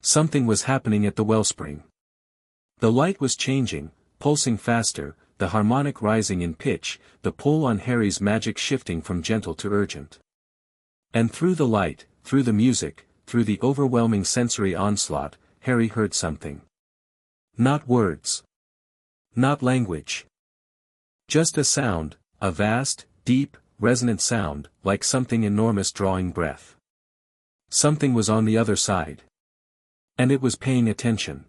Speaker 1: Something was happening at the wellspring. The light was changing, pulsing faster, the harmonic rising in pitch, the pull on Harry's magic shifting from gentle to urgent. And through the light, through the music, through the overwhelming sensory onslaught, Harry heard something. Not words. Not language. Just a sound, a vast, deep, resonant sound, like something enormous drawing breath. Something was on the other side. And it was paying attention.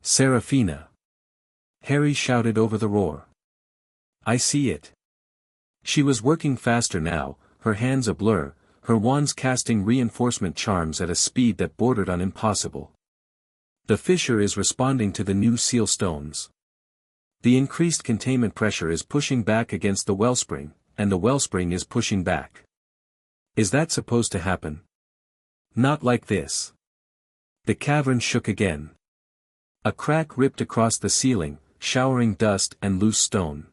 Speaker 1: Seraphina. Harry shouted over the roar. I see it. She was working faster now, her hands a blur, her wands casting reinforcement charms at a speed that bordered on impossible. The fissure is responding to the new seal stones. The increased containment pressure is pushing back against the wellspring, and the wellspring is pushing back. Is that supposed to happen? Not like this. The cavern shook again. A crack ripped across the ceiling, showering dust and loose stone.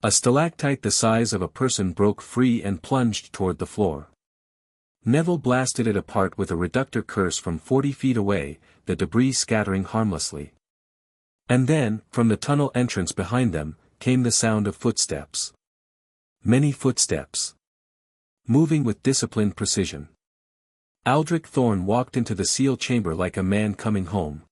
Speaker 1: A stalactite the size of a person broke free and plunged toward the floor. Neville blasted it apart with a reductor curse from 40 feet away, the debris scattering harmlessly. And then, from the tunnel entrance behind them, came the sound of footsteps. Many footsteps. Moving with disciplined precision. Aldrich Thorne walked into the seal chamber like a man coming home.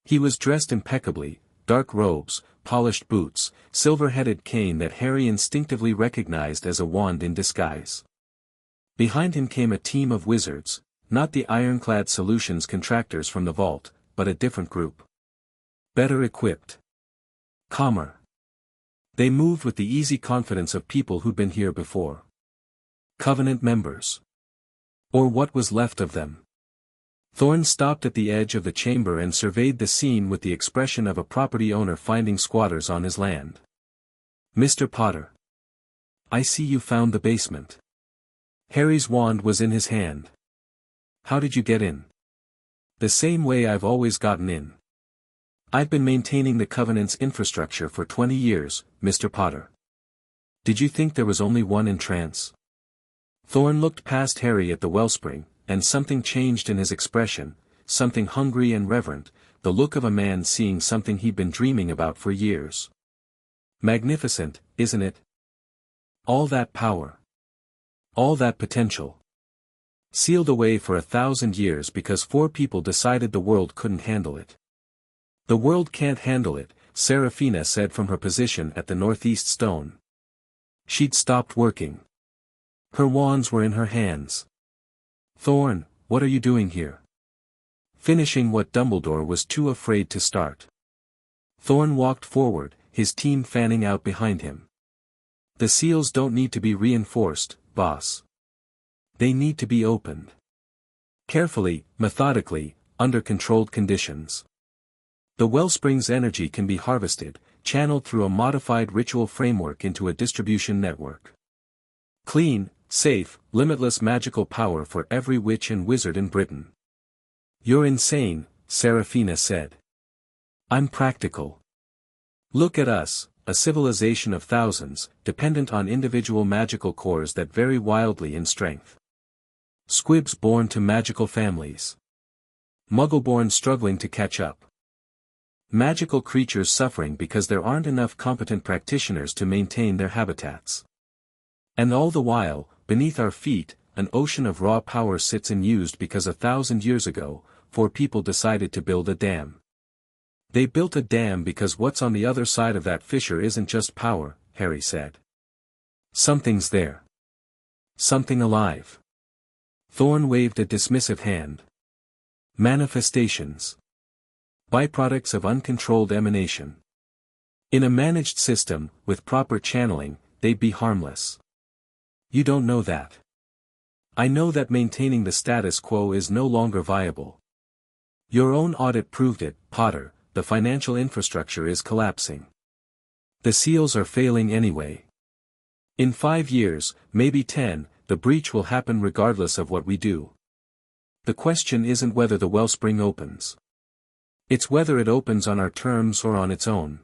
Speaker 1: He was dressed impeccably, dark robes, polished boots, silver-headed cane that Harry instinctively recognized as a wand in disguise. Behind him came a team of wizards, not the ironclad solutions contractors from the vault, but a different group. Better equipped. Calmer. They moved with the easy confidence of people who'd been here before. Covenant members. Or what was left of them. Thorne stopped at the edge of the chamber and surveyed the scene with the expression of a property owner finding squatters on his land. Mr. Potter. I see you found the basement. Harry's wand was in his hand. How did you get in? The same way I've always gotten in. I've been maintaining the Covenant's infrastructure for 20 years, Mr. Potter. Did you think there was only one entrance? Thorne looked past Harry at the wellspring, and something changed in his expression, something hungry and reverent, the look of a man seeing something he'd been dreaming about for years. Magnificent, isn't it? All that power. All that potential. Sealed away for 1,000 years because 4 people decided the world couldn't handle it. The world can't handle it, Seraphina said from her position at the northeast stone. She'd stopped working. Her wands were in her hands. Thorne, what are you doing here? Finishing what Dumbledore was too afraid to start. Thorne walked forward, his team fanning out behind him. The seals don't need to be reinforced, boss. They need to be opened. Carefully, methodically, under controlled conditions. The wellspring's energy can be harvested, channeled through a modified ritual framework into a distribution network. Clean, safe, limitless magical power for every witch and wizard in Britain. You're insane, Seraphina said. I'm practical. Look at us, a civilization of thousands, dependent on individual magical cores that vary wildly in strength. Squibs born to magical families. Muggleborn struggling to catch up. Magical creatures suffering because there aren't enough competent practitioners to maintain their habitats. And all the while, beneath our feet, an ocean of raw power sits unused because 1,000 years ago, 4 people decided to build a dam. They built a dam because what's on the other side of that fissure isn't just power, Harry said. Something's there. Something alive. Thorne waved a dismissive hand. Manifestations. Byproducts of uncontrolled emanation. In a managed system, with proper channeling, they'd be harmless. You don't know that. I know that maintaining the status quo is no longer viable. Your own audit proved it, Potter, the financial infrastructure is collapsing. The seals are failing anyway. In 5 years, maybe 10, the breach will happen regardless of what we do. The question isn't whether the wellspring opens. It's whether it opens on our terms or on its own.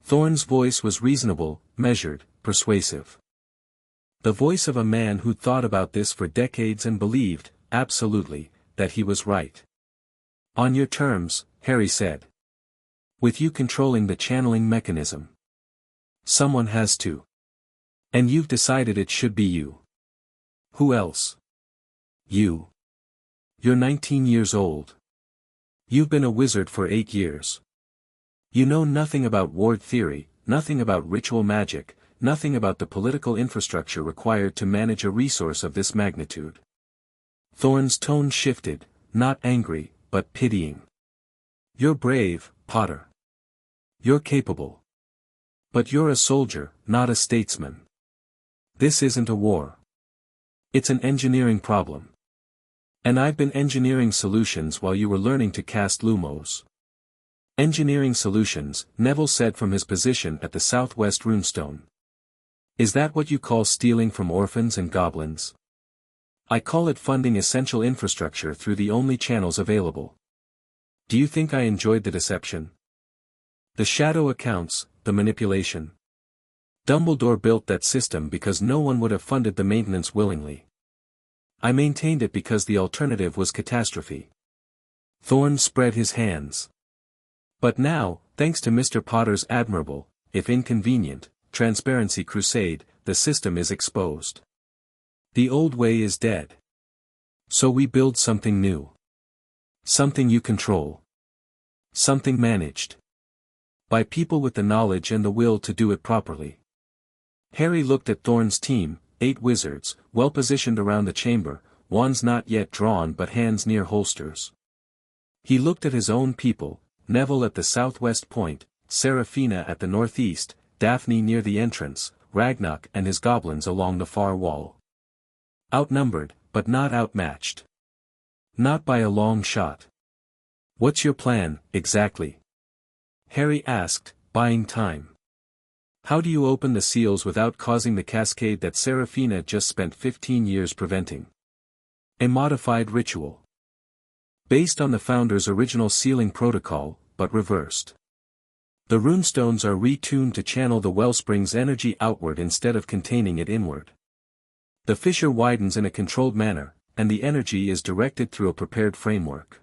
Speaker 1: Thorne's voice was reasonable, measured, persuasive. The voice of a man who'd thought about this for decades and believed, absolutely, that he was right. On your terms, Harry said. With you controlling the channeling mechanism. Someone has to. And you've decided it should be you. Who else? You. You're 19 years old. You've been a wizard for 8 years. You know nothing about ward theory, nothing about ritual magic, nothing about the political infrastructure required to manage a resource of this magnitude. Thorn's tone shifted, not angry, but pitying. You're brave, Potter. You're capable. But you're a soldier, not a statesman. This isn't a war. It's an engineering problem. And I've been engineering solutions while you were learning to cast lumos. Engineering solutions, Neville said from his position at the southwest runestone. Is that what you call stealing from orphans and goblins? I call it funding essential infrastructure through the only channels available. Do you think I enjoyed the deception? The shadow accounts, the manipulation. Dumbledore built that system because no one would have funded the maintenance willingly. I maintained it because the alternative was catastrophe. Thorn spread his hands. But now, thanks to Mr. Potter's admirable, if inconvenient, transparency crusade, the system is exposed. The old way is dead. So we build something new. Something you control. Something managed. By people with the knowledge and the will to do it properly. Harry looked at Thorn's team, 8 wizards, well positioned around the chamber, wands not yet drawn but hands near holsters. He looked at his own people, Neville at the southwest point, Seraphina at the northeast, Daphne near the entrance, Ragnarok and his goblins along the far wall. Outnumbered, but not outmatched. Not by a long shot. What's your plan, exactly? Harry asked, buying time. How do you open the seals without causing the cascade that Seraphina just spent 15 years preventing? A modified ritual. Based on the Founder's original sealing protocol, but reversed. The runestones are retuned to channel the wellspring's energy outward instead of containing it inward. The fissure widens in a controlled manner, and the energy is directed through a prepared framework.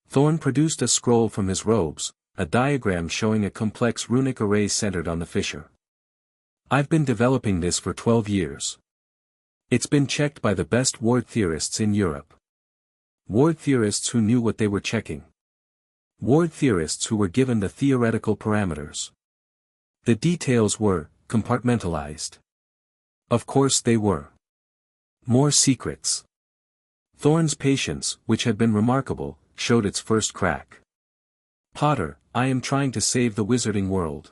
Speaker 1: Thorn produced a scroll from his robes, a diagram showing a complex runic array centered on the fissure. I've been developing this for 12 years. It's been checked by the best ward theorists in Europe. Ward theorists who knew what they were checking. Ward theorists who were given the theoretical parameters. The details were compartmentalized. Of course they were. More secrets. Thorn's patience, which had been remarkable, showed its first crack. Potter, I am trying to save the wizarding world.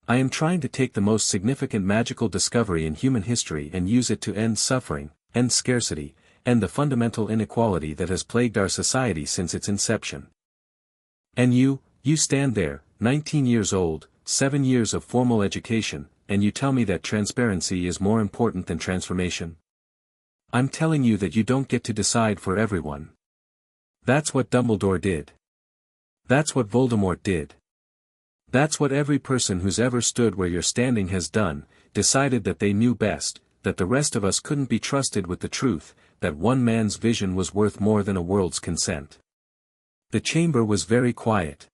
Speaker 1: I am trying to take the most significant magical discovery in human history and use it to end suffering, end scarcity, end the fundamental inequality that has plagued our society since its inception. And you stand there, 19 years old, 7 years of formal education, and you tell me that transparency is more important than transformation? I'm telling you that you don't get to decide for everyone. That's what Dumbledore did. That's what Voldemort did. That's what every person who's ever stood where you're standing has done, decided that they knew best, that the rest of us couldn't be trusted with the truth, that one man's vision was worth more than a world's consent. The chamber was very quiet.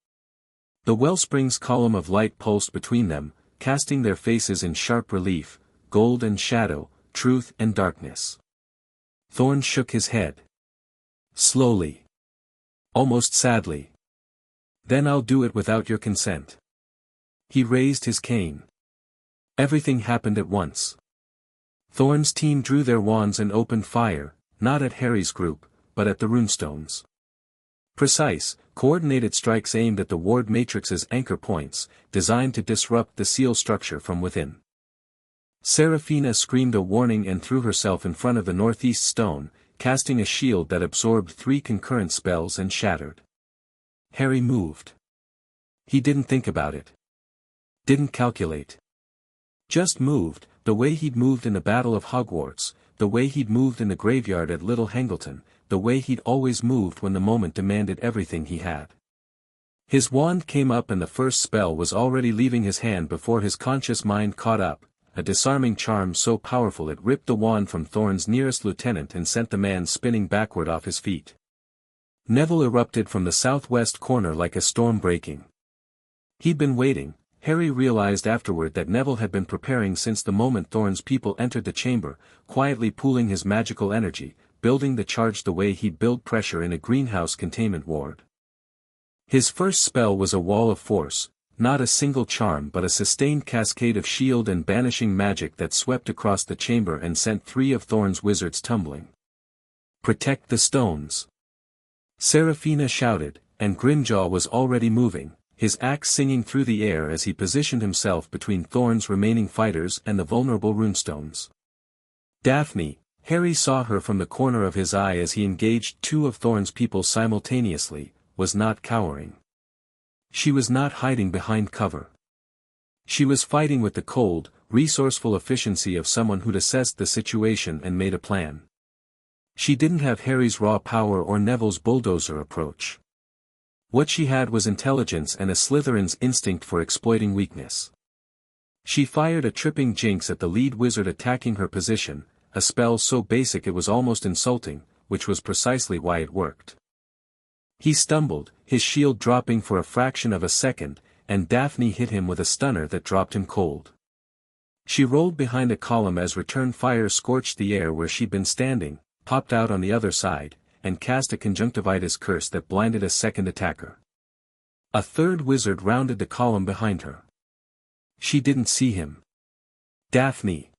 Speaker 1: The wellspring's column of light pulsed between them, casting their faces in sharp relief, gold and shadow, truth and darkness. Thorn shook his head. Slowly. Almost sadly. Then I'll do it without your consent. He raised his cane. Everything happened at once. Thorn's team drew their wands and opened fire, not at Harry's group, but at the runestones. Precise, coordinated strikes aimed at the ward matrix's anchor points, designed to disrupt the seal structure from within. Seraphina screamed a warning and threw herself in front of the northeast stone, casting a shield that absorbed 3 concurrent spells and shattered. Harry moved. He didn't think about it. Didn't calculate. Just moved, the way he'd moved in the Battle of Hogwarts, the way he'd moved in the graveyard at Little Hangleton, the way he'd always moved when the moment demanded everything he had. His wand came up and the first spell was already leaving his hand before his conscious mind caught up, a disarming charm so powerful it ripped the wand from Thorn's nearest lieutenant and sent the man spinning backward off his feet. Neville erupted from the southwest corner like a storm breaking. He'd been waiting. Harry realized afterward that Neville had been preparing since the moment Thorn's people entered the chamber, quietly pooling his magical energy, building the charge the way he'd build pressure in a greenhouse containment ward. His first spell was a wall of force, not a single charm but a sustained cascade of shield and banishing magic that swept across the chamber and sent 3 of Thorn's wizards tumbling. "Protect the stones!" Seraphina shouted, and Grimjaw was already moving, his axe singing through the air as he positioned himself between Thorn's remaining fighters and the vulnerable runestones. Daphne, Harry saw her from the corner of his eye as he engaged 2 of Thorn's people simultaneously, was not cowering. She was not hiding behind cover. She was fighting with the cold, resourceful efficiency of someone who'd assessed the situation and made a plan. She didn't have Harry's raw power or Neville's bulldozer approach. What she had was intelligence and a Slytherin's instinct for exploiting weakness. She fired a tripping jinx at the lead wizard attacking her position, a spell so basic it was almost insulting, which was precisely why it worked. He stumbled, his shield dropping for a fraction of a second, and Daphne hit him with a stunner that dropped him cold. She rolled behind a column as return fire scorched the air where she'd been standing, popped out on the other side, and cast a conjunctivitis curse that blinded a second attacker. A third wizard rounded the column behind her. She didn't see him. "Daphne!"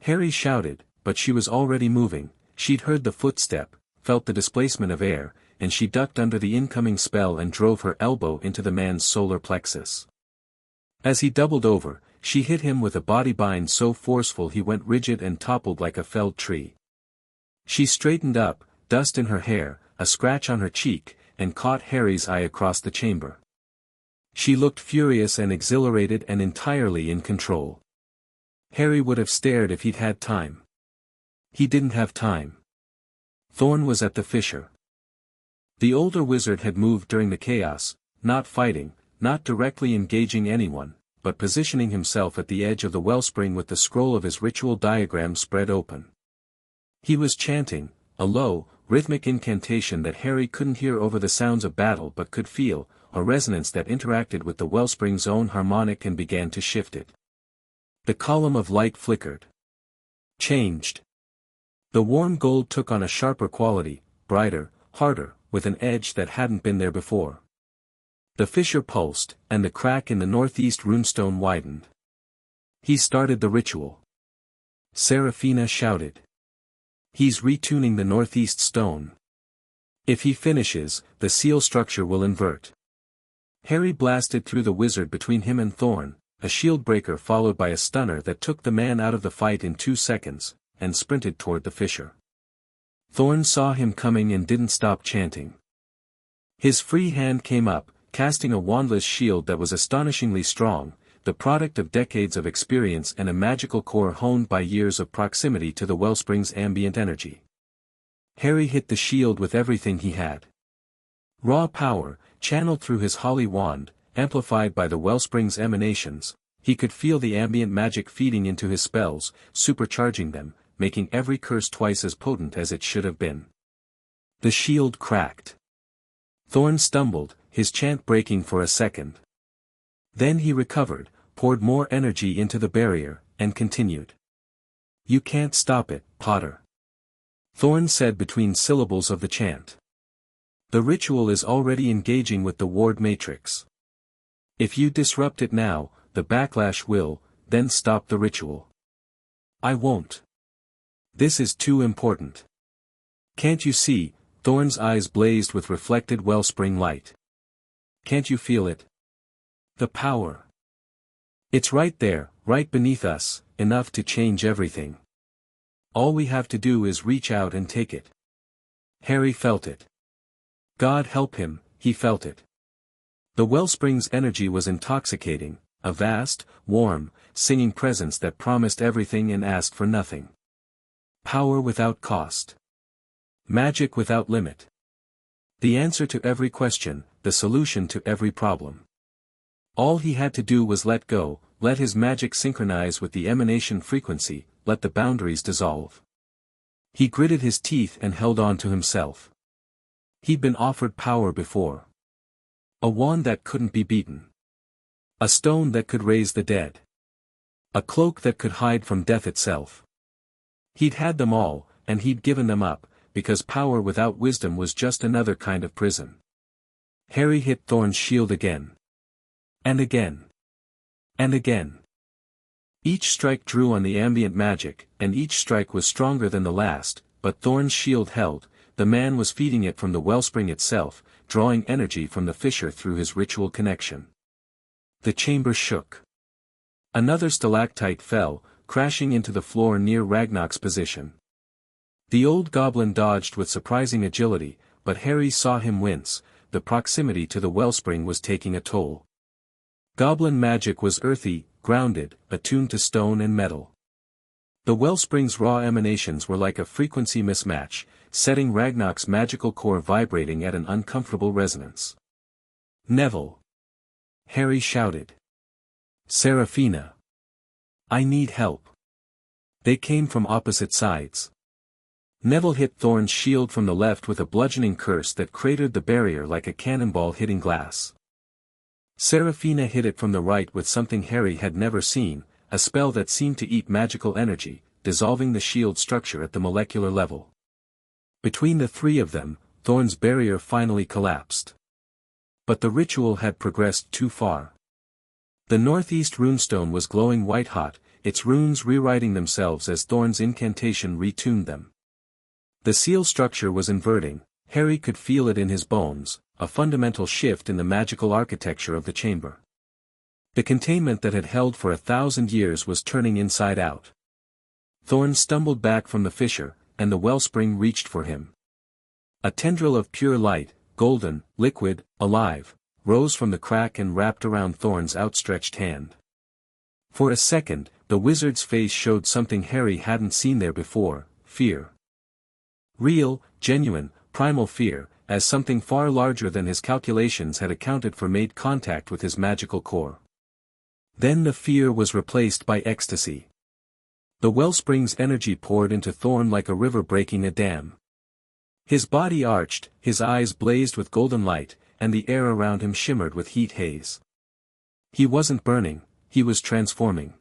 Speaker 1: Harry shouted, but she was already moving. She'd heard the footstep, felt the displacement of air, and she ducked under the incoming spell and drove her elbow into the man's solar plexus. As he doubled over, she hit him with a body bind so forceful he went rigid and toppled like a felled tree. She straightened up, dust in her hair, a scratch on her cheek, and caught Harry's eye across the chamber. She looked furious and exhilarated and entirely in control. Harry would have stared if he'd had time. He didn't have time. Thorn was at the fissure. The older wizard had moved during the chaos, not fighting, not directly engaging anyone, but positioning himself at the edge of the wellspring with the scroll of his ritual diagram spread open. He was chanting, a low, rhythmic incantation that Harry couldn't hear over the sounds of battle but could feel, a resonance that interacted with the wellspring's own harmonic and began to shift it. The column of light flickered. Changed. The warm gold took on a sharper quality, brighter, harder, with an edge that hadn't been there before. The fissure pulsed, and the crack in the northeast runestone widened. He started the ritual. Seraphina shouted. "He's retuning the northeast stone. If he finishes, the seal structure will invert." Harry blasted through the wizard between him and Thorn, a shield breaker followed by a stunner that took the man out of the fight in 2 seconds, and sprinted toward the fissure. Thorn saw him coming and didn't stop chanting. His free hand came up, casting a wandless shield that was astonishingly strong, the product of decades of experience and a magical core honed by years of proximity to the wellspring's ambient energy. Harry hit the shield with everything he had. Raw power, channeled through his holly wand, amplified by the wellspring's emanations, he could feel the ambient magic feeding into his spells, supercharging them, making every curse twice as potent as it should have been. The shield cracked. Thorn stumbled, his chant breaking for a second. Then he recovered, poured more energy into the barrier, and continued. "You can't stop it, Potter," Thorn said between syllables of the chant. "The ritual is already engaging with the ward matrix. If you disrupt it now, the backlash will, then stop the ritual." "I won't. This is too important. Can't you see?" Thorn's eyes blazed with reflected wellspring light. "Can't you feel it? The power. It's right there, right beneath us, enough to change everything. All we have to do is reach out and take it." Harry felt it. God help him, he felt it. The wellspring's energy was intoxicating, a vast, warm, singing presence that promised everything and asked for nothing. Power without cost. Magic without limit. The answer to every question, the solution to every problem. All he had to do was let go, let his magic synchronize with the emanation frequency, let the boundaries dissolve. He gritted his teeth and held on to himself. He'd been offered power before. A wand that couldn't be beaten. A stone that could raise the dead. A cloak that could hide from death itself. He'd had them all, and he'd given them up, because power without wisdom was just another kind of prison. Harry hit Thorn's shield again. And again. And again. Each strike drew on the ambient magic, and each strike was stronger than the last, but Thorn's shield held. The man was feeding it from the wellspring itself, drawing energy from the fissure through his ritual connection. The chamber shook. Another stalactite fell, crashing into the floor near Ragnarok's position. The old goblin dodged with surprising agility, but Harry saw him wince. The proximity to the wellspring was taking a toll. Goblin magic was earthy, grounded, attuned to stone and metal. The wellspring's raw emanations were like a frequency mismatch, setting Ragnarok's magical core vibrating at an uncomfortable resonance. "Neville!" Harry shouted. "Seraphina! I need help." They came from opposite sides. Neville hit Thorn's shield from the left with a bludgeoning curse that cratered the barrier like a cannonball hitting glass. Seraphina hit it from the right with something Harry had never seen, a spell that seemed to eat magical energy, dissolving the shield structure at the molecular level. Between the three of them, Thorn's barrier finally collapsed. But the ritual had progressed too far. The northeast runestone was glowing white-hot, its runes rewriting themselves as Thorn's incantation retuned them. The seal structure was inverting. Harry could feel it in his bones, a fundamental shift in the magical architecture of the chamber. The containment that had held for 1,000 years was turning inside out. Thorn stumbled back from the fissure, and the wellspring reached for him. A tendril of pure light, golden, liquid, alive, rose from the crack and wrapped around Thorn's outstretched hand. For a second, the wizard's face showed something Harry hadn't seen there before: fear. Real, genuine, primal fear, as something far larger than his calculations had accounted for made contact with his magical core. Then the fear was replaced by ecstasy. The wellspring's energy poured into Thorn like a river breaking a dam. His body arched, his eyes blazed with golden light, and the air around him shimmered with heat haze. He wasn't burning, he was transforming.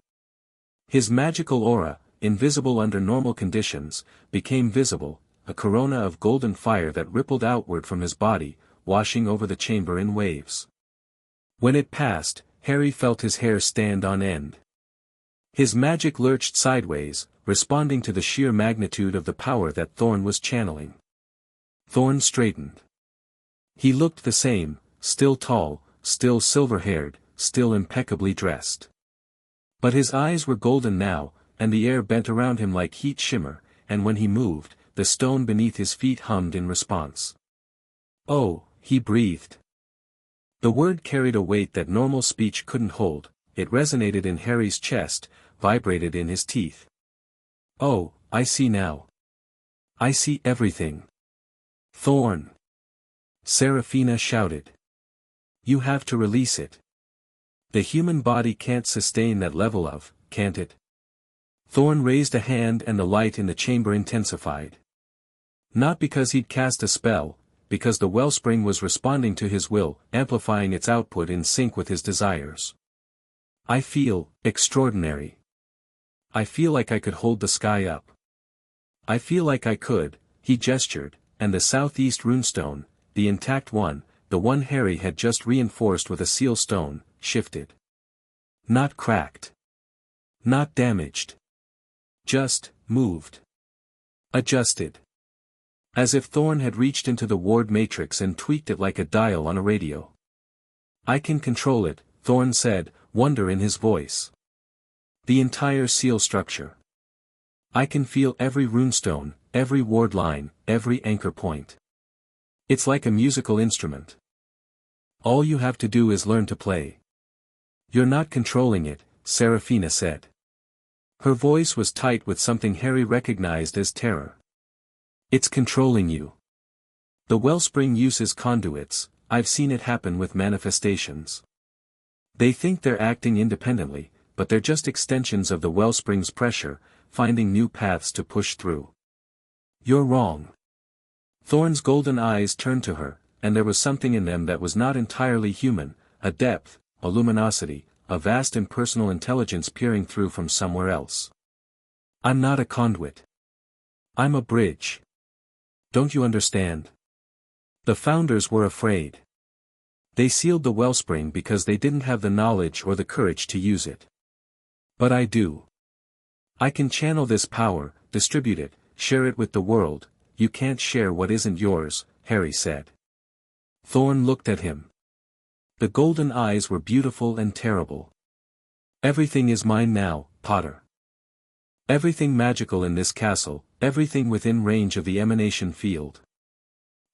Speaker 1: His magical aura, invisible under normal conditions, became visible, a corona of golden fire that rippled outward from his body, washing over the chamber in waves. When it passed, Harry felt his hair stand on end. His magic lurched sideways, responding to the sheer magnitude of the power that Thorn was channeling. Thorn straightened. He looked the same, still tall, still silver-haired, still impeccably dressed. But his eyes were golden now, and the air bent around him like heat shimmer, and when he moved, the stone beneath his feet hummed in response. "Oh," he breathed. The word carried a weight that normal speech couldn't hold. It resonated in Harry's chest, vibrated in his teeth. "Oh, I see now. I see everything." "Thorn!" Seraphina shouted. "You have to release it. The human body can't sustain that level of, can't it?" Thorn raised a hand and the light in the chamber intensified. Not because he'd cast a spell, because the wellspring was responding to his will, amplifying its output in sync with his desires. "I feel extraordinary. I feel like I could hold the sky up. I feel like I could," he gestured, and the southeast runestone, the intact one, the one Harry had just reinforced with a seal stone, shifted. Not cracked. Not damaged. Just moved. Adjusted. As if Thorn had reached into the ward matrix and tweaked it like a dial on a radio. "I can control it," Thorn said, wonder in his voice. "The entire seal structure. I can feel every runestone, every ward line, every anchor point. It's like a musical instrument. All you have to do is learn to play." "You're not controlling it," Seraphina said. Her voice was tight with something Harry recognized as terror. "It's controlling you. The wellspring uses conduits, I've seen it happen with manifestations. They think they're acting independently, but they're just extensions of the wellspring's pressure, finding new paths to push through." "You're wrong." Thorn's golden eyes turned to her, and there was something in them that was not entirely human, a depth, a luminosity, a vast impersonal intelligence peering through from somewhere else. I'm not a conduit. I'm a bridge. Don't you understand? The founders were afraid. They sealed the wellspring because they didn't have the knowledge or the courage to use it. But I do. I can channel this power, distribute it, share it with the world. You can't share what isn't yours, Harry said. Thorn looked at him. The golden eyes were beautiful and terrible. Everything is mine now, Potter. Everything magical in this castle, everything within range of the emanation field.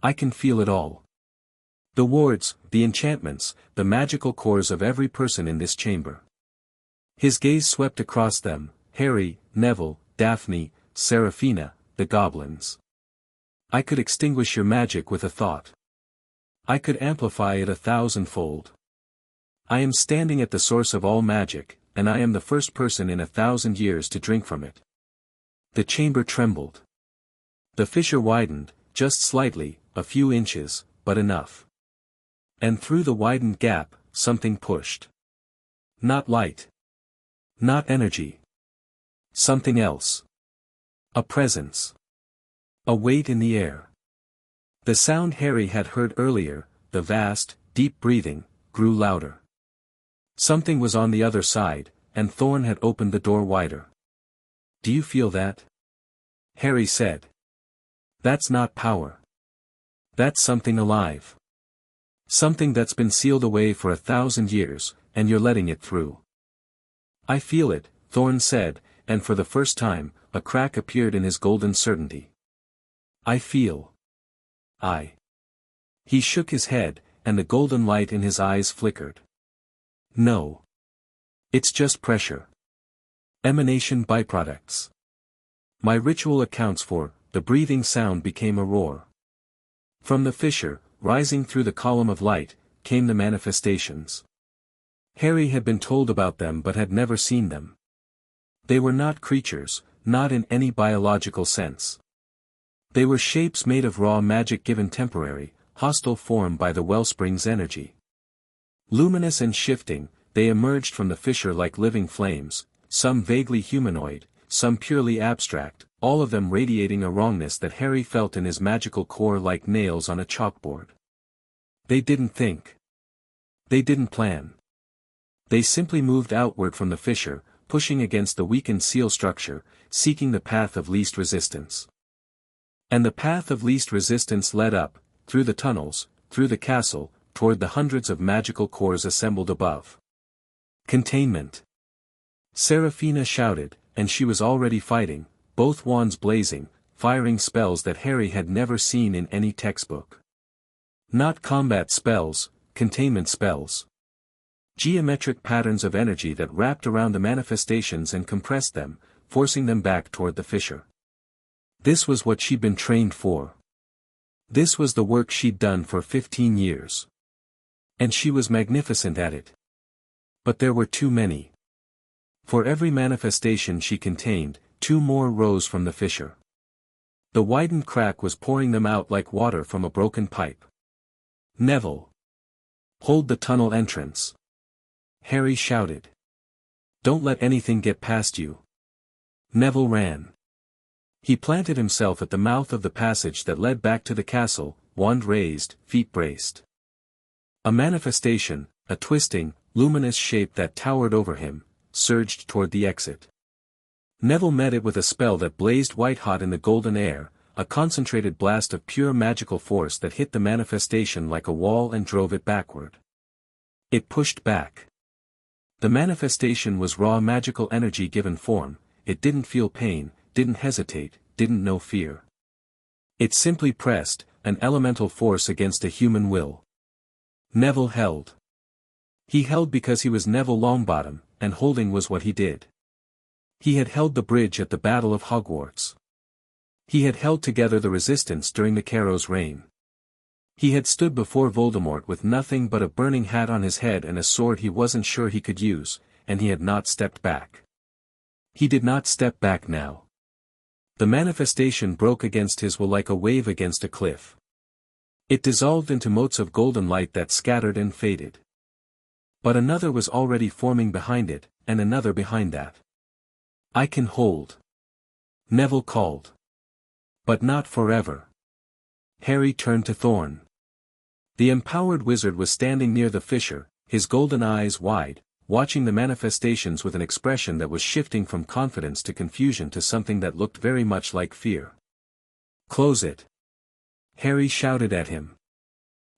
Speaker 1: I can feel it all. The wards, the enchantments, the magical cores of every person in this chamber. His gaze swept across them, Harry, Neville, Daphne, Seraphina, the goblins. I could extinguish your magic with a thought. I could amplify it 1,000-fold. I am standing at the source of all magic, and I am the first person in 1,000 years to drink from it. The chamber trembled. The fissure widened, just slightly, a few inches, but enough. And through the widened gap, something pushed. Not light. Not energy. Something else. A presence. A weight in the air. The sound Harry had heard earlier, the vast, deep breathing, grew louder. Something was on the other side, and Thorn had opened the door wider. Do you feel that? Harry said. That's not power. That's something alive. Something that's been sealed away for 1,000 years, and you're letting it through. I feel it, Thorn said, and for the first time, a crack appeared in his golden certainty. I feel. He shook his head, and the golden light in his eyes flickered. No. It's just pressure. Emanation byproducts. My ritual accounts for, the breathing sound became a roar. From the fissure, rising through the column of light, came the manifestations. Harry had been told about them but had never seen them. They were not creatures, not in any biological sense. They were shapes made of raw magic given temporary, hostile form by the wellspring's energy. Luminous and shifting, they emerged from the fissure like living flames, some vaguely humanoid, some purely abstract, all of them radiating a wrongness that Harry felt in his magical core like nails on a chalkboard. They didn't think. They didn't plan. They simply moved outward from the fissure, pushing against the weakened seal structure, seeking the path of least resistance. And the path of least resistance led up, through the tunnels, through the castle, toward the hundreds of magical cores assembled above. Containment. Seraphina shouted, and she was already fighting, both wands blazing, firing spells that Harry had never seen in any textbook. Not combat spells, containment spells. Geometric patterns of energy that wrapped around the manifestations and compressed them, forcing them back toward the fissure. This was what she'd been trained for. This was the work she'd done for 15 years. And she was magnificent at it. But there were too many. For every manifestation she contained, 2 more rose from the fissure. The widened crack was pouring them out like water from a broken pipe. Neville. Hold the tunnel entrance. Harry shouted. Don't let anything get past you. Neville ran. He planted himself at the mouth of the passage that led back to the castle, wand raised, feet braced. A manifestation, a twisting, luminous shape that towered over him, surged toward the exit. Neville met it with a spell that blazed white-hot in the golden air, a concentrated blast of pure magical force that hit the manifestation like a wall and drove it backward. It pushed back. The manifestation was raw magical energy given form, it didn't feel pain, didn't hesitate, didn't know fear. It simply pressed, an elemental force against a human will. Neville held. He held because he was Neville Longbottom, and holding was what he did. He had held the bridge at the Battle of Hogwarts. He had held together the resistance during the Carrow's reign. He had stood before Voldemort with nothing but a burning hat on his head and a sword he wasn't sure he could use, and he had not stepped back. He did not step back now. The manifestation broke against his will like a wave against a cliff. It dissolved into motes of golden light that scattered and faded. But another was already forming behind it, and another behind that. I can hold. Neville called. But not forever. Harry turned to Thorn. The empowered wizard was standing near the fissure, his golden eyes wide, watching the manifestations with an expression that was shifting from confidence to confusion to something that looked very much like fear. Close it. Harry shouted at him.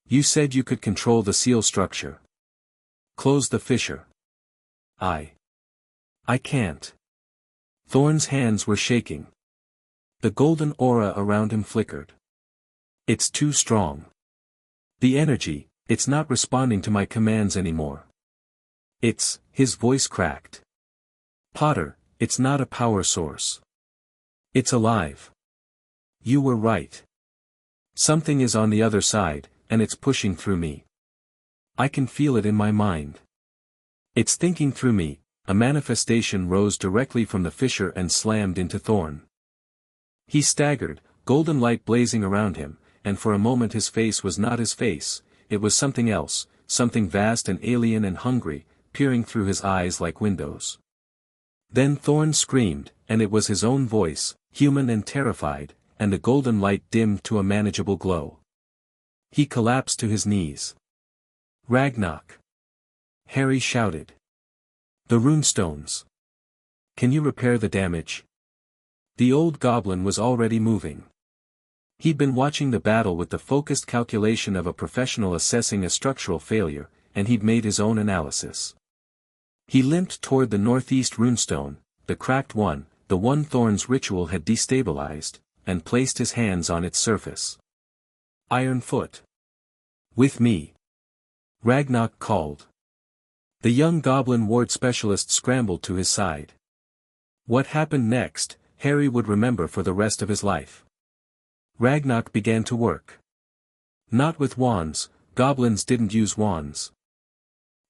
Speaker 1: You said you could control the seal structure. Close the fissure. I can't. Thorn's hands were shaking. The golden aura around him flickered. It's too strong. The energy, it's not responding to my commands anymore. His voice cracked. Potter, it's not a power source. It's alive. You were right. Something is on the other side, and it's pushing through me. I can feel it in my mind. It's thinking through me. A manifestation rose directly from the fissure and slammed into Thorn. He staggered, golden light blazing around him, and for a moment his face was not his face, it was something else, something vast and alien and hungry, peering through his eyes like windows. Then Thorn screamed, and it was his own voice, human and terrified, and the golden light dimmed to a manageable glow. He collapsed to his knees. Ragnarok! Harry shouted. The runestones. Can you repair the damage? The old goblin was already moving. He'd been watching the battle with the focused calculation of a professional assessing a structural failure, and he'd made his own analysis. He limped toward the northeast runestone, the cracked one, the one Thorn's ritual had destabilized, and placed his hands on its surface. Ironfoot. With me. Ragnarok called. The young goblin ward specialist scrambled to his side. What happened next, Harry would remember for the rest of his life. Ragnarok began to work. Not with wands, goblins didn't use wands.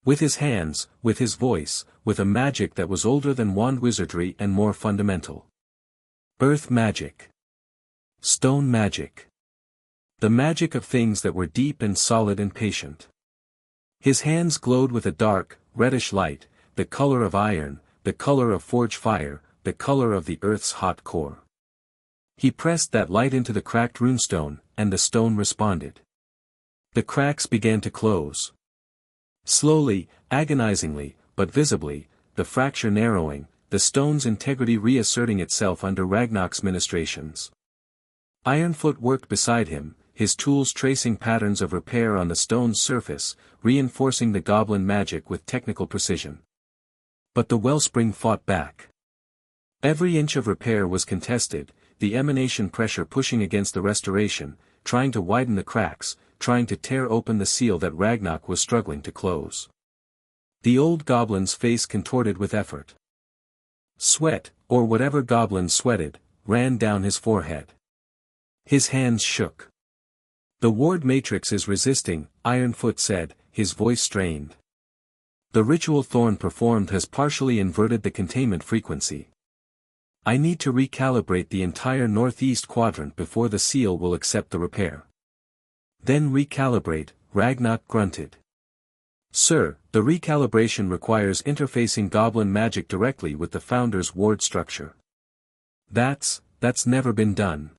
Speaker 1: With his hands, with his voice, with a magic that was older than wand wizardry and more fundamental. Earth magic. Stone magic. The magic of things that were deep and solid and patient. His hands glowed with a dark, reddish light, the color of iron, the color of forge fire, the color of the earth's hot core. He pressed that light into the cracked runestone, and the stone responded. The cracks began to close. Slowly, agonizingly, but visibly, the fracture narrowing, the stone's integrity reasserting itself under Ragnarok's ministrations. Ironfoot worked beside him, his tools tracing patterns of repair on the stone's surface, reinforcing the goblin magic with technical precision. But the wellspring fought back. Every inch of repair was contested, the emanation pressure pushing against the restoration, trying to widen the cracks, trying to tear open the seal that Ragnarok was struggling to close. The old goblin's face contorted with effort. Sweat, or whatever goblin sweated, ran down his forehead. His hands shook. The ward matrix is resisting, Ironfoot said, his voice strained. The ritual Thorn performed has partially inverted the containment frequency. I need to recalibrate the entire northeast quadrant before the seal will accept the repair. Then recalibrate, Ragnarok grunted. Sir, the recalibration requires interfacing goblin magic directly with the Founder's ward structure. That's never been done.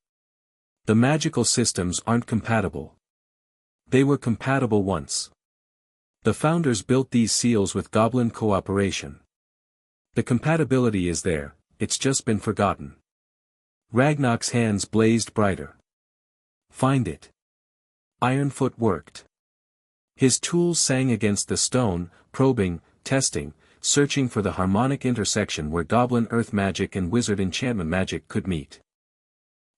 Speaker 1: The magical systems aren't compatible. They were compatible once. The Founders built these seals with goblin cooperation. The compatibility is there, it's just been forgotten. Ragnarok's hands blazed brighter. Find it. Ironfoot worked. His tools sang against the stone, probing, testing, searching for the harmonic intersection where goblin earth magic and wizard enchantment magic could meet.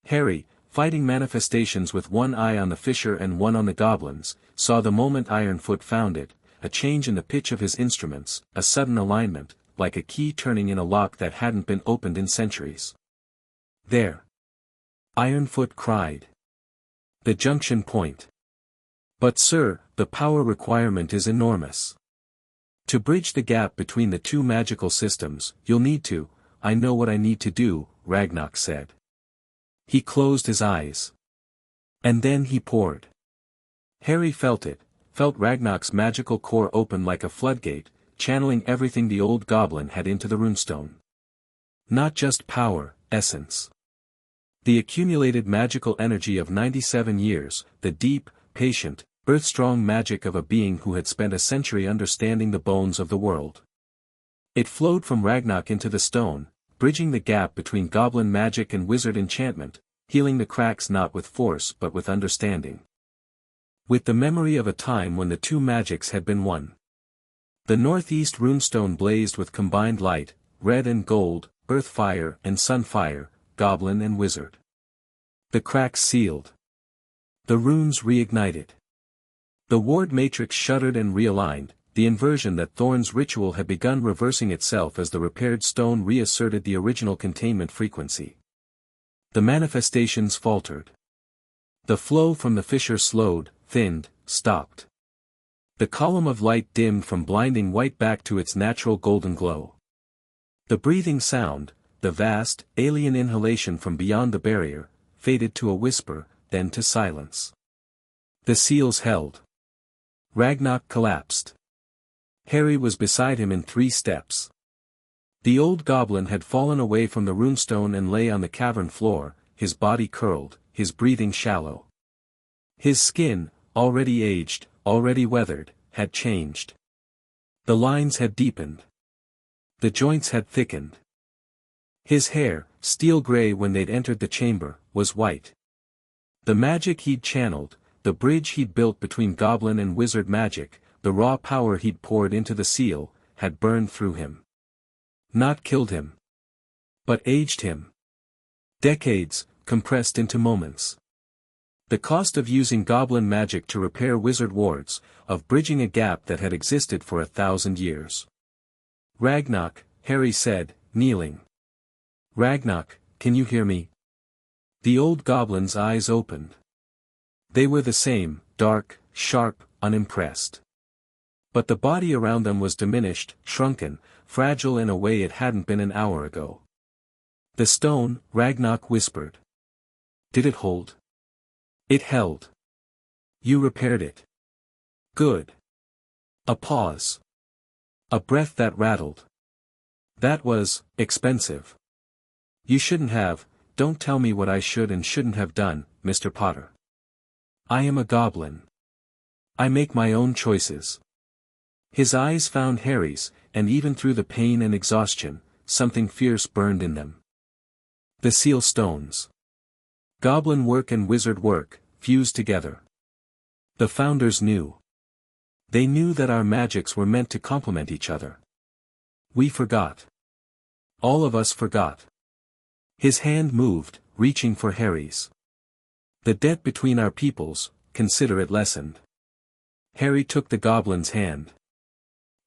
Speaker 1: Harry, fighting manifestations with one eye on the fissure and one on the goblins, saw the moment Ironfoot found it, a change in the pitch of his instruments, a sudden alignment, like a key turning in a lock that hadn't been opened in centuries. There! Ironfoot cried. The junction point. But sir, the power requirement is enormous. To bridge the gap between the two magical systems, you'll need to, I know what I need to do, Ragnarok said. He closed his eyes. And then he poured. Harry felt it felt Ragnar's magical core open like a floodgate, channeling everything the old goblin had into the runestone. Not just power, essence. The accumulated magical energy of 97 years, the deep, patient, earth-strong magic of a being who had spent a century understanding the bones of the world. It flowed from Ragnar into the stone, bridging the gap between goblin magic and wizard enchantment, healing the cracks not with force but with understanding. With the memory of a time when the two magics had been one. The northeast runestone blazed with combined light, red and gold, earth fire and sun fire, goblin and wizard. The cracks sealed. The runes reignited. The ward matrix shuddered and realigned, the inversion that Thorn's ritual had begun reversing itself as the repaired stone reasserted the original containment frequency. The manifestations faltered. The flow from the fissure slowed, thinned, stopped. The column of light dimmed from blinding white back to its natural golden glow. The breathing sound, the vast, alien inhalation from beyond the barrier, faded to a whisper, then to silence. The seals held. Ragnar collapsed. Harry was beside him in 3 steps. The old goblin had fallen away from the runestone and lay on the cavern floor, his body curled, his breathing shallow. His skin, already aged, already weathered, had changed. The lines had deepened. The joints had thickened. His hair, steel gray when they'd entered the chamber, was white. The magic he'd channeled, the bridge he'd built between goblin and wizard magic, the raw power he'd poured into the seal, had burned through him. Not killed him. But aged him. Decades, compressed into moments. The cost of using goblin magic to repair wizard wards, of bridging a gap that had existed for 1,000 years. Ragnar, Harry said, kneeling. Ragnar, can you hear me? The old goblin's eyes opened. They were the same, dark, sharp, unimpressed. But the body around them was diminished, shrunken, fragile in a way it hadn't been an hour ago. The stone, Ragnar whispered. Did it hold? It held. You repaired it. Good. A pause. A breath that rattled. That was expensive. You shouldn't have. Don't tell me what I should and shouldn't have done, Mr. Potter. I am a goblin. I make my own choices. His eyes found Harry's, and even through the pain and exhaustion, something fierce burned in them. The seal stones. Goblin work and wizard work, fused together. The founders knew. They knew that our magics were meant to complement each other. We forgot. All of us forgot. His hand moved, reaching for Harry's. The debt between our peoples, consider it lessened. Harry took the goblin's hand.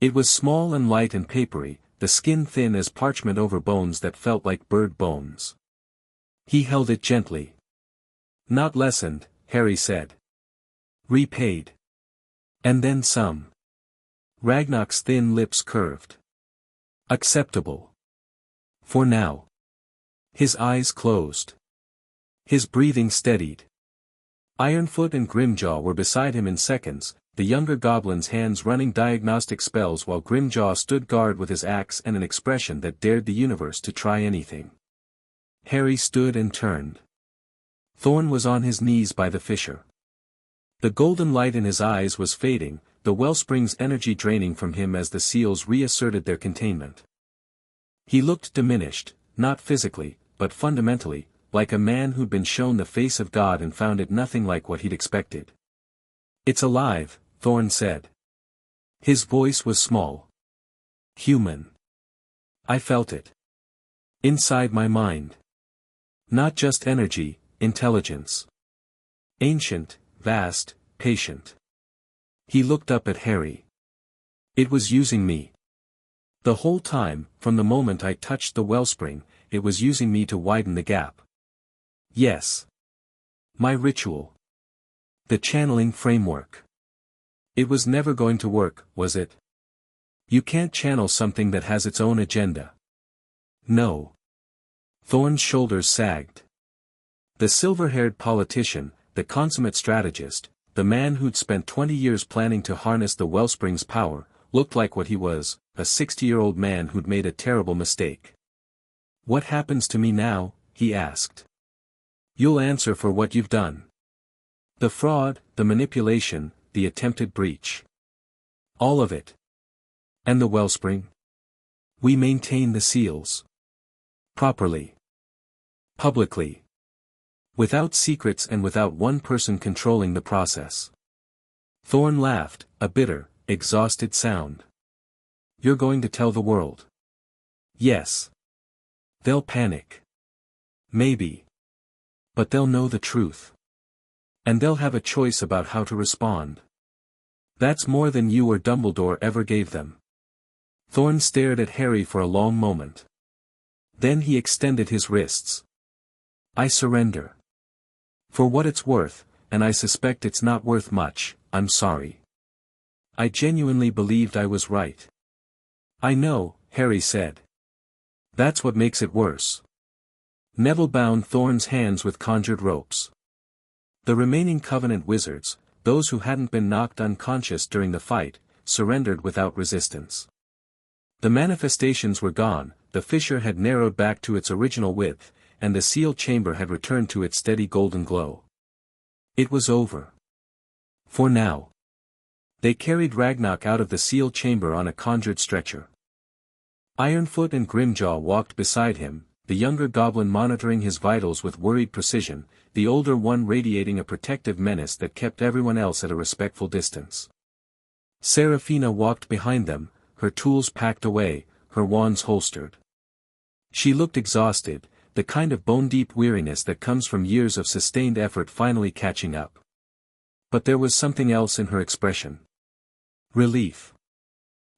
Speaker 1: It was small and light and papery, the skin thin as parchment over bones that felt like bird bones. He held it gently. Not lessened, Harry said. Repaid. And then some. Ragnar's thin lips curved. Acceptable. For now. His eyes closed. His breathing steadied. Ironfoot and Grimjaw were beside him in seconds, the younger goblin's hands running diagnostic spells while Grimjaw stood guard with his axe and an expression that dared the universe to try anything. Harry stood and turned. Thorn was on his knees by the fissure. The golden light in his eyes was fading, the wellspring's energy draining from him as the seals reasserted their containment. He looked diminished, not physically, but fundamentally, like a man who'd been shown the face of God and found it nothing like what he'd expected. It's alive, Thorn said. His voice was small. Human. I felt it. Inside my mind. Not just energy, intelligence. Ancient, vast, patient. He looked up at Harry. It was using me. The whole time, from the moment I touched the wellspring, it was using me to widen the gap. Yes. My ritual. The channeling framework. It was never going to work, was it? You can't channel something that has its own agenda. No. Thorn's shoulders sagged. The silver-haired politician, the consummate strategist, the man who'd spent 20 years planning to harness the wellspring's power, looked like what he was, a 60-year-old man who'd made a terrible mistake. "What happens to me now?" he asked. "You'll answer for what you've done. The fraud, the manipulation, the attempted breach. All of it. And the wellspring? We maintain the seals. Properly. Publicly. Without secrets and without one person controlling the process." Thorn laughed, a bitter, exhausted sound. "You're going to tell the world?" "Yes. They'll panic. Maybe. But they'll know the truth. And they'll have a choice about how to respond. That's more than you or Dumbledore ever gave them." Thorn stared at Harry for a long moment. Then he extended his wrists. "I surrender. For what it's worth, and I suspect it's not worth much, I'm sorry. I genuinely believed I was right." "I know," Harry said. "That's what makes it worse." Neville bound Thorn's hands with conjured ropes. The remaining Covenant wizards, those who hadn't been knocked unconscious during the fight, surrendered without resistance. The manifestations were gone, the fissure had narrowed back to its original width, and the sealed chamber had returned to its steady golden glow. It was over. For now. They carried Ragnarok out of the sealed chamber on a conjured stretcher. Ironfoot and Grimjaw walked beside him, the younger goblin monitoring his vitals with worried precision, the older one radiating a protective menace that kept everyone else at a respectful distance. Seraphina walked behind them, her tools packed away, her wands holstered. She looked exhausted, the kind of bone-deep weariness that comes from years of sustained effort finally catching up. But there was something else in her expression. Relief.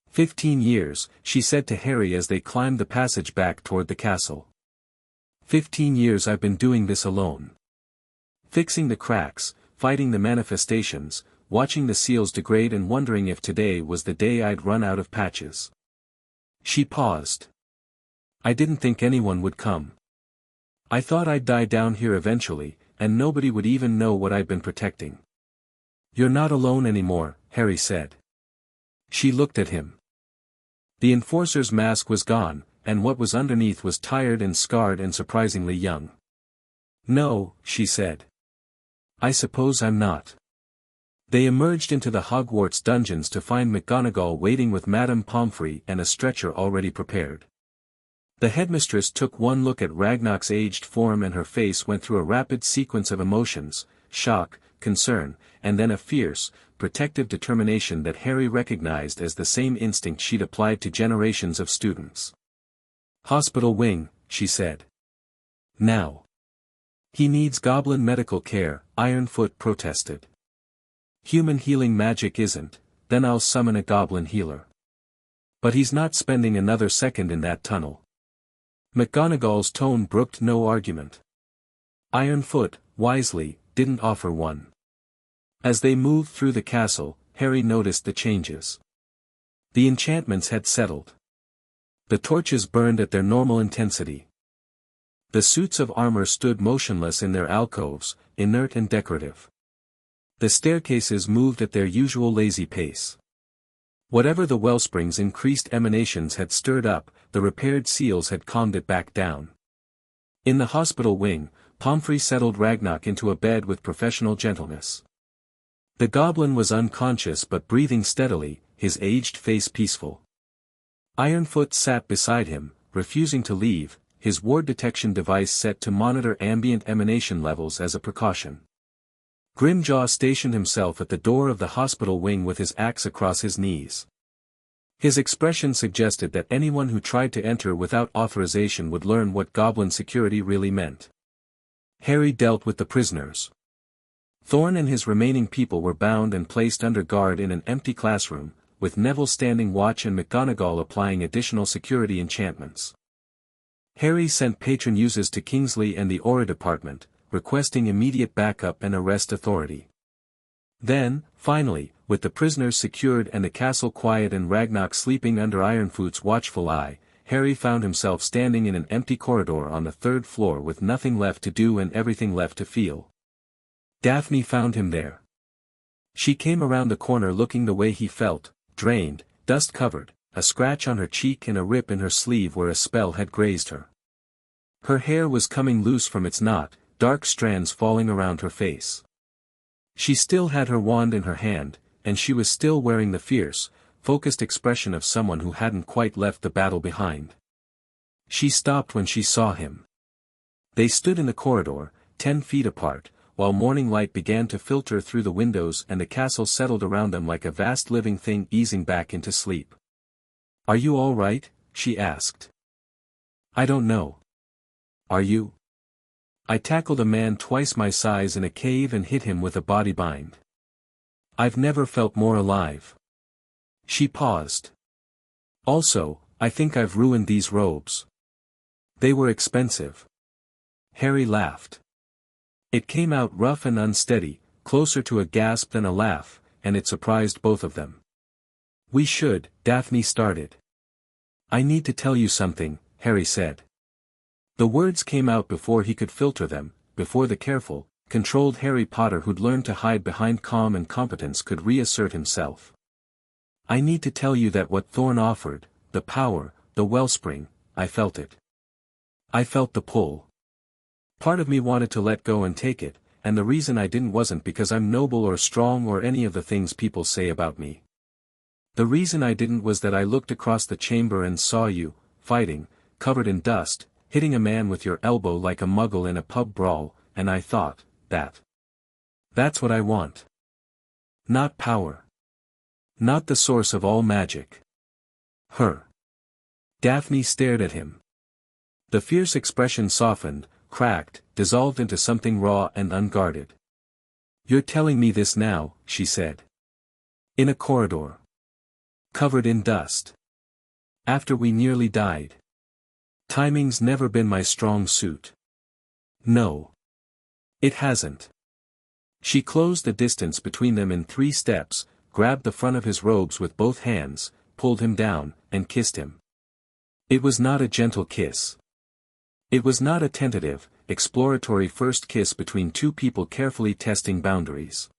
Speaker 1: 15 years, she said to Harry as they climbed the passage back toward the castle. 15 years I've been doing this alone. Fixing the cracks, fighting the manifestations, watching the seals degrade and wondering if today was the day I'd run out of patches. She paused. I didn't think anyone would come. I thought I'd die down here eventually, and nobody would even know what I'd been protecting. You're not alone anymore, Harry said. She looked at him. The enforcer's mask was gone, and what was underneath was tired and scarred and surprisingly young. No, she said. I suppose I'm not. They emerged into the Hogwarts dungeons to find McGonagall waiting with Madame Pomfrey and a stretcher already prepared. The headmistress took one look at Ragnarok's aged form and her face went through a rapid sequence of emotions, shock, concern, and then a fierce, protective determination that Harry recognized as the same instinct she'd applied to generations of students. Hospital wing, she said. Now. He needs goblin medical care, Ironfoot protested. Human healing magic isn't, then I'll summon a goblin healer. But he's not spending another second in that tunnel. McGonagall's tone brooked no argument. Ironfoot, wisely, didn't offer one. As they moved through the castle, Harry noticed the changes. The enchantments had settled. The torches burned at their normal intensity. The suits of armor stood motionless in their alcoves, inert and decorative. The staircases moved at their usual lazy pace. Whatever the wellspring's increased emanations had stirred up, the repaired seals had calmed it back down. In the hospital wing, Pomfrey settled Ragnarok into a bed with professional gentleness. The goblin was unconscious but breathing steadily, his aged face peaceful. Ironfoot sat beside him, refusing to leave, his ward detection device set to monitor ambient emanation levels as a precaution. Grimjaw stationed himself at the door of the hospital wing with his axe across his knees. His expression suggested that anyone who tried to enter without authorization would learn what goblin security really meant. Harry dealt with the prisoners. Thorn and his remaining people were bound and placed under guard in an empty classroom, with Neville standing watch and McGonagall applying additional security enchantments. Harry sent patron users to Kingsley and the Aura department, requesting immediate backup and arrest authority. Then, finally, with the prisoners secured and the castle quiet and Ragnarok sleeping under Ironfoot's watchful eye, Harry found himself standing in an empty corridor on the third floor with nothing left to do and everything left to feel. Daphne found him there. She came around the corner looking the way he felt, drained, dust-covered, a scratch on her cheek and a rip in her sleeve where a spell had grazed her. Her hair was coming loose from its knot, dark strands falling around her face. She still had her wand in her hand, and she was still wearing the fierce, focused expression of someone who hadn't quite left the battle behind. She stopped when she saw him. They stood in the corridor, 10 feet apart, while morning light began to filter through the windows and the castle settled around them like a vast living thing easing back into sleep. "Are you all right?" she asked. "I don't know. Are you?" "I tackled a man twice my size in a cave and hit him with a body bind. I've never felt more alive." She paused. "Also, I think I've ruined these robes. They were expensive." Harry laughed. It came out rough and unsteady, closer to a gasp than a laugh, and it surprised both of them. "We should," Daphne started. "I need to tell you something," Harry said. The words came out before he could filter them, before the careful, controlled Harry Potter who'd learned to hide behind calm and competence could reassert himself. "I need to tell you that what Thorn offered, the power, the wellspring, I felt it. I felt the pull. Part of me wanted to let go and take it, and the reason I didn't wasn't because I'm noble or strong or any of the things people say about me. The reason I didn't was that I looked across the chamber and saw you, fighting, covered in dust, hitting a man with your elbow like a muggle in a pub brawl, and I thought, that's what I want. Not power. Not the source of all magic. Her." Daphne stared at him. The fierce expression softened, cracked, dissolved into something raw and unguarded. "You're telling me this now," she said. "In a corridor. Covered in dust. After we nearly died. Timing's never been my strong suit." "No. It hasn't." She closed the distance between them in 3 steps, grabbed the front of his robes with both hands, pulled him down, and kissed him. It was not a gentle kiss. It was not a tentative, exploratory first kiss between 2 people carefully testing boundaries.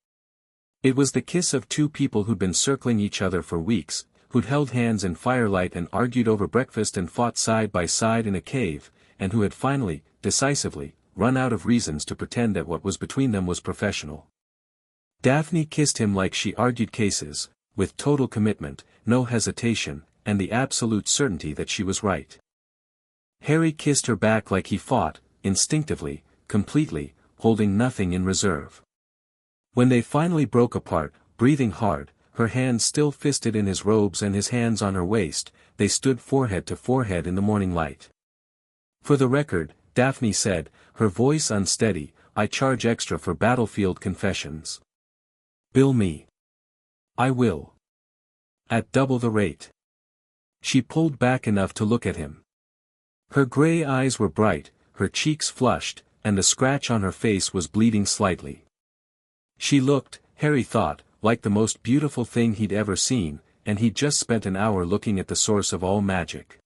Speaker 1: It was the kiss of 2 people who'd been circling each other for weeks, who'd held hands in firelight and argued over breakfast and fought side by side in a cave, and who had finally, decisively, run out of reasons to pretend that what was between them was professional. Daphne kissed him like she argued cases, with total commitment, no hesitation, and the absolute certainty that she was right. Harry kissed her back like he fought, instinctively, completely, holding nothing in reserve. When they finally broke apart, breathing hard, her hands still fisted in his robes and his hands on her waist, they stood forehead to forehead in the morning light. "For the record," Daphne said, her voice unsteady, "I charge extra for battlefield confessions. Bill me. I will. At double the rate." She pulled back enough to look at him. Her gray eyes were bright, her cheeks flushed, and the scratch on her face was bleeding slightly. She looked, Harry thought, like the most beautiful thing he'd ever seen, and he'd just spent an hour looking at the source of all magic.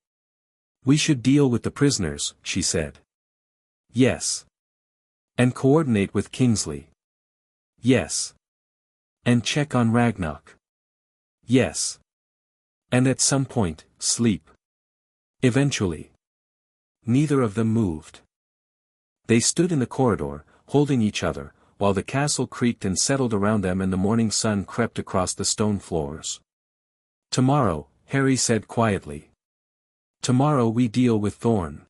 Speaker 1: "We should deal with the prisoners," she said. "Yes. And coordinate with Kingsley." "Yes. And check on Ragnarok." "Yes. And at some point, sleep. Eventually." Neither of them moved. They stood in the corridor, holding each other, while the castle creaked and settled around them and the morning sun crept across the stone floors. "Tomorrow," Harry said quietly. "Tomorrow we deal with Thorn.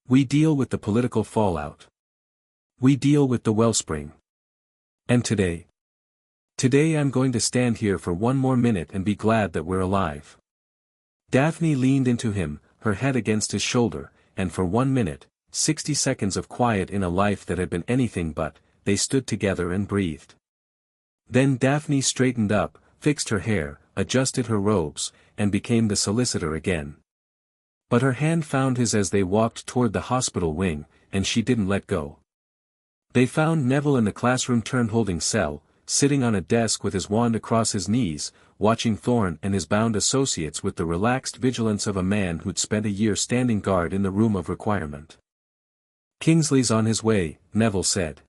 Speaker 1: We deal with the political fallout. We deal with the wellspring. And today? Today I'm going to stand here for 1 more minute and be glad that we're alive." Daphne leaned into him, her head against his shoulder, and for 1 minute, 60 seconds of quiet in a life that had been anything but, they stood together and breathed. Then Daphne straightened up, fixed her hair, adjusted her robes, and became the solicitor again. But her hand found his as they walked toward the hospital wing, and she didn't let go. They found Neville in the classroom turned holding cell, sitting on a desk with his wand across his knees, watching Thorn and his bound associates with the relaxed vigilance of a man who'd spent a year standing guard in the room of requirement. "Kingsley's on his way," Neville said.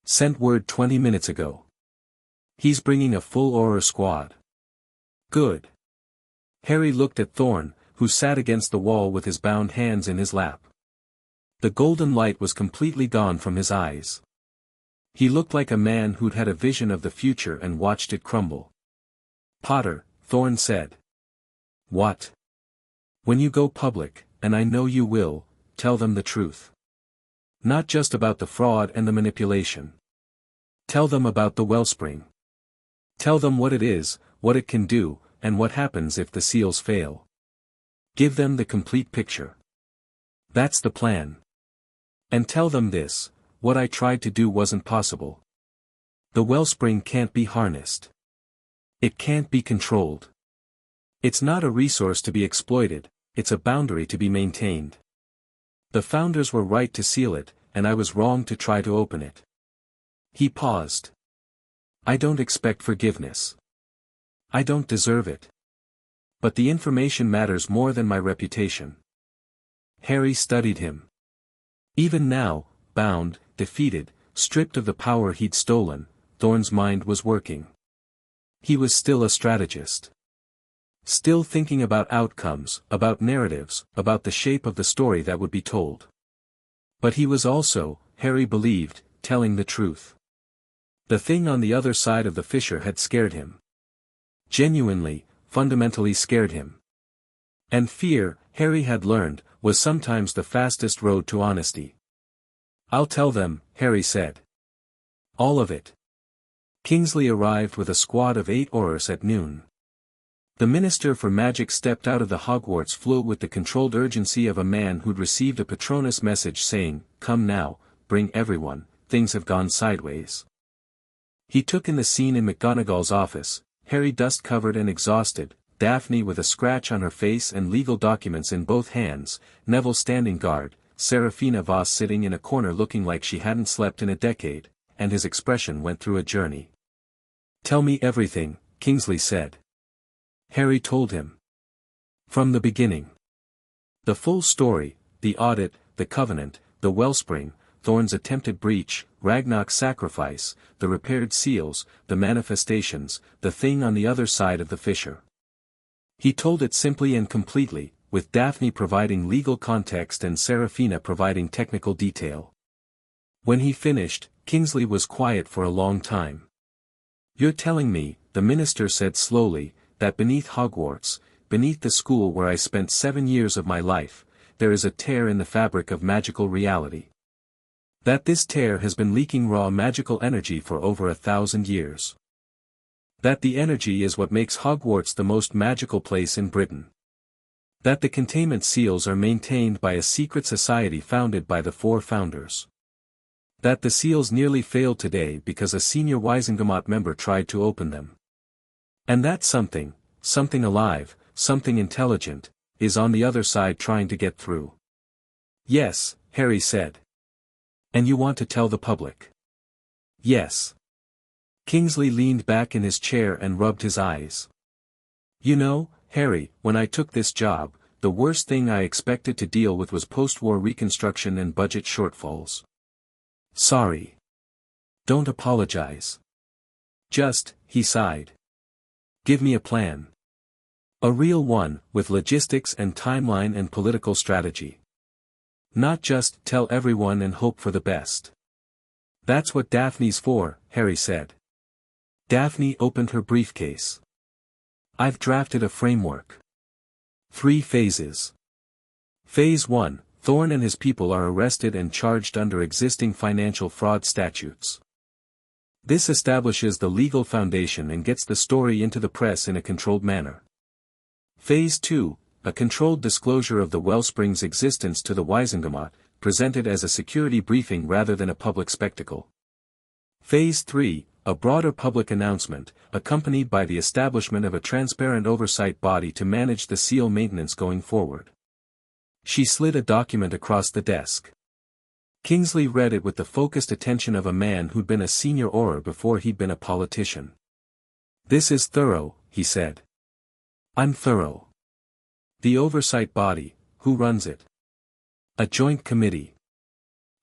Speaker 1: "Sent word 20 minutes ago." He's bringing a full Auror squad. Good. Harry looked at Thorn, who sat against the wall with his bound hands in his lap. The golden light was completely gone from his eyes. He looked like a man who'd had a vision of the future and watched it crumble. Potter, Thorn said. What? When you go public, and I know you will, tell them the truth. Not just about the fraud and the manipulation. Tell them about the wellspring. Tell them what it is, what it can do, and what happens if the seals fail. Give them the complete picture. That's the plan. And tell them this, what I tried to do wasn't possible. The wellspring can't be harnessed. It can't be controlled. It's not a resource to be exploited, it's a boundary to be maintained. The founders were right to seal it, and I was wrong to try to open it. He paused. I don't expect forgiveness. I don't deserve it. But the information matters more than my reputation. Harry studied him. Even now, bound, defeated, stripped of the power he'd stolen, Thorn's mind was working. He was still a strategist. Still thinking about outcomes, about narratives, about the shape of the story that would be told. But he was also, Harry believed, telling the truth. The thing on the other side of the fissure had scared him. Genuinely, fundamentally scared him. And fear, Harry had learned, was sometimes the fastest road to honesty. I'll tell them, Harry said. All of it. Kingsley arrived with a squad of 8 Aurors at noon. The Minister for Magic stepped out of the Hogwarts float with the controlled urgency of a man who'd received a Patronus message saying, "Come now, bring everyone, things have gone sideways." He took in the scene in McGonagall's office, Harry dust-covered and exhausted, Daphne with a scratch on her face and legal documents in both hands, Neville standing guard, Seraphina Voss sitting in a corner looking like she hadn't slept in a decade, and his expression went through a journey. "Tell me everything," Kingsley said. Harry told him. From the beginning. The full story, the audit, the covenant, the wellspring, Thorn's attempted breach, Ragnarok's sacrifice, the repaired seals, the manifestations, the thing on the other side of the fissure. He told it simply and completely, with Daphne providing legal context and Seraphina providing technical detail. When he finished, Kingsley was quiet for a long time. "You're telling me," the minister said slowly, "that beneath Hogwarts, beneath the school where I spent 7 years of my life, there is a tear in the fabric of magical reality. That this tear has been leaking raw magical energy for over 1,000 years. That the energy is what makes Hogwarts the most magical place in Britain. That the containment seals are maintained by a secret society founded by the 4 founders. That the seals nearly failed today because a senior Wisengamot member tried to open them. And that something alive, something intelligent, is on the other side trying to get through." "Yes," Harry said. "And you want to tell the public?" "Yes." Kingsley leaned back in his chair and rubbed his eyes. "You know, Harry, when I took this job, the worst thing I expected to deal with was post-war reconstruction and budget shortfalls. Sorry. Don't apologize. Just," he sighed. "Give me a plan. A real one, with logistics and timeline and political strategy. Not just tell everyone and hope for the best." "That's what Daphne's for," Harry said. Daphne opened her briefcase. "I've drafted a framework. 3 phases. Phase 1, Thorn and his people are arrested and charged under existing financial fraud statutes. This establishes the legal foundation and gets the story into the press in a controlled manner. Phase 2, a controlled disclosure of the wellspring's existence to the Wisengamot, presented as a security briefing rather than a public spectacle. Phase 3, a broader public announcement, accompanied by the establishment of a transparent oversight body to manage the seal maintenance going forward." She slid a document across the desk. Kingsley read it with the focused attention of a man who'd been a senior Auror before he'd been a politician. "This is thorough," he said. "I'm thorough. The oversight body, who runs it?" "A joint committee.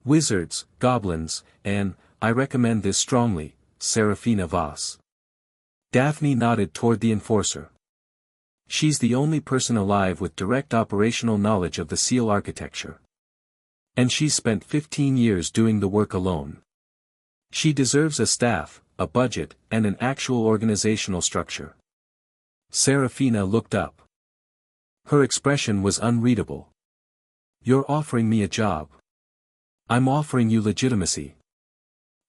Speaker 1: Wizards, goblins, and, I recommend this strongly, Seraphina Voss. Daphne nodded toward the enforcer. She's the only person alive with direct operational knowledge of the seal architecture. And she's spent 15 years doing the work alone. She deserves a staff, a budget, and an actual organizational structure. Serafina looked up. Her expression was unreadable. You're offering me a job. I'm offering you legitimacy.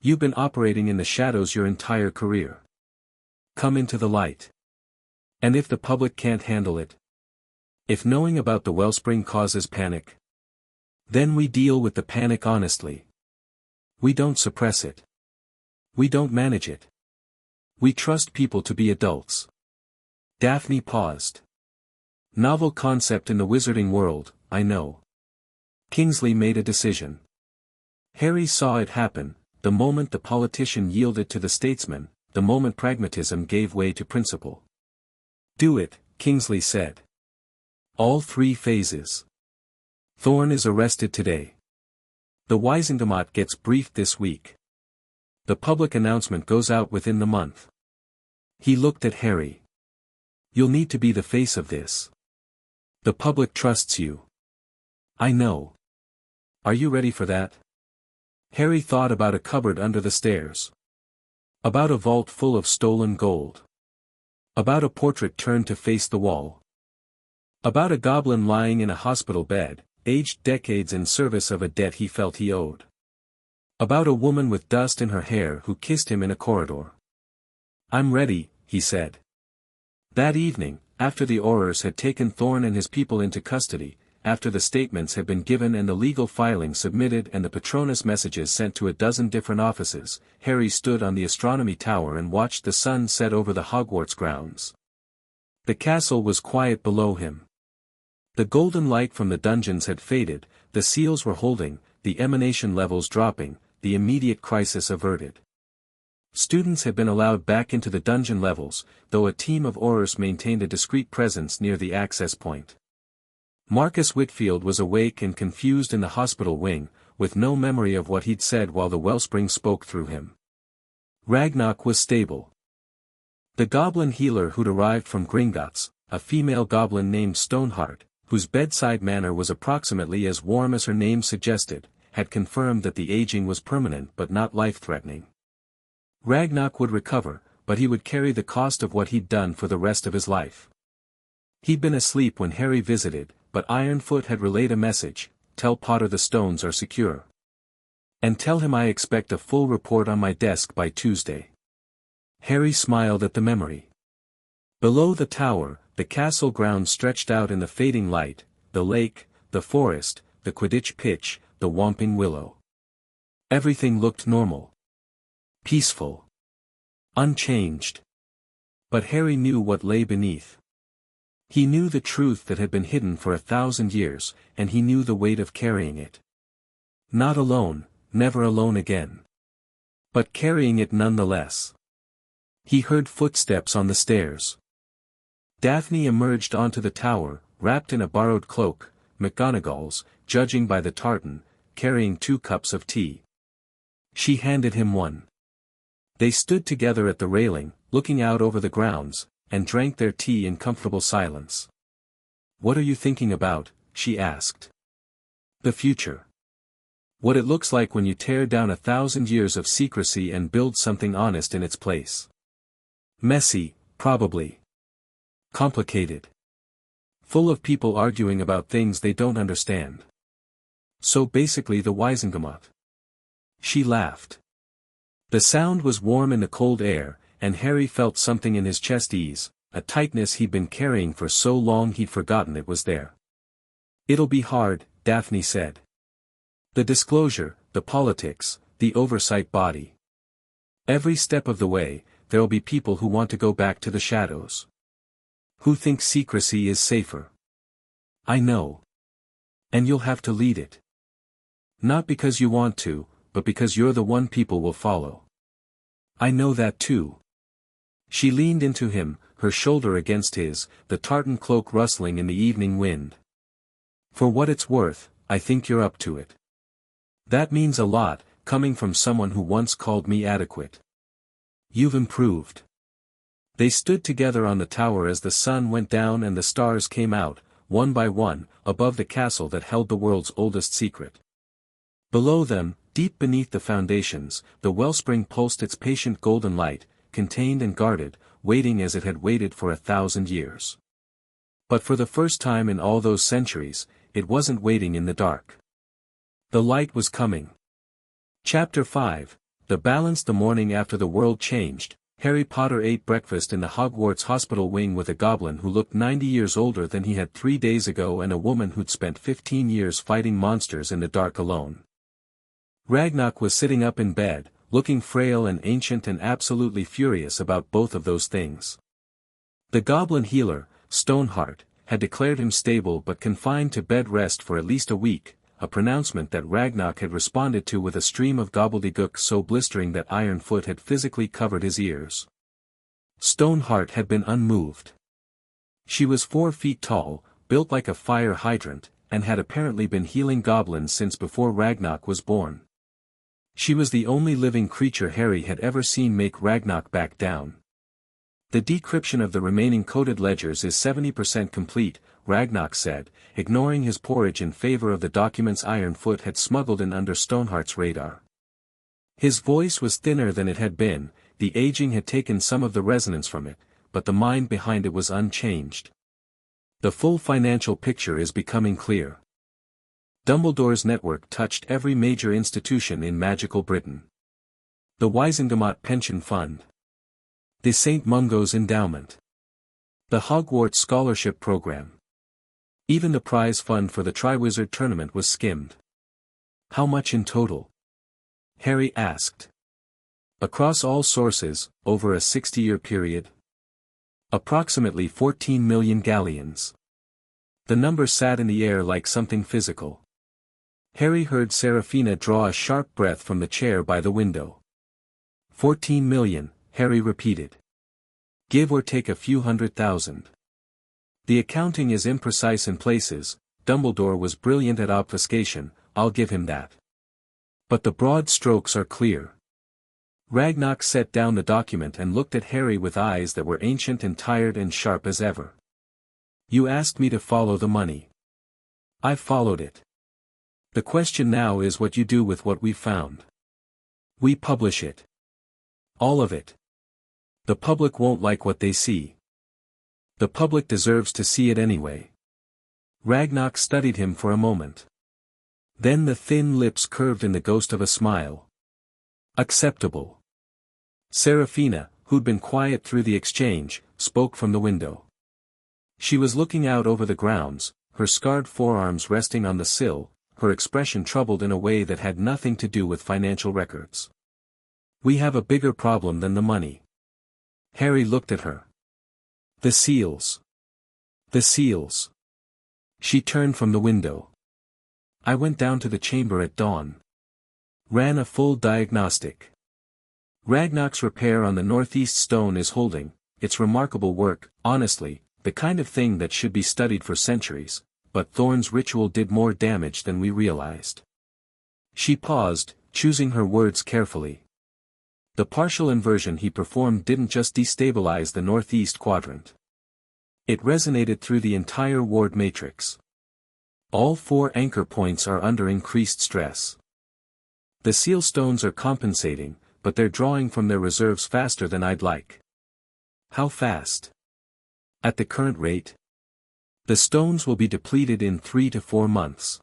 Speaker 1: You've been operating in the shadows your entire career. Come into the light. And if the public can't handle it? If knowing about the wellspring causes panic? Then we deal with the panic honestly. We don't suppress it. We don't manage it. We trust people to be adults. Daphne paused. Novel concept in the wizarding world, I know. Kingsley made a decision. Harry saw it happen, the moment the politician yielded to the statesman, the moment pragmatism gave way to principle. Do it, Kingsley said. All 3 phases. Thorn is arrested today. The Wisengamot gets briefed this week. The public announcement goes out within the month. He looked at Harry. You'll need to be the face of this. The public trusts you. I know. Are you ready for that? Harry thought about a cupboard under the stairs. About a vault full of stolen gold. About a portrait turned to face the wall. About a goblin lying in a hospital bed, aged decades in service of a debt he felt he owed. About a woman with dust in her hair who kissed him in a corridor. I'm ready, he said. That evening, after the Aurors had taken Thorn and his people into custody, after the statements had been given and the legal filings submitted and the Patronus messages sent to a dozen different offices, Harry stood on the astronomy tower and watched the sun set over the Hogwarts grounds. The castle was quiet below him. The golden light from the dungeons had faded, the seals were holding, the emanation levels dropping, the immediate crisis averted. Students had been allowed back into the dungeon levels, though a team of Aurors maintained a discreet presence near the access point. Marcus Whitfield was awake and confused in the hospital wing, with no memory of what he'd said while the wellspring spoke through him. Ragnarok was stable. The goblin healer who'd arrived from Gringotts, a female goblin named Stoneheart, whose bedside manner was approximately as warm as her name suggested, had confirmed that the aging was permanent but not life-threatening. Ragnarok would recover, but he would carry the cost of what he'd done for the rest of his life. He'd been asleep when Harry visited, but Ironfoot had relayed a message: tell Potter the stones are secure. And tell him I expect a full report on my desk by Tuesday. Harry smiled at the memory. Below the tower, the castle grounds stretched out in the fading light, the lake, the forest, the Quidditch pitch, the Whomping Willow. Everything looked normal. Peaceful. Unchanged. But Harry knew what lay beneath. He knew the truth that had been hidden for 1,000 years, and he knew the weight of carrying it. Not alone, never alone again. But carrying it nonetheless. He heard footsteps on the stairs. Daphne emerged onto the tower, wrapped in a borrowed cloak, McGonagall's, judging by the tartan, carrying 2 cups of tea. She handed him one. They stood together at the railing, looking out over the grounds, and drank their tea in comfortable silence. What are you thinking about? She asked. The future. What it looks like when you tear down 1,000 years of secrecy and build something honest in its place. Messy, probably. Complicated. Full of people arguing about things they don't understand. So basically the Wisengamot. She laughed. The sound was warm in the cold air, and Harry felt something in his chest ease, a tightness he'd been carrying for so long he'd forgotten it was there. It'll be hard, Daphne said. The disclosure, the politics, the oversight body. Every step of the way, there'll be people who want to go back to the shadows. Who think secrecy is safer. I know. And you'll have to lead it. Not because you want to, but because you're the one people will follow. I know that too. She leaned into him, her shoulder against his, the tartan cloak rustling in the evening wind. For what it's worth, I think you're up to it. That means a lot, coming from someone who once called me adequate. You've improved. They stood together on the tower as the sun went down and the stars came out, one by one, above the castle that held the world's oldest secret. Below them, deep beneath the foundations, the wellspring pulsed its patient golden light, contained and guarded, waiting as it had waited for 1,000 years. But for the first time in all those centuries, it wasn't waiting in the dark. The light was coming. Chapter 5, The Balance. The morning after the world changed, Harry Potter ate breakfast in the Hogwarts hospital wing with a goblin who looked 90 years older than he had 3 days ago and a woman who'd spent 15 years fighting monsters in the dark alone. Ragnarok was sitting up in bed, looking frail and ancient and absolutely furious about both of those things. The goblin healer, Stoneheart, had declared him stable but confined to bed rest for at least a week, a pronouncement that Ragnarok had responded to with a stream of gobbledygook so blistering that Ironfoot had physically covered his ears. Stoneheart had been unmoved. She was 4 feet tall, built like a fire hydrant, and had apparently been healing goblins since before Ragnarok was born. She was the only living creature Harry had ever seen make Ragnarok back down. The decryption of the remaining coded ledgers is 70% complete, Ragnarok said, ignoring his porridge in favor of the documents Ironfoot had smuggled in under Stoneheart's radar. His voice was thinner than it had been, the aging had taken some of the resonance from it, but the mind behind it was unchanged. The full financial picture is becoming clear. Dumbledore's network touched every major institution in magical Britain. The Wisengamot Pension Fund. The St. Mungo's Endowment. The Hogwarts Scholarship Program. Even the prize fund for the Triwizard Tournament was skimmed. How much in total? Harry asked. Across all sources, over a 60-year period. Approximately 14 million galleons. The number sat in the air like something physical. Harry heard Serafina draw a sharp breath from the chair by the window. 14 million, Harry repeated. Give or take a few 100,000. The accounting is imprecise in places, Dumbledore was brilliant at obfuscation, I'll give him that. But the broad strokes are clear. Ragnarok set down the document and looked at Harry with eyes that were ancient and tired and sharp as ever. You asked me to follow the money. I've followed it. The question now is what you do with what we've found. We publish it. All of it. The public won't like what they see. The public deserves to see it anyway. Ragnarok studied him for a moment. Then the thin lips curved in the ghost of a smile. Acceptable. Serafina, who'd been quiet through the exchange, spoke from the window. She was looking out over the grounds, her scarred forearms resting on the sill, her expression troubled in a way that had nothing to do with financial records. We have a bigger problem than the money. Harry looked at her. The seals. The seals. She turned from the window. I went down to the chamber at dawn. Ran a full diagnostic. Ragnarok's repair on the northeast stone is holding, it's remarkable work, honestly, the kind of thing that should be studied for centuries, but Thorn's ritual did more damage than we realized. She paused, choosing her words carefully. The partial inversion he performed didn't just destabilize the northeast quadrant. It resonated through the entire ward matrix. All 4 anchor points are under increased stress. The seal stones are compensating, but they're drawing from their reserves faster than I'd like. How fast? At the current rate? The stones will be depleted in 3 to 4 months.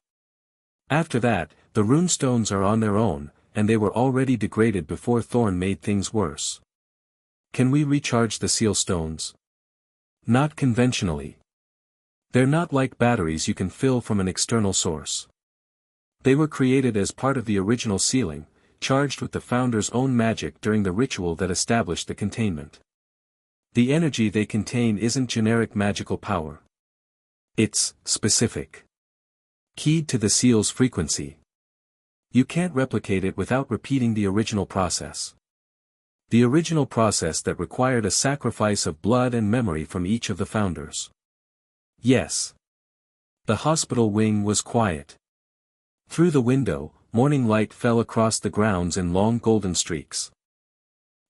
Speaker 1: After that, the runestones are on their own, and they were already degraded before Thorn made things worse. Can we recharge the seal stones? Not conventionally. They're not like batteries you can fill from an external source. They were created as part of the original sealing, charged with the Founder's own magic during the ritual that established the containment. The energy they contain isn't generic magical power. It's specific. Keyed to the seal's frequency. You can't replicate it without repeating the original process. The original process that required a sacrifice of blood and memory from each of the Founders. Yes. The hospital wing was quiet. Through the window, morning light fell across the grounds in long golden streaks.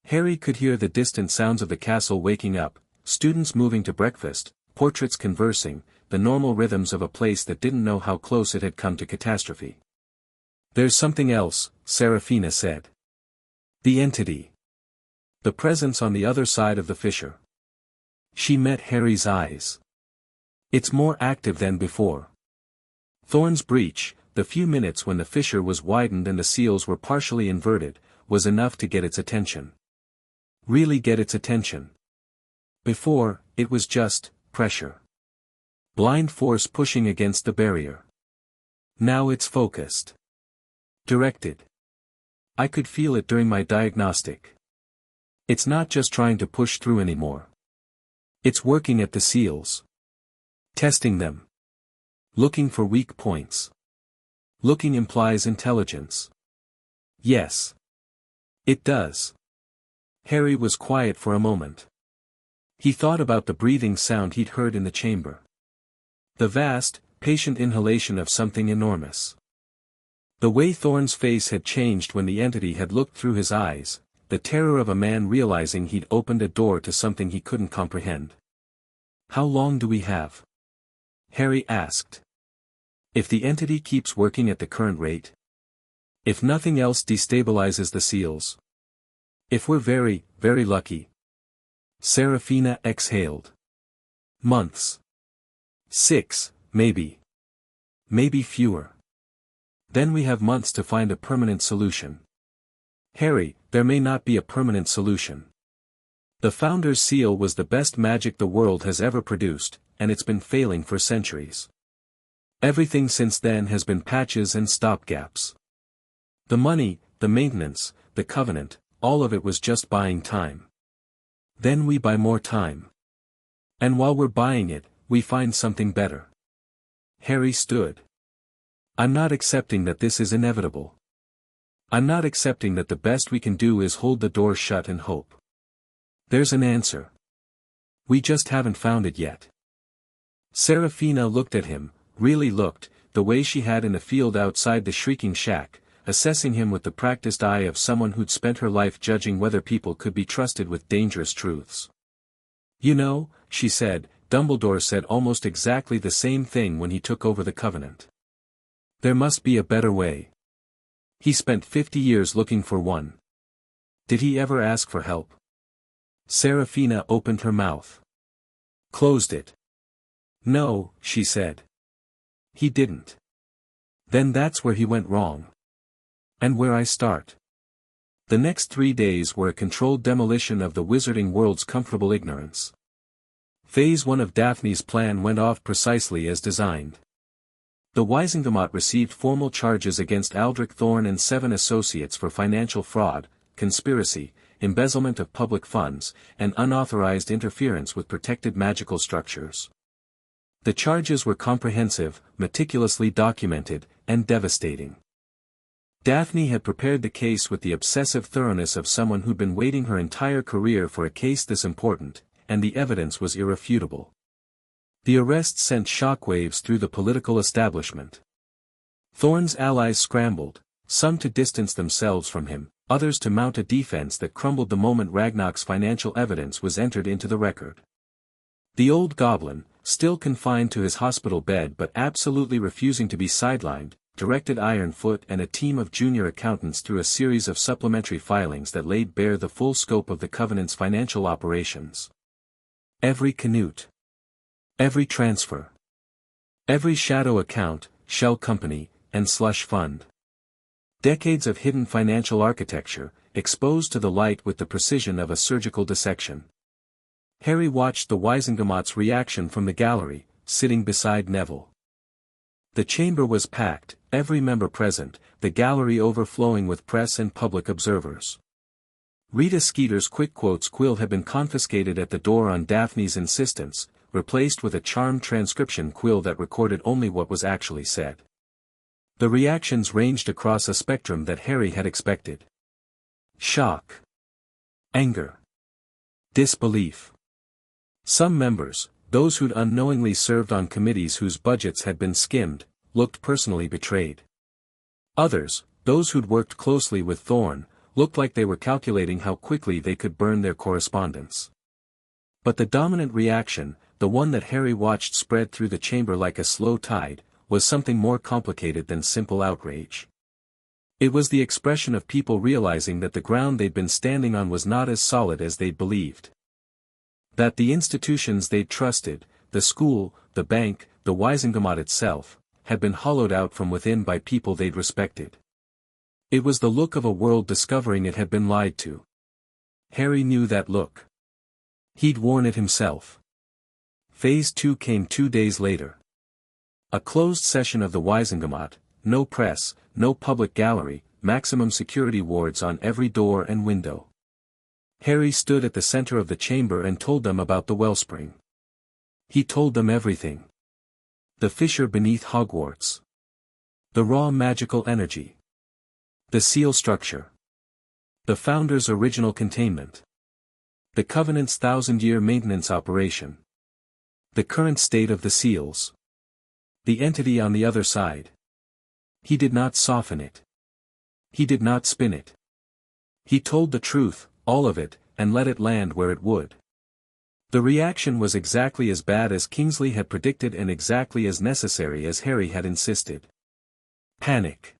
Speaker 1: Harry could hear the distant sounds of the castle waking up, students moving to breakfast, portraits conversing, the normal rhythms of a place that didn't know how close it had come to catastrophe. "There's something else," Seraphina said. "The entity. The presence on the other side of the fissure." She met Harry's eyes. "It's more active than before." Thorn's breach, the few minutes when the fissure was widened and the seals were partially inverted, was enough to get its attention. Really get its attention. Before, it was just pressure. Blind force pushing against the barrier. Now it's focused. Directed. I could feel it during my diagnostic. It's not just trying to push through anymore. It's working at the seals. Testing them. Looking for weak points. Looking implies intelligence. Yes. It does. Harry was quiet for a moment. He thought about the breathing sound he'd heard in the chamber. The vast, patient inhalation of something enormous. The way Thorn's face had changed when the entity had looked through his eyes, the terror of a man realizing he'd opened a door to something he couldn't comprehend. "How long do we have?" Harry asked. "If the entity keeps working at the current rate? If nothing else destabilizes the seals? If we're very, very lucky?" Seraphina exhaled. "Months. 6, maybe. Maybe fewer. Then we have months to find a permanent solution." "Harry, there may not be a permanent solution. The Founder's Seal was the best magic the world has ever produced, and it's been failing for centuries. Everything since then has been patches and stopgaps. The money, the maintenance, the covenant, all of it was just buying time. Then we buy more time. And while we're buying it, we find something better." Harry stood. "I'm not accepting that this is inevitable. I'm not accepting that the best we can do is hold the door shut and hope. There's an answer. We just haven't found it yet." Seraphina looked at him, really looked, the way she had in the field outside the shrieking shack, assessing him with the practiced eye of someone who'd spent her life judging whether people could be trusted with dangerous truths. "You know," she said, "Dumbledore said almost exactly the same thing when he took over the Covenant. There must be a better way. He spent 50 years looking for one. Did he ever ask for help?" Seraphina opened her mouth. Closed it. "No," she said. "He didn't. Then that's where he went wrong. And where I start." The next 3 days were a controlled demolition of the wizarding world's comfortable ignorance. Phase 1 of Daphne's plan went off precisely as designed. The Wisingamot received formal charges against Aldrich Thorn and 7 associates for financial fraud, conspiracy, embezzlement of public funds, and unauthorized interference with protected magical structures. The charges were comprehensive, meticulously documented, and devastating. Daphne had prepared the case with the obsessive thoroughness of someone who'd been waiting her entire career for a case this important, and the evidence was irrefutable. The arrest sent shockwaves through the political establishment. Thorn's allies scrambled, some to distance themselves from him, others to mount a defense that crumbled the moment Ragnarok's financial evidence was entered into the record. The old Goblin, still confined to his hospital bed but absolutely refusing to be sidelined, directed Ironfoot and a team of junior accountants through a series of supplementary filings that laid bare the full scope of the Covenant's financial operations. Every canute. Every transfer. Every shadow account, shell company, and slush fund. Decades of hidden financial architecture, exposed to the light with the precision of a surgical dissection. Harry watched the Wisingamot's reaction from the gallery, sitting beside Neville. The chamber was packed, every member present, the gallery overflowing with press and public observers. Rita Skeeter's quick quotes quill had been confiscated at the door on Daphne's insistence, replaced with a charmed transcription quill that recorded only what was actually said. The reactions ranged across a spectrum that Harry had expected. Shock. Anger. Disbelief. Some members, those who'd unknowingly served on committees whose budgets had been skimmed, looked personally betrayed. Others, those who'd worked closely with Thorn, looked like they were calculating how quickly they could burn their correspondence. But the dominant reaction, the one that Harry watched spread through the chamber like a slow tide, was something more complicated than simple outrage. It was the expression of people realizing that the ground they'd been standing on was not as solid as they'd believed. That the institutions they'd trusted, the school, the bank, the Wisengamot itself, had been hollowed out from within by people they'd respected. It was the look of a world discovering it had been lied to. Harry knew that look. He'd worn it himself. Phase 2 came 2 days later. A closed session of the Wisengamot, no press, no public gallery, maximum security wards on every door and window. Harry stood at the center of the chamber and told them about the wellspring. He told them everything. The fissure beneath Hogwarts. The raw magical energy. The seal structure. The Founder's original containment. The Covenant's 1,000-year maintenance operation. The current state of the seals. The entity on the other side. He did not soften it. He did not spin it. He told the truth, all of it, and let it land where it would. The reaction was exactly as bad as Kingsley had predicted and exactly as necessary as Harry had insisted. Panic.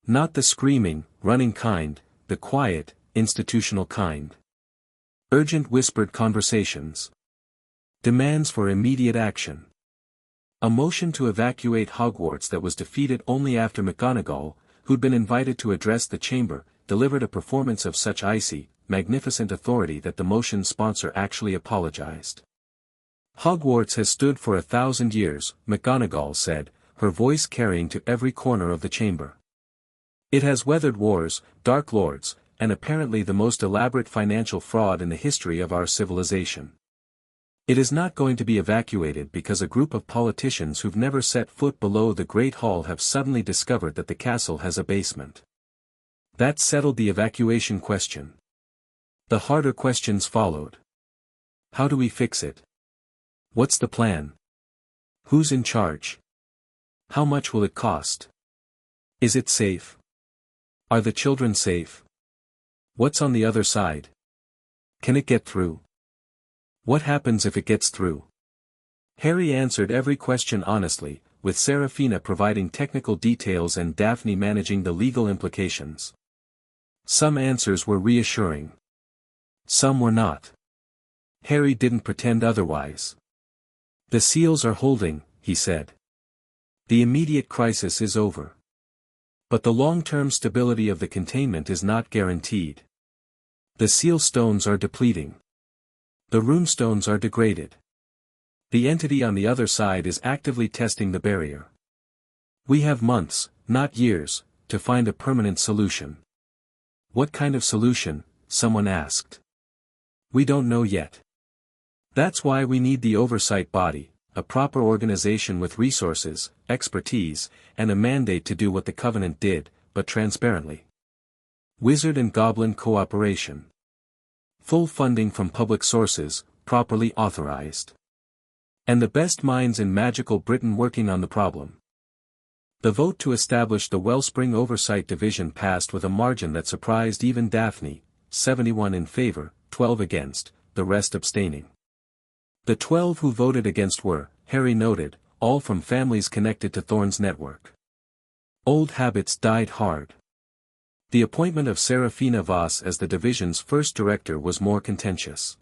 Speaker 1: Not the screaming, running kind, the quiet, institutional kind. Urgent whispered conversations. Demands for immediate action. A motion to evacuate Hogwarts that was defeated only after McGonagall, who'd been invited to address the chamber, delivered a performance of such icy, magnificent authority that the motion's sponsor actually apologized. Hogwarts has stood for 1,000 years, McGonagall said, her voice carrying to every corner of the chamber. It has weathered wars, dark lords, and apparently the most elaborate financial fraud in the history of our civilization. It is not going to be evacuated because a group of politicians who've never set foot below the Great Hall have suddenly discovered that the castle has a basement. That settled the evacuation question. The harder questions followed. How do we fix it? What's the plan? Who's in charge? How much will it cost? Is it safe? Are the children safe? What's on the other side? Can it get through? What happens if it gets through? Harry answered every question honestly, with Serafina providing technical details and Daphne managing the legal implications. Some answers were reassuring. Some were not. Harry didn't pretend otherwise. The seals are holding, he said. The immediate crisis is over. But the long-term stability of the containment is not guaranteed. The seal stones are depleting. The runestones are degraded. The entity on the other side is actively testing the barrier. We have months, not years, to find a permanent solution. What kind of solution? Someone asked. We don't know yet. That's why we need the oversight body, a proper organization with resources, expertise, and a mandate to do what the Covenant did, but transparently. Wizard and Goblin cooperation. Full funding from public sources, properly authorized. And the best minds in magical Britain working on the problem. The vote to establish the Wellspring Oversight Division passed with a margin that surprised even Daphne, 71 in favor, 12 against, the rest abstaining. The 12 who voted against were, Harry noted, all from families connected to Thorne's network. Old habits died hard. The appointment of Serafina Voss as the division's first director was more contentious.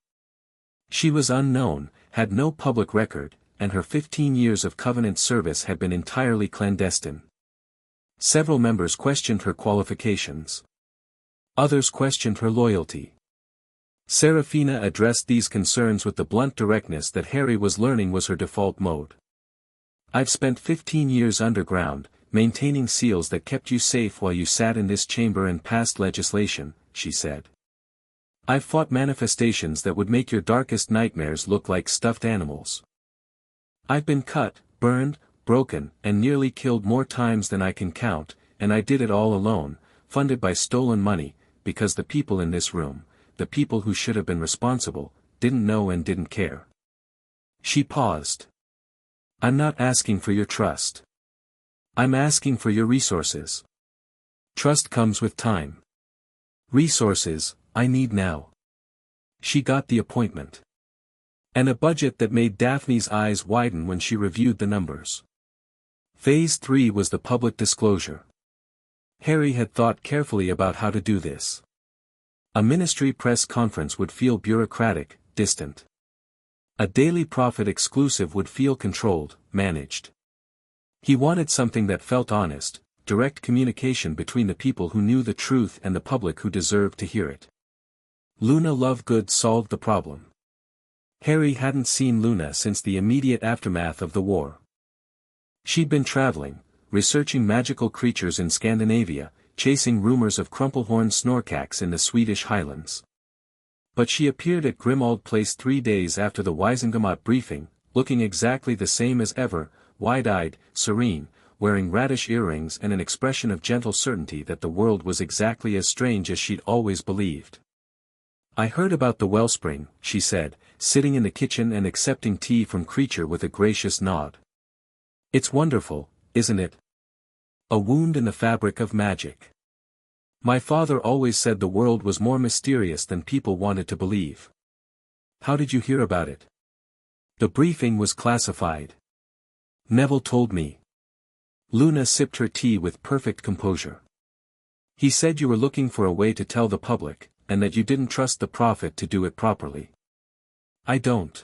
Speaker 1: She was unknown, had no public record, and her 15 years of Covenant service had been entirely clandestine. Several members questioned her qualifications. Others questioned her loyalty. Serafina addressed these concerns with the blunt directness that Harry was learning was her default mode. I've spent 15 years underground, maintaining seals that kept you safe while you sat in this chamber and passed legislation, she said. I've fought manifestations that would make your darkest nightmares look like stuffed animals. I've been cut, burned, broken, and nearly killed more times than I can count, and I did it all alone, funded by stolen money, because the people in this room, the people who should have been responsible, didn't know and didn't care. She paused. I'm not asking for your trust. I'm asking for your resources. Trust comes with time. Resources, I need now. She got the appointment. And a budget that made Daphne's eyes widen when she reviewed the numbers. Phase 3 was the public disclosure. Harry had thought carefully about how to do this. A ministry press conference would feel bureaucratic, distant. A Daily Prophet exclusive would feel controlled, managed. He wanted something that felt honest, direct communication between the people who knew the truth and the public who deserved to hear it. Luna Lovegood solved the problem. Harry hadn't seen Luna since the immediate aftermath of the war. She'd been traveling, researching magical creatures in Scandinavia, chasing rumors of Crumplehorn Snorkax in the Swedish Highlands. But she appeared at Grimmauld Place 3 days after the Wisengamot briefing, looking exactly the same as ever, wide-eyed, serene, wearing radish earrings and an expression of gentle certainty that the world was exactly as strange as she'd always believed. "I heard about the wellspring," she said, sitting in the kitchen and accepting tea from Creature with a gracious nod. "It's wonderful, isn't it? A wound in the fabric of magic. My father always said the world was more mysterious than people wanted to believe." "How did you hear about it?" "The briefing was classified. Neville told me." Luna sipped her tea with perfect composure. "He said you were looking for a way to tell the public, and that you didn't trust the Prophet to do it properly." "I don't.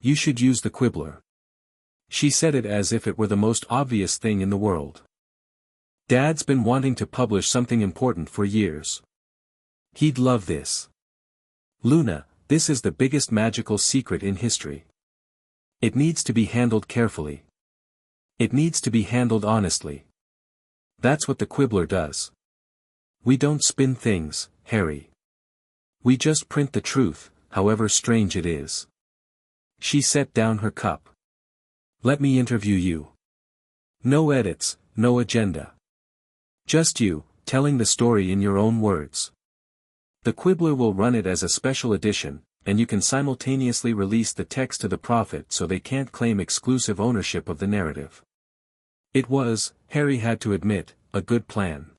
Speaker 1: You should use the Quibbler." She said it as if it were the most obvious thing in the world. "Dad's been wanting to publish something important for years. He'd love this. Luna, this is the biggest magical secret in history. It needs to be handled carefully. It needs to be handled honestly. That's what the Quibbler does. We don't spin things, Harry. We just print the truth, however strange it is." She set down her cup. "Let me interview you. No edits, no agenda. Just you, telling the story in your own words. The Quibbler will run it as a special edition, and you can simultaneously release the text to the Prophet so they can't claim exclusive ownership of the narrative." It was, Harry had to admit, a good plan.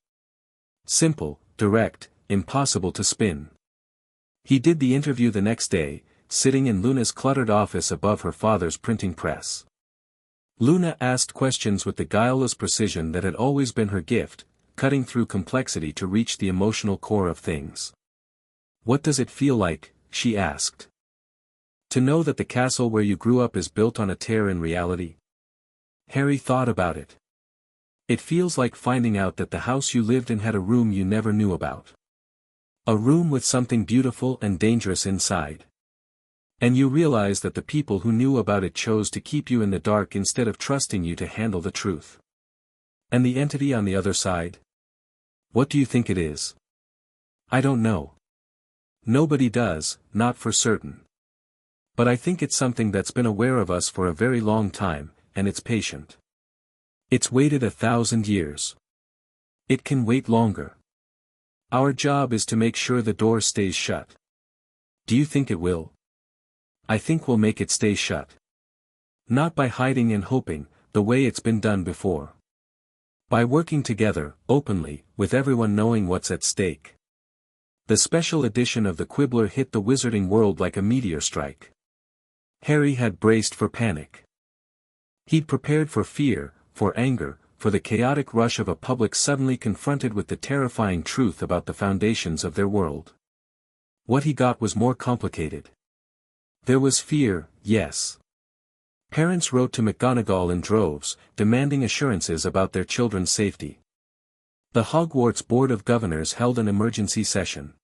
Speaker 1: Simple, direct, impossible to spin. He did the interview the next day, sitting in Luna's cluttered office above her father's printing press. Luna asked questions with the guileless precision that had always been her gift, cutting through complexity to reach the emotional core of things. "What does it feel like?" she asked. "To know that the castle where you grew up is built on a tear in reality?" Harry thought about it. "It feels like finding out that the house you lived in had a room you never knew about. A room with something beautiful and dangerous inside. And you realize that the people who knew about it chose to keep you in the dark instead of trusting you to handle the truth. And the entity on the other side? What do you think it is?" "I don't know. Nobody does, not for certain. But I think it's something that's been aware of us for a very long time, and it's patient. It's waited 1,000 years. It can wait longer. Our job is to make sure the door stays shut. Do you think it will?" "I think we'll make it stay shut. Not by hiding and hoping, the way it's been done before. By working together, openly, with everyone knowing what's at stake." The special edition of the Quibbler hit the wizarding world like a meteor strike. Harry had braced for panic. He'd prepared for fear, for anger, for the chaotic rush of a public suddenly confronted with the terrifying truth about the foundations of their world. What he got was more complicated. There was fear, yes. Parents wrote to McGonagall in droves, demanding assurances about their children's safety. The Hogwarts Board of Governors held an emergency session.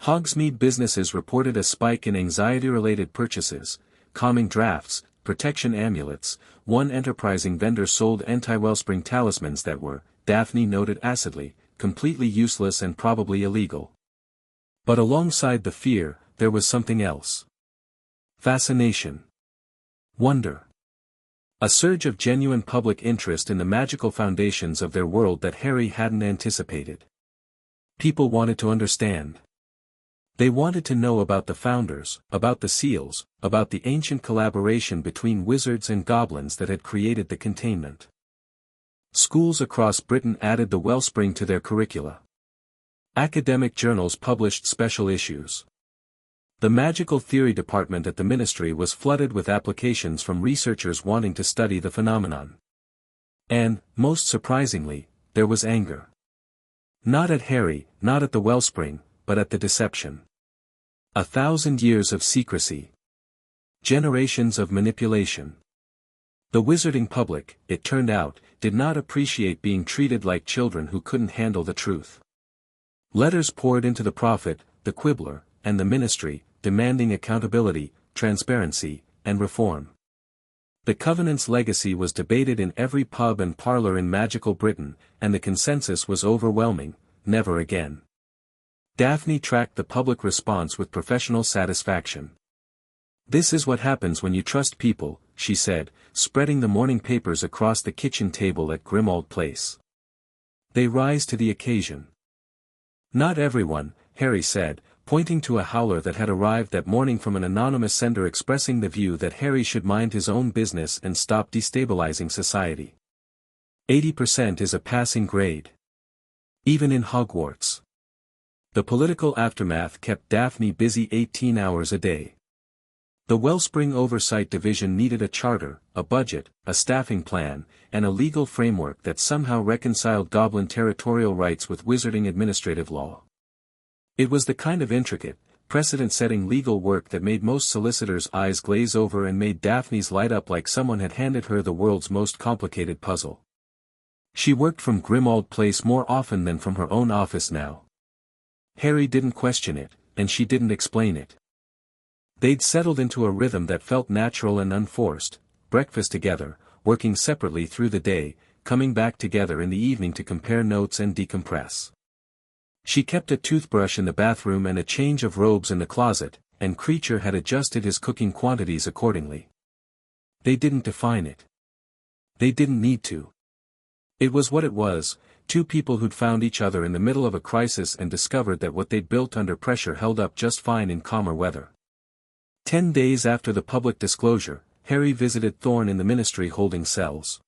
Speaker 1: Hogsmeade businesses reported a spike in anxiety-related purchases, calming drafts, protection amulets. One enterprising vendor sold anti-wellspring talismans that were, Daphne noted acidly, completely useless and probably illegal. But alongside the fear, there was something else. Fascination. Wonder. A surge of genuine public interest in the magical foundations of their world that Harry hadn't anticipated. People wanted to understand. They wanted to know about the founders, about the seals, about the ancient collaboration between wizards and goblins that had created the containment. Schools across Britain added the wellspring to their curricula. Academic journals published special issues. The magical theory department at the ministry was flooded with applications from researchers wanting to study the phenomenon. And, most surprisingly, there was anger. Not at Harry, not at the wellspring, but at the deception. 1,000 years of secrecy. Generations of manipulation. The wizarding public, it turned out, did not appreciate being treated like children who couldn't handle the truth. Letters poured into the prophet, the quibbler, and the ministry, demanding accountability, transparency, and reform. The Covenant's legacy was debated in every pub and parlor in magical Britain, and the consensus was overwhelming: never again. Daphne tracked the public response with professional satisfaction. "This is what happens when you trust people," she said, spreading the morning papers across the kitchen table at Grimmauld Place. "They rise to the occasion." "Not everyone," Harry said, pointing to a howler that had arrived that morning from an anonymous sender expressing the view that Harry should mind his own business and stop destabilizing society. 80% is a passing grade. Even in Hogwarts. The political aftermath kept Daphne busy 18 hours a day. The Wellspring Oversight Division needed a charter, a budget, a staffing plan, and a legal framework that somehow reconciled Goblin territorial rights with wizarding administrative law. It was the kind of intricate, precedent-setting legal work that made most solicitors' eyes glaze over and made Daphne's light up like someone had handed her the world's most complicated puzzle. She worked from Grimmauld Place more often than from her own office now. Harry didn't question it, and she didn't explain it. They'd settled into a rhythm that felt natural and unforced: breakfast together, working separately through the day, coming back together in the evening to compare notes and decompress. She kept a toothbrush in the bathroom and a change of robes in the closet, and Creature had adjusted his cooking quantities accordingly. They didn't define it. They didn't need to. It was what it was: two people who'd found each other in the middle of a crisis and discovered that what they'd built under pressure held up just fine in calmer weather. 10 days after the public disclosure, Harry visited Thorn in the ministry holding cells.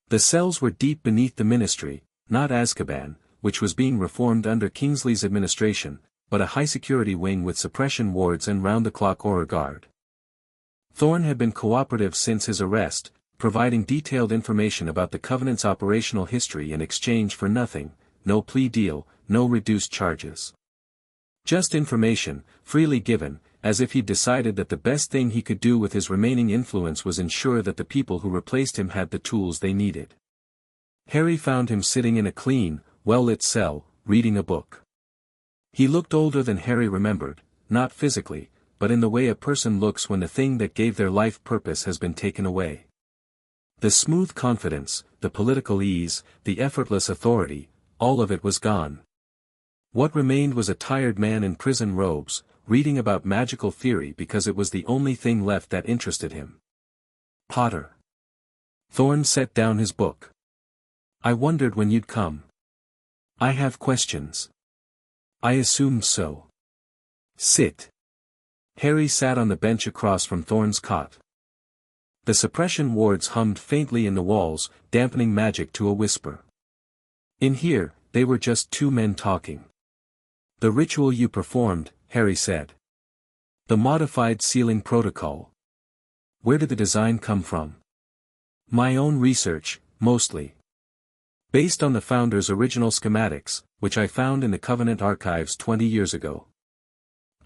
Speaker 1: The cells were deep beneath the ministry, not Azkaban, which was being reformed under Kingsley's administration, but a high-security wing with suppression wards and round-the-clock Auror Guard. Thorn had been cooperative since his arrest, providing detailed information about the Covenant's operational history in exchange for nothing: no plea deal, no reduced charges. Just information, freely given, as if he'd decided that the best thing he could do with his remaining influence was ensure that the people who replaced him had the tools they needed. Harry found him sitting in a clean, well-lit cell, reading a book. He looked older than Harry remembered, not physically, but in the way a person looks when the thing that gave their life purpose has been taken away. The smooth confidence, the political ease, the effortless authority, all of it was gone. What remained was a tired man in prison robes, reading about magical theory because it was the only thing left that interested him. "Potter." Thorn set down his book. "I wondered when you'd come. I have questions." "I assumed so. Sit." Harry sat on the bench across from Thorn's cot. The suppression wards hummed faintly in the walls, dampening magic to a whisper. In here, they were just two men talking. "The ritual you performed," Harry said. "The modified sealing protocol. Where did the design come from?" "My own research, mostly. Based on the Founder's original schematics, which I found in the Covenant archives 20 years ago.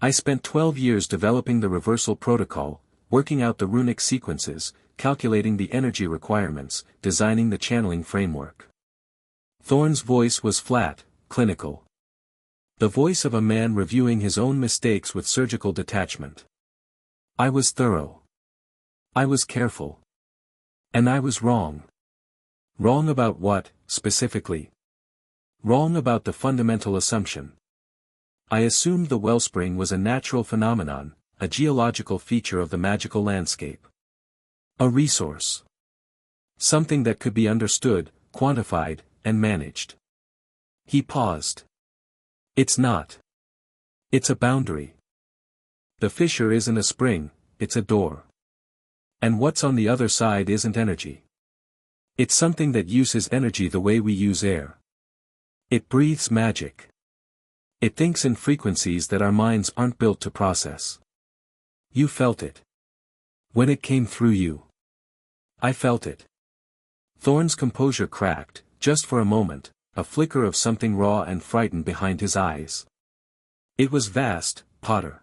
Speaker 1: I spent 12 years developing the reversal protocol, working out the runic sequences, calculating the energy requirements, designing the channeling framework." Thorn's voice was flat, clinical. The voice of a man reviewing his own mistakes with surgical detachment. "I was thorough. I was careful. And I was wrong." "Wrong about what, specifically?" "Wrong about the fundamental assumption. I assumed the wellspring was a natural phenomenon, a geological feature of the magical landscape. A resource. Something that could be understood, quantified, and managed." He paused. "It's not. It's a boundary. The fissure isn't a spring, it's a door. And what's on the other side isn't energy. It's something that uses energy the way we use air. It breathes magic. It thinks in frequencies that our minds aren't built to process. You felt it. When it came through you. I felt it. Thorn's composure cracked, just for a moment, a flicker of something raw and frightened behind his eyes. It was vast, Potter.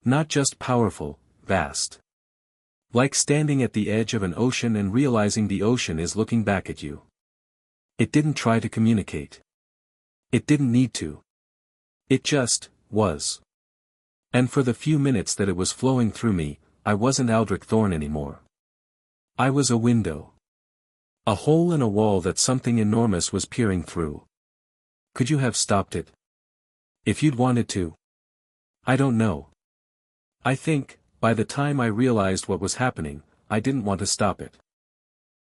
Speaker 1: Not just powerful, vast. Like standing at the edge of an ocean and realizing the ocean is looking back at you. It didn't try to communicate. It didn't need to. It just was. And for the few minutes that it was flowing through me, I wasn't Aldrich Thorn anymore. I was a window. A hole in a wall that something enormous was peering through. Could you have stopped it? If you'd wanted to. I don't know. I think, by the time I realized what was happening, I didn't want to stop it.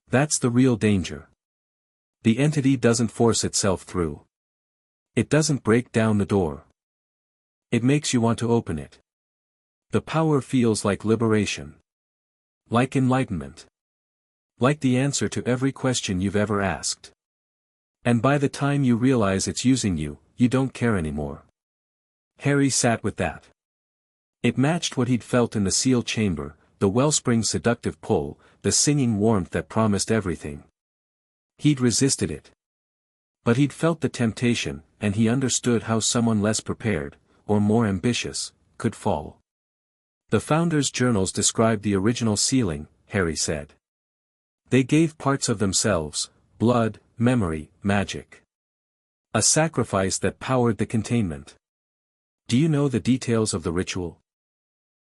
Speaker 1: That's the real danger. The entity doesn't force itself through. It doesn't break down the door. It makes you want to open it. The power feels like liberation. Like enlightenment. Like the answer to every question you've ever asked. And by the time you realize it's using you, you don't care anymore. Harry sat with that. It matched what he'd felt in the seal chamber, the wellspring's seductive pull, the singing warmth that promised everything. He'd resisted it. But he'd felt the temptation, and he understood how someone less prepared, or more ambitious, could fall. The Founders' journals described the original sealing, Harry said. They gave parts of themselves, blood, memory, magic. A sacrifice that powered the containment. Do you know the details of the ritual?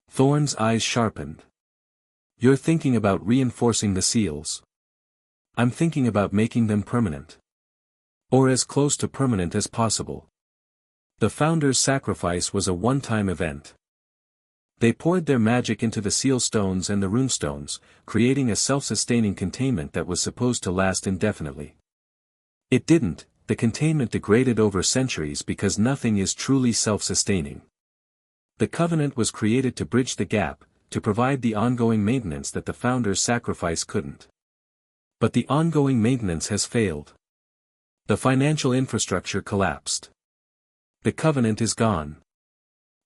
Speaker 1: Thorn's eyes sharpened. You're thinking about reinforcing the seals. I'm thinking about making them permanent. Or as close to permanent as possible. The Founders' sacrifice was a one-time event. They poured their magic into the seal stones and the runestones, creating a self-sustaining containment that was supposed to last indefinitely. It didn't, the containment degraded over centuries because nothing is truly self-sustaining. The Covenant was created to bridge the gap, to provide the ongoing maintenance that the Founders' sacrifice couldn't. But the ongoing maintenance has failed. The financial infrastructure collapsed. The Covenant is gone.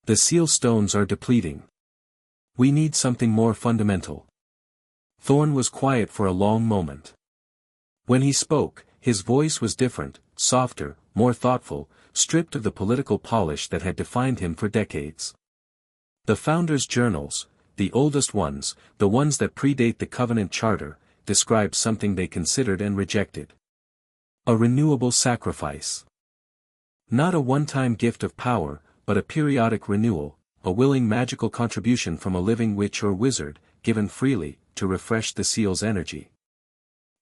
Speaker 1: The seal stones are depleting. We need something more fundamental. Thorn was quiet for a long moment. When he spoke, his voice was different, softer, more thoughtful, stripped of the political polish that had defined him for decades. The Founders' journals, the oldest ones, the ones that predate the Covenant Charter, described something they considered and rejected. A renewable sacrifice. Not a one-time gift of power, but a periodic renewal, a willing magical contribution from a living witch or wizard, given freely, to refresh the seal's energy.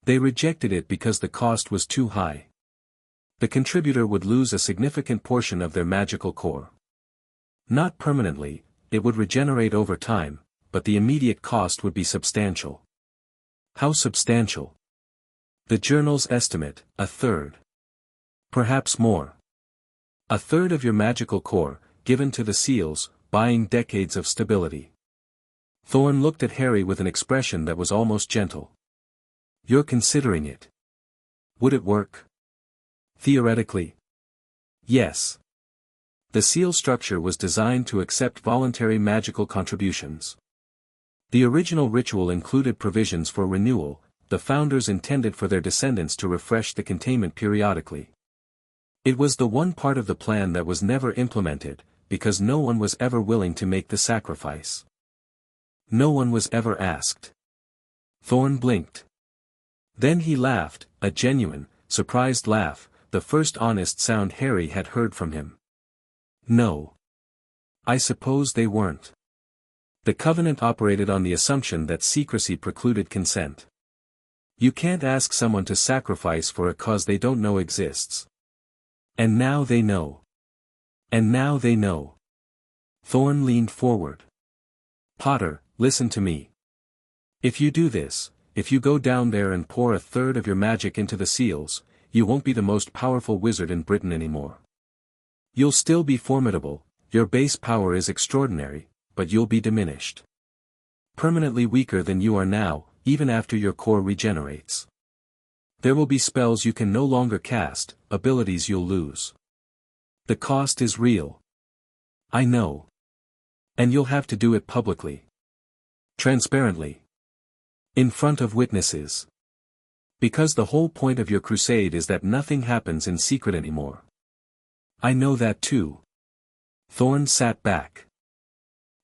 Speaker 1: They rejected it because the cost was too high. The contributor would lose a significant portion of their magical core. Not permanently, it would regenerate over time, but the immediate cost would be substantial. How substantial? The journals estimate, 1/3. Perhaps more. 1/3 of your magical core, given to the seals, buying decades of stability. Thorn looked at Harry with an expression that was almost gentle. You're considering it. Would it work? Theoretically. Yes. The seal structure was designed to accept voluntary magical contributions. The original ritual included provisions for renewal, the Founders intended for their descendants to refresh the containment periodically. It was the one part of the plan that was never implemented, because no one was ever willing to make the sacrifice. No one was ever asked. Thorn blinked. Then he laughed, a genuine, surprised laugh, the first honest sound Harry had heard from him. No. I suppose they weren't. The Covenant operated on the assumption that secrecy precluded consent. You can't ask someone to sacrifice for a cause they don't know exists. And now they know. And now they know. Thorn leaned forward. Potter, listen to me. If you do this, if you go down there and pour 1/3 of your magic into the seals, you won't be the most powerful wizard in Britain anymore. You'll still be formidable, your base power is extraordinary, but you'll be diminished. Permanently weaker than you are now, even after your core regenerates. There will be spells you can no longer cast, abilities you'll lose. The cost is real. I know. And you'll have to do it publicly. Transparently. In front of witnesses. Because the whole point of your crusade is that nothing happens in secret anymore. I know that too. Thorn sat back.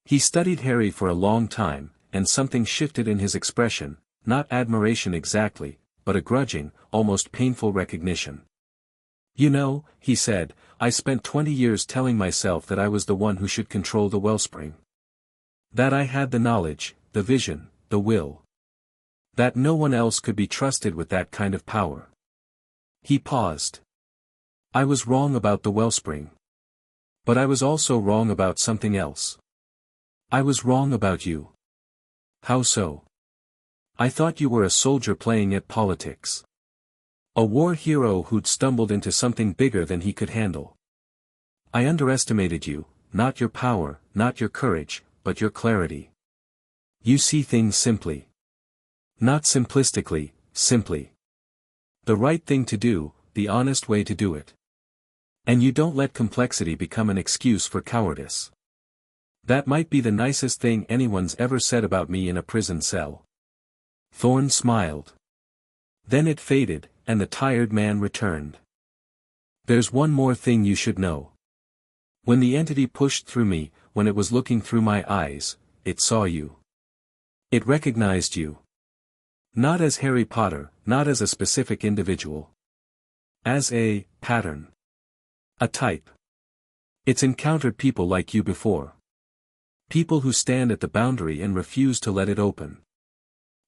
Speaker 1: He studied Harry for a long time, and something shifted in his expression, not admiration exactly, but a grudging, almost painful recognition. You know, he said, I spent 20 years telling myself that I was the one who should control the wellspring. That I had the knowledge, the vision, the will. That no one else could be trusted with that kind of power. He paused. I was wrong about the wellspring. But I was also wrong about something else. I was wrong about you. How so? I thought you were a soldier playing at politics. A war hero who'd stumbled into something bigger than he could handle. I underestimated you, not your power, not your courage, but your clarity. You see things simply. Not simplistically, simply. The right thing to do, the honest way to do it. And you don't let complexity become an excuse for cowardice. That might be the nicest thing anyone's ever said about me in a prison cell. Thorn smiled. Then it faded, and the tired man returned. There's one more thing you should know. When the entity pushed through me, when it was looking through my eyes, it saw you. It recognized you. Not as Harry Potter, not as a specific individual. As a pattern. A type. It's encountered people like you before. People who stand at the boundary and refuse to let it open.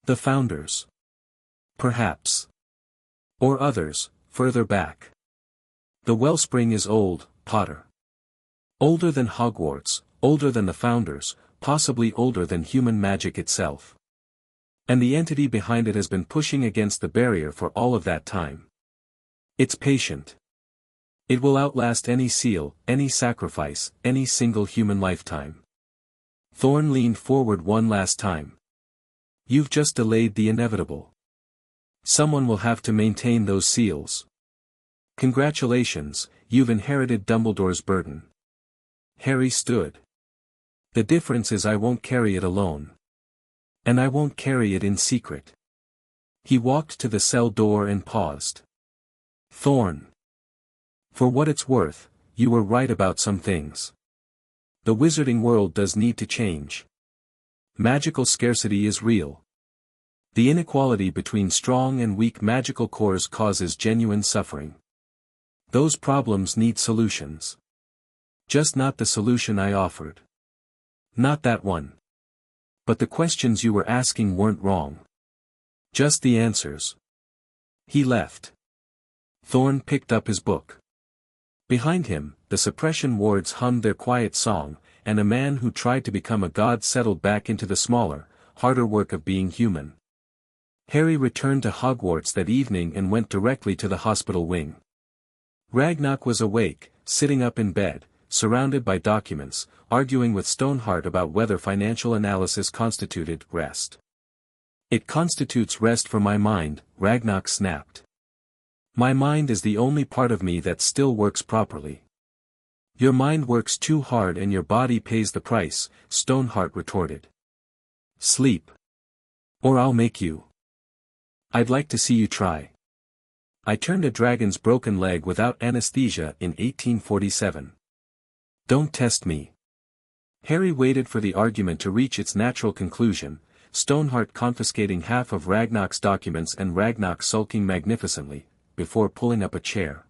Speaker 1: The founders. Perhaps. Or others, further back. The wellspring is old, Potter. Older than Hogwarts, older than the founders, possibly older than human magic itself. And the entity behind it has been pushing against the barrier for all of that time. It's patient. It will outlast any seal, any sacrifice, any single human lifetime. Thorn leaned forward one last time. You've just delayed the inevitable. Someone will have to maintain those seals. Congratulations, you've inherited Dumbledore's burden. Harry stood. The difference is I won't carry it alone. And I won't carry it in secret. He walked to the cell door and paused. Thorn. For what it's worth, you were right about some things. The wizarding world does need to change. Magical scarcity is real. The inequality between strong and weak magical cores causes genuine suffering. Those problems need solutions. Just not the solution I offered. Not that one. But the questions you were asking weren't wrong. Just the answers. He left. Thorn picked up his book. Behind him, the suppression wards hummed their quiet song, and a man who tried to become a god settled back into the smaller, harder work of being human. Harry returned to Hogwarts that evening and went directly to the hospital wing. Ragnock was awake, sitting up in bed, surrounded by documents, arguing with Stoneheart about whether financial analysis constituted rest. It constitutes rest for my mind, Ragnock snapped. My mind is the only part of me that still works properly. Your mind works too hard and your body pays the price, Stoneheart retorted. Sleep. Or I'll make you. I'd like to see you try. I turned a dragon's broken leg without anesthesia in 1847. Don't test me. Harry waited for the argument to reach its natural conclusion, Stoneheart confiscating half of Ragnock's documents and Ragnock sulking magnificently, before pulling up a chair.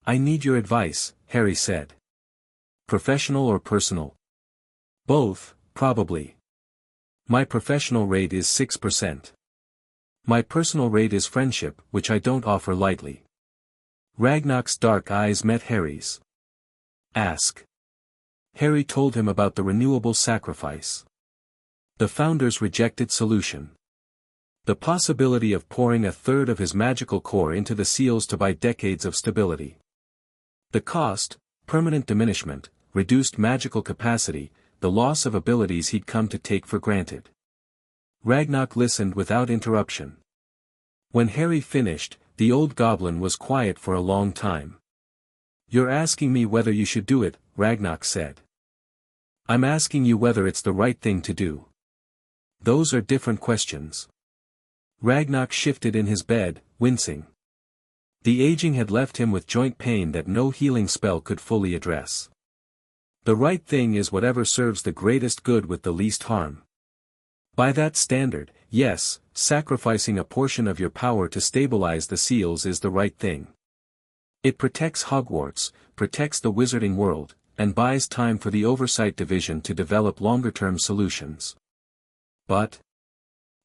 Speaker 1: I need your advice, Harry said. Professional or personal? Both, probably. My professional rate is 6%. My personal rate is friendship, which I don't offer lightly. Ragnock's dark eyes met Harry's. Ask. Harry told him about the renewable sacrifice. The Founder's rejected solution. The possibility of pouring a third of his magical core into the seals to buy decades of stability. The cost, permanent diminishment, reduced magical capacity, the loss of abilities he'd come to take for granted. Ragnock listened without interruption. When Harry finished, the old goblin was quiet for a long time. You're asking me whether you should do it, Ragnar said. I'm asking you whether it's the right thing to do. Those are different questions. Ragnar shifted in his bed, wincing. The aging had left him with joint pain that no healing spell could fully address. The right thing is whatever serves the greatest good with the least harm. By that standard, yes, sacrificing a portion of your power to stabilize the seals is the right thing. It protects Hogwarts, protects the wizarding world, and buys time for the Oversight Division to develop longer-term solutions. But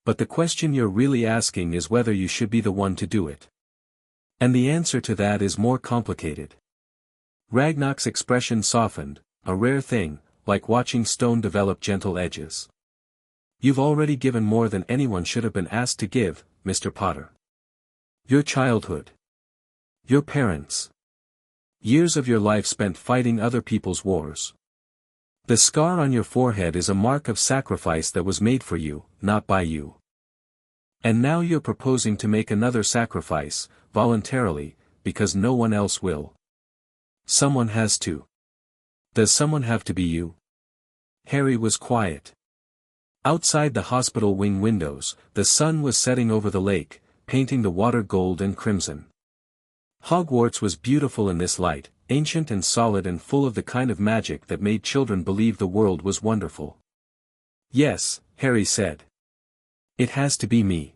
Speaker 1: the question you're really asking is whether you should be the one to do it. And the answer to that is more complicated. Ragnar's expression softened, a rare thing, like watching stone develop gentle edges. You've already given more than anyone should have been asked to give, Mr. Potter. Your childhood. Your parents. Years of your life spent fighting other people's wars. The scar on your forehead is a mark of sacrifice that was made for you, not by you. And now you're proposing to make another sacrifice, voluntarily, because no one else will. Someone has to. Does someone have to be you? Harry was quiet. Outside the hospital wing windows, the sun was setting over the lake, painting the water gold and crimson. Hogwarts was beautiful in this light, ancient and solid and full of the kind of magic that made children believe the world was wonderful. Yes, Harry said. It has to be me.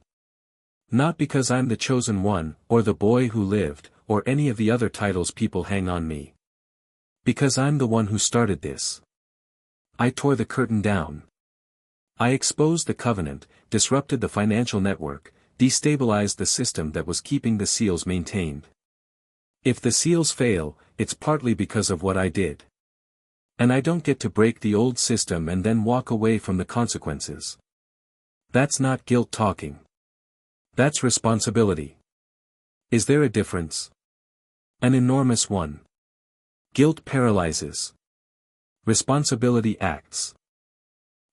Speaker 1: Not because I'm the chosen one, or the boy who lived, or any of the other titles people hang on me. Because I'm the one who started this. I tore the curtain down. I exposed the Covenant, disrupted the financial network, destabilized the system that was keeping the seals maintained. If the seals fail, it's partly because of what I did. And I don't get to break the old system and then walk away from the consequences. That's not guilt talking. That's responsibility. Is there a difference? An enormous one. Guilt paralyzes. Responsibility acts.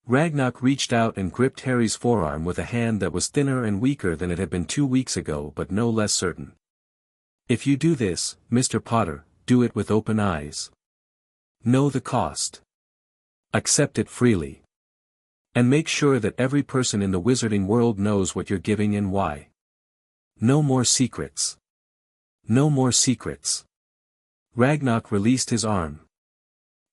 Speaker 1: Ragnar reached out and gripped Harry's forearm with a hand that was thinner and weaker than it had been 2 weeks ago but no less certain. If you do this, Mr. Potter, do it with open eyes. Know the cost. Accept it freely. And make sure that every person in the wizarding world knows what you're giving and why. No more secrets. No more secrets. Ragnar released his arm.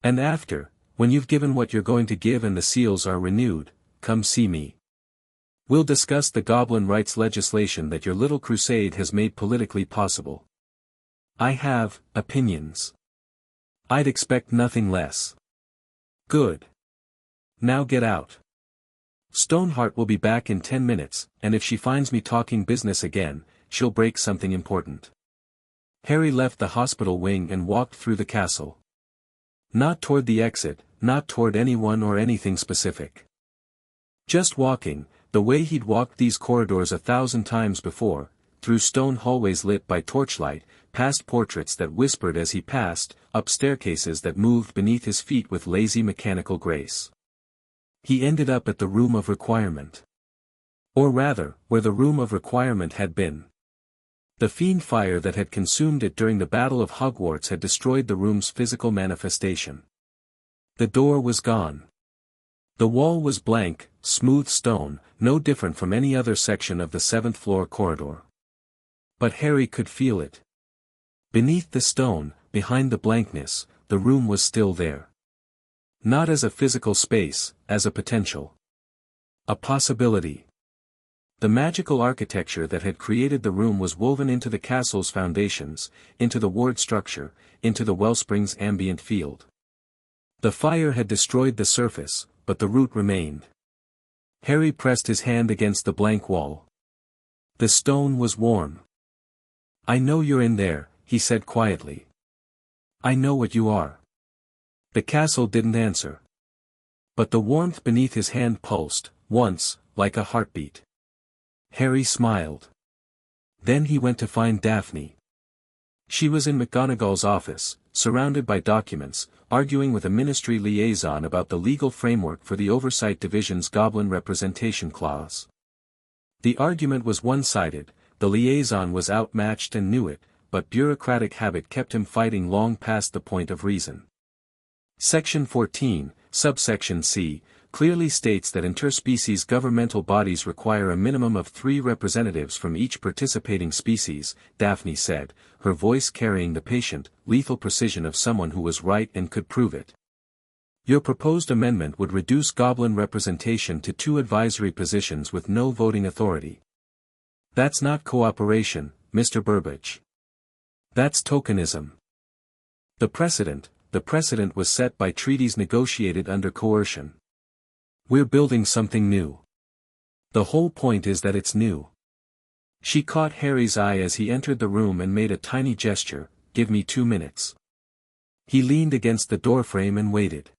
Speaker 1: And after, when you've given what you're going to give and the seals are renewed, come see me. We'll discuss the Goblin rights legislation that your little crusade has made politically possible. I have opinions. I'd expect nothing less. Good. Now get out. Stoneheart will be back in 10 minutes, and if she finds me talking business again, she'll break something important. Harry left the hospital wing and walked through the castle. Not toward the exit, not toward anyone or anything specific. Just walking, the way he'd walked these corridors 1,000 times before, through stone hallways lit by torchlight, past portraits that whispered as he passed, up staircases that moved beneath his feet with lazy mechanical grace. He ended up at the Room of Requirement. Or rather, where the Room of Requirement had been. The fiend fire that had consumed it during the Battle of Hogwarts had destroyed the room's physical manifestation. The door was gone. The wall was blank, smooth stone, no different from any other section of the 7th floor corridor. But Harry could feel it. Beneath the stone, behind the blankness, the room was still there. Not as a physical space, as a potential. A possibility. The magical architecture that had created the room was woven into the castle's foundations, into the ward structure, into the wellspring's ambient field. The fire had destroyed the surface, but the root remained. Harry pressed his hand against the blank wall. The stone was warm. I know you're in there, he said quietly. I know what you are. The castle didn't answer. But the warmth beneath his hand pulsed, once, like a heartbeat. Harry smiled. Then he went to find Daphne. She was in McGonagall's office, surrounded by documents, arguing with a ministry liaison about the legal framework for the Oversight Division's Goblin Representation Clause. The argument was one-sided, the liaison was outmatched and knew it, but bureaucratic habit kept him fighting long past the point of reason. Section 14, subsection C, clearly states that interspecies governmental bodies require a minimum of 3 representatives from each participating species, Daphne said, her voice carrying the patient, lethal precision of someone who was right and could prove it. Your proposed amendment would reduce Goblin representation to 2 advisory positions with no voting authority. That's not cooperation, Mr. Burbage. That's tokenism. The precedent was set by treaties negotiated under coercion. We're building something new. The whole point is that it's new. She caught Harry's eye as he entered the room and made a tiny gesture, "Give me 2 minutes." He leaned against the doorframe and waited.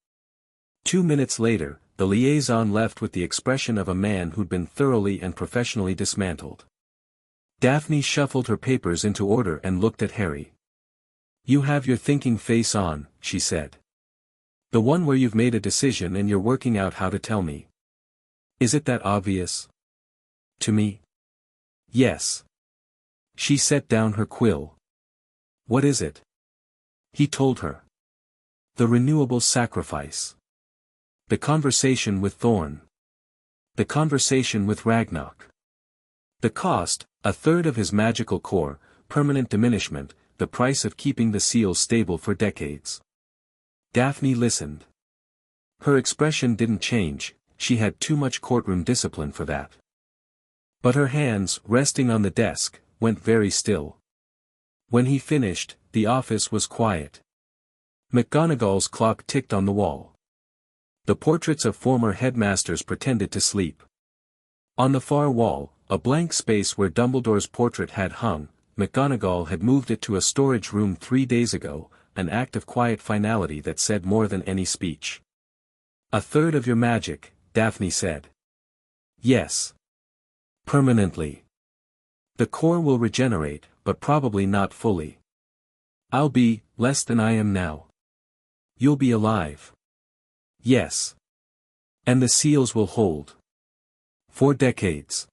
Speaker 1: 2 minutes later, the liaison left with the expression of a man who'd been thoroughly and professionally dismantled. Daphne shuffled her papers into order and looked at Harry. "You have your thinking face on," she said. "The one where you've made a decision and you're working out how to tell me. Is it that obvious?" "To me? Yes." She set down her quill. "What is it?" He told her. "The renewable sacrifice. The conversation with Thorn. The conversation with Ragnarok. The cost, 1/3 of his magical core, permanent diminishment, the price of keeping the seals stable for decades." Daphne listened. Her expression didn't change, she had too much courtroom discipline for that. But her hands, resting on the desk, went very still. When he finished, the office was quiet. McGonagall's clock ticked on the wall. The portraits of former headmasters pretended to sleep. On the far wall, a blank space where Dumbledore's portrait had hung, McGonagall had moved it to a storage room 3 days ago, an act of quiet finality that said more than any speech. "1/3 of your magic," Daphne said. "Yes. Permanently. The core will regenerate, but probably not fully. I'll be less than I am now. You'll be alive." "Yes. And the seals will hold. 4 decades.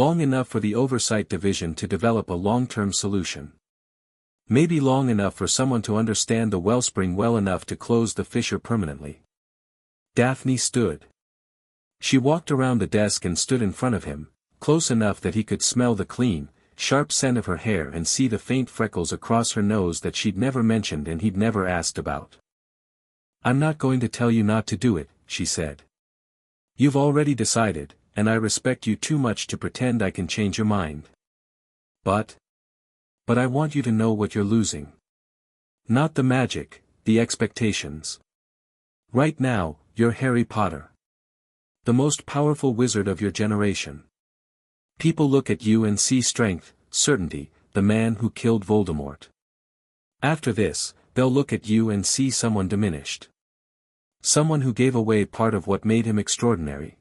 Speaker 1: Long enough for the Oversight Division to develop a long-term solution. Maybe long enough for someone to understand the wellspring well enough to close the fissure permanently." Daphne stood. She walked around the desk and stood in front of him, close enough that he could smell the clean, sharp scent of her hair and see the faint freckles across her nose that she'd never mentioned and he'd never asked about. "I'm not going to tell you not to do it," she said. "You've already decided, and I respect you too much to pretend I can change your mind. But I want you to know what you're losing. Not the magic, the expectations. Right now, you're Harry Potter. The most powerful wizard of your generation. People look at you and see strength, certainty, the man who killed Voldemort. After this, they'll look at you and see someone diminished. Someone who gave away part of what made him extraordinary.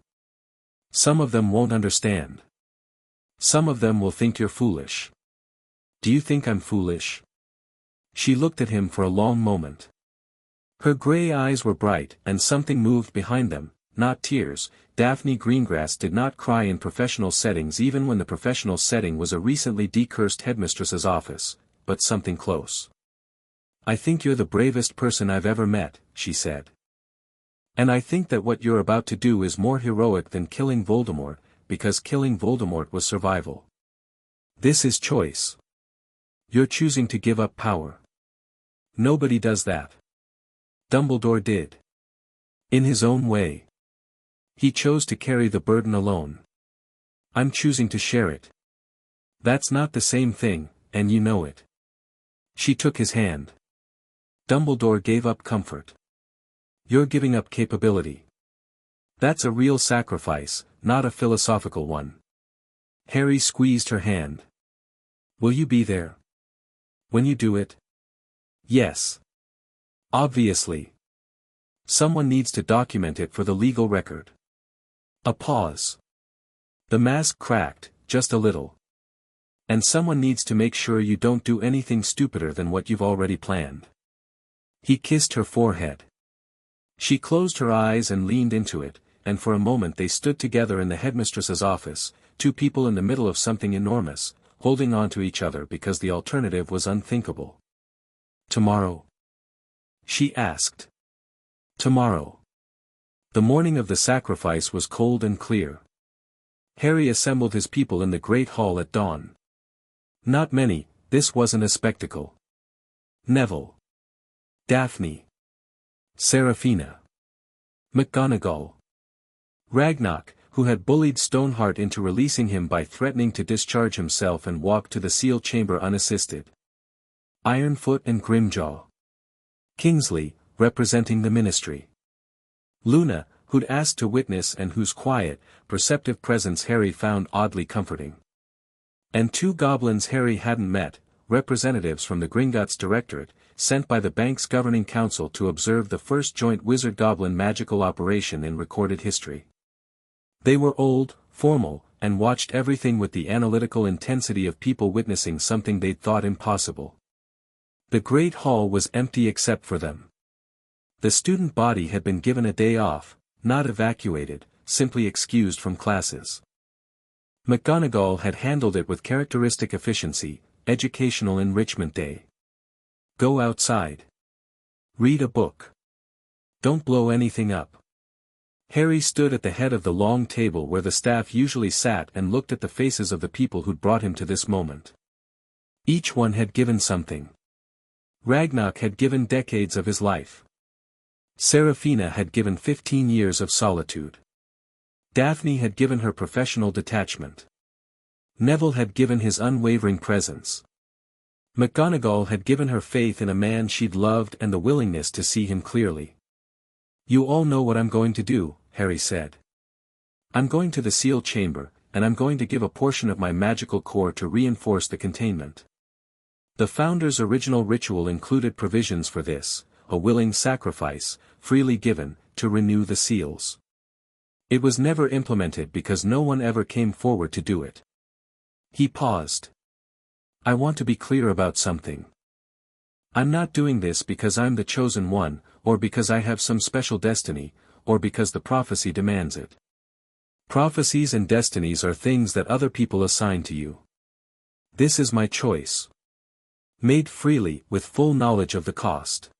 Speaker 1: Some of them won't understand. Some of them will think you're foolish. Do you think I'm foolish?" She looked at him for a long moment. Her gray eyes were bright, and something moved behind them, not tears. Daphne Greengrass did not cry in professional settings even when the professional setting was a recently decursed headmistress's office, but something close. "I think you're the bravest person I've ever met," she said. "And I think that what you're about to do is more heroic than killing Voldemort, because killing Voldemort was survival. This is choice. You're choosing to give up power. Nobody does that. Dumbledore did. In his own way. He chose to carry the burden alone. I'm choosing to share it. That's not the same thing, and you know it." She took his hand. "Dumbledore gave up comfort. You're giving up capability. That's a real sacrifice, not a philosophical one." Harry squeezed her hand. "Will you be there? When you do it?" "Yes. Obviously. Someone needs to document it for the legal record." A pause. The mask cracked, just a little. "And someone needs to make sure you don't do anything stupider than what you've already planned." He kissed her forehead. She closed her eyes and leaned into it, and for a moment they stood together in the headmistress's office, 2 people in the middle of something enormous, holding on to each other because the alternative was unthinkable. "Tomorrow?" she asked. "Tomorrow." The morning of the sacrifice was cold and clear. Harry assembled his people in the great hall at dawn. Not many, this wasn't a spectacle. Neville, Daphne, Seraphina, McGonagall, Ragnock, who had bullied Stoneheart into releasing him by threatening to discharge himself and walk to the seal chamber unassisted. Ironfoot and Grimjaw. Kingsley, representing the Ministry. Luna, who'd asked to witness and whose quiet, perceptive presence Harry found oddly comforting. And 2 goblins Harry hadn't met, representatives from the Gringotts Directorate, sent by the bank's governing council to observe the first joint wizard-goblin magical operation in recorded history. They were old, formal, and watched everything with the analytical intensity of people witnessing something they'd thought impossible. The great hall was empty except for them. The student body had been given a day off, not evacuated, simply excused from classes. McGonagall had handled it with characteristic efficiency, Educational Enrichment Day. Go outside. Read a book. Don't blow anything up. Harry stood at the head of the long table where the staff usually sat and looked at the faces of the people who'd brought him to this moment. Each one had given something. Ragnock had given decades of his life. Seraphina had given 15 years of solitude. Daphne had given her professional detachment. Neville had given his unwavering presence. McGonagall had given her faith in a man she'd loved and the willingness to see him clearly. "You all know what I'm going to do," Harry said. "I'm going to the seal chamber, and I'm going to give a portion of my magical core to reinforce the containment." The Founder's original ritual included provisions for this, a willing sacrifice, freely given, to renew the seals. It was never implemented because no one ever came forward to do it. He paused. "I want to be clear about something. I'm not doing this because I'm the chosen one, or because I have some special destiny, or because the prophecy demands it. Prophecies and destinies are things that other people assign to you. This is my choice. Made freely, with full knowledge of the cost.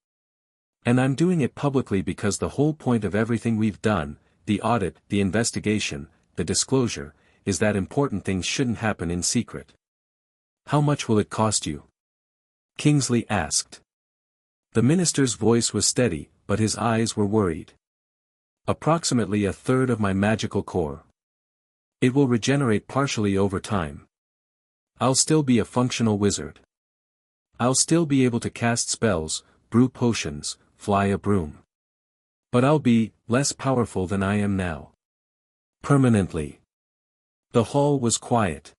Speaker 1: And I'm doing it publicly because the whole point of everything we've done, the audit, the investigation, the disclosure, is that important things shouldn't happen in secret." "How much will it cost you?" Kingsley asked. The minister's voice was steady, but his eyes were worried. "Approximately 1/3 of my magical core. It will regenerate partially over time. I'll still be a functional wizard. I'll still be able to cast spells, brew potions, fly a broom. But I'll be less powerful than I am now. Permanently." The hall was quiet.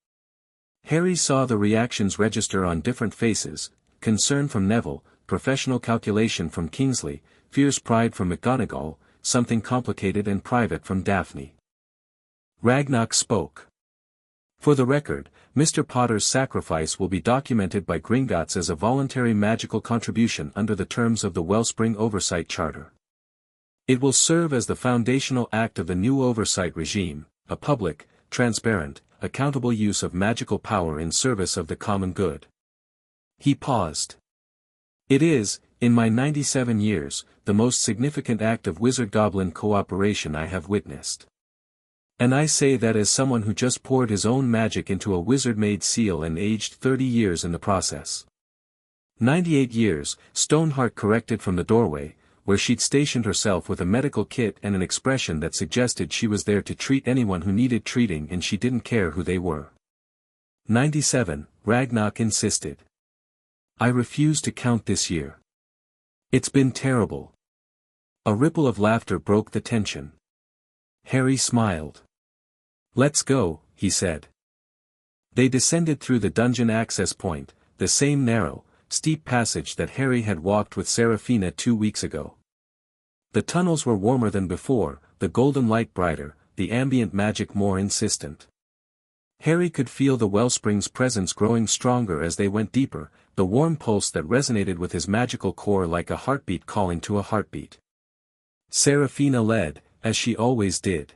Speaker 1: Harry saw the reactions register on different faces: concern from Neville, professional calculation from Kingsley, fierce pride from McGonagall, something complicated and private from Daphne. Ragnock spoke. "For the record, Mr. Potter's sacrifice will be documented by Gringotts as a voluntary magical contribution under the terms of the Wellspring Oversight Charter. It will serve as the foundational act of the new oversight regime, a public, transparent, accountable use of magical power in service of the common good." He paused. "It is, in my 97 years, the most significant act of wizard-goblin cooperation I have witnessed. And I say that as someone who just poured his own magic into a wizard-made seal and aged 30 years in the process." 98 years, Stoneheart corrected from the doorway, where she'd stationed herself with a medical kit and an expression that suggested she was there to treat anyone who needed treating and she didn't care who they were. 97, Ragnock insisted. "I refuse to count this year. It's been terrible." A ripple of laughter broke the tension. Harry smiled. "Let's go," he said. They descended through the dungeon access point, the same narrow, steep passage that Harry had walked with Seraphina 2 weeks ago. The tunnels were warmer than before, the golden light brighter, the ambient magic more insistent. Harry could feel the wellspring's presence growing stronger as they went deeper, the warm pulse that resonated with his magical core like a heartbeat calling to a heartbeat. Seraphina led, as she always did.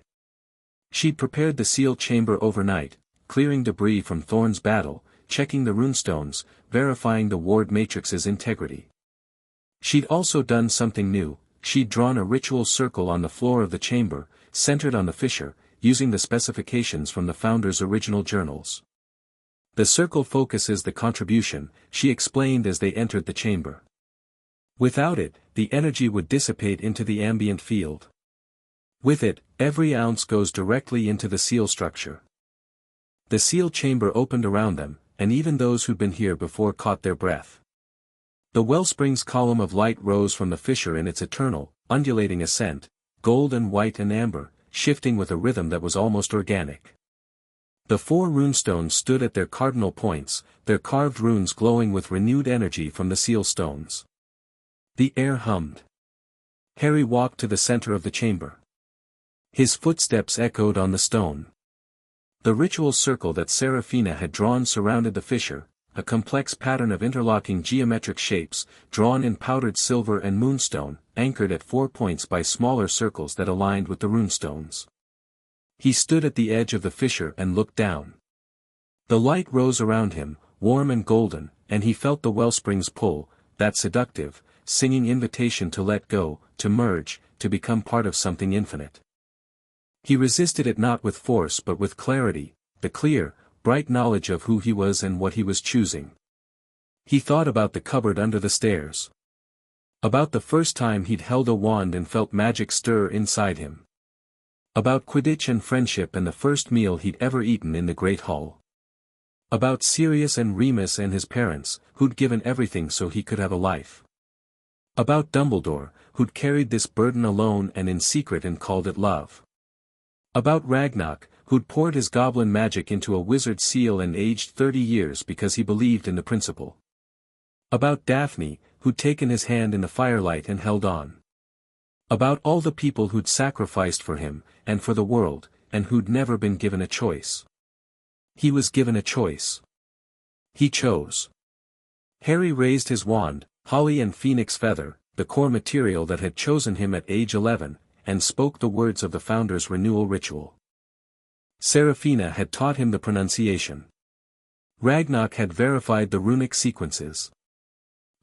Speaker 1: She'd prepared the seal chamber overnight, clearing debris from Thorn's battle, checking the runestones, verifying the ward matrix's integrity. She'd also done something new. She'd drawn a ritual circle on the floor of the chamber, centered on the fissure, using the specifications from the founder's original journals. The circle focuses the contribution, she explained as they entered the chamber. Without it, the energy would dissipate into the ambient field. With it, every ounce goes directly into the seal structure. The seal chamber opened around them, and even those who'd been here before caught their breath. The wellspring's column of light rose from the fissure in its eternal, undulating ascent, gold and white and amber, shifting with a rhythm that was almost organic. The 4 runestones stood at their cardinal points, their carved runes glowing with renewed energy from the seal stones. The air hummed. Harry walked to the center of the chamber. His footsteps echoed on the stone. The ritual circle that Seraphina had drawn surrounded the fissure, a complex pattern of interlocking geometric shapes, drawn in powdered silver and moonstone, anchored at 4 points by smaller circles that aligned with the runestones. He stood at the edge of the fissure and looked down. The light rose around him, warm and golden, and he felt the wellspring's pull, that seductive, singing invitation to let go, to merge, to become part of something infinite. He resisted it not with force but with clarity, the clear, bright knowledge of who he was and what he was choosing. He thought about the cupboard under the stairs. About the first time he'd held a wand and felt magic stir inside him. About Quidditch and friendship and the first meal he'd ever eaten in the Great Hall. About Sirius and Remus and his parents, who'd given everything so he could have a life. About Dumbledore, who'd carried this burden alone and in secret and called it love. About Ragnarok, who'd poured his goblin magic into a wizard seal and aged 30 years because he believed in the principle. About Daphne, who'd taken his hand in the firelight and held on. About all the people who'd sacrificed for him, and for the world, and who'd never been given a choice. He was given a choice. He chose. Harry raised his wand, holly and phoenix feather, the core material that had chosen him at age 11, and spoke the words of the founder's renewal ritual. Seraphina had taught him the pronunciation. Ragnarok had verified the runic sequences.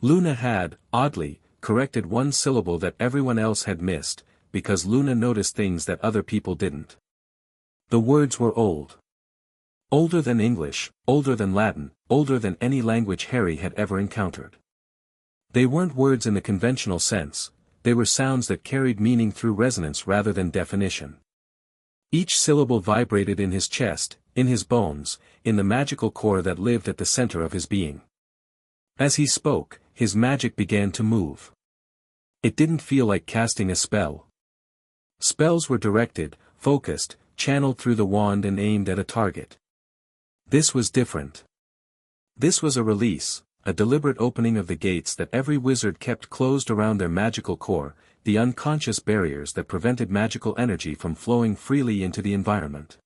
Speaker 1: Luna had, oddly, corrected one syllable that everyone else had missed, because Luna noticed things that other people didn't. The words were old. Older than English, older than Latin, older than any language Harry had ever encountered. They weren't words in the conventional sense, they were sounds that carried meaning through resonance rather than definition. Each syllable vibrated in his chest, in his bones, in the magical core that lived at the center of his being. As he spoke, his magic began to move. It didn't feel like casting a spell. Spells were directed, focused, channeled through the wand and aimed at a target. This was different. This was a release, a deliberate opening of the gates that every wizard kept closed around their magical core, the unconscious barriers that prevented magical energy from flowing freely into the environment.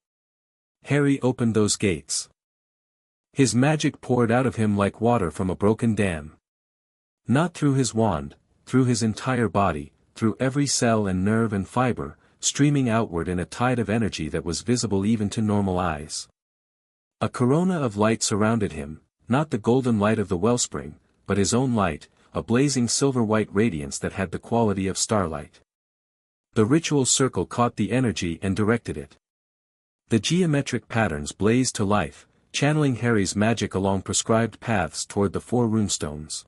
Speaker 1: Harry opened those gates. His magic poured out of him like water from a broken dam. Not through his wand, through his entire body, through every cell and nerve and fiber, streaming outward in a tide of energy that was visible even to normal eyes. A corona of light surrounded him, not the golden light of the wellspring, but his own light, a blazing silver-white radiance that had the quality of starlight. The ritual circle caught the energy and directed it. The geometric patterns blazed to life, channeling Harry's magic along prescribed paths toward the 4 runestones.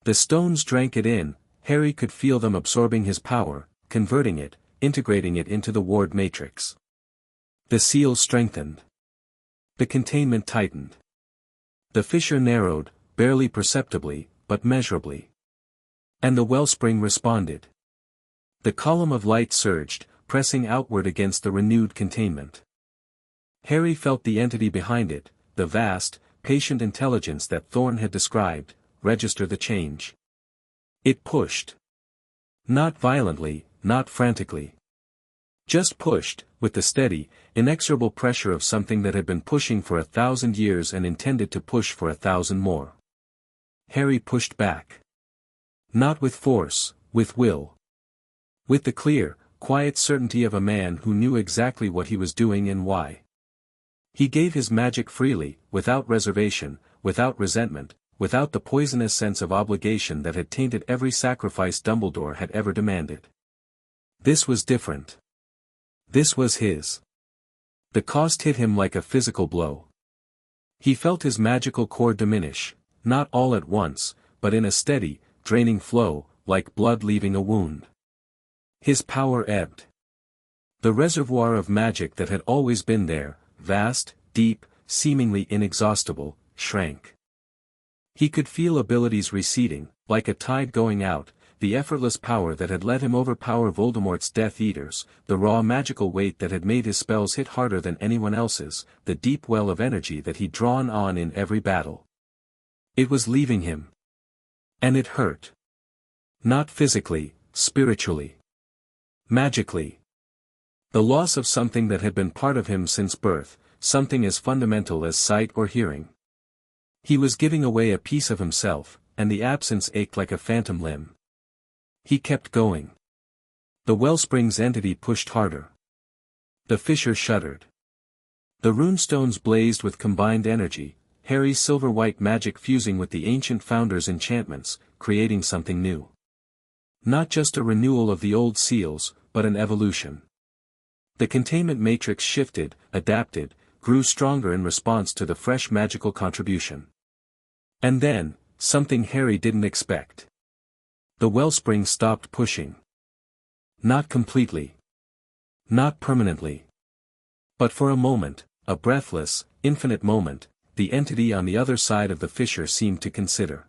Speaker 1: The stones drank it in, Harry could feel them absorbing his power, converting it, integrating it into the ward matrix. The seal strengthened. The containment tightened. The fissure narrowed, barely perceptibly, but measurably. And the wellspring responded. The column of light surged, pressing outward against the renewed containment. Harry felt the entity behind it, the vast, patient intelligence that Thorne had described, register the change. It pushed. Not violently, not frantically. Just pushed, with the steady, inexorable pressure of something that had been pushing for 1,000 years and intended to push for 1,000 more. Harry pushed back. Not with force, with will. With the clear, quiet certainty of a man who knew exactly what he was doing and why. He gave his magic freely, without reservation, without resentment, without the poisonous sense of obligation that had tainted every sacrifice Dumbledore had ever demanded. This was different. This was his. The cost hit him like a physical blow. He felt his magical core diminish, not all at once, but in a steady, draining flow, like blood leaving a wound. His power ebbed. The reservoir of magic that had always been there, vast, deep, seemingly inexhaustible, shrank. He could feel abilities receding, like a tide going out, the effortless power that had let him overpower Voldemort's Death Eaters, the raw magical weight that had made his spells hit harder than anyone else's, the deep well of energy that he'd drawn on in every battle. It was leaving him. And it hurt. Not physically, spiritually. Magically. The loss of something that had been part of him since birth, something as fundamental as sight or hearing. He was giving away a piece of himself, and the absence ached like a phantom limb. He kept going. The wellspring's entity pushed harder. The fissure shuddered. The runestones blazed with combined energy, Harry's silver-white magic fusing with the ancient founder's enchantments, creating something new. Not just a renewal of the old seals, but an evolution. The containment matrix shifted, adapted, grew stronger in response to the fresh magical contribution. And then, something Harry didn't expect. The wellspring stopped pushing. Not completely. Not permanently. But for a moment, a breathless, infinite moment, the entity on the other side of the fissure seemed to consider.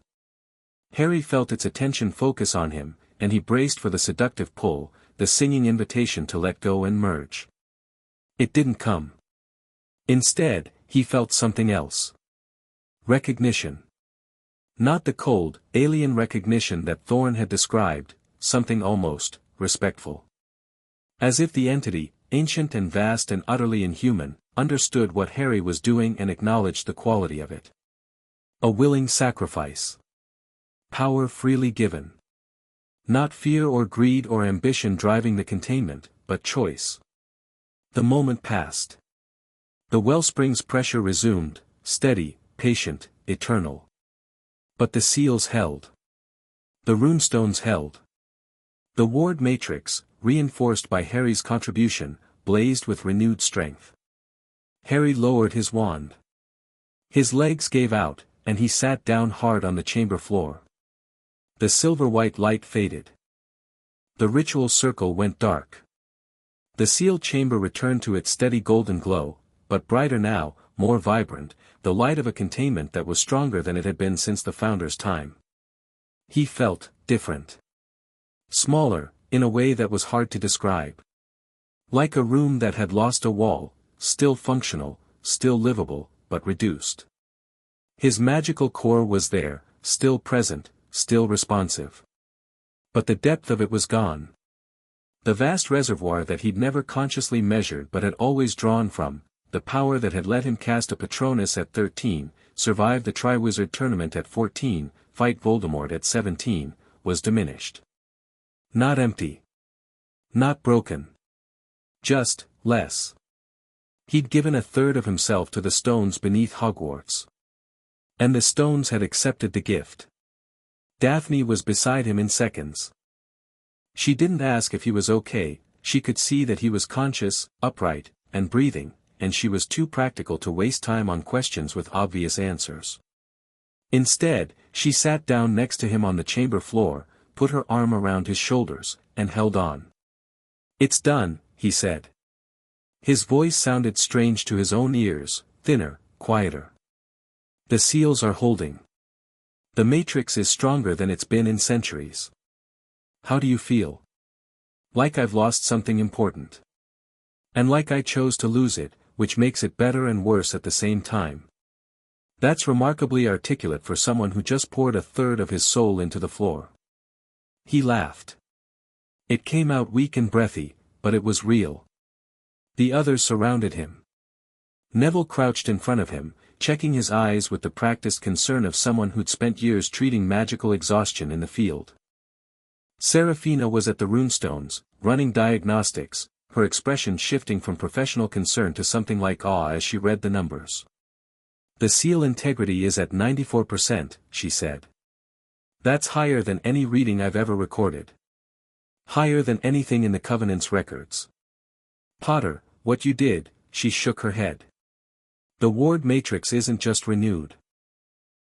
Speaker 1: Harry felt its attention focus on him, and he braced for the seductive pull, the singing invitation to let go and merge. It didn't come. Instead, he felt something else. Recognition. Not the cold, alien recognition that Thorne had described, something almost respectful. As if the entity, ancient and vast and utterly inhuman, understood what Harry was doing and acknowledged the quality of it. A willing sacrifice. Power freely given. Not fear or greed or ambition driving the containment, but choice. The moment passed. The wellspring's pressure resumed, steady, patient, eternal. But the seals held. The runestones held. The ward matrix, reinforced by Harry's contribution, blazed with renewed strength. Harry lowered his wand. His legs gave out, and he sat down hard on the chamber floor. The silver-white light faded. The ritual circle went dark. The sealed chamber returned to its steady golden glow, but brighter now, more vibrant, the light of a containment that was stronger than it had been since the Founder's time. He felt different. Smaller, in a way that was hard to describe. Like a room that had lost a wall, still functional, still livable, but reduced. His magical core was there, still present, still responsive. But the depth of it was gone. The vast reservoir that he'd never consciously measured but had always drawn from, the power that had let him cast a Patronus at 13, survive the Triwizard Tournament at 14, fight Voldemort at 17, was diminished. Not empty. Not broken. Just, less. He'd given a third of himself to the stones beneath Hogwarts. And the stones had accepted the gift. Daphne was beside him in seconds. She didn't ask if he was okay, she could see that he was conscious, upright, and breathing, and she was too practical to waste time on questions with obvious answers. Instead, she sat down next to him on the chamber floor, put her arm around his shoulders, and held on. "It's done," he said. His voice sounded strange to his own ears, thinner, quieter. "The seals are holding. The matrix is stronger than it's been in centuries. How do you feel?" "Like I've lost something important. And like I chose to lose it, which makes it better and worse at the same time." That's remarkably articulate for someone who just poured a third of his soul into the floor. He laughed. It came out weak and breathy, but it was real. The others surrounded him. Neville crouched in front of him, checking his eyes with the practiced concern of someone who'd spent years treating magical exhaustion in the field. Seraphina was at the runestones, running diagnostics, her expression shifting from professional concern to something like awe as she read the numbers. "The seal integrity is at 94%, she said. "That's higher than any reading I've ever recorded. Higher than anything in the Covenant's records." "Potter, what you did," she shook her head. "The ward matrix isn't just renewed.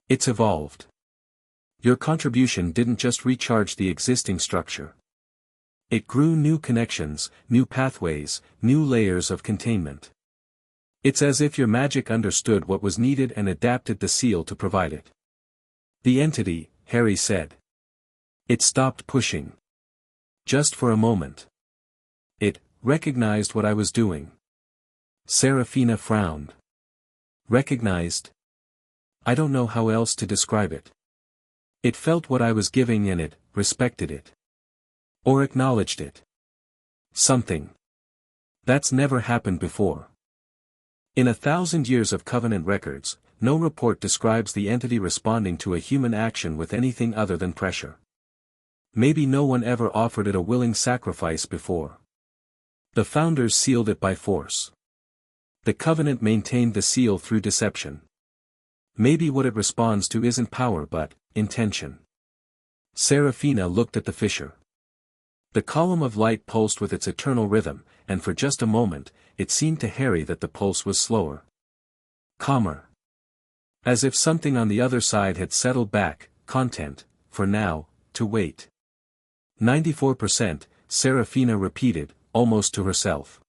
Speaker 1: It's evolved. Your contribution didn't just recharge the existing structure. It grew new connections, new pathways, new layers of containment. It's as if your magic understood what was needed and adapted the seal to provide it." "The entity," Harry said. "It stopped pushing. Just for a moment. It recognized what I was doing." Serafina frowned. "Recognized? I don't know how else to describe it. It felt what I was giving and it respected it. Or acknowledged it. Something. That's never happened before. In 1,000 years of Covenant records, no report describes the entity responding to a human action with anything other than pressure. Maybe no one ever offered it a willing sacrifice before. The founders sealed it by force. The Covenant maintained the seal through deception. Maybe what it responds to isn't power but intention." Serafina looked at the fissure. The column of light pulsed with its eternal rhythm, and for just a moment, it seemed to Harry that the pulse was slower. Calmer. As if something on the other side had settled back, content, for now, to wait. 94%, Serafina repeated, almost to herself.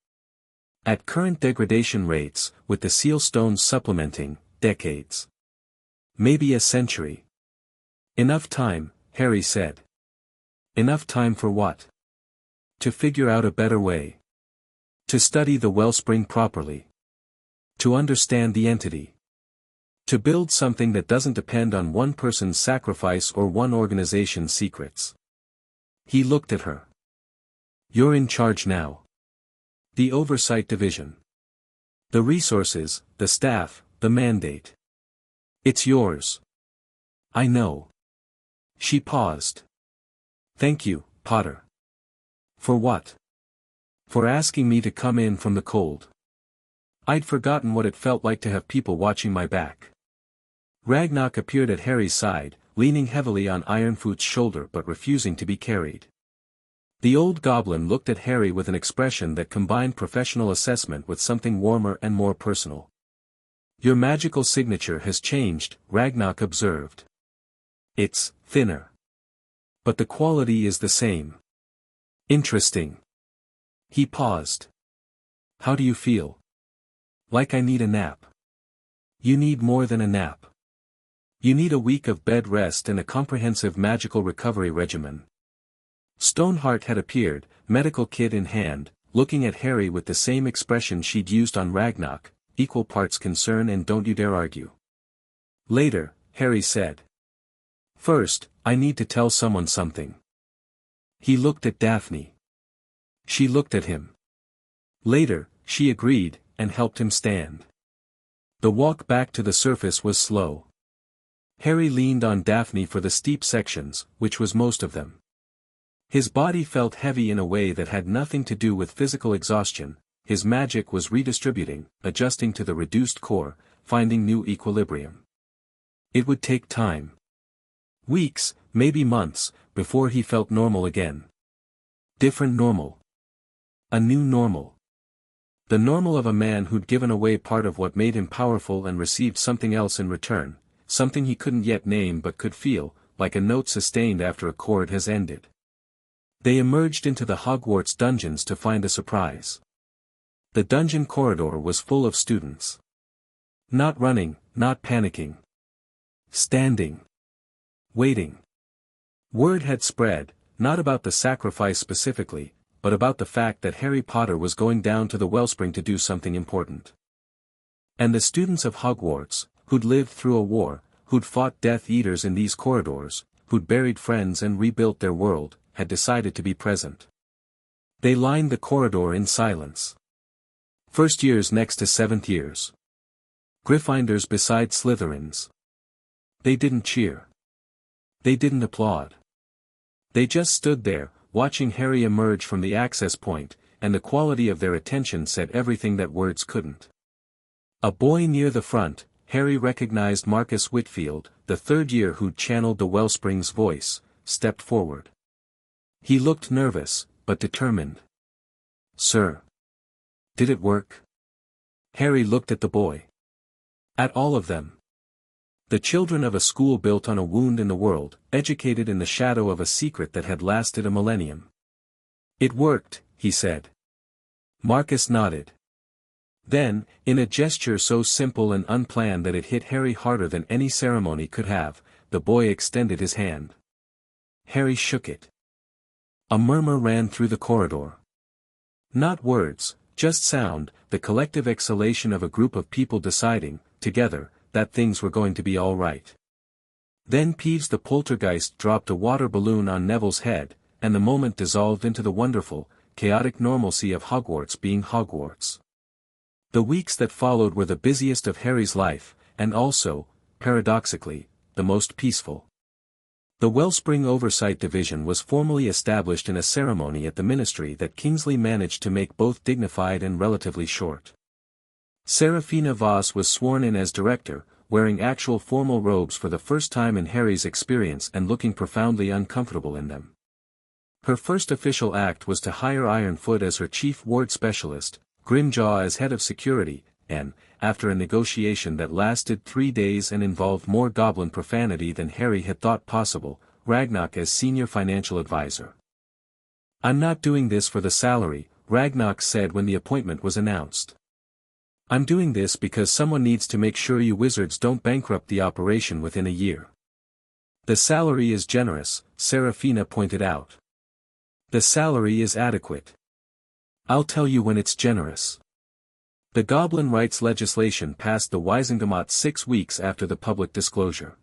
Speaker 1: At current degradation rates, with the seal stones supplementing, decades. Maybe a century. Enough time, Harry said. Enough time for what? To figure out a better way. To study the wellspring properly. To understand the entity. To build something that doesn't depend on one person's sacrifice or one organization's secrets. He looked at her. You're in charge now. The Oversight Division. The resources, the staff, the mandate. It's yours. I know. She paused. Thank you, Potter. For what? For asking me to come in from the cold. I'd forgotten what it felt like to have people watching my back. Ragnarok appeared at Harry's side, leaning heavily on Ironfoot's shoulder but refusing to be carried. The old goblin looked at Harry with an expression that combined professional assessment with something warmer and more personal. Your magical signature has changed, Ragnarok observed. It's thinner. But the quality is the same. Interesting. He paused. How do you feel? Like I need a nap. You need more than a nap. You need a week of bed rest and a comprehensive magical recovery regimen. Stoneheart had appeared, medical kit in hand, looking at Harry with the same expression she'd used on Ragnarok, equal parts concern and don't you dare argue. Later, Harry said. First, I need to tell someone something. He looked at Daphne. She looked at him. Later, she agreed, and helped him stand. The walk back to the surface was slow. Harry leaned on Daphne for the steep sections, which was most of them. His body felt heavy in a way that had nothing to do with physical exhaustion. His magic was redistributing, adjusting to the reduced core, finding new equilibrium. It would take time. Weeks, maybe months, before he felt normal again. Different normal. A new normal. The normal of a man who'd given away part of what made him powerful and received something else in return, something he couldn't yet name but could feel, like a note sustained after a chord has ended. They emerged into the Hogwarts dungeons to find a surprise. The dungeon corridor was full of students. Not running, not panicking. Standing. Waiting. Word had spread, not about the sacrifice specifically, but about the fact that Harry Potter was going down to the wellspring to do something important. And the students of Hogwarts, who'd lived through a war, who'd fought Death Eaters in these corridors, who'd buried friends and rebuilt their world, had decided to be present. They lined the corridor in silence. First years next to seventh years. Gryffindors beside Slytherins. They didn't cheer. They didn't applaud. They just stood there, watching Harry emerge from the access point, and the quality of their attention said everything that words couldn't. A boy near the front, Harry recognized Marcus Whitfield, the third year who'd channeled the Wellspring's voice, stepped forward. He looked nervous, but determined. "Sir. Did it work?" Harry looked at the boy. At all of them. The children of a school built on a wound in the world, educated in the shadow of a secret that had lasted a millennium. "It worked," he said. Marcus nodded. Then, in a gesture so simple and unplanned that it hit Harry harder than any ceremony could have, the boy extended his hand. Harry shook it. A murmur ran through the corridor. Not words, just sound, the collective exhalation of a group of people deciding, together, that things were going to be all right. Then Peeves the poltergeist dropped a water balloon on Neville's head, and the moment dissolved into the wonderful, chaotic normalcy of Hogwarts being Hogwarts. The weeks that followed were the busiest of Harry's life, and also, paradoxically, the most peaceful. The Wellspring Oversight Division was formally established in a ceremony at the Ministry that Kingsley managed to make both dignified and relatively short. Serafina Voss was sworn in as director, wearing actual formal robes for the first time in Harry's experience and looking profoundly uncomfortable in them. Her first official act was to hire Ironfoot as her chief ward specialist, Grimjaw as head of security, and, after a negotiation that lasted 3 days and involved more goblin profanity than Harry had thought possible, Ragnarok as senior financial advisor. "I'm not doing this for the salary," Ragnarok said when the appointment was announced. "I'm doing this because someone needs to make sure you wizards don't bankrupt the operation within a year." "The salary is generous," Serafina pointed out. "The salary is adequate. I'll tell you when it's generous." The Goblin rights legislation passed the Wisengamot 6 weeks after the public disclosure.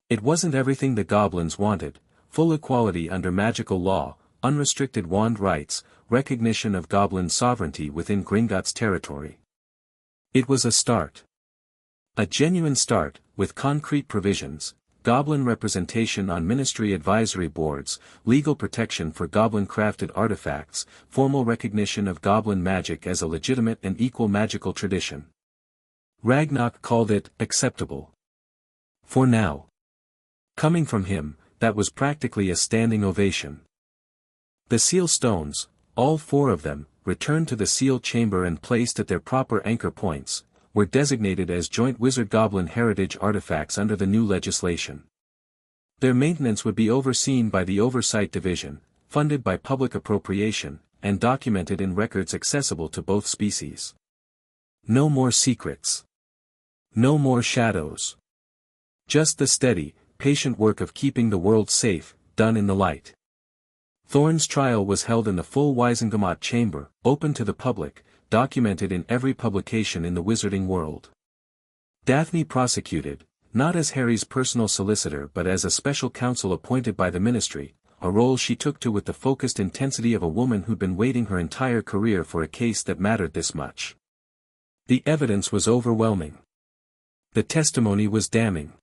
Speaker 1: It wasn't everything the Goblins wanted: full equality under magical law, unrestricted wand rights, recognition of Goblin sovereignty within Gringotts territory. It was a start. A genuine start, with concrete provisions: Goblin representation on ministry advisory boards, legal protection for Goblin-crafted artifacts, formal recognition of Goblin magic as a legitimate and equal magical tradition. Ragnarok called it acceptable. For now. Coming from him, that was practically a standing ovation. The seal stones, all 4 of them, returned to the seal chamber and placed at their proper anchor points, were designated as joint Wizard-Goblin heritage artifacts under the new legislation. Their maintenance would be overseen by the Oversight Division, funded by public appropriation, and documented in records accessible to both species. No more secrets. No more shadows. Just the steady, patient work of keeping the world safe, done in the light. Thorn's trial was held in the full Wisengamot chamber, open to the public, documented in every publication in the wizarding world. Daphne prosecuted, not as Harry's personal solicitor but as a special counsel appointed by the ministry, a role she took to with the focused intensity of a woman who'd been waiting her entire career for a case that mattered this much. The evidence was overwhelming. The testimony was damning.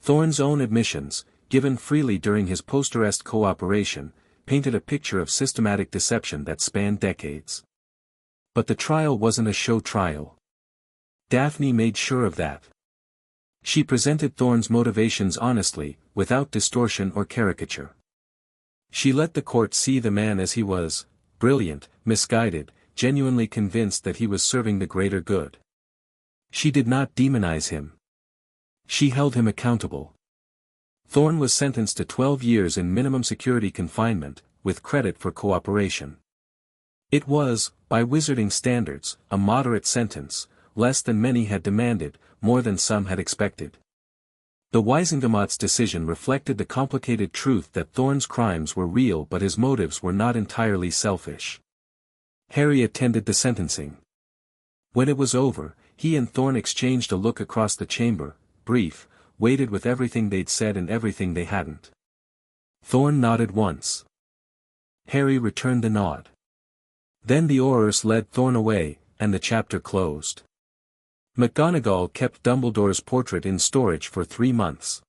Speaker 1: Thorn's own admissions, given freely during his post-arrest cooperation, painted a picture of systematic deception that spanned decades. But the trial wasn't a show trial. Daphne made sure of that. She presented Thorn's motivations honestly, without distortion or caricature. She let the court see the man as he was: brilliant, misguided, genuinely convinced that he was serving the greater good. She did not demonize him. She held him accountable. Thorn was sentenced to 12 years in minimum security confinement, with credit for cooperation. It was, by wizarding standards, a moderate sentence, less than many had demanded, more than some had expected. The Wisengamot's decision reflected the complicated truth that Thorn's crimes were real but his motives were not entirely selfish. Harry attended the sentencing. When it was over, he and Thorn exchanged a look across the chamber, brief, weighted with everything they'd said and everything they hadn't. Thorn nodded once. Harry returned the nod. Then the Aurors led Thorn away, and the chapter closed. McGonagall kept Dumbledore's portrait in storage for 3 months.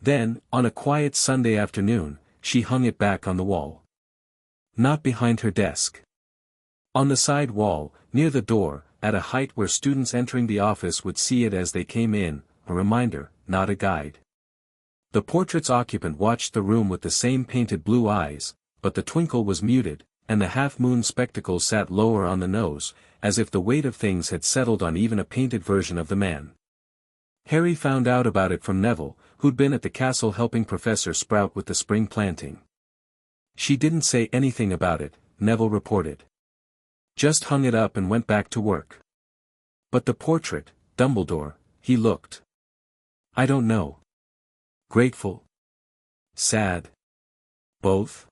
Speaker 1: Then, on a quiet Sunday afternoon, she hung it back on the wall. Not behind her desk. On the side wall, near the door, at a height where students entering the office would see it as they came in, a reminder, not a guide. The portrait's occupant watched the room with the same painted blue eyes, but the twinkle was muted, and the half-moon spectacles sat lower on the nose, as if the weight of things had settled on even a painted version of the man. Harry found out about it from Neville, who'd been at the castle helping Professor Sprout with the spring planting. She didn't say anything about it, Neville reported. Just hung it up and went back to work. But the portrait, Dumbledore, he looked. I don't know. Grateful? Sad? Both?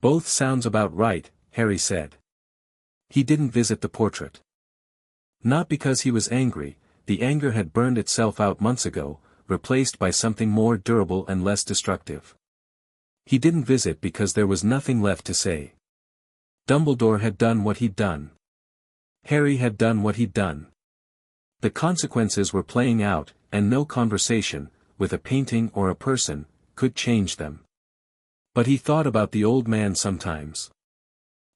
Speaker 1: Both sounds about right, Harry said. He didn't visit the portrait. Not because he was angry, the anger had burned itself out months ago, replaced by something more durable and less destructive. He didn't visit because there was nothing left to say. Dumbledore had done what he'd done. Harry had done what he'd done. The consequences were playing out, and no conversation, with a painting or a person, could change them. But he thought about the old man sometimes.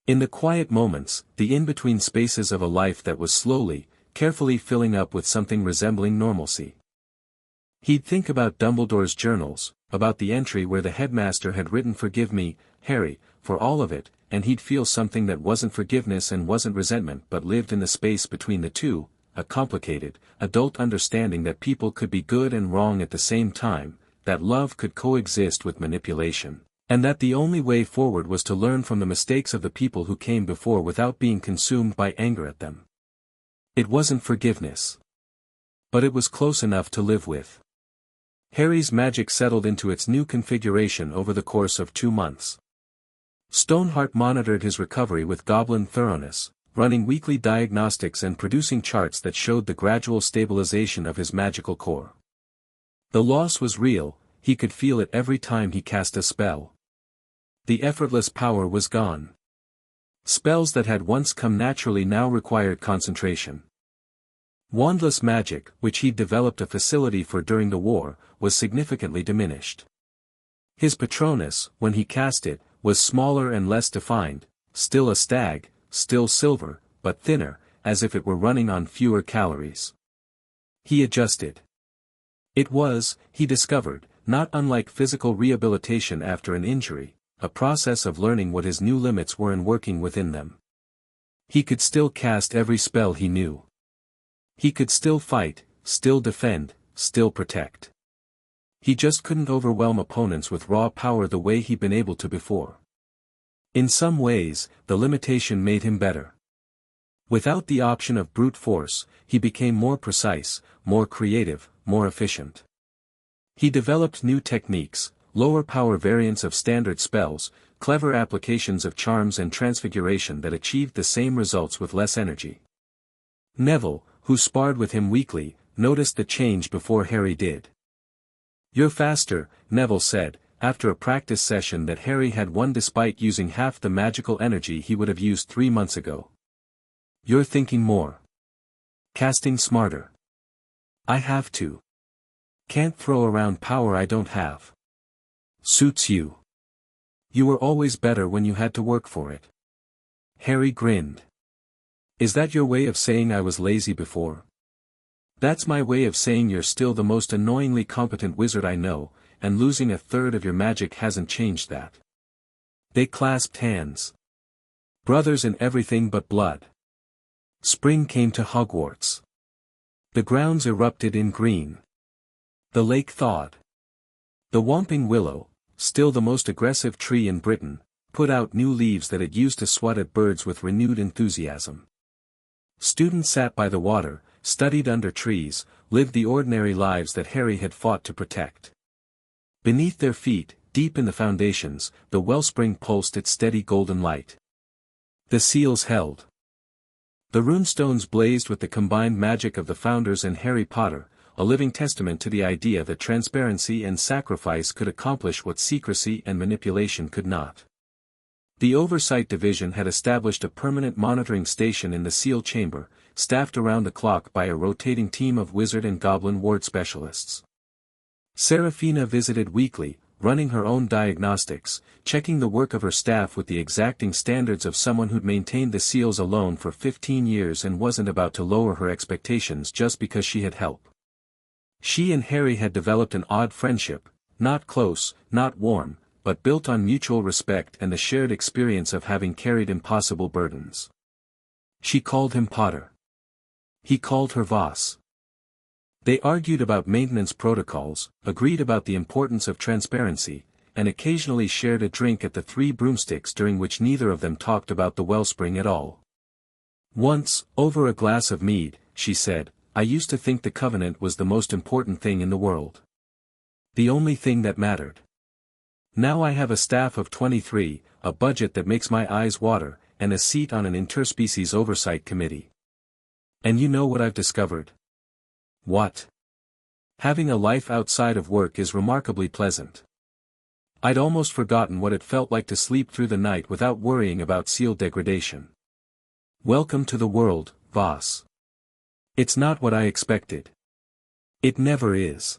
Speaker 1: In the quiet moments, the in-between spaces of a life that was slowly, carefully filling up with something resembling normalcy. He'd think about Dumbledore's journals, about the entry where the headmaster had written "Forgive me, Harry, for all of it," and he'd feel something that wasn't forgiveness and wasn't resentment but lived in the space between the two, a complicated, adult understanding that people could be good and wrong at the same time, that love could coexist with manipulation, and that the only way forward was to learn from the mistakes of the people who came before without being consumed by anger at them. It wasn't forgiveness. But it was close enough to live with. Harry's magic settled into its new configuration over the course of 2 months. Stoneheart monitored his recovery with goblin thoroughness, running weekly diagnostics and producing charts that showed the gradual stabilization of his magical core. The loss was real, he could feel it every time he cast a spell. The effortless power was gone. Spells that had once come naturally now required concentration. Wandless magic, which he'd developed a facility for during the war, was significantly diminished. His Patronus, when he cast it, was smaller and less defined, still a stag, still silver, but thinner, as if it were running on fewer calories. He adjusted. It was, he discovered, not unlike physical rehabilitation after an injury, a process of learning what his new limits were and working within them. He could still cast every spell he knew. He could still fight, still defend, still protect. He just couldn't overwhelm opponents with raw power the way he'd been able to before. In some ways, the limitation made him better. Without the option of brute force, he became more precise, more creative, more efficient. He developed new techniques, lower power variants of standard spells, clever applications of charms and transfiguration that achieved the same results with less energy. Neville, who sparred with him weekly, noticed the change before Harry did. "You're faster," Neville said, after a practice session that Harry had won despite using half the magical energy he would have used 3 months ago. "You're thinking more. Casting smarter. I have to. Can't throw around power I don't have. Suits you. You were always better when you had to work for it." Harry grinned. "Is that your way of saying I was lazy before?" "That's my way of saying you're still the most annoyingly competent wizard I know, and losing a third of your magic hasn't changed that." They clasped hands. Brothers in everything but blood. Spring came to Hogwarts. The grounds erupted in green. The lake thawed. The whomping willow, still the most aggressive tree in Britain, put out new leaves that it used to swat at birds with renewed enthusiasm. Students sat by the water, studied under trees, lived the ordinary lives that Harry had fought to protect. Beneath their feet, deep in the foundations, the wellspring pulsed its steady golden light. The seals held. The runestones blazed with the combined magic of the founders and Harry Potter, a living testament to the idea that transparency and sacrifice could accomplish what secrecy and manipulation could not. The Oversight Division had established a permanent monitoring station in the seal chamber, staffed around the clock by a rotating team of wizard and goblin ward specialists. Serafina visited weekly, running her own diagnostics, checking the work of her staff with the exacting standards of someone who'd maintained the seals alone for 15 years and wasn't about to lower her expectations just because she had help. She and Harry had developed an odd friendship, not close, not warm, but built on mutual respect and the shared experience of having carried impossible burdens. She called him Potter. He called her Voss. They argued about maintenance protocols, agreed about the importance of transparency, and occasionally shared a drink at the Three Broomsticks during which neither of them talked about the wellspring at all. Once, over a glass of mead, she said, "I used to think the Covenant was the most important thing in the world. The only thing that mattered. Now I have a staff of 23, a budget that makes my eyes water, and a seat on an interspecies oversight committee. And you know what I've discovered?" "What?" "Having a life outside of work is remarkably pleasant. I'd almost forgotten what it felt like to sleep through the night without worrying about seal degradation. Welcome to the world, Voss. It's not what I expected. It never is."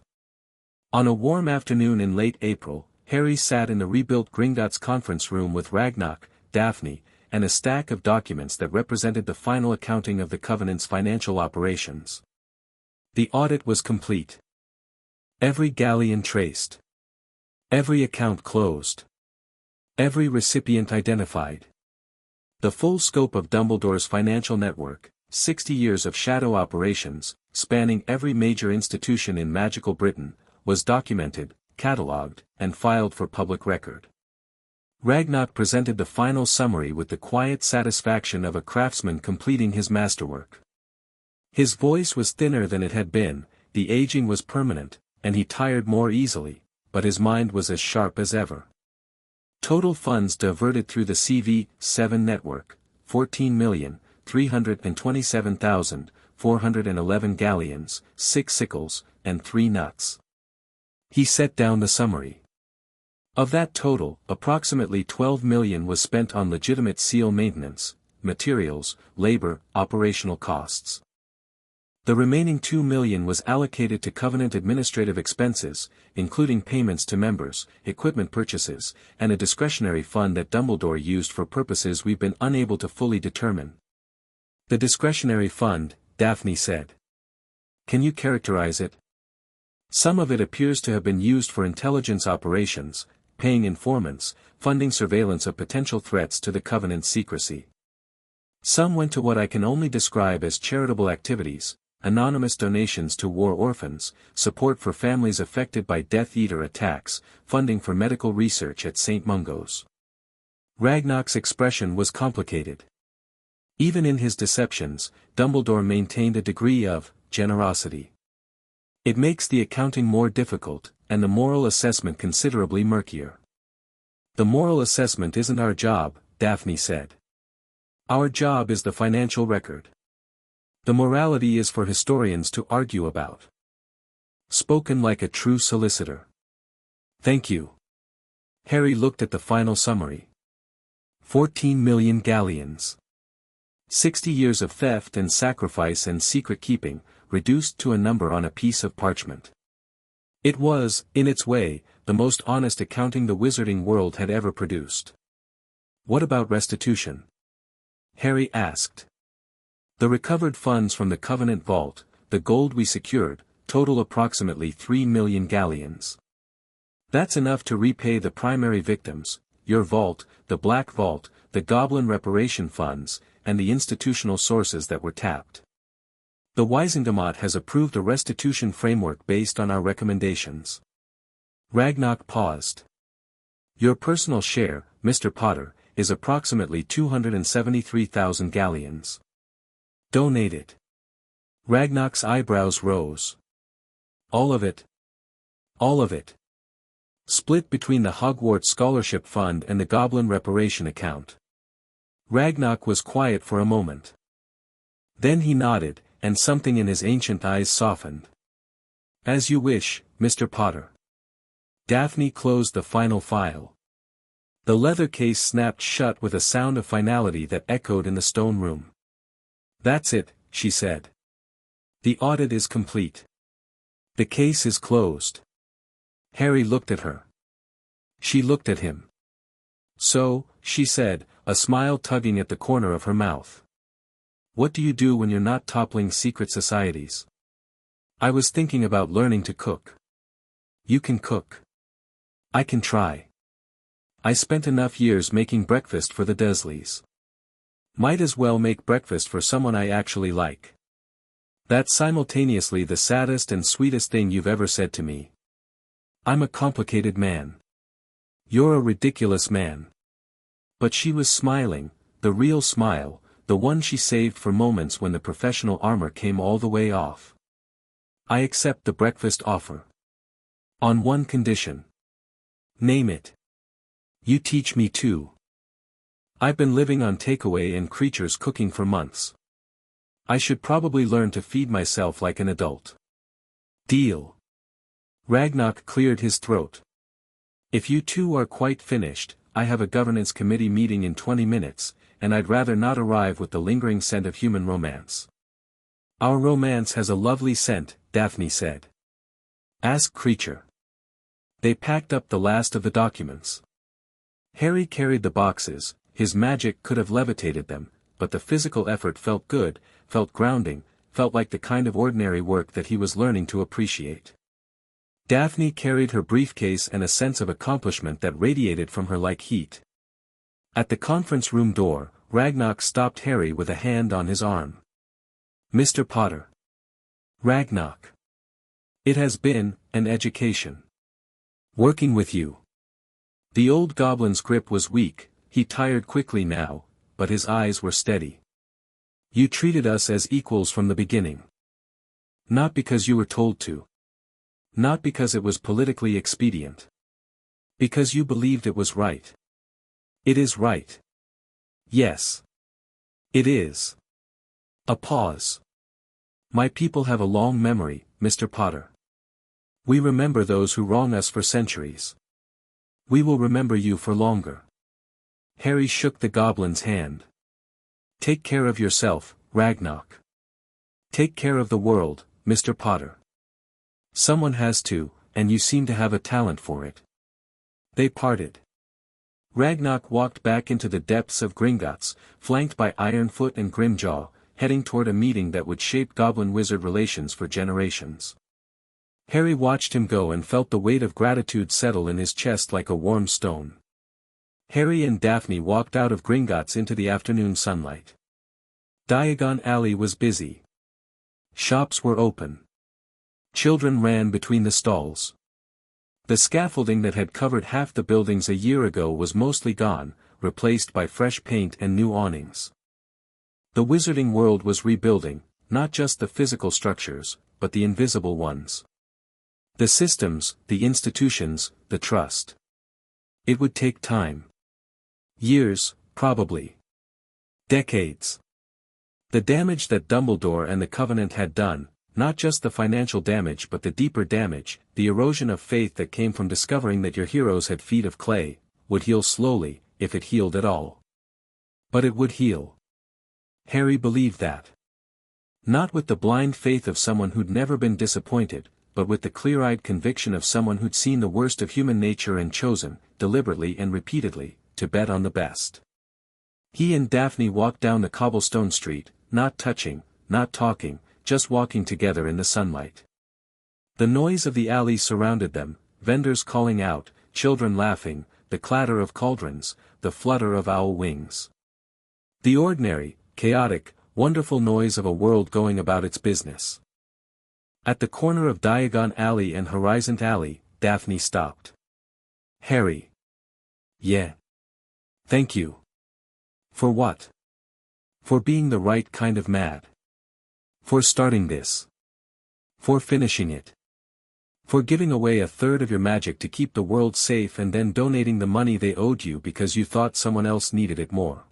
Speaker 1: On a warm afternoon in late April, Harry sat in the rebuilt Gringotts conference room with Ragnarok, Daphne, and a stack of documents that represented the final accounting of the Covenant's financial operations. The audit was complete. Every galleon traced. Every account closed. Every recipient identified. The full scope of Dumbledore's financial network, 60 years of shadow operations, spanning every major institution in magical Britain, was documented, catalogued, and filed for public record. Ragnarok presented the final summary with the quiet satisfaction of a craftsman completing his masterwork. His voice was thinner than it had been, the aging was permanent, and he tired more easily, but his mind was as sharp as ever. Total funds diverted through the CV7 network, 14,327,411 galleons, 6 sickles, and 3 nuts. He set down the summary. Of that total, approximately 12 million was spent on legitimate seal maintenance, materials, labor, operational costs. The remaining 2 million was allocated to Covenant administrative expenses, including payments to members, equipment purchases, and a discretionary fund that Dumbledore used for purposes we've been unable to fully determine. "The discretionary fund," Daphne said. "Can you characterize it?" "Some of it appears to have been used for intelligence operations, paying informants, funding surveillance of potential threats to the Covenant's secrecy. Some went to what I can only describe as charitable activities, anonymous donations to war orphans, support for families affected by Death Eater attacks, funding for medical research at St. Mungo's." Ragnarok's expression was complicated. Even in his deceptions, Dumbledore maintained a degree of generosity. "It makes the accounting more difficult, and the moral assessment considerably murkier." "The moral assessment isn't our job," Daphne said. "Our job is the financial record. The morality is for historians to argue about." Spoken like a true solicitor. "Thank you." Harry looked at the final summary. 14 million galleons. 60 years of theft and sacrifice and secret keeping, reduced to a number on a piece of parchment. It was, in its way, the most honest accounting the wizarding world had ever produced. "What about restitution?" Harry asked. "The recovered funds from the Covenant vault, the gold we secured, total approximately 3 million galleons. That's enough to repay the primary victims, your vault, the Black Vault, the Goblin reparation funds, and the institutional sources that were tapped. The Wisingamot has approved a restitution framework based on our recommendations." Ragnarok paused. "Your personal share, Mr. Potter, is approximately 273,000 galleons. Donate it." Ragnarok's eyebrows rose. "All of it?" "All of it. Split between the Hogwarts Scholarship Fund and the Goblin Reparation account." Ragnarok was quiet for a moment. Then he nodded, and something in his ancient eyes softened. "As you wish, Mr. Potter." Daphne closed the final file. The leather case snapped shut with a sound of finality that echoed in the stone room. "That's it," she said. "The audit is complete. The case is closed." Harry looked at her. She looked at him. So, she said, a smile tugging at the corner of her mouth. What do you do when you're not toppling secret societies? I was thinking about learning to cook. You can cook. I can try. I spent enough years making breakfast for the Dursleys. Might as well make breakfast for someone I actually like. That's simultaneously the saddest and sweetest thing you've ever said to me. I'm a complicated man. You're a ridiculous man. But she was smiling, the real smile, the one she saved for moments when the professional armor came all the way off. I accept the breakfast offer. On one condition. Name it. You teach me too. I've been living on takeaway and creatures cooking for months. I should probably learn to feed myself like an adult. Deal. Ragnarok cleared his throat. If you two are quite finished, I have a governance committee meeting in 20 minutes, and I'd rather not arrive with the lingering scent of human romance. Our romance has a lovely scent, Daphne said. Ask Creature. They packed up the last of the documents. Harry carried the boxes, his magic could have levitated them, but the physical effort felt good, felt grounding, felt like the kind of ordinary work that he was learning to appreciate. Daphne carried her briefcase and a sense of accomplishment that radiated from her like heat. At the conference room door, Ragnarok stopped Harry with a hand on his arm. Mr. Potter. Ragnarok. It has been an education. Working with you. The old goblin's grip was weak, he tired quickly now, but his eyes were steady. You treated us as equals from the beginning. Not because you were told to. Not because it was politically expedient. Because you believed it was right. It is right. Yes. It is. A pause. My people have a long memory, Mr. Potter. We remember those who wrong us for centuries. We will remember you for longer. Harry shook the goblin's hand. Take care of yourself, Ragnarok. Take care of the world, Mr. Potter. Someone has to, and you seem to have a talent for it. They parted. Ragnarok walked back into the depths of Gringotts, flanked by Ironfoot and Grimjaw, heading toward a meeting that would shape goblin-wizard relations for generations. Harry watched him go and felt the weight of gratitude settle in his chest like a warm stone. Harry and Daphne walked out of Gringotts into the afternoon sunlight. Diagon Alley was busy. Shops were open. Children ran between the stalls. The scaffolding that had covered half the buildings a year ago was mostly gone, replaced by fresh paint and new awnings. The wizarding world was rebuilding, not just the physical structures, but the invisible ones. The systems, the institutions, the trust. It would take time. Years, probably. Decades. The damage that Dumbledore and the Covenant had done, not just the financial damage but the deeper damage, the erosion of faith that came from discovering that your heroes had feet of clay, would heal slowly, if it healed at all. But it would heal. Harry believed that. Not with the blind faith of someone who'd never been disappointed, but with the clear-eyed conviction of someone who'd seen the worst of human nature and chosen, deliberately and repeatedly, to bet on the best. He and Daphne walked down the cobblestone street, not touching, not talking, just walking together in the sunlight. The noise of the alley surrounded them, vendors calling out, children laughing, the clatter of cauldrons, the flutter of owl wings. The ordinary, chaotic, wonderful noise of a world going about its business. At the corner of Diagon Alley and Horizon Alley, Daphne stopped. Harry. Yeah. Thank you. For what? For being the right kind of mad. For starting this. For finishing it. For giving away a third of your magic to keep the world safe and then donating the money they owed you because you thought someone else needed it more.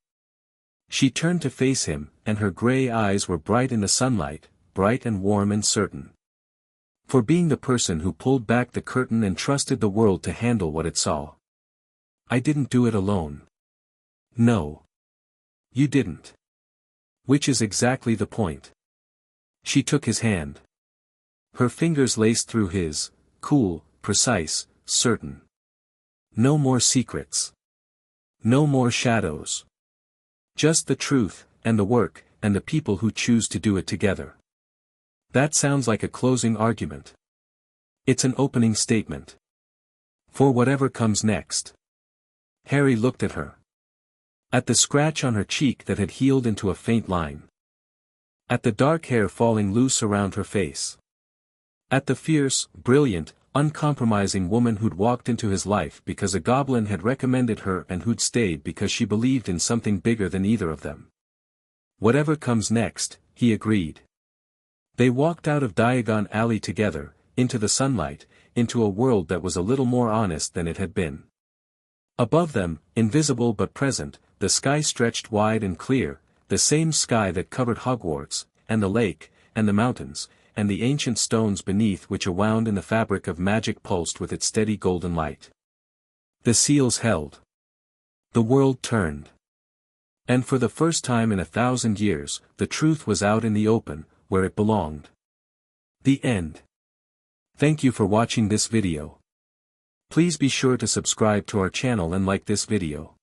Speaker 1: She turned to face him, and her gray eyes were bright in the sunlight, bright and warm and certain. For being the person who pulled back the curtain and trusted the world to handle what it saw. I didn't do it alone. No. You didn't. Which is exactly the point. She took his hand. Her fingers laced through his, cool, precise, certain. No more secrets. No more shadows. Just the truth, and the work, and the people who choose to do it together. That sounds like a closing argument. It's an opening statement. For whatever comes next. Harry looked at her. At the scratch on her cheek that had healed into a faint line. At the dark hair falling loose around her face. At the fierce, brilliant, uncompromising woman who'd walked into his life because a goblin had recommended her and who'd stayed because she believed in something bigger than either of them. Whatever comes next, he agreed. They walked out of Diagon Alley together, into the sunlight, into a world that was a little more honest than it had been. Above them, invisible but present, the sky stretched wide and clear, the same sky that covered Hogwarts, and the lake, and the mountains, and the ancient stones beneath which a wound in the fabric of magic pulsed with its steady golden light. The seals held. The world turned. And for the first time in 1,000 years, the truth was out in the open, where it belonged. The end. Thank you for watching this video. Please be sure to subscribe to our channel and like this video.